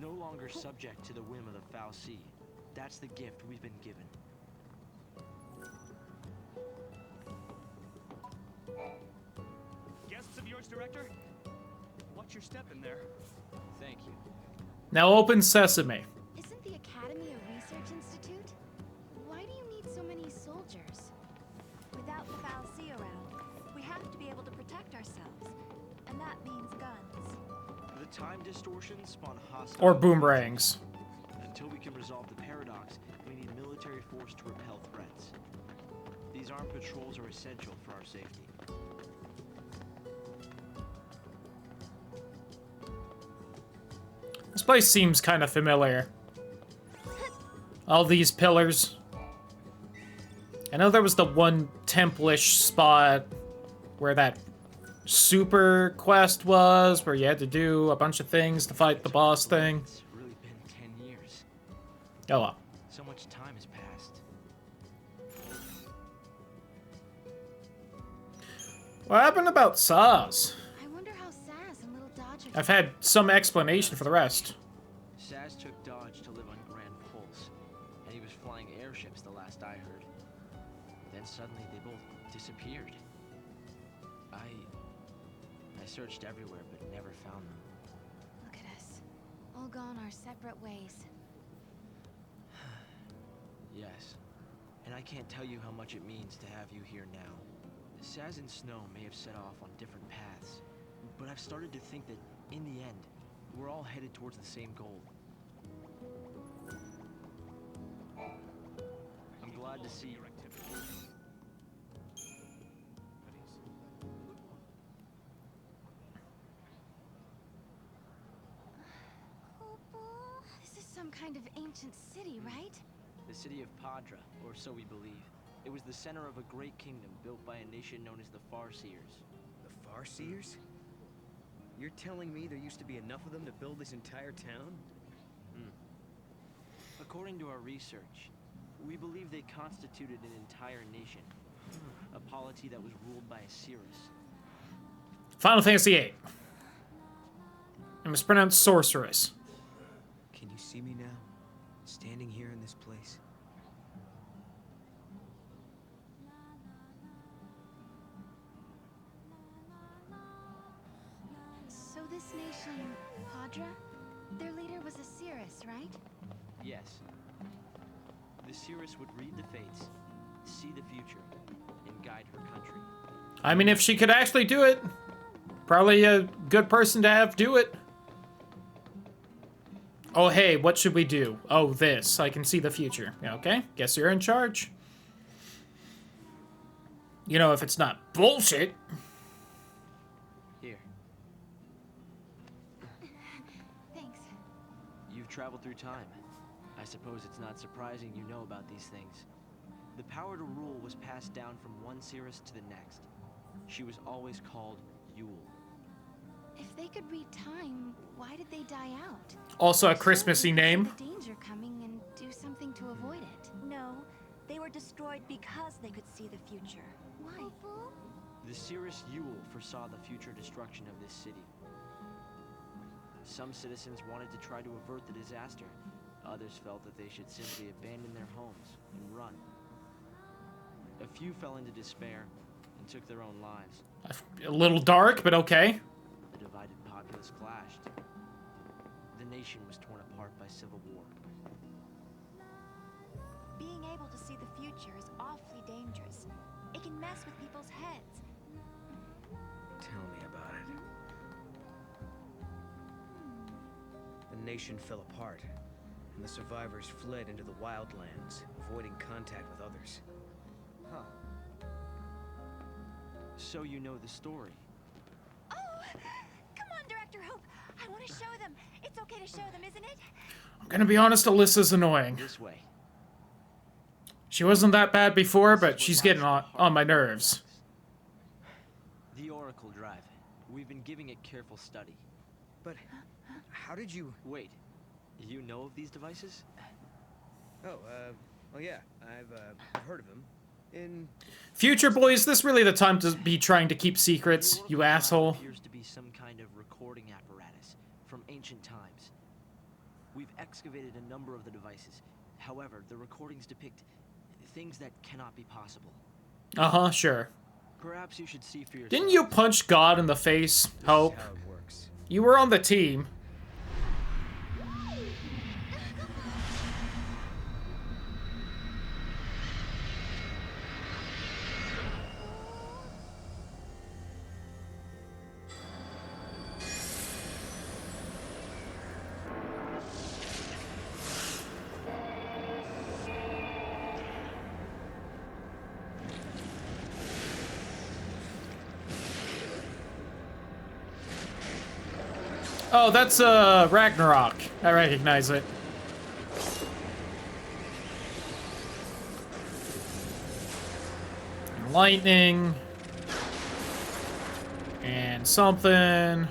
No longer subject to the whim of the Foul Sea. That's the gift we've been given. Guests of yours, Director? Watch your step in there. Thank you. Now open sesame. Isn't the Academy a research institute? Why do you need so many soldiers? Without the Foul Sea around, we have to be able to protect ourselves. And that means guns. The time distortions spawn hostile... Or boomerangs. Until we can resolve the paradox, we need military force to repel threats. These armed patrols are essential for our safety. This place seems kind of familiar. All these pillars. I know there was the one temple-ish spot where that super quest was, where you had to do a bunch of things to fight the boss thing. It's really been 10 years. Oh well. So much time has passed. What happened about Saz? I wonder how Saz and Little Dodger... I've had some explanation for the rest. Saz took Dodge to live on Grand Pulse, and he was flying airships the last I heard. Then suddenly they both disappeared. I searched everywhere but never found them. Look at us. All gone our separate ways. Yes. And I can't tell you how much it means to have you here now. Saz and Snow may have set off on different paths, but I've started to think that, in the end, we're all headed towards the same goal. I'm glad to see your activity. This is some kind of ancient city, right? The city of Padra, or so we believe. It was the center of a great kingdom built by a nation known as the Farseers. The Farseers? You're telling me there used to be enough of them to build this entire town? According to our research, we believe they constituted an entire nation. A polity that was ruled by a Cirrus. Final Fantasy VIII. It was pronounced sorceress. Can you see me now? Standing here in this place? So this nation, Padra, their leader was a Cirrus, right? Yes. The Cirrus would read the fates, see the future, and guide her country. I mean, if she could actually do it, probably a good person to have do it. Oh, hey, what should we do? Oh, this. I can see the future. Okay, guess you're in charge. You know, if it's not bullshit. Here. Thanks. You've traveled through time. I suppose it's not surprising you know about these things. The power to rule was passed down from one Cirrus to the next. She was always called Yule. If they could read time, why did they die out? Also a Surely Christmassy they could see name. the danger coming and do something to avoid it. No, they were destroyed because they could see the future. Why? The Cirrus Yule foresaw the future destruction of this city. Some citizens wanted to try to avert the disaster. Others felt that they should simply abandon their homes and run. A few fell into despair and took their own lives. A little dark, but okay. The divided populace clashed. The nation was torn apart by civil war. Being able to see the future is awfully dangerous. It can mess with people's heads. Tell me about it. The nation fell apart, and the survivors fled into the wildlands, avoiding contact with others. Huh. So you know the story. Oh! Come on, Director Hope! I want to show them. It's okay to show them, isn't it? I'm gonna be honest, Alyssa's annoying. This way. She wasn't that bad before, but she's getting on my nerves. The Oracle Drive. We've been giving it careful study. But how did you... Wait, you know of these devices? Oh, yeah, I've heard of them. In... Future boy, is this really the time to be trying to keep secrets, you asshole? Appears to be some kind of recording apparatus from ancient times. We've excavated a number of the devices. However, the recordings depict things that cannot be possible. Uh-huh, sure. Perhaps you should see for yourself. Didn't you punch God in the face, Hope? How it works. You were on the team. Oh, that's Ragnarok. I recognize it. And lightning. And something. And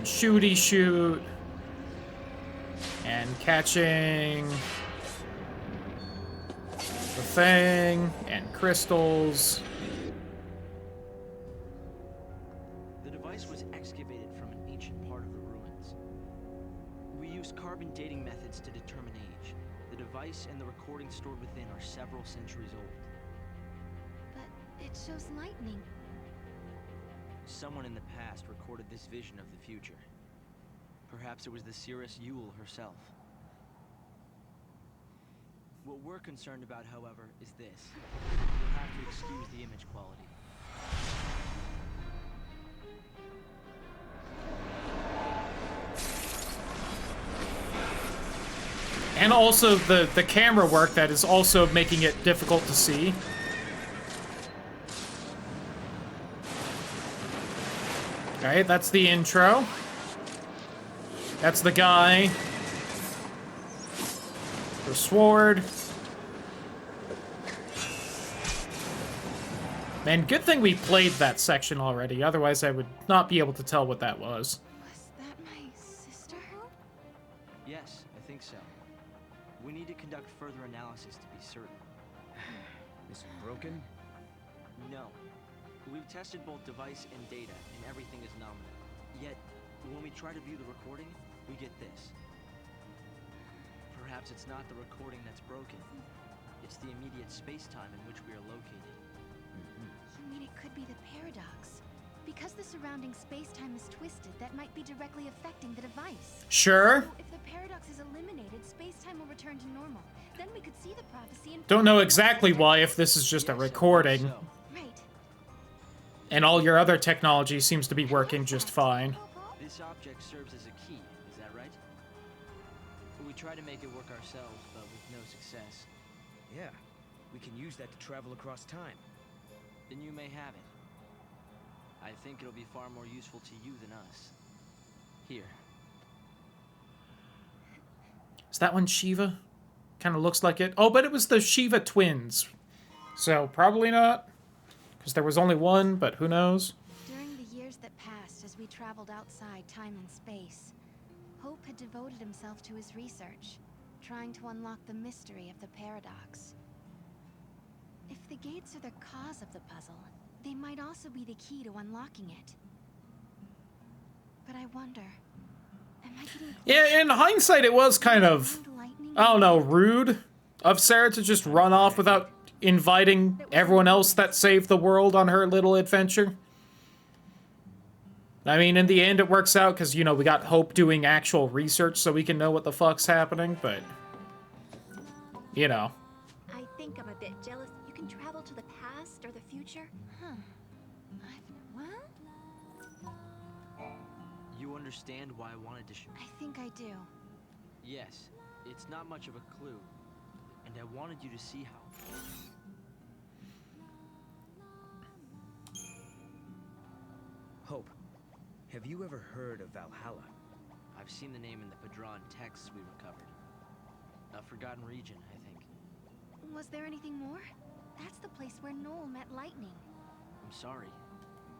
shooty shoot. And catching the thing. And crystals. The device was excavated from an ancient part of the ruins. We used carbon dating methods to determine age. The device and the recordings stored within are several centuries old. But it shows lightning. Someone in the past recorded this vision of the future. Perhaps it was the Cirrus Yule herself. What we're concerned about, however, is this. You'll have to excuse the image quality. And also the camera work that is also making it difficult to see. Alright, that's the intro. That's the guy. The sword. Man, good thing we played that section already, otherwise I would not be able to tell what that was. Was that my sister? Yes, I think so. We need to conduct further analysis to be certain. Is it broken? No. We've tested both device and data, and everything is nominal. Yet, when we try to view the recording, we get this. Perhaps it's not the recording that's broken. It's the immediate space-time in which we are located. You mean it could be the paradox? Because the surrounding space-time is twisted, that might be directly affecting the device. Sure. So if the paradox is eliminated, space-time will return to normal. Then we could see the prophecy and... Don't know exactly why if this is just a recording. Right. And all your other technology seems to be working just fine. This object serves as a key, is that right? We try to make it work ourselves, but with no success. Yeah. We can use that to travel across time. Then you may have it. I think it'll be far more useful to you than us. Here. Is that one Shiva? Kind of looks like it. Oh, but it was the Shiva twins. So, probably not. Because there was only one, but who knows? During the years that passed as we traveled outside time and space, Hope had devoted himself to his research, trying to unlock the mystery of the paradox. If the gates are the cause of the puzzle, they might also be the key to unlocking it. But I wonder, am I getting close? Yeah, in hindsight, it was kind of, I don't know, rude of Sarah to just run off without inviting everyone else that saved the world on her little adventure. I mean, in the end, it works out because, you know, we got Hope doing actual research so we can know what the fuck's happening, but, you know. I think I'm a bit jealous. You can travel to the past or the future. Huh. Well? You understand why I wanted to show. I think I do. Yes, it's not much of a clue. And I wanted you to see how. Hope, have you ever heard of Valhalla? I've seen the name in the Padron texts we recovered. A forgotten region, I think. Was there anything more? That's the place where Noel met Lightning. I'm sorry.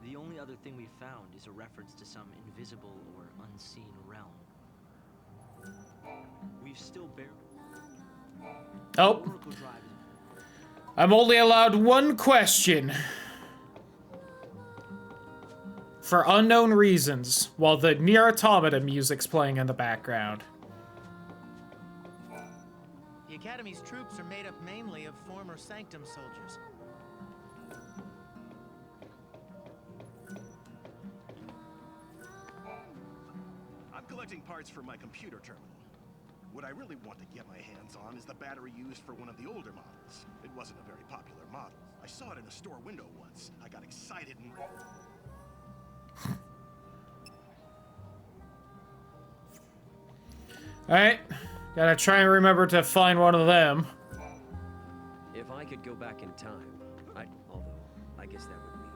The only other thing we found is a reference to some invisible or unseen realm. We've still barely... Oh. I'm only allowed one question. For unknown reasons, while the Nier Automata music's playing in the background. The Academy's troops are made up mainly of former Sanctum soldiers. I'm collecting parts for my computer terminal. What I really want to get my hands on is the battery used for one of the older models. It wasn't a very popular model. I saw it in a store window once. I got excited and... Alright, gotta try and remember to find one of them. If I could go back in time, although I guess that would mean...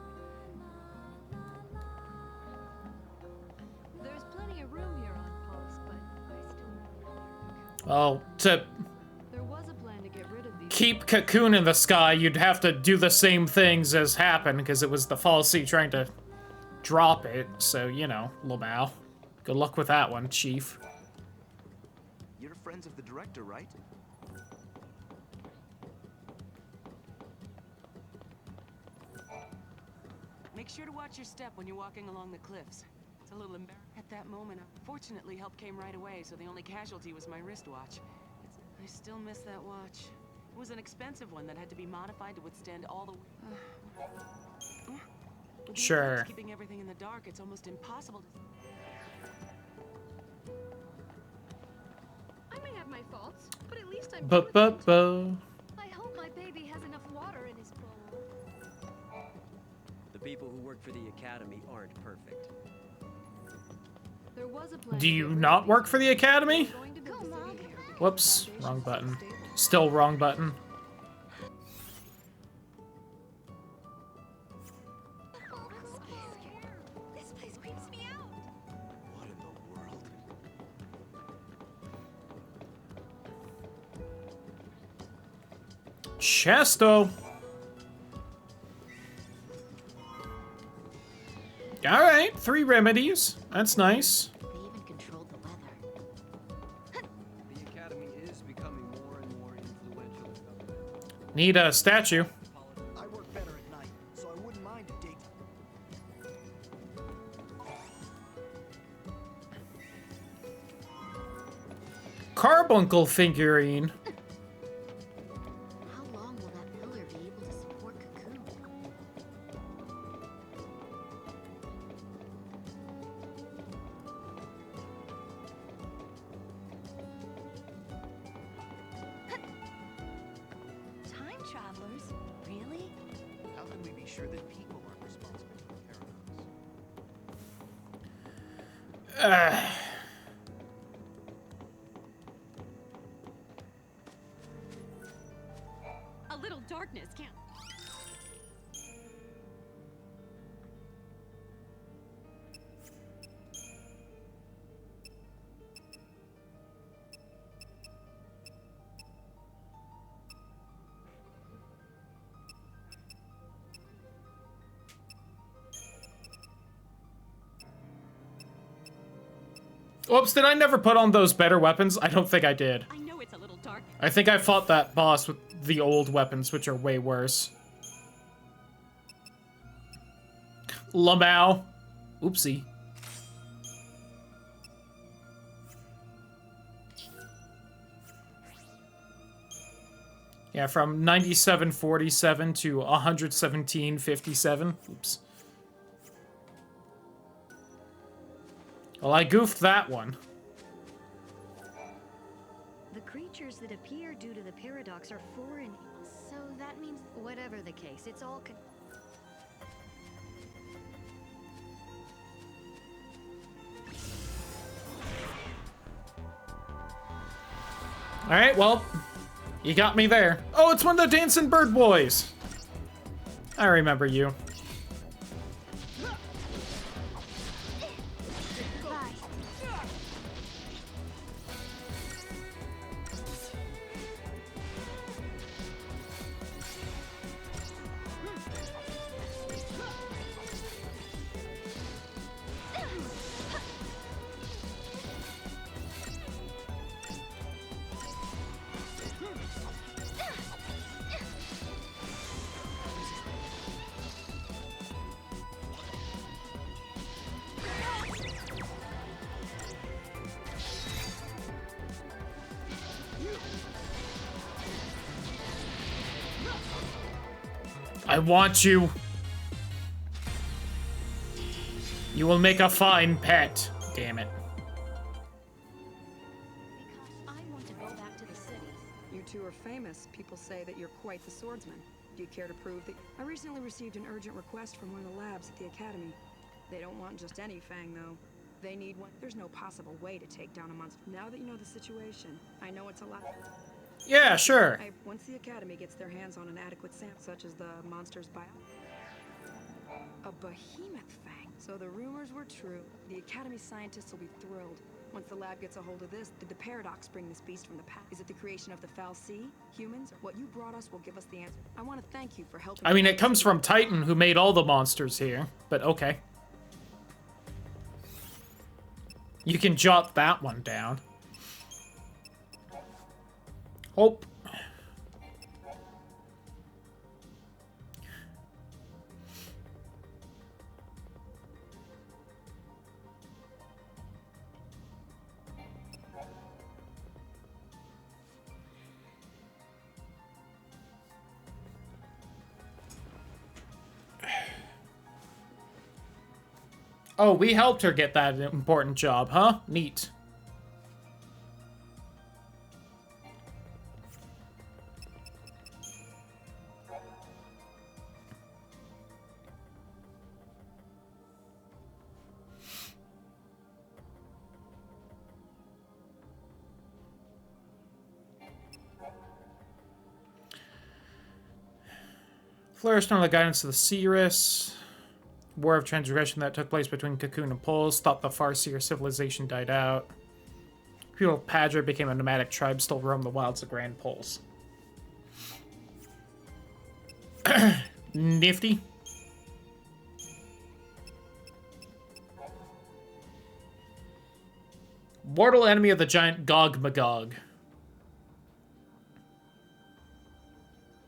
There's plenty of room here on Pulse, but I still... Well, to There was a plan to get rid of these... keep Cocoon in the sky, you'd have to do the same things as happened, because it was the Falsey trying to drop it, so, you know, lmao. Good luck with that one, Chief. You're friends of the director, right? Make sure to watch your step when you're walking along the cliffs. It's a little embarrassing. At that moment, fortunately, help came right away, so the only casualty was my wristwatch. I still miss that watch. It was an expensive one that had to be modified to withstand all the... With the Sure. eclipse keeping everything in the dark, it's almost impossible to... I may have my faults, but at least I'm... Ba-ba-ba. I hope my baby has enough water in his bowl. The people who work for the Academy aren't perfect. There was a plan. Do you not work for the Academy? Whoops, wrong button. Still wrong button. This place creeps me out. What in the world? Chesto. Alright, 3 remedies. That's nice. They even controlled the weather. The Academy is becoming more and more influential in government. Need a statue. I work better at night, so I wouldn't mind a date. Carbuncle figurine. How long will that pillar be able to support Cocoon? Time travelers? Really? How can we be sure that people aren't responsible for the paradox? little darkness can't... Whoops, did I never put on those better weapons? I don't think I did. I know it's a little dark. I think I fought that boss with the old weapons, which are way worse. Lmao. Oopsie. Yeah, from 97.47 to 117.57. Oops. Well, I goofed that one. The creatures that appear due to the paradox are foreign. So that means, whatever the case, it's all Alright, well, you got me there. Oh, it's one of the Dancing Bird Boys. I remember you. I want you. You will make a fine pet. Damn it. I want to go back to the city. You two are famous. People say that you're quite the swordsman. Do you care to prove that? I recently received an urgent request from one of the labs at the Academy. They don't want just any Fang, though. They need one. There's no possible way to take down a monster. Now that you know the situation, I know it's a lot. Yeah, sure. Once the Academy gets their hands on an adequate sample, such as the monster's bio... A behemoth Fang. So the rumors were true. The Academy scientists will be thrilled. Once the lab gets a hold of this, did the paradox bring this beast from the past? Is it the creation of the Foul Sea? Humans? What you brought us will give us the answer. I want to thank you for helping... I mean, it comes from Titan, who made all the monsters here, but okay. You can jot that one down. Hope. Oh, we helped her get that important job, huh? Neat. Flourished under the guidance of the Seeress. War of transgression that took place between Cocoon and Poles. Thought the Farseer civilization died out. People of Padra became a nomadic tribe, still roam the wilds of Grand Poles. Nifty. Mortal enemy of the giant Gog Magog.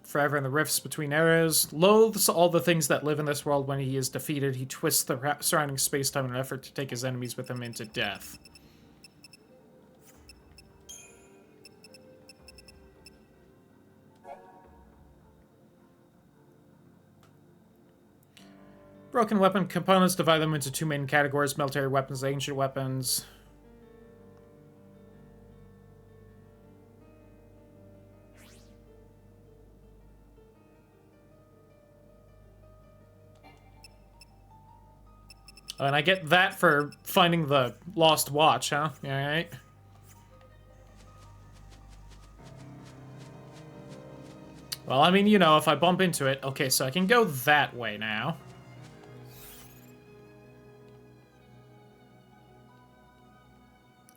Forever in the rifts between eras, loathes all the things that live in this world. When he is defeated, he twists the surrounding space-time in an effort to take his enemies with him into death. Broken weapon components, divide them into two main categories: military weapons, ancient weapons. And I get that for finding the lost watch, huh? Alright. Well, I mean, you know, if I bump into it... Okay, so I can go that way now.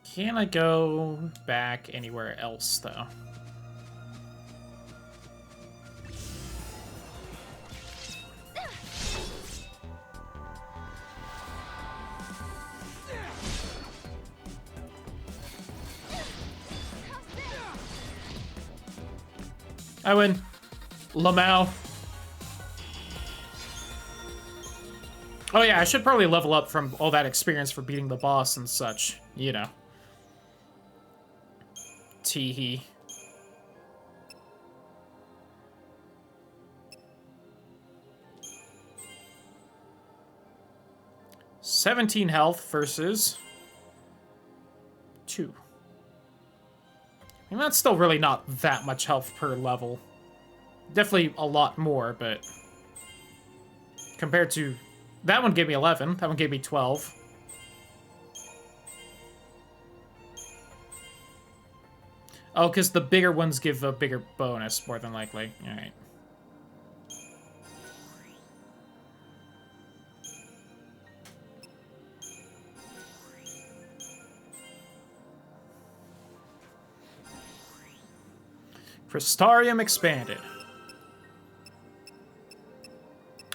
Can I go back anywhere else, though? I win. Lmao. Oh yeah, I should probably level up from all that experience for beating the boss and such. You know. Teehee. $17 health versus 2. I mean, that's still really not that much health per level. Definitely a lot more, but... Compared to... That one gave me 11. That one gave me 12. Oh, because the bigger ones give a bigger bonus, more than likely. Alright. Crystarium expanded.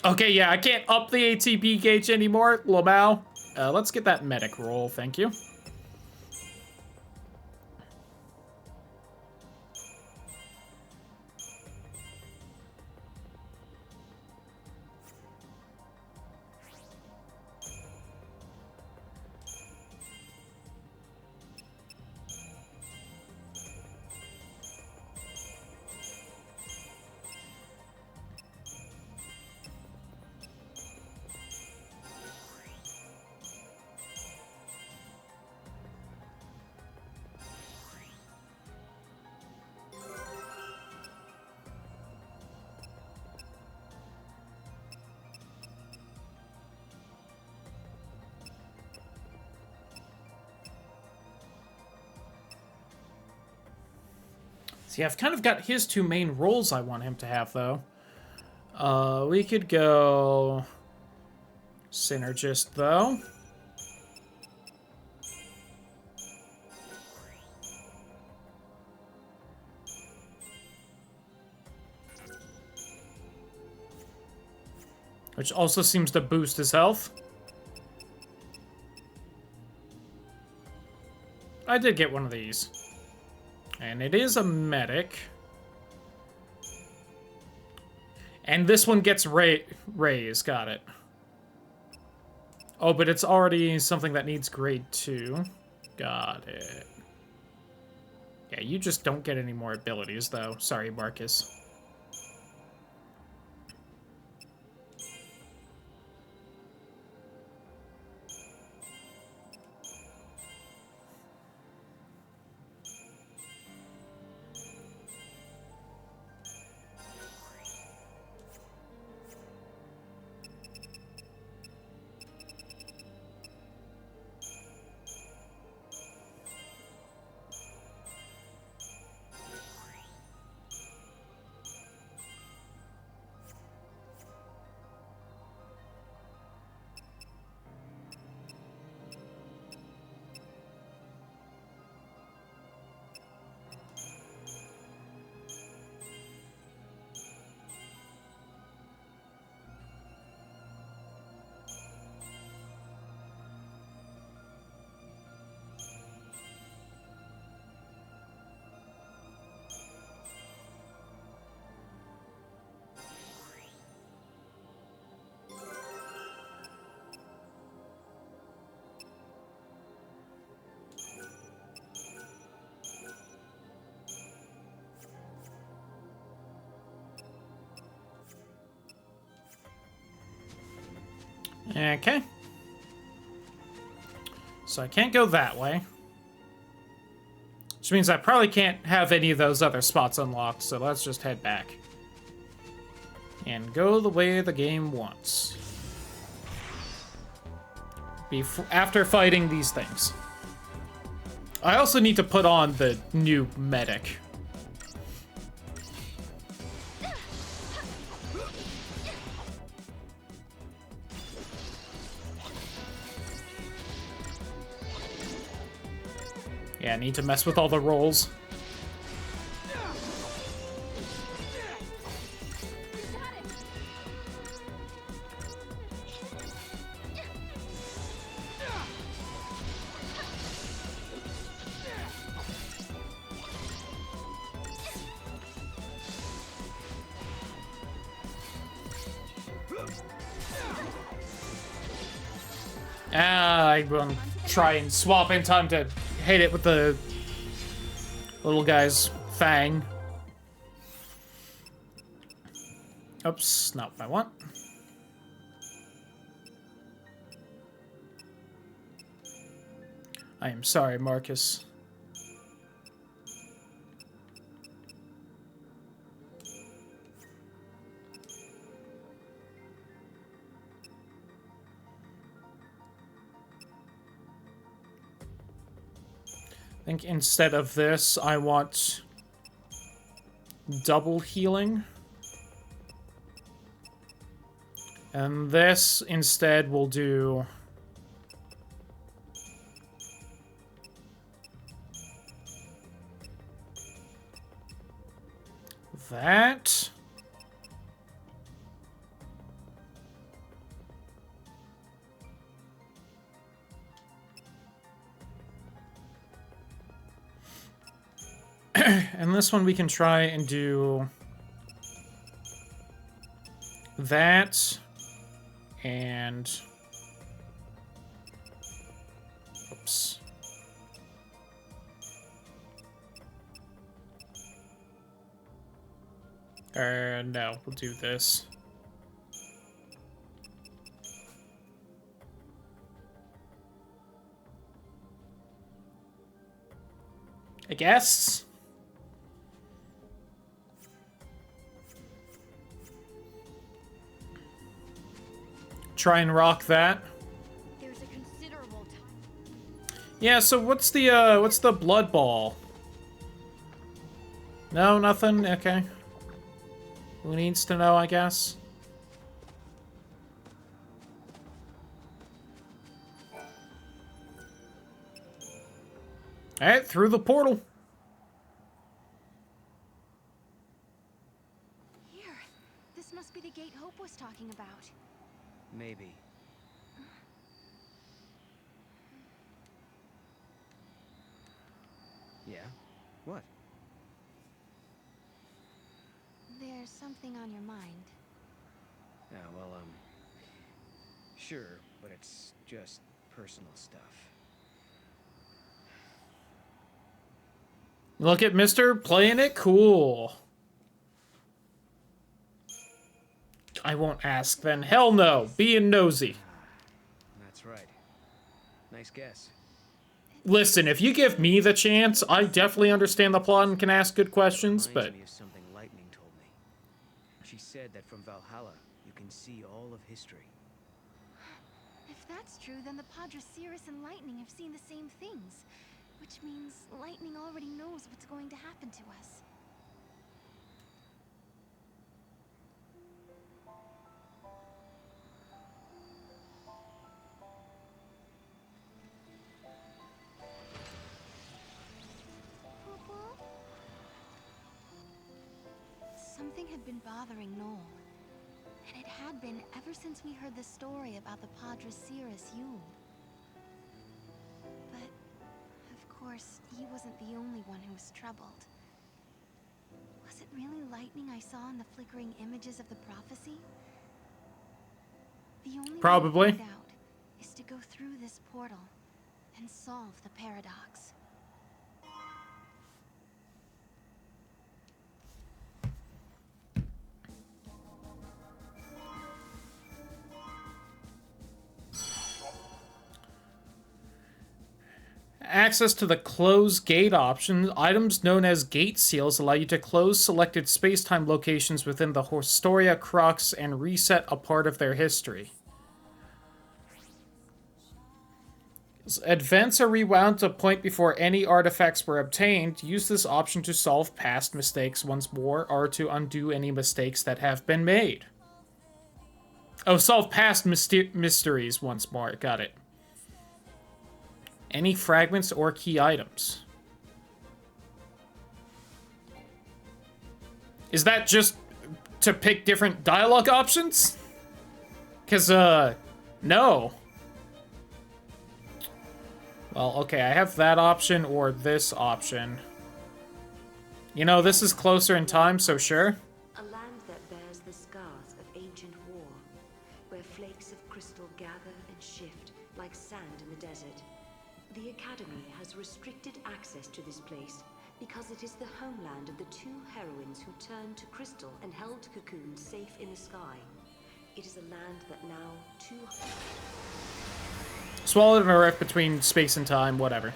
Okay, yeah, I can't up the ATB gauge anymore, lmao. Let's get that medic roll, thank you. See, I've kind of got his 2 main roles I want him to have, though. We could go... Synergist, though. Which also seems to boost his health. I did get one of these. And it is a medic. And this one gets raised. Got it. Oh, but it's already something that needs grade 2. Got it. Yeah, you just don't get any more abilities, though. Sorry, Marcus. Okay. So I can't go that way. Which means I probably can't have any of those other spots unlocked, so let's just head back. And go the way the game wants. After fighting these things. I also need to put on the new medic. Yeah, I need to mess with all the rolls. I will try and swap in time to hit it with the little guy's fang. Oops, not what I want. I am sorry, Marcus. I think instead of this, I want double healing. And this instead will do that. And this one we can try and do that and oops. No, we'll do this. I guess. Try and rock that. There's a considerable time. Yeah, so what's the blood ball? No, nothing? Okay. Who needs to know, I guess? Alright, through the portal. Here. This must be the gate Hope was talking about. Maybe. Yeah? What? There's something on your mind. Yeah, well, sure, but it's just personal stuff. Look at Mr. playing it cool. I won't ask then. Hell no. Being nosy. That's right. Nice guess. Listen, if you give me the chance, I definitely understand the plot and can ask good questions, but... Reminds me of something Lightning told me. She said that from Valhalla, you can see all of history. If that's true, then the Padre Cirrus and Lightning have seen the same things. Which means Lightning already knows what's going to happen to us. Something had been bothering Noel. And it had been ever since we heard the story about the Padre Cirrus Yule. But, of course, he wasn't the only one who was troubled. Was it really lightning I saw in the flickering images of the prophecy? The only Probably. way to find out is to go through this portal and solve the paradox. Access to the close gate option. Items known as gate seals allow you to close selected space-time locations within the Historia Crux and reset a part of their history. Events are rewound to a point before any artifacts were obtained. Use this option to solve past mistakes once more, or to undo any mistakes that have been made. Oh, solve past mysteries once more. Got it. Any fragments or key items. Is that just to pick different dialogue options? Because, no. Well, okay, I have that option or this option. You know, this is closer in time, so sure. A land that bears the scars of ancient war, where flakes of crystal gather and shift like sand in the desert. The Academy has restricted access to this place because it is the homeland of the two heroines who turned to crystal and held Cocoon safe in the sky. It is a land that now Swallowed in a rift between space and time, whatever.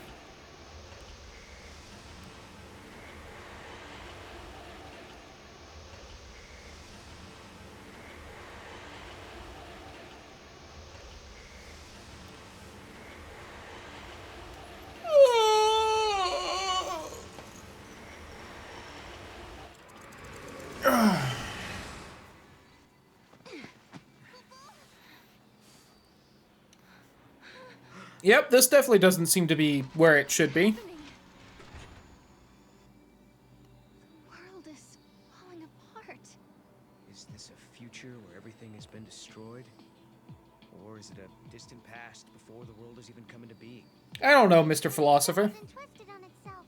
Yep, this definitely doesn't seem to be where it should be. The world is falling apart. Is this a future where everything has been destroyed? Or is it a distant past before the world has even come into being? I don't know, Mr. Philosopher. Twisted on itself.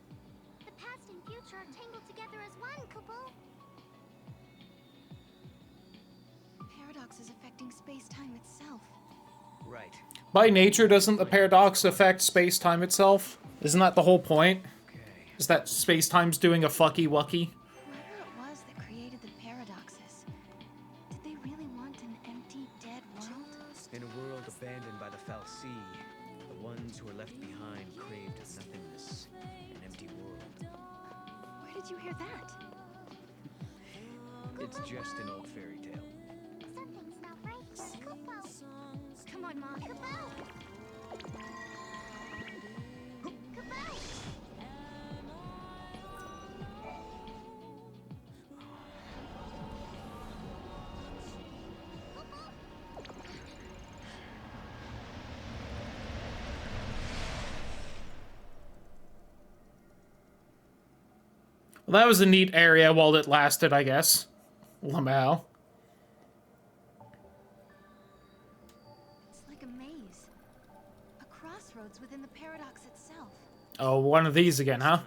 The past and future are tangled together as one, Kupo. Paradox is affecting space-time itself. Right. By nature, doesn't the paradox affect space-time itself? Isn't that the whole point? Is that space-time's doing a fucky-wucky? Whoever it was that created the paradoxes, did they really want an empty, dead world? In a world abandoned by the Fal'Cie, the ones who were left behind craved nothingness, an empty world. Where did you hear that? It's just an old fairy tale. Something's not right. Kupo. Come on, Mom. Kupo. Well, that was a neat area while it lasted, I guess. Lmao. It's like a maze. A crossroads within the paradox itself. Oh, one of these again, huh?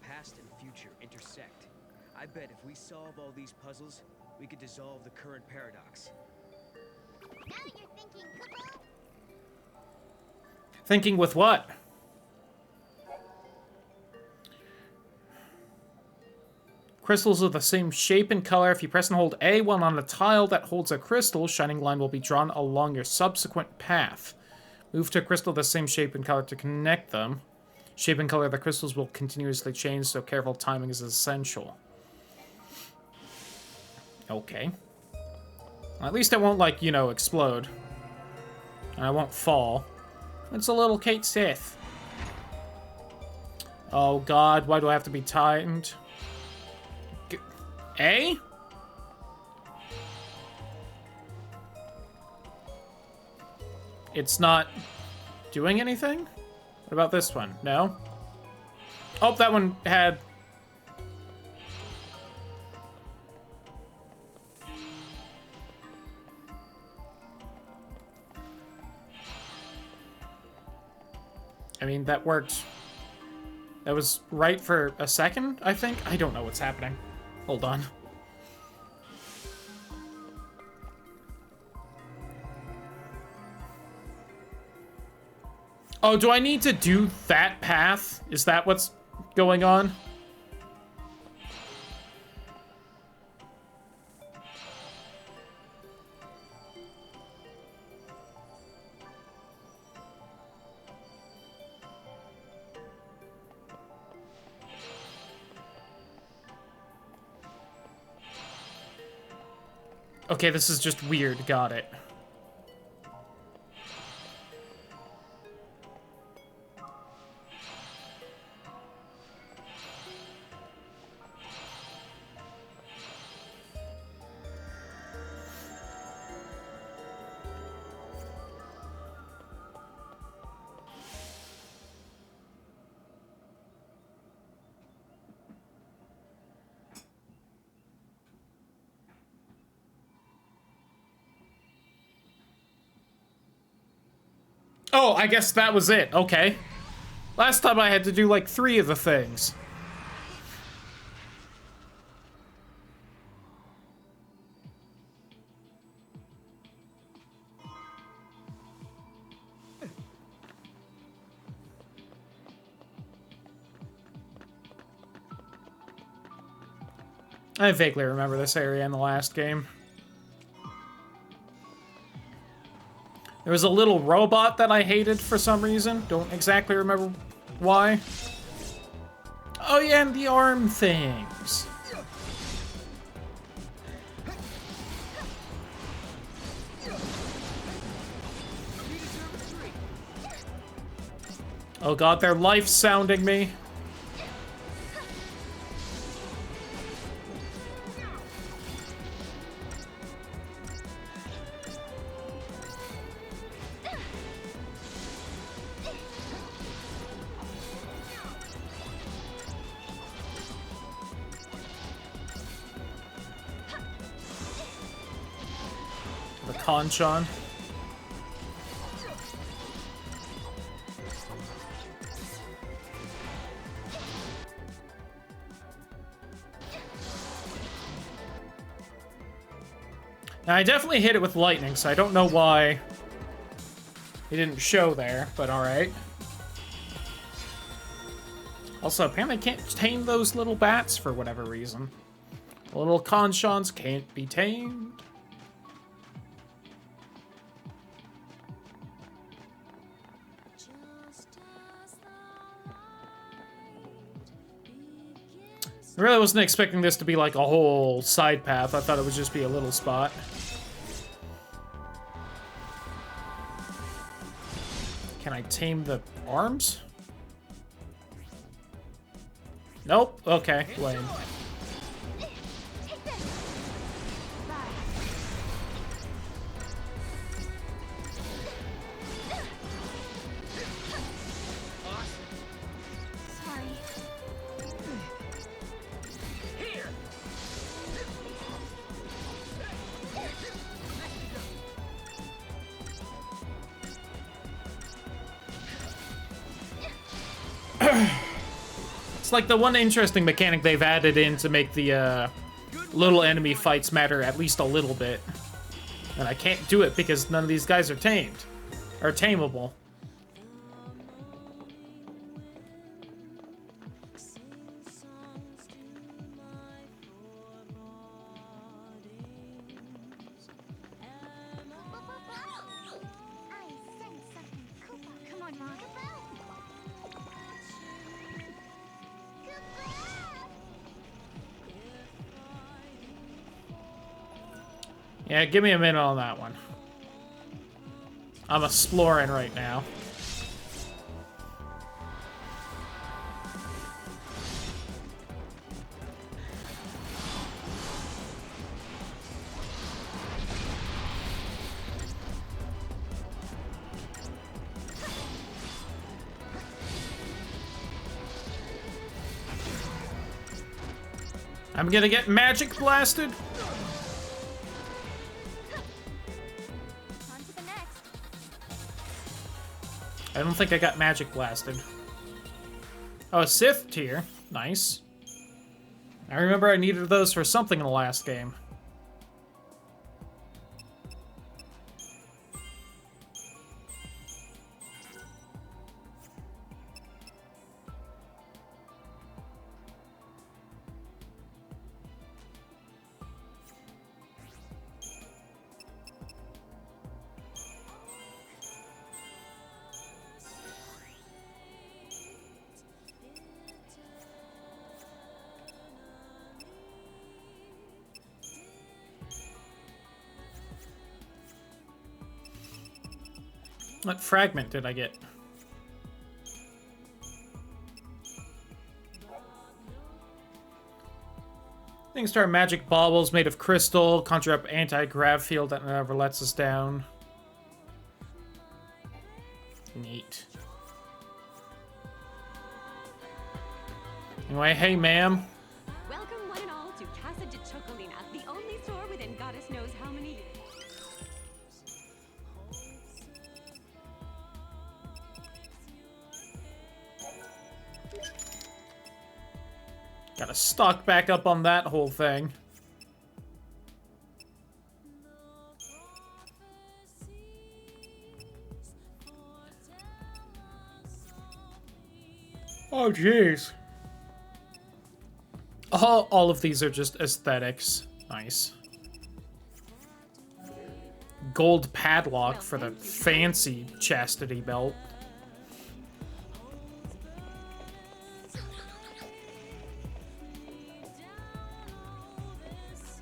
Past and future intersect. I bet if we solve all these puzzles, we could dissolve the current paradox. Now you're thinking, Kupo. Thinking with what? Crystals of the same shape and color. If you press and hold A1 on a tile that holds a crystal, shining line will be drawn along your subsequent path. Move to a crystal of the same shape and color to connect them. Shape and color of the crystals will continuously change, so careful timing is essential. Okay. Well, at least it won't, like, you know, explode. And I won't fall. It's a little Kate Sith. Oh god, why do I have to be timed? A? It's not doing anything? What about this one? No? Oh, that one had... I mean, that worked. That was right for a second, I think? I don't know what's happening. Hold on. Oh, do I need to do that path? Is that what's going on? Okay, this is just weird. Got it. Oh, I guess that was it. Okay. Last time I had to do like 3 of the things. I vaguely remember this area in the last game. There was a little robot that I hated for some reason. Don't exactly remember why. Oh yeah, and the arm things. Oh god, they're life sounding me. The Conchon. Now, I definitely hit it with lightning, so I don't know why it didn't show there, but alright. Also, apparently I can't tame those little bats for whatever reason. The little Conchons can't be tamed. I really wasn't expecting this to be like a whole side path. I thought it would just be a little spot. Can I tame the arms? Nope. Okay, lame. It's like the one interesting mechanic they've added in to make the little enemy fights matter at least a little bit. And I can't do it because none of these guys are tamed. Or tameable. Yeah, give me a minute on that one. I'm exploring right now. I'm gonna get magic blasted. I don't think I got magic blasted. Oh, a Sith tier. Nice. I remember I needed those for something in the last game. What fragment did I get? Things start magic baubles made of crystal, conjure up anti-grav field that never lets us down. Neat. Anyway, hey ma'am. Welcome one and all to Casa de Chocolina, the only store within goddess knows how many... Gotta stock back up on that whole thing. Oh, jeez. All of these are just aesthetics. Nice. Gold padlock for the fancy chastity belt.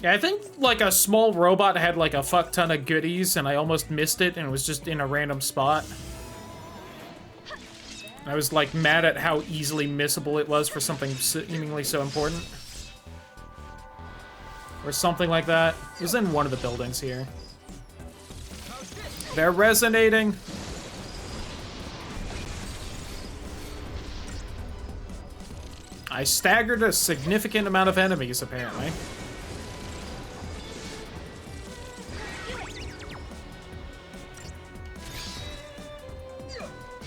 Yeah, I think, like, a small robot had, like, a fuck ton of goodies, and I almost missed it, and it was just in a random spot. I was, like, mad at how easily missable it was for something seemingly so important. Or something like that. It was in one of the buildings here. They're resonating. I staggered a significant amount of enemies, apparently.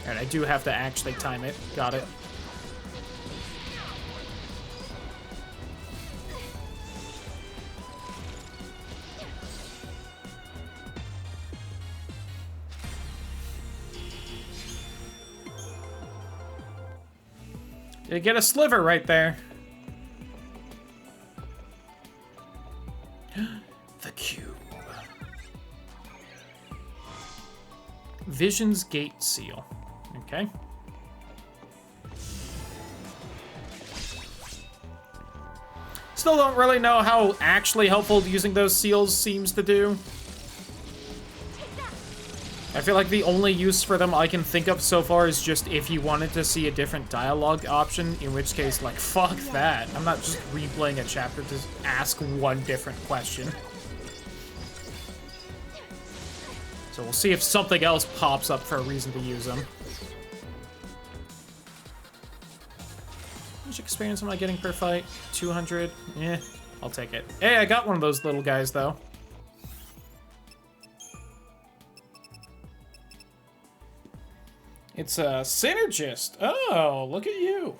And I do have to actually time it. Got it. You get a sliver right there. The cube. Vision's Gate Seal. Okay. Still don't really know how actually helpful using those seals seems to do. I feel like the only use for them I can think of so far is just if you wanted to see a different dialogue option, in which case, like, fuck that. I'm not just replaying a chapter to ask one different question. So we'll see if something else pops up for a reason to use them. How much experience am I getting per fight? 200? Eh, I'll take it. Hey, I got one of those little guys, though. It's a synergist. Oh, look at you.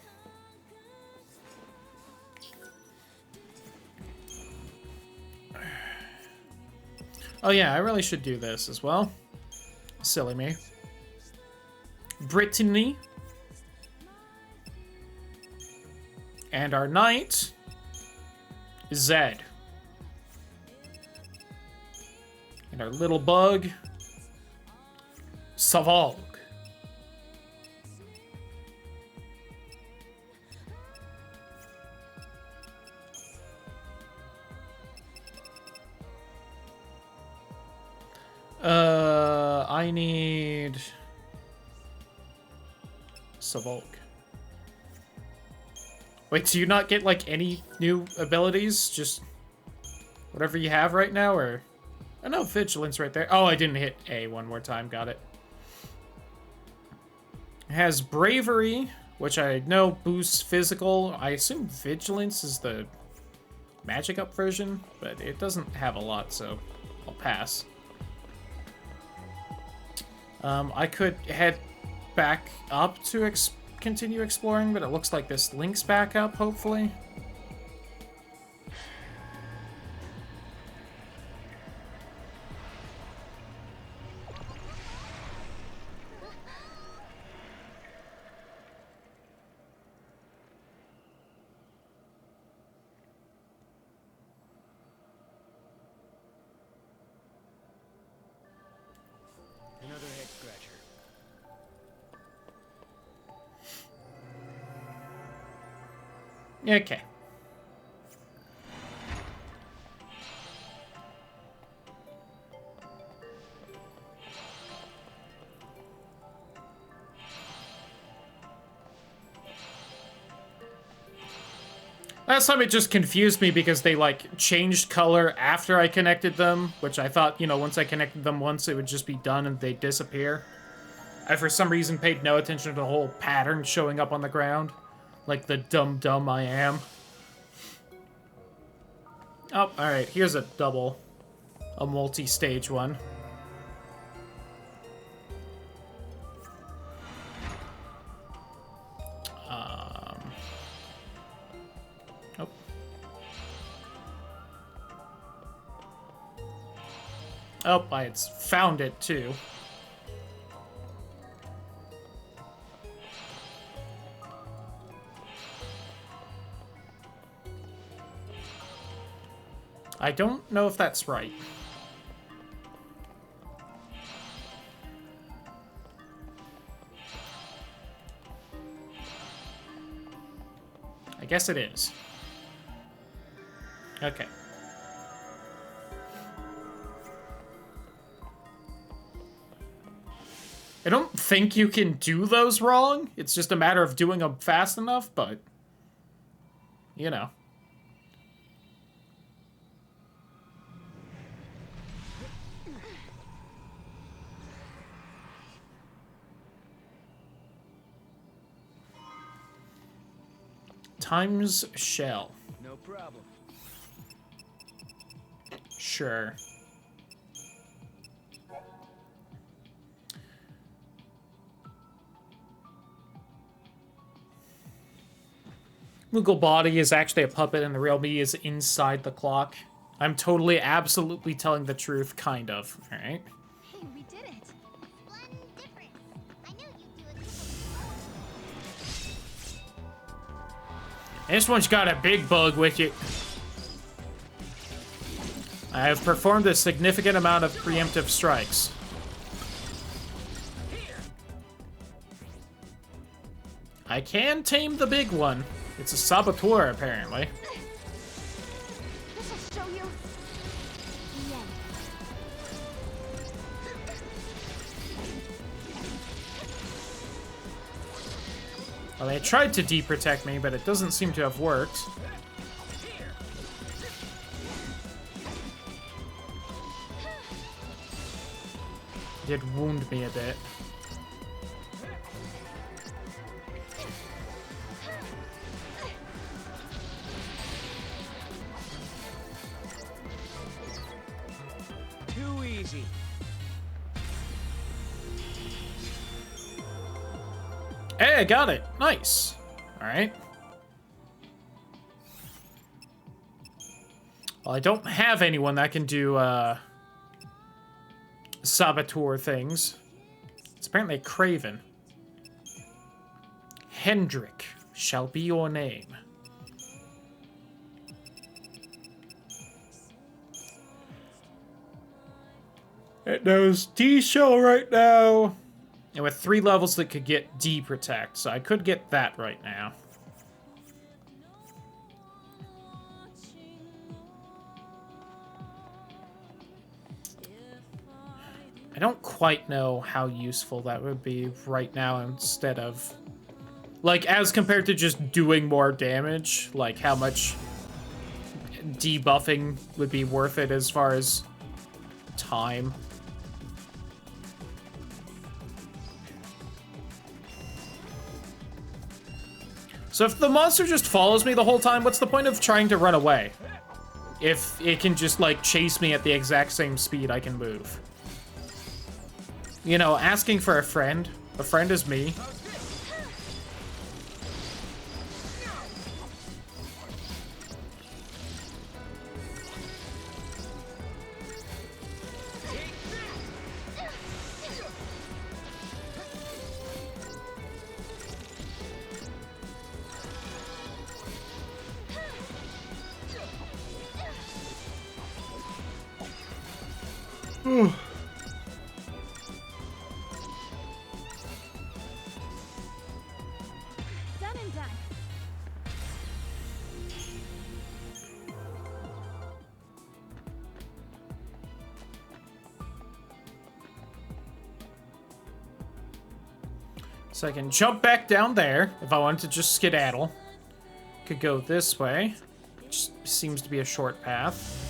Oh yeah, I really should do this as well. Silly me. Brittany. And our knight, Zed. And our little bug, Savalg. I need Savalg. Wait, do you not get, like, any new abilities? Just whatever you have right now, or... Oh, no, Vigilance right there. Oh, I didn't hit A one more time. Got it. It has Bravery, which I know boosts physical. I assume Vigilance is the magic up version, but it doesn't have a lot, so I'll pass. I could head back up to continue exploring, but it looks like this links back up, hopefully. Another head scratcher. Okay. Last time it just confused me because they, like, changed color after I connected them, which I thought, you know, once I connected them once, it would just be done and they'd disappear. I, for some reason, paid no attention to the whole pattern showing up on the ground. Like the dumb I am. Oh, alright, here's a double. A multi-stage one. Oh, I had found it too. I don't know if that's right. I guess it is. Okay. I don't think you can do those wrong. It's just a matter of doing them fast enough, but... you know. Times shell. No problem. Sure. Moogle body is actually a puppet and the real me is inside the clock. I'm totally, absolutely telling the truth, kind of, alright? Hey, we did it. Splendid difference. I knew you'd do it. This one's got a big bug with it. I have performed a significant amount of preemptive strikes. I can tame the big one. It's a saboteur, apparently. This'll show you. The end. Well, they tried to deprotect me, but it doesn't seem to have worked. Did wound me a bit. Too easy. Hey, I got it. Nice. All right. Well, I don't have anyone that can do saboteur things. It's apparently Craven. Hendrik shall be your name. It knows D-Shell right now. And with 3 levels that could get D-Protect, so I could get that right now. I don't quite know how useful that would be right now instead of... like, as compared to just doing more damage, like how much debuffing would be worth it as far as time. So if the monster just follows me the whole time, what's the point of trying to run away? If it can just, like, chase me at the exact same speed I can move. You know, asking for a friend. A friend is me. Done and done. So I can jump back down there if I wanted to just skedaddle. Could go this way, which seems to be a short path.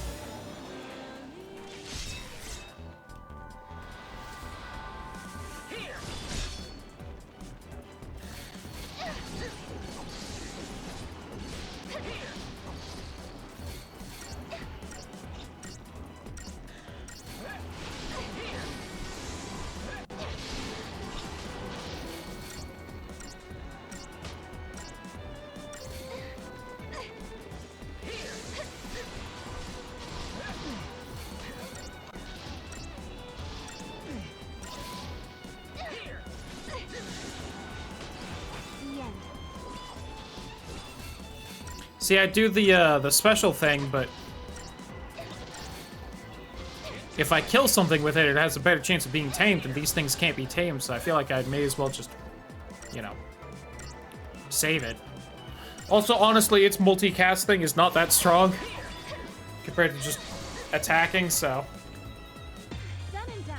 See, I do the special thing, but if I kill something with it, it has a better chance of being tamed, and these things can't be tamed, so I feel like I may as well just, you know, save it. Also, honestly, its multicasting is not that strong compared to just attacking, so... Done and done.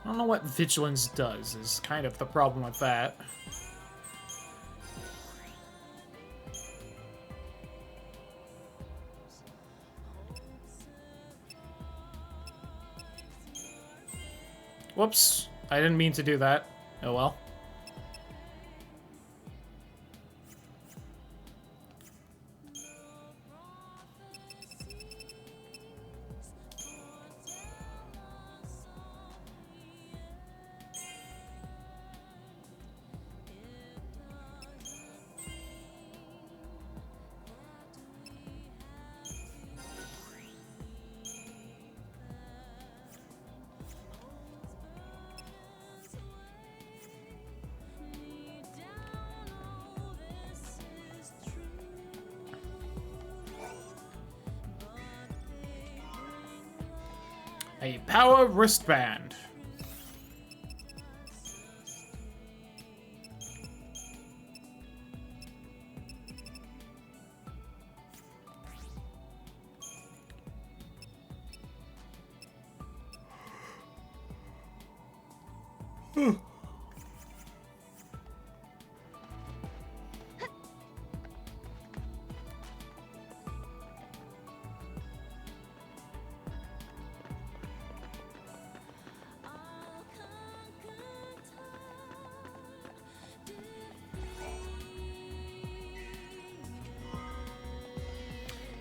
I don't know what Vigilance does, is kind of the problem with that. Whoops. I didn't mean to do that. Oh well. A power wristband.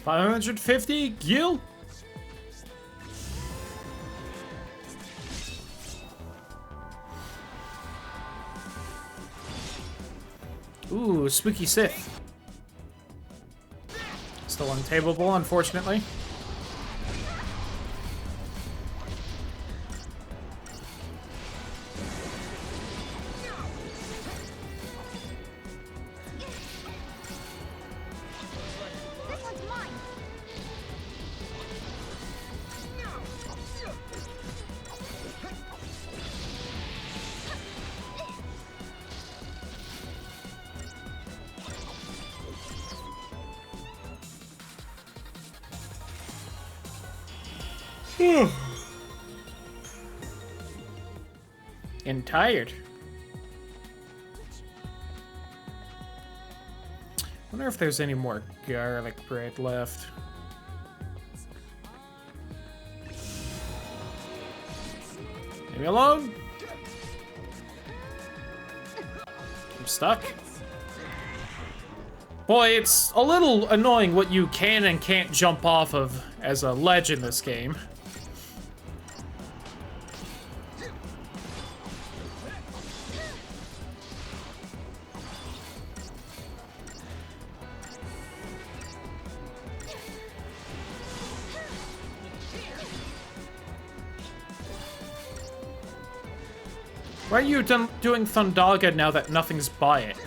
$550 gil. Ooh, spooky Sith. Still untableable, unfortunately. And tired. Wonder if there's any more garlic bread left. Leave me alone. I'm stuck. Boy, it's a little annoying what you can and can't jump off of as a ledge in this game. Why are you doing Thundaga now that nothing's by it?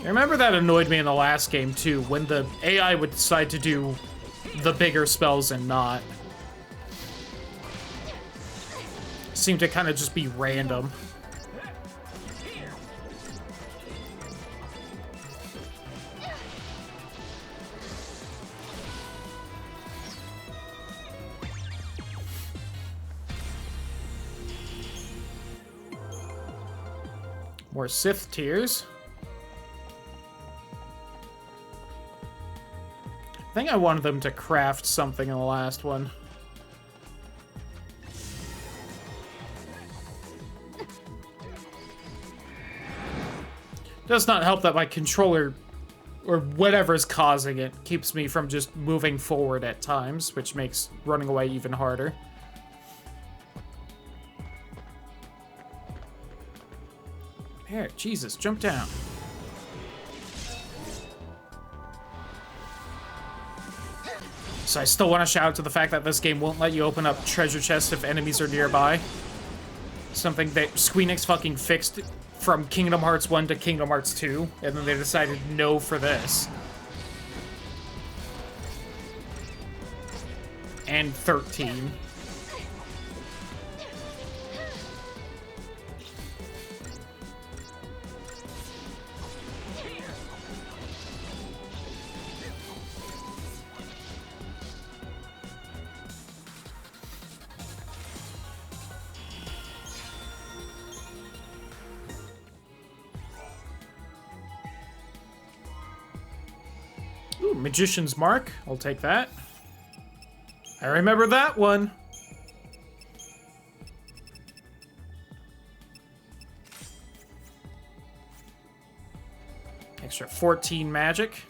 I remember that annoyed me in the last game too, when the AI would decide to do the bigger spells and not. Seemed to kind of just be random. More Sith tears. I think I wanted them to craft something in the last one. Does not help that my controller, or whatever's causing it, keeps me from just moving forward at times, which makes running away even harder. Here, Jesus, jump down. So I still want to shout out to the fact that this game won't let you open up treasure chests if enemies are nearby. Something that Squeenix fucking fixed from Kingdom Hearts 1 to Kingdom Hearts 2, and then they decided no for this. And 13. Ooh, Magician's Mark. I'll take that. I remember that one. Extra 14 magic.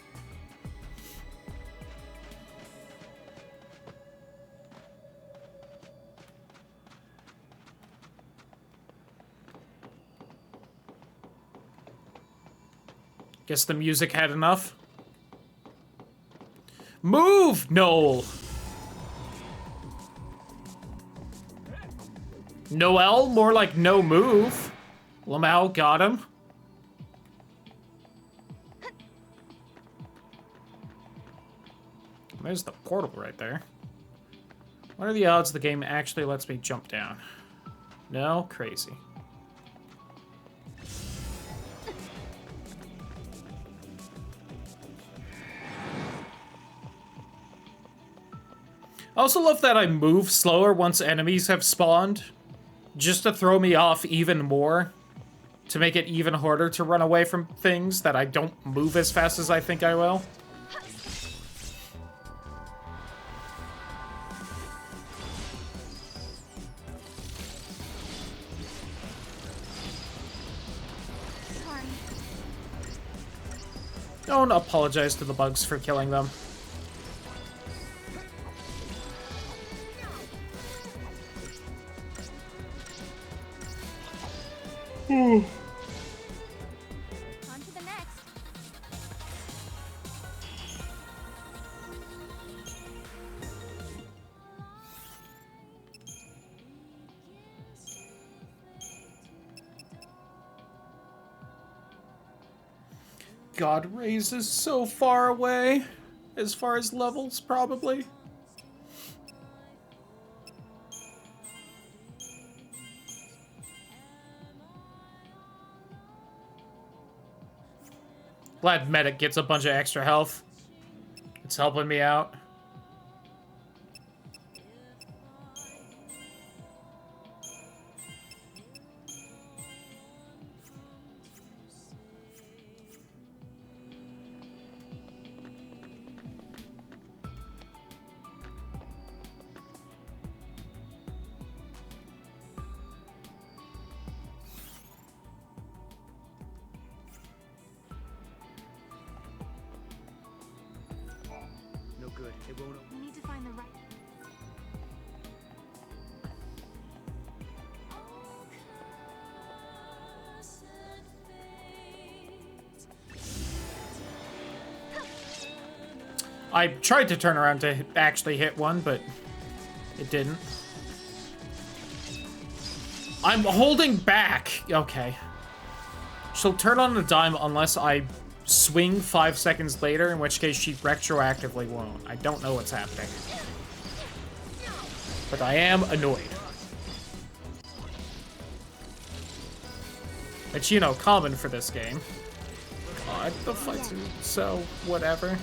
Guess the music had enough. Move, Noel! Noel? More like no move. lmao got him. There's the portal right there. What are the odds the game actually lets me jump down? No? Crazy. I also love that I move slower once enemies have spawned, just to throw me off even more, to make it even harder to run away from things that I don't move as fast as I think I will. Sorry. Don't apologize to the bugs for killing them. On to the next. God, Raze is so far away, as far as levels, probably. Glad Medic gets a bunch of extra health. It's helping me out. No good. It won't. We need to find the right. I tried to turn around to actually hit one, but it didn't. I'm holding back. Okay. She'll turn on a dime unless I swing 5 seconds later, in which case she retroactively won't. I don't know what's happening. But I am annoyed. It's, you know, common for this game. God, the fights are so whatever.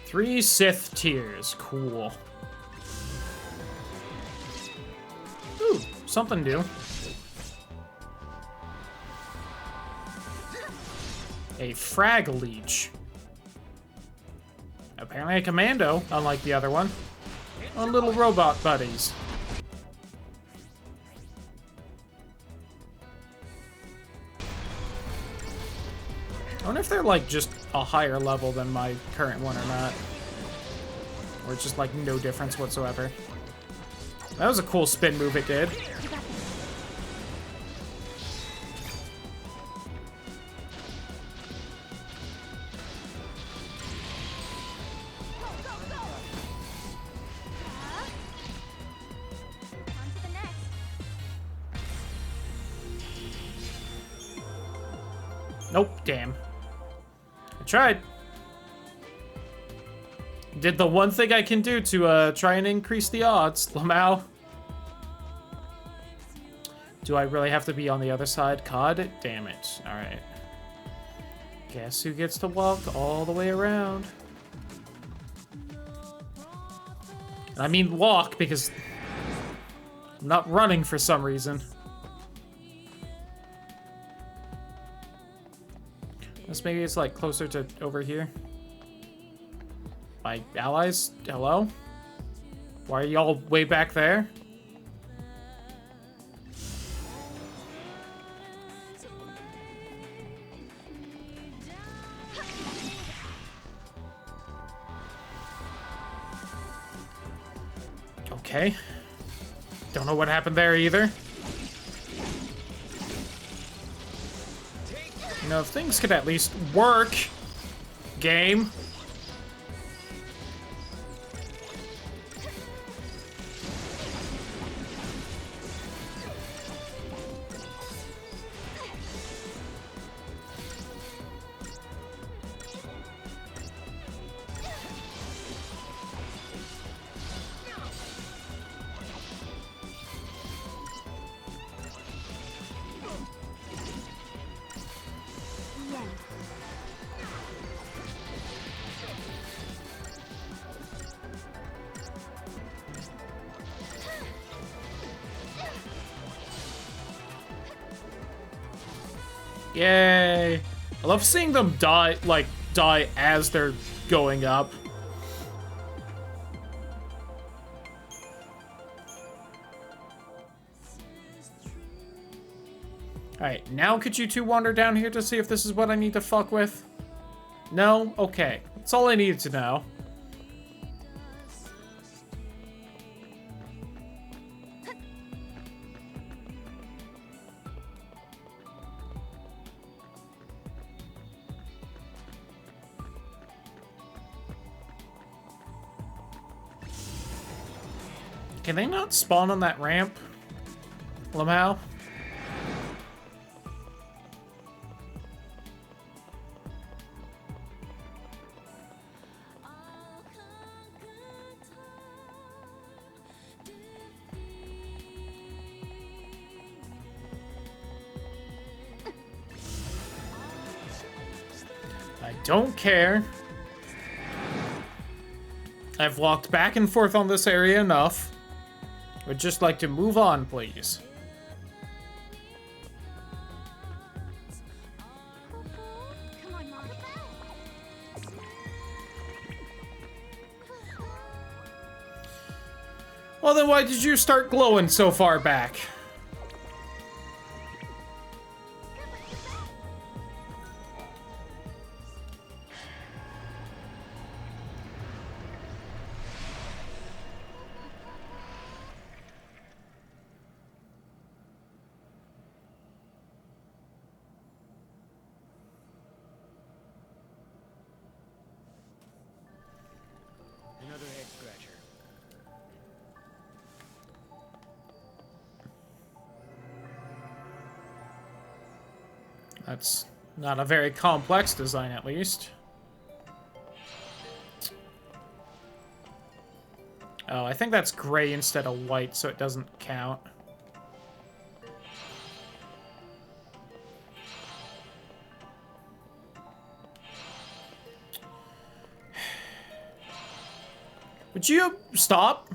3 Sith tears. Cool. Ooh, something new. A frag leech. Apparently a commando, unlike the other one. On little robot buddies. I wonder if they're like just a higher level than my current one or not. Or it's just like no difference whatsoever. That was a cool spin move it did. Nope, damn. I tried. Did the one thing I can do to try and increase the odds, lmao. Do I really have to be on the other side? God damn it. Alright. Guess who gets to walk all the way around? And I mean walk because I'm not running for some reason. This maybe it's like closer to over here. My allies? Hello? Why are y'all way back there? Okay. Don't know what happened there either. You know, if things could at least work, game. Yay! I love seeing them die as they're going up. Alright, now could you two wander down here to see if this is what I need to fuck with? No? Okay. That's all I needed to know. Can they not spawn on that ramp? lmao? I don't care. I've walked back and forth on this area enough. Would just like to move on, please. Well, then why did you start glowing so far back? Another head scratcher. That's not a very complex design, at least. Oh, I think that's gray instead of white, so it doesn't count. Would you stop?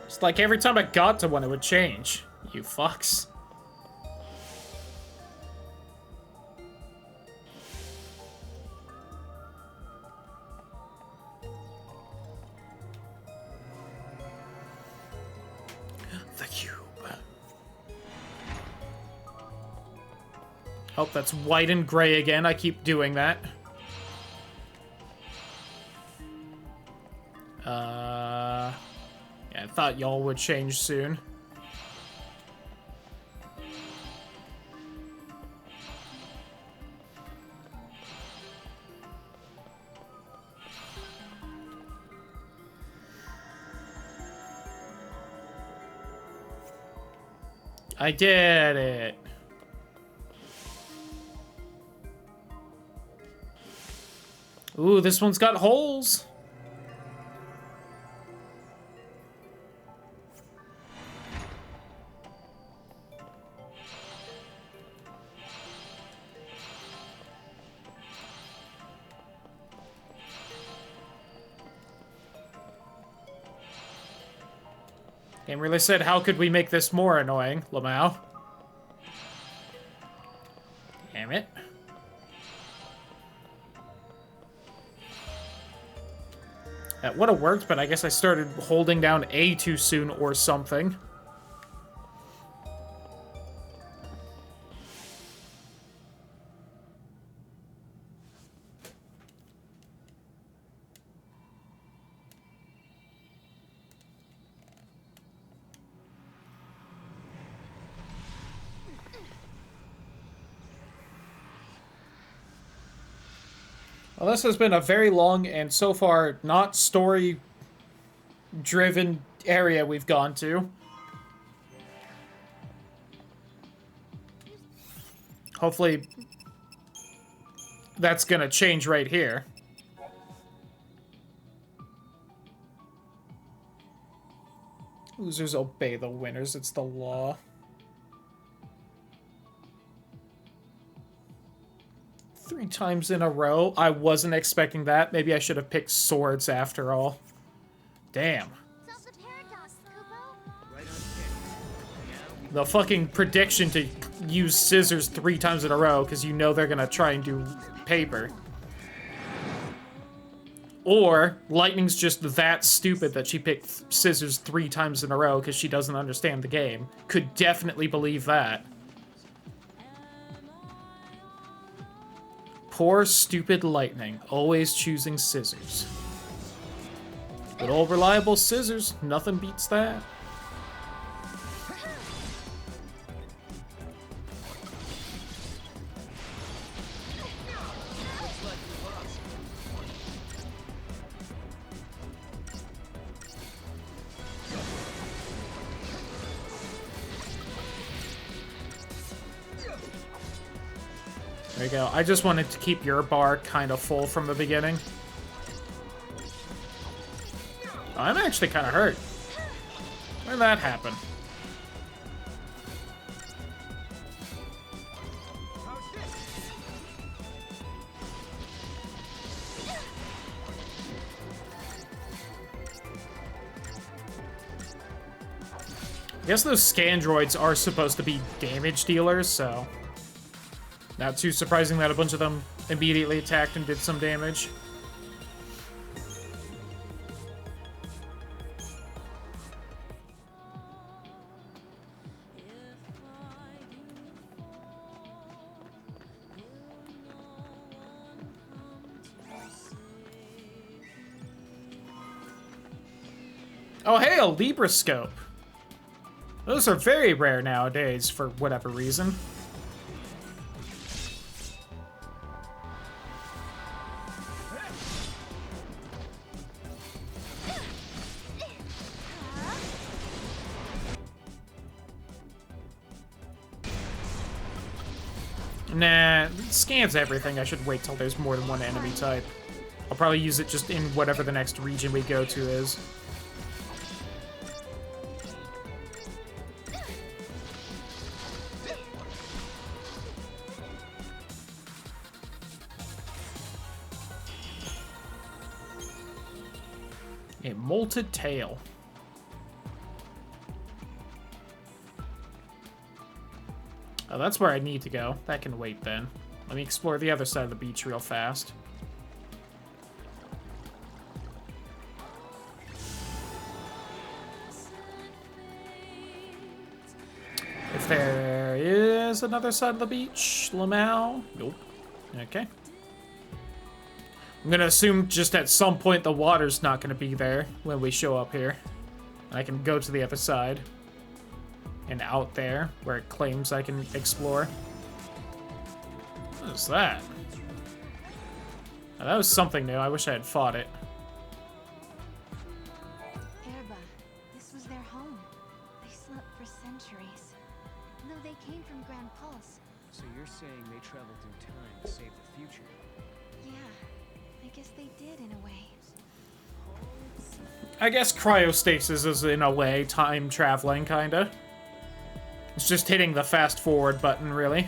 It's like every time I got to one, it would change. You fucks. The cube. Oh, that's white and gray again. I keep doing that. Yeah, I thought y'all would change soon. I did it. Ooh, this one's got holes. Game really said, how could we make this more annoying, lmao? Damn it. That would have worked, but I guess I started holding down A too soon or something. Well, this has been a very long and so far not story-driven area we've gone to. Hopefully that's gonna change right here. Losers obey the winners, it's the law. Three times in a row. I wasn't expecting that. Maybe I should have picked swords after all. Damn. The fucking prediction to use scissors 3 times in a row because you know they're gonna try and do paper. Or Lightning's just that stupid that she picked scissors 3 times in a row because she doesn't understand the game. Could definitely believe that. Poor, stupid Lightning, always choosing scissors. Good old reliable scissors, nothing beats that. There you go. I just wanted to keep your bar kind of full from the beginning. I'm actually kind of hurt. When did that happen? I guess those Scandroids are supposed to be damage dealers, so... Not too surprising that a bunch of them immediately attacked and did some damage. Oh, hey, a Libroscope. Those are very rare nowadays, for whatever reason. Nah, it scans everything. I should wait till there's more than one enemy type. I'll probably use it just in whatever the next region we go to is. A molted tail. Oh, that's where I need to go. That can wait then. Let me explore the other side of the beach real fast. If there is another side of the beach, lmao. Nope. Okay. I'm gonna assume just at some point the water's not gonna be there when we show up here. I can go to the other side. And out there, where it claims I can explore. What is that? Oh, that was something new. I wish I had fought it. Erba, this was their home. They slept for centuries. Though they came from Grand Pulse. So you're saying they traveled through time to save the future? Yeah, I guess they did in a way. I guess cryostasis is in a way time traveling, kinda. It's just hitting the fast forward button, really.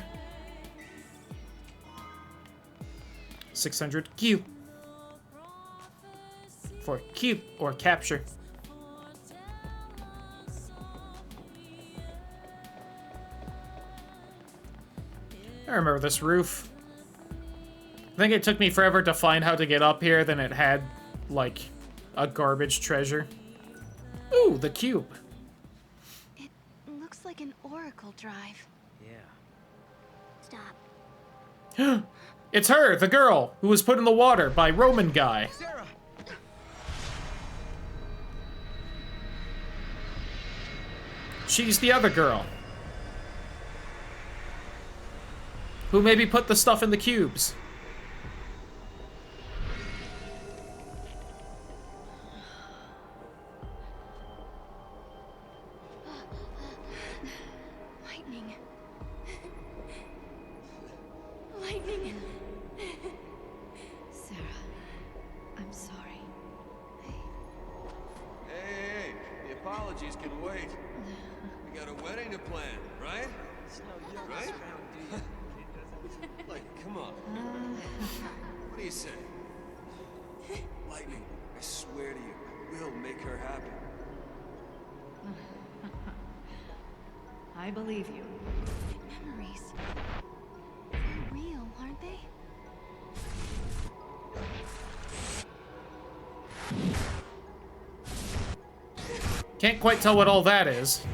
600 Q. For Q or capture. I remember this roof. I think it took me forever to find how to get up here, then it had, like, a garbage treasure. Ooh, the cube. Looks like an oracle drive. Yeah. Stop. It's her, the girl, who was put in the water by Roman guy. Sarah! She's the other girl. Who maybe put the stuff in the cubes. Lightning. Lightning. Sarah, I'm sorry. Hey, the apologies can wait. We got a wedding to plan, right? Right? Like, come on. What do you say? Lightning, I swear to you, I will make her happy. I believe you. Memories. They're real, aren't they? Can't quite tell what all that is.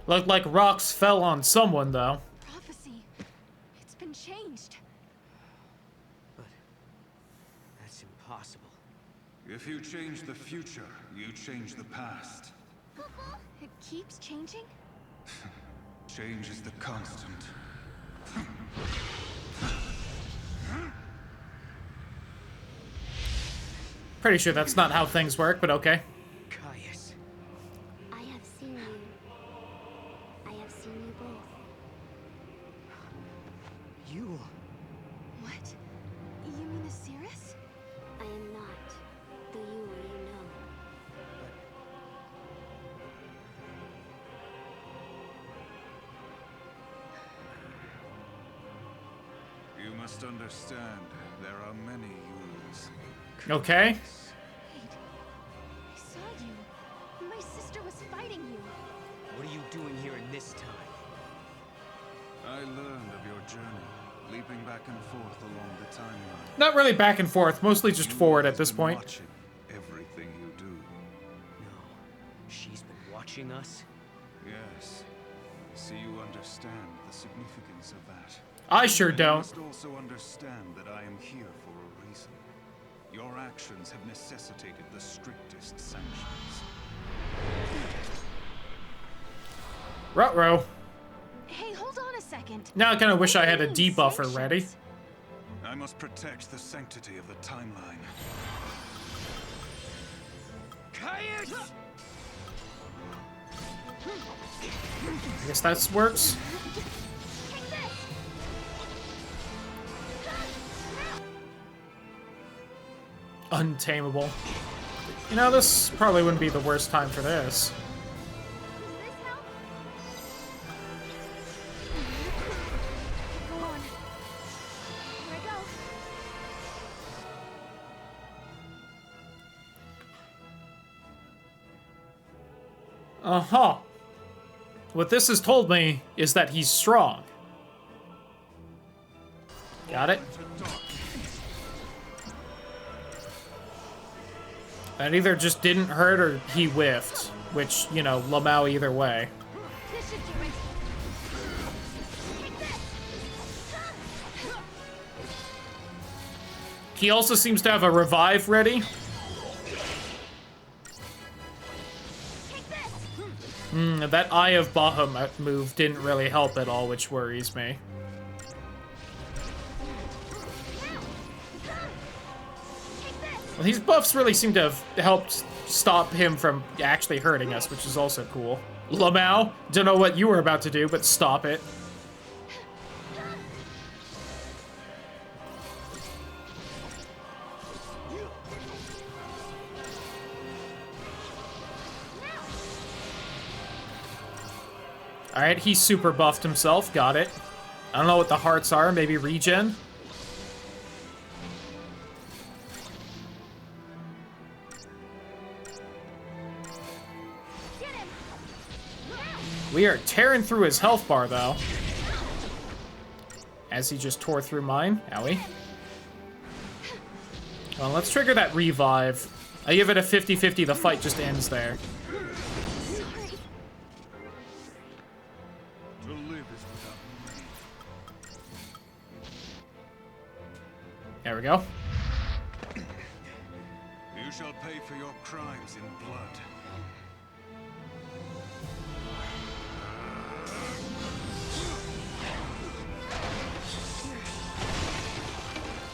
Looked like rocks fell on someone, though. Prophecy. It's been changed. But that's impossible. If you change the future, you change the past. It keeps changing? Change is the constant. Pretty sure that's not how things work, but okay. Caius. I have seen you. I have seen you both. You. What? You mean Asiris? I am not the you you know. You must understand, there are many yous. Okay. Wait. I saw you. My sister was fighting you. What are you doing here in this time? I learned of your journey, leaping back and forth along the timeline. Not really back and forth, mostly just forward at this point. Watching everything you do. No. She's been watching us? Yes. See, you understand the significance of that. I sure And you don't. must also understand that I am here for a reason. Your actions have necessitated the strictest sanctions. Ruh-roh. Hey, hold on a second. Now I kind of wish I had a What do you mean, debuffer ready. sanctions? I must protect the sanctity of the timeline. Caius! I guess that works. Untamable. You know, this probably wouldn't be the worst time for this. Who's Uh-huh. What this has told me is that he's strong. Got it? That either just didn't hurt or he whiffed. Which, you know, lmao either way. He also seems to have a revive ready. That Eye of Bahamut move didn't really help at all, which worries me. Well, these buffs really seem to have helped stop him from actually hurting us, which is also cool. lmao, don't know what you were about to do, but stop it. Alright, he super buffed himself, got it. I don't know what the hearts are, maybe regen? We are tearing through his health bar, though. As he just tore through mine. Owie. Well, let's trigger that revive. I give it a 50-50, the fight just ends there. There we go. You shall pay for your crimes in blood.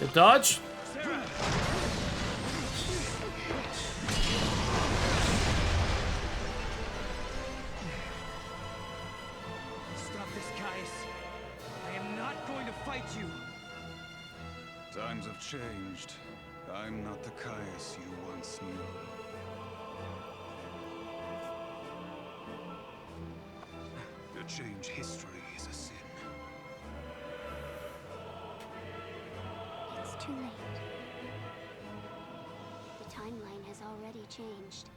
Good dodge. Stop this, Caius. I am not going to fight you. Times have changed. I'm not the Caius you once knew. To change history is a sin. It's too late. The timeline has already changed.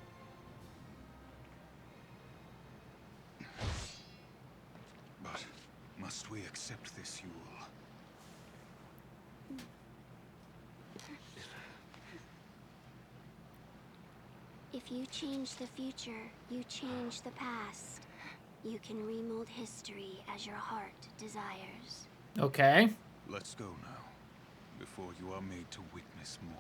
But must we accept this, Yule? If you change the future, you change the past. You can remold history as your heart desires. Okay. Let's go now, before you are made to witness more.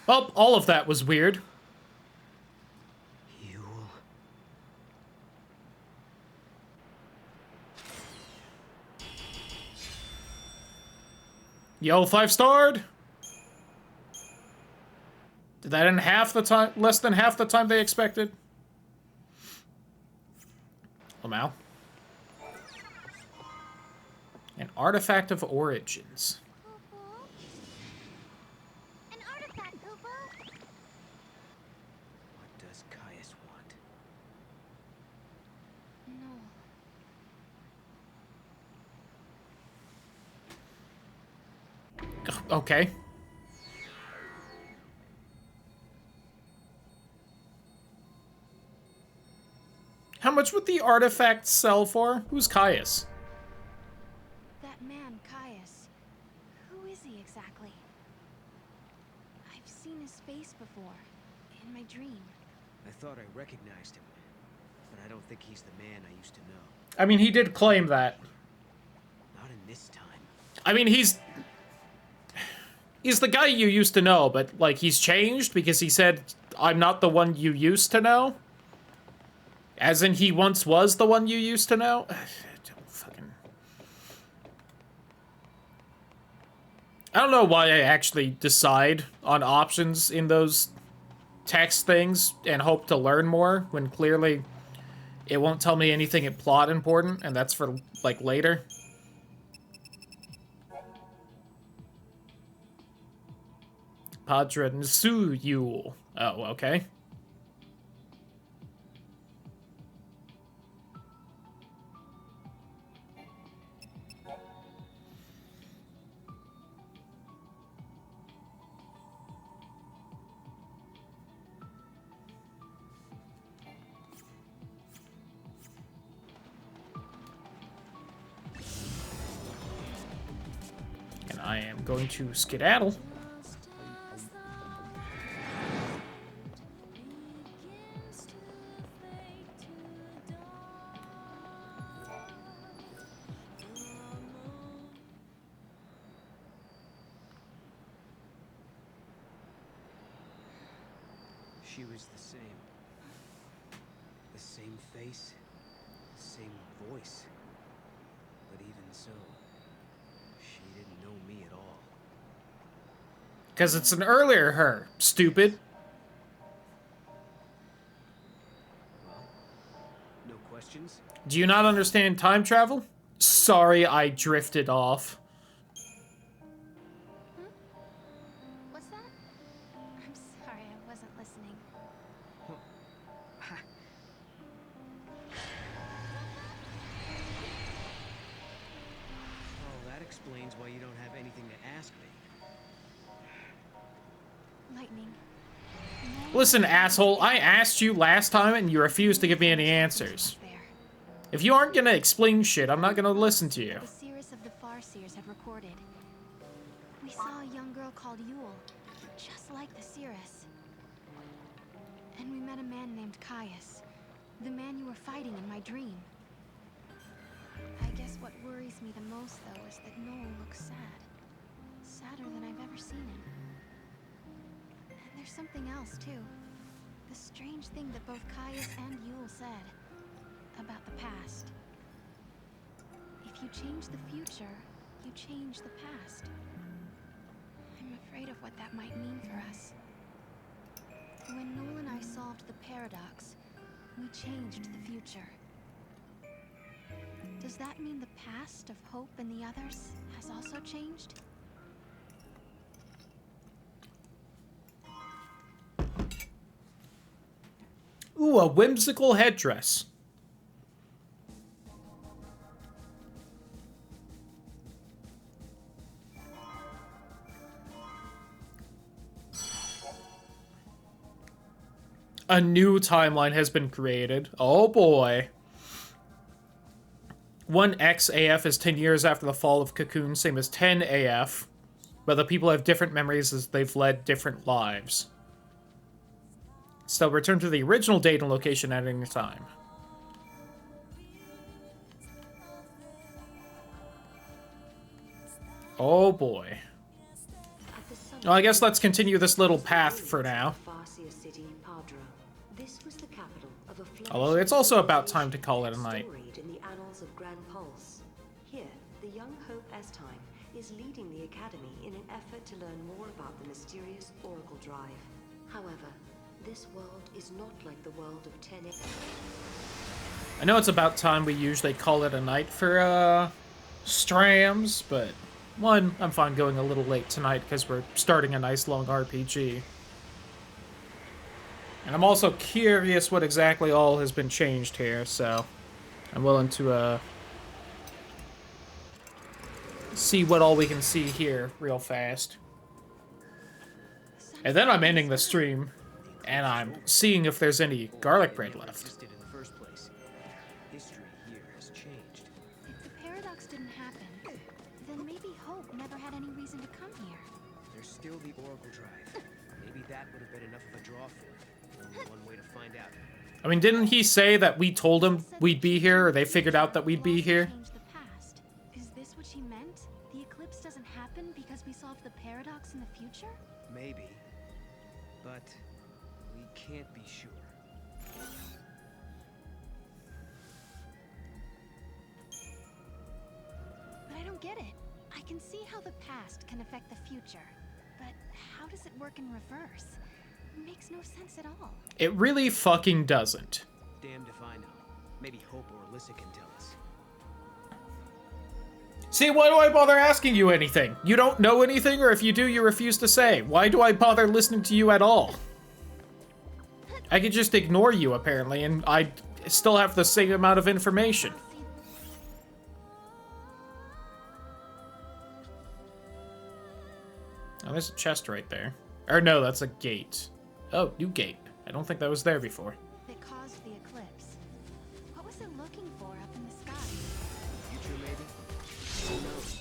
Well, all of that was weird. Yo, 5-starred! Did that in half the time, less than half the time they expected? lmao. An artifact of origins. An artifact, Ubu. What does Caius want? No. Okay. How much would the artifact sell for? Who's Caius? That man, Caius. Who is he exactly? I've seen his face before, in my dream. I thought I recognized him, but I don't think he's the man I used to know. I mean, he did claim that. Not in this time. I mean, he's the guy you used to know, but, like, he's changed because he said, I'm not the one you used to know. As in, he once was the one you used to know? I don't know why I actually decide on options in those text things and hope to learn more when clearly it won't tell me anything in plot important, and that's for, like, later. Padre Nsu Yule. Oh, okay. I am going to skedaddle. She was the same. The same face, the same voice. But even so, she didn't know me at all. Because it's an earlier her, stupid. Well, no questions? Do you not understand time travel? Sorry, I drifted off. What's that? I'm sorry, I wasn't listening. Oh, that explains why you don't have anything to ask me. Lightning. Listen, asshole, I asked you last time and you refused to give me any answers. If you aren't gonna explain shit, I'm not gonna listen to you. The seers of the Farseers had recorded. We saw a young girl called Yule, just like the seeress. And we met a man named Caius, the man you were fighting in my dream. I guess what worries me the most, though, is that Noel looks sad. Sadder than I've ever seen him. And there's something else, too. The strange thing that both Caius and Yule said about the past. If you change the future, you change the past. I'm afraid of what that might mean for us. When Noel and I solved the paradox, we changed the future. Does that mean the past of Hope and the others has also changed? Ooh, a whimsical headdress. A new timeline has been created. Oh boy. 1X AF is 10 years after the fall of Cocoon, same as 10 AF. But the people have different memories as they've led different lives. Still, return to the original date and location at any time. Oh boy. Well, I guess let's continue this little path for now. Although it's also about time to call it a night. In the annals of Grand Pulse. Here, the young Hope Estime is leading the Academy in an effort to learn more about the mysterious Oracle Drive. However, this world is not like the world of 10X. I know it's about time we usually call it a night for, Strams, but... One, I'm fine going a little late tonight because we're starting a nice long RPG. And I'm also curious what exactly all has been changed here, so I'm willing to see what all we can see here real fast. And then I'm ending the stream, and I'm seeing if there's any garlic bread left. In the first place. History here has changed. If the paradox didn't happen, then maybe Hope never had any reason to come here. There's still the Oracle Drive. Maybe that would have been enough of a draw for it. Only one way to find out. I mean, didn't he say that we told him we'd be here, or they figured out that we'd be here? Change the past. Is this what she meant? The eclipse doesn't happen because we solved the paradox in the future? Maybe. But we can't be sure. But I don't get it. I can see how the past can affect the future. But how does it work in reverse? It makes no sense at all. It really fucking doesn't. Damned if I know. Maybe Hope or Alyssa can tell us. See, why do I bother asking you anything? You don't know anything, or if you do, you refuse to say. Why do I bother listening to you at all? I could just ignore you, apparently, and I still have the same amount of information. Oh, there's a chest right there. Or no, that's a gate. Oh, new gate. I don't think that was there before. That caused the eclipse. What was it looking for up in the sky? Future, maybe? Who knows?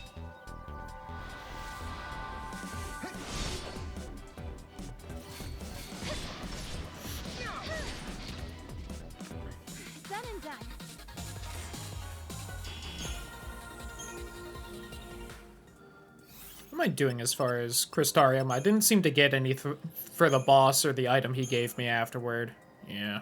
What am I doing as far as Crystarium? I didn't seem to get any for the boss or the item he gave me afterward. Yeah.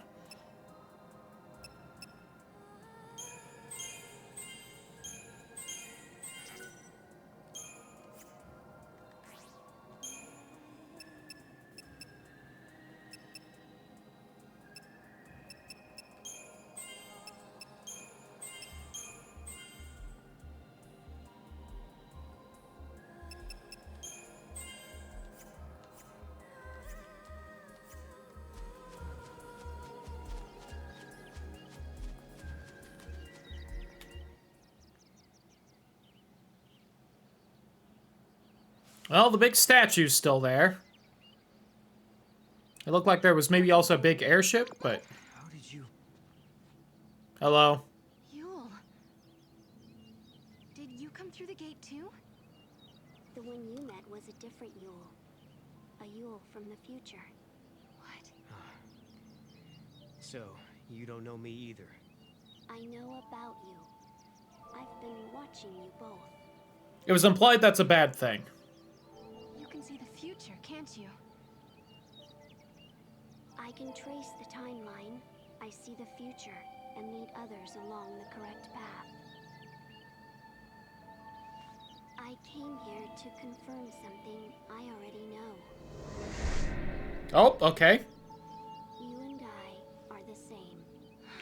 Well, the big statue's still there. It looked like there was maybe also a big airship, but... How did you... Hello? Yule. Did you come through the gate too? The one you met was a different Yule. A Yule from the future. What? So, you don't know me either. I know about you. I've been watching you both. It was implied that's a bad thing. You can see the future, can't you? I can trace the timeline. I see the future and lead others along the correct path. I came here to confirm something I already know. Oh, okay. You and I are the same.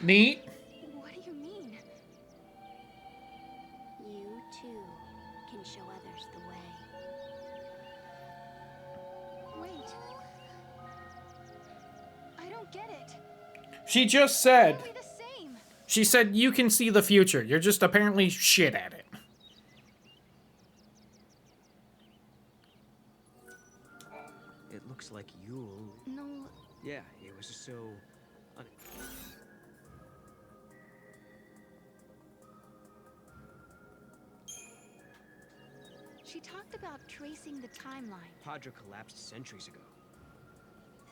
Neat. What do you mean? You, too, can show others the way. Wait. I don't get it. She just said... Are we the same? She said you can see the future. You're just apparently shit at it. It looks like Yule... No. Yeah, it was so... She talked about tracing the timeline. Hadra collapsed centuries ago.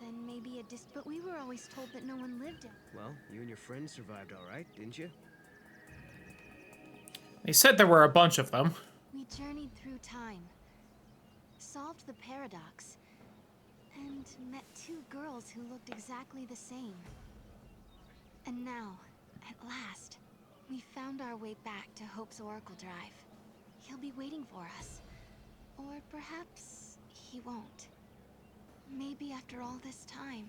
Then maybe but we were always told that no one lived in. Well, you and your friends survived all right, didn't you? They said there were a bunch of them. We journeyed through time, solved the paradox, and met two girls who looked exactly the same. And now, at last, we found our way back to Hope's Oracle Drive. He'll be waiting for us. Or perhaps he won't. Maybe after all this time,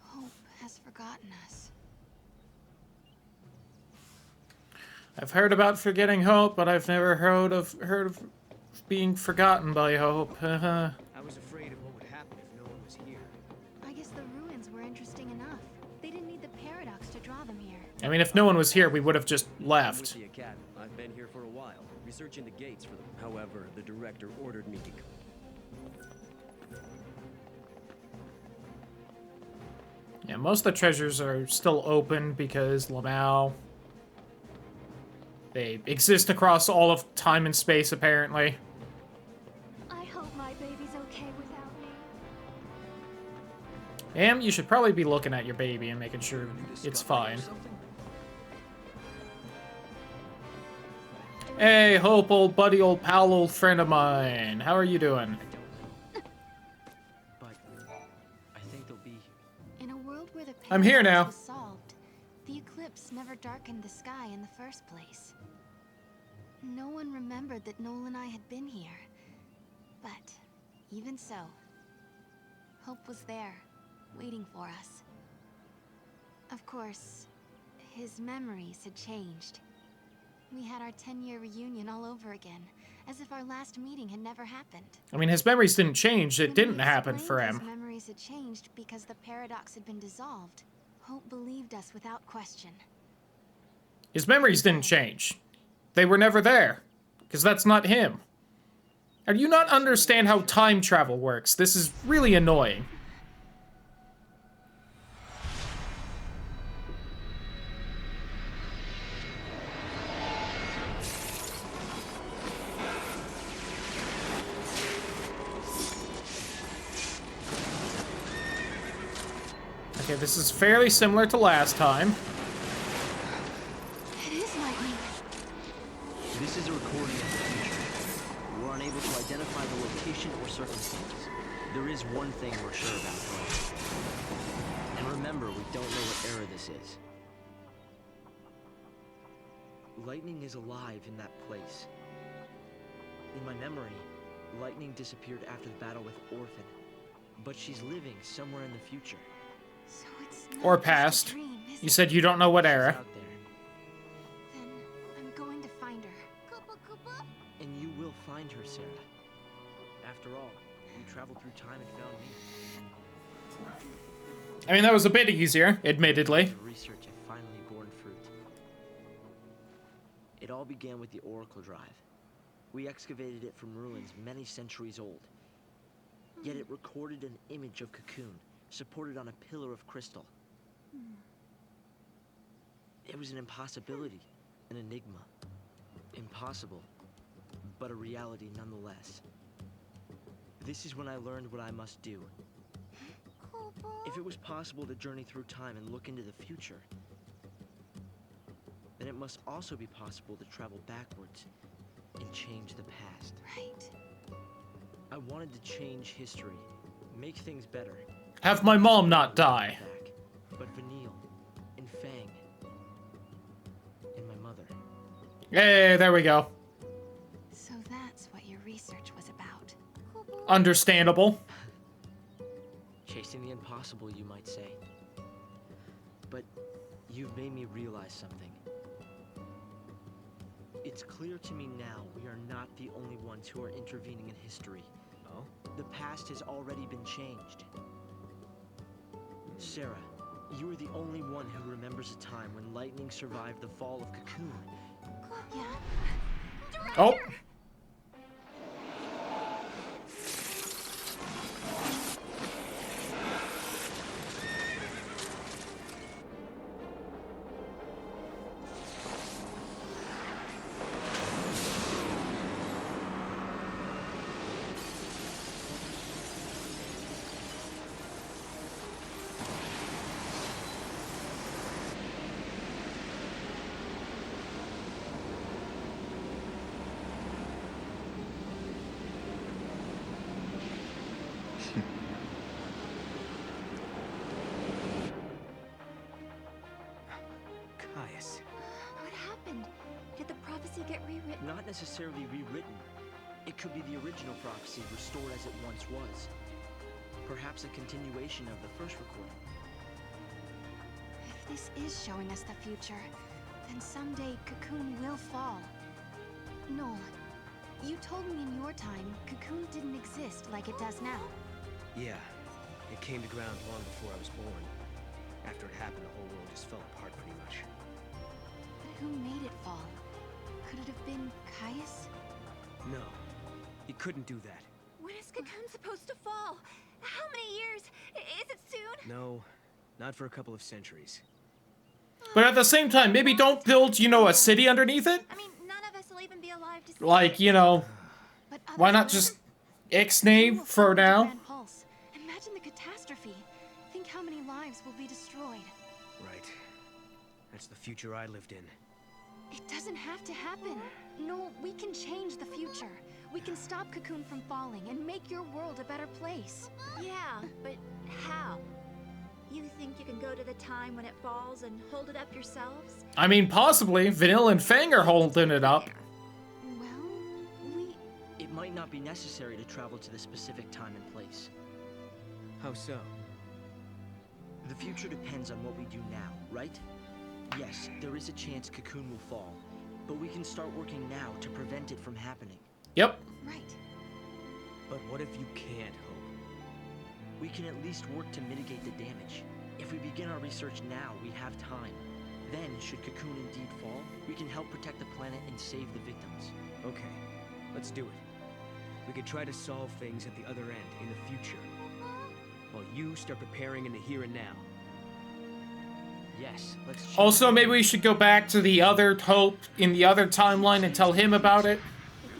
Hope has forgotten us. I've heard about forgetting Hope, but I've never heard of being forgotten by Hope. I was afraid of what would happen if no one was here. I guess the ruins were interesting enough. They didn't need the paradox to draw them here. I mean, if no one was here, we would have just I'm left. with the Academy. I've been here for a while, researching the gates for them. However, the director ordered me to come. Yeah, most of the treasures are still open because lmao. They exist across all of time and space, apparently. I hope my baby's okay without me. Am, you should probably be looking at your baby and making sure it's fine. Hey, Hope, old buddy, old pal, old friend of mine. How are you doing? But I think they'll be... In a world where the I'm here now. paradox was solved, the eclipse never darkened the sky in the first place. No one remembered that Noel and I had been here. But even so, Hope was there, waiting for us. Of course, his memories had changed. We had our 10-year reunion all over again, as if our last meeting had never happened. I mean, his memories didn't change. It When didn't we happen for explained him. His memories had changed because the paradox had been dissolved. Hope believed us without question. His memories didn't change. They were never there. Because that's not him. How do you not understand how time travel works? This is really annoying. Okay, this is fairly similar to last time. It is lightning. This is a recording of the future. Why unable to identify the location or circumstances. There is one thing we're sure about, though. And remember, we don't know what era this is. Lightning is alive in that place. In my memory, Lightning disappeared after the battle with Orphan. But she's living somewhere in the future. So it's Or past. You said you don't know what era. Out there. Then I'm going to find her. And you will find her, Sarah. After all, you traveled through time and found me. I mean, that was a bit easier, admittedly. The research had finally borne fruit. It all began with the Oracle Drive. We excavated it from ruins many centuries old. Yet it recorded an image of Cocoon, supported on a pillar of crystal. It was an impossibility, an enigma. Impossible, but a reality nonetheless. This is when I learned what I must do. If it was possible to journey through time and look into the future, then it must also be possible to travel backwards and change the past. Right. I wanted to change history, make things better. Have my mom not die. But Vanille, and Fang, and my mother. Hey, there we go. So that's what your research was about. Understandable. Chasing the impossible, you might say. But you've made me realize something. It's clear to me now we are not the only ones who are intervening in history. Oh? The past has already been changed. Sarah, you are the only one who remembers a time when Lightning survived the fall of Cocoon. Yeah. Oh. What happened? Did the prophecy get rewritten? Not necessarily rewritten. It could be the original prophecy restored as it once was. Perhaps a continuation of the first recording. If this is showing us the future, then someday Cocoon will fall. Noel, you told me in your time Cocoon didn't exist like it does now. Yeah, it came to ground long before I was born. After it happened, the whole world just fell apart pretty much. But who made it fall? Could it have been Caius? No, he couldn't do that. When is Cocoon supposed to fall? How many years? Is it soon? No, not for a couple of centuries. But at the same time, maybe don't build, you know, a city underneath it. I mean, none of us will even be alive to see Like, you know, why not just ixnay for now? Pulse. Imagine the catastrophe. Think how many lives will be destroyed. Right. That's the future I lived in. It doesn't have to happen. No, we can change the future. We can stop Cocoon from falling and make your world a better place. Yeah, but how? You think you can go to the time when it falls and hold it up yourselves? I mean, possibly. Vanille and Fang are holding it up. It might not be necessary to travel to the specific time and place. How so? The future depends on what we do now, right? Yes, there is a chance Cocoon will fall, but we can start working now to prevent it from happening. Yep. Right. But what if you can't hope? We can at least work to mitigate the damage. If we begin our research now, we have time. Then, should Cocoon indeed fall, we can help protect the planet and save the victims. Okay, let's do it. We could try to solve things at the other end, in the future. While you start preparing in the here and now. Yes, let's change. Also, maybe we should go back to the other Hope in the other timeline and tell him about it.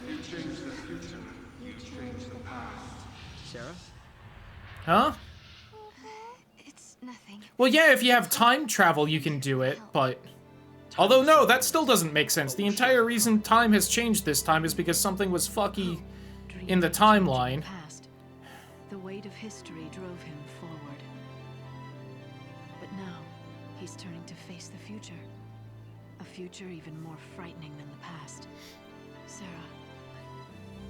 You change the future, you change the past. Sarah? Huh? It's nothing. Well, yeah, if you have time travel, you can do it, but... Although, no, that still doesn't make sense. The entire reason time has changed this time is because something was in the timeline. Past. The weight of history drove him forward. But now, he's turning to face the future. A future even more frightening than the past. Sarah,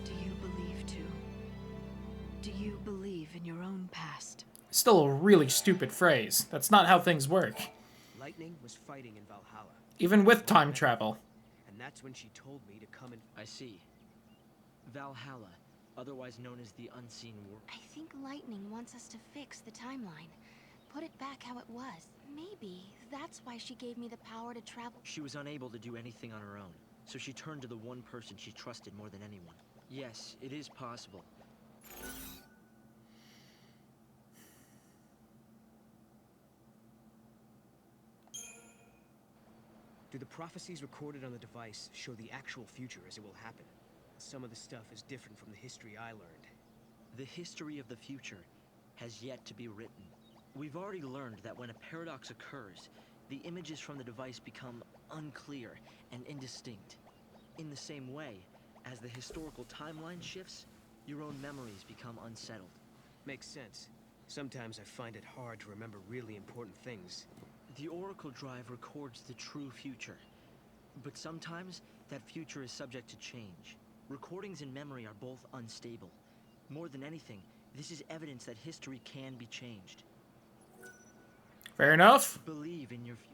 do you believe too? Do you believe in your own past? Still a really stupid phrase. That's not how things work. Lightning was fighting in Valhalla. Even with time travel. And that's when she told me to come and... I see. Valhalla, otherwise known as the Unseen World. I think Lightning wants us to fix the timeline. Put it back how it was. Maybe that's why she gave me the power to travel. She was unable to do anything on her own, so she turned to the one person she trusted more than anyone. Yes, it is possible. Do the prophecies recorded on the device show the actual future as it will happen? Some of the stuff is different from the history I learned. The history of the future has yet to be written. We've already learned that when a paradox occurs, the images from the device become unclear and indistinct. In the same way, as the historical timeline shifts, your own memories become unsettled. Makes sense. Sometimes I find it hard to remember really important things. The Oracle Drive records the true future, but sometimes that future is subject to change. Recordings and memory are both unstable. More than anything, this is evidence that history can be changed. Fair enough. Believe in your future.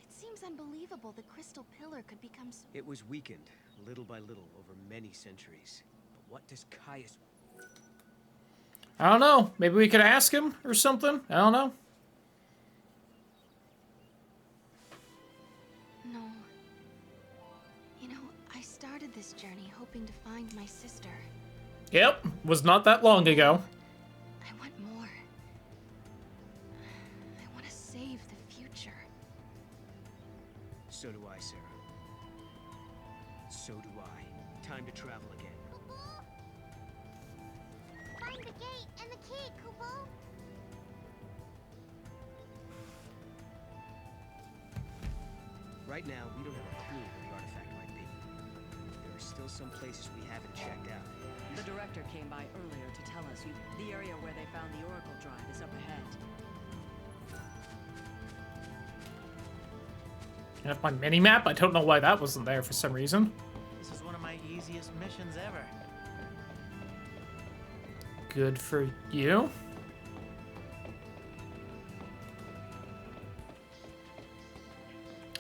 It seems unbelievable the crystal pillar could become so... It was weakened, little by little, over many centuries. But what does Caius... I don't know. Maybe we could ask him or something? I don't know. No. You know, I started this journey hoping to find my sister. Yep. Was not that long ago. I want more. I want to save the future. So do I, Sarah. So do I. Time to travel again. Find the gate and the key, Kupo. Right now, we don't have a clue where the artifact might be. There are still some places we haven't checked out. The director came by earlier to tell us the area where they found the Oracle Drive is up ahead. I have my mini-map. I don't know why that wasn't there for some reason. This is one of my easiest missions ever. Good for you.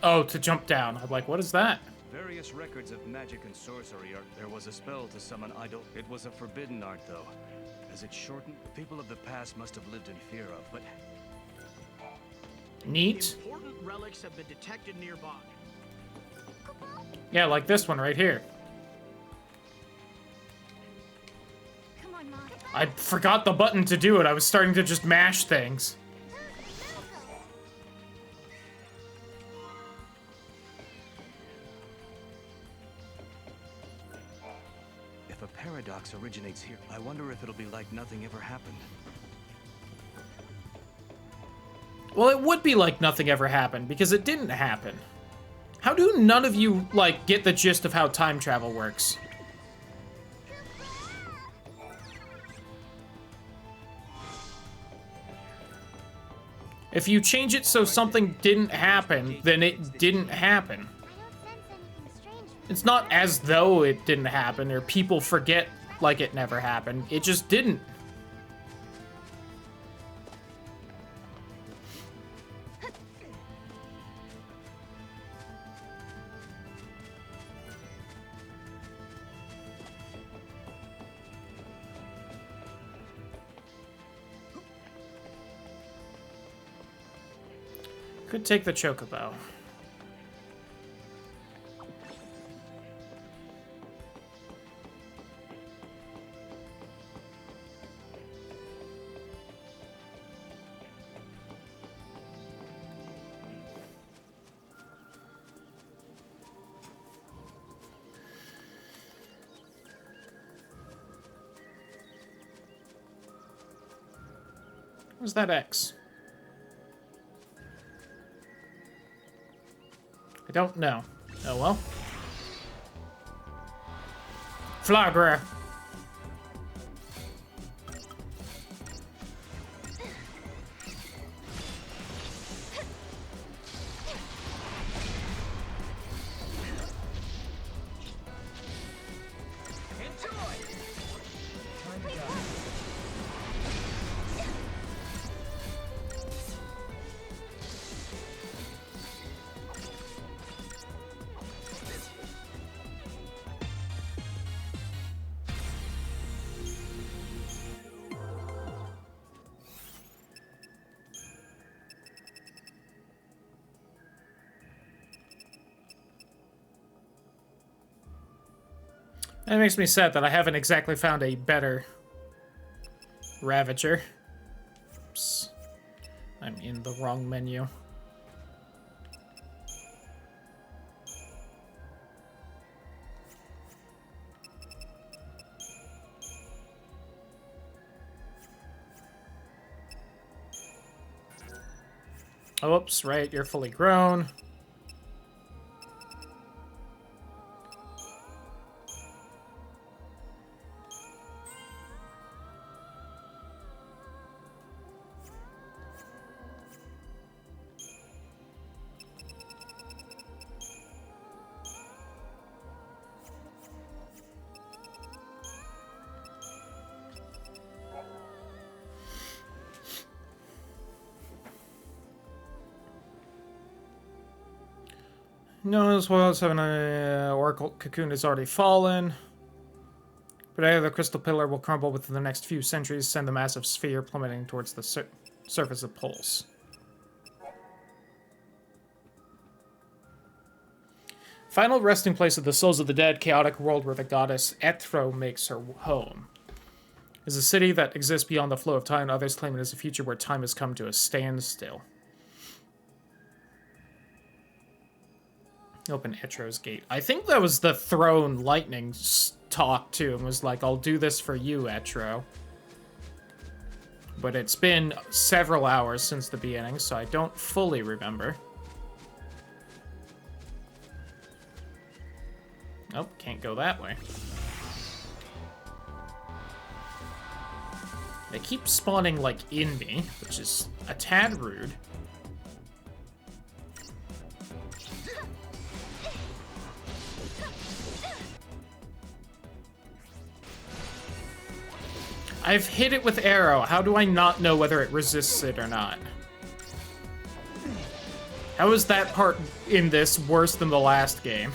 Oh, to jump down. I'm like, what is that? Various records of magic and sorcery are... There was a spell to summon idol. It was a forbidden art, though. As it shortened, people of the past must have lived in fear of, but... Neat. Important relics have been detected nearby. Yeah, like this one right here. Come on, Mom. I forgot the button to do it. I was starting to just mash things. If a paradox originates here, I wonder if it'll be like nothing ever happened. Well, it would be like nothing ever happened, because it didn't happen. How do none of you, like, get the gist of how time travel works? If you change it so something didn't happen, then it didn't happen. It's not as though it didn't happen, or people forget like it never happened. It just didn't. Could take the chocobo. Where's that X? I don't know. Oh well. Flagra. That makes me sad that I haven't exactly found a better Ravager. Oops. I'm in the wrong menu. Oops, right, you're fully grown. No, as well as having an Oracle cocoon has already fallen. But either the crystal pillar will crumble within the next few centuries, send the massive sphere plummeting towards the surface of Pulse. Final resting place of the souls of the dead, chaotic world where the goddess Ethro makes her home. Is a city that exists beyond the flow of time, others claim it is a future where time has come to a standstill. Open Etro's gate. I think that was the throne lightning talk too, and was like, I'll do this for you, Etro. But it's been several hours since the beginning, so I don't fully remember. Oh, can't go that way. They keep spawning, like, in me, which is a tad rude. I've hit it with arrow. How do I not know whether it resists it or not? How is that part in this worse than the last game?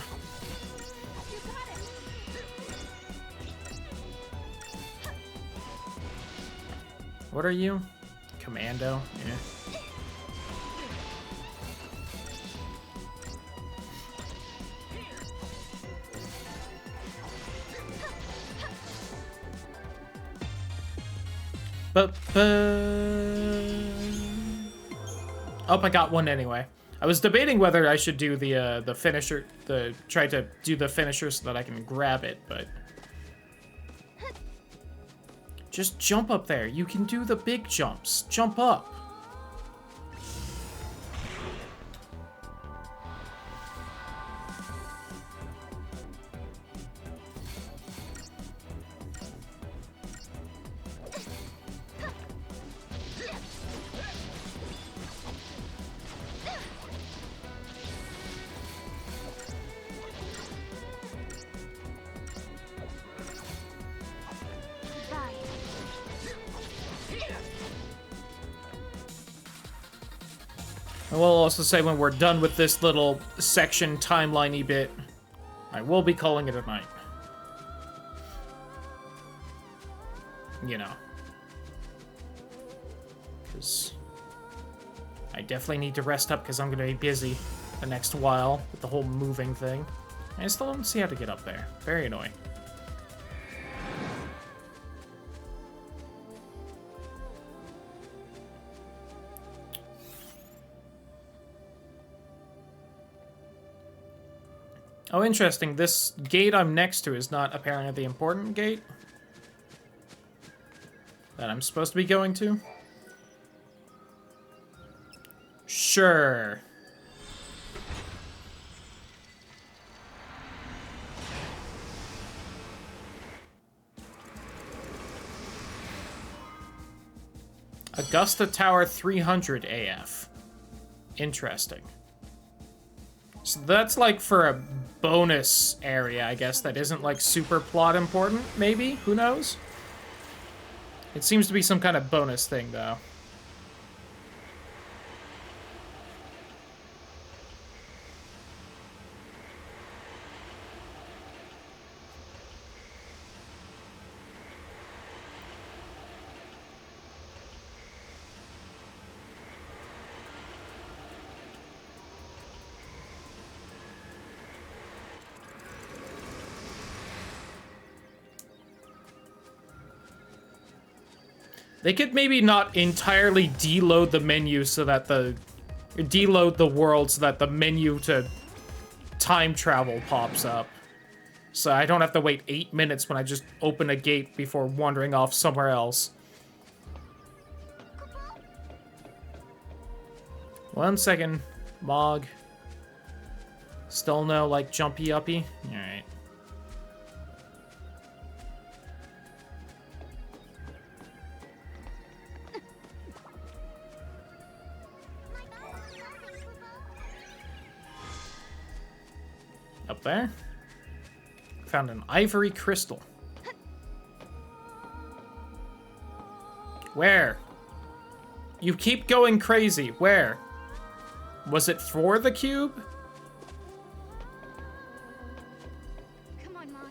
What are you? Commando? Yeah. Oh, I got one anyway. I was debating whether I should do the finisher, try to do the finisher so that I can grab it, but just jump up there. You can do the big jumps. Jump up. I will also say when we're done with this little section timeline-y bit, I will be calling it a night. You know. Because I definitely need to rest up because I'm going to be busy the next while with the whole moving thing. I still don't see how to get up there. Very annoying. Oh, interesting. This gate I'm next to is not apparently the important gate that I'm supposed to be going to. Sure. Augusta Tower 300 AF. Interesting. So that's like for a bonus area, I guess, that isn't like super plot important, maybe? Who knows? It seems to be some kind of bonus thing, though. They could maybe not entirely deload the menu so that deload the world so that the menu to time travel pops up. So I don't have to wait 8 minutes when I just open a gate before wandering off somewhere else. 1 second, Mog. Still no, like, jumpy-uppy? Alright. Up there. Found an ivory crystal. Where? You keep going crazy. Where? Was it for the cube? Come on, Mom.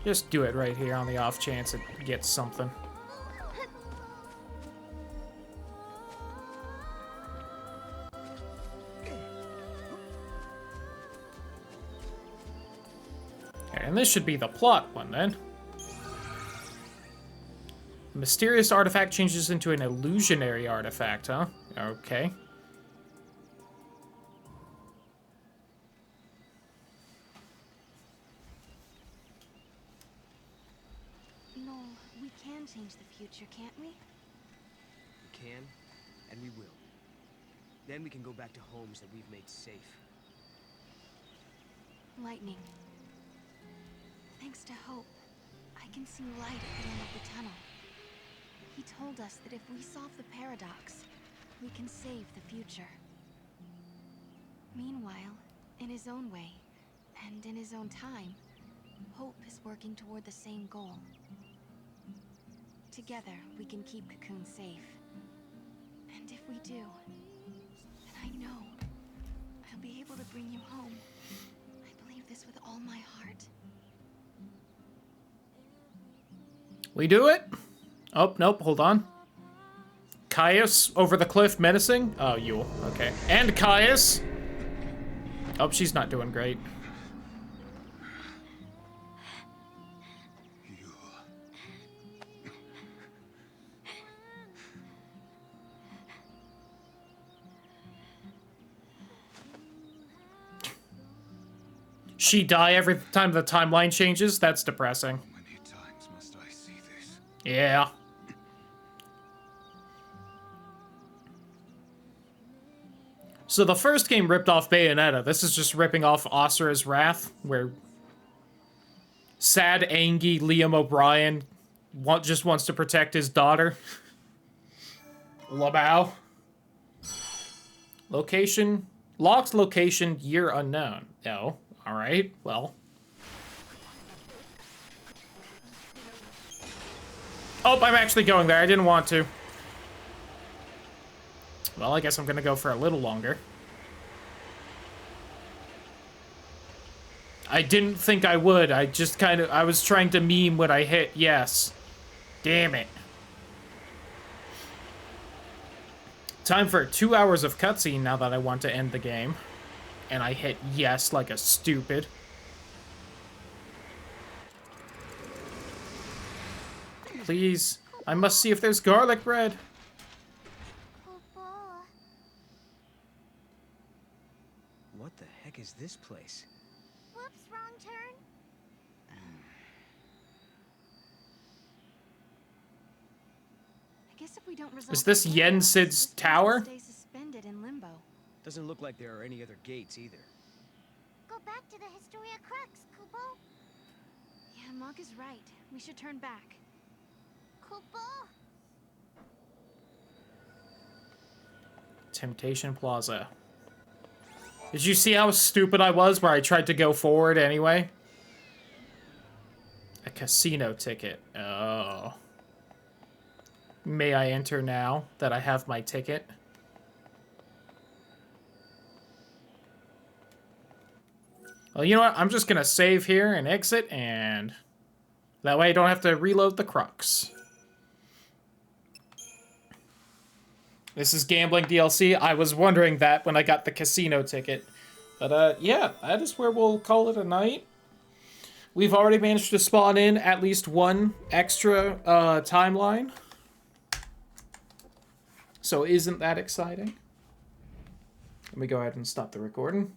Just do it right here on the off chance it gets something. And this should be the plot one, then. A mysterious artifact changes into an illusionary artifact, huh? Okay. No, we can change the future, can't we? We can, and we will. Then we can go back to homes that we've made safe. Lightning. Thanks to Hope, I can see light at the end of the tunnel. He told us that if we solve the paradox, we can save the future. Meanwhile, in his own way, and in his own time, Hope is working toward the same goal. Together, we can keep Cocoon safe. And if we do, then I know I'll be able to bring you home. I believe this with all my heart. We do it? Oh, nope, hold on. Caius over the cliff menacing? Oh, Yule, okay. And Caius! Oh, she's not doing great. She die every time the timeline changes? That's depressing. How many times must I see this? Yeah. So the first game ripped off Bayonetta. This is just ripping off Asura's Wrath, where sad, angry Liam O'Brien just wants to protect his daughter. lmao. Location. Locked location, year unknown. Oh, alright, well. Oh, I'm actually going there. I didn't want to. Well, I guess I'm gonna go for a little longer. I didn't think I would. I just I was trying to meme when I hit yes. Damn it. Time for 2 hours of cutscene now that I want to end the game. And I hit yes like a stupid. Please. I must see if there's garlic bread. What the heck is this place? Whoops, wrong turn. I guess if we don't resolve Is this the Yen paradox, Sid's this place will tower? stay suspended in limbo. Doesn't look like there are any other gates either. Go back to the Historia Crux, Kupo. Yeah, Mog is right. We should turn back. Kupo. Temptation Plaza. Did you see how stupid I was where I tried to go forward anyway? A casino ticket. Oh. May I enter now that I have my ticket? Well, you know what? I'm just gonna save here and exit, and that way I don't have to reload the crux. This is gambling DLC. I was wondering that when I got the casino ticket. But, yeah, that is where we'll call it a night. We've already managed to spawn in at least one extra timeline. So isn't that exciting? Let me go ahead and stop the recording.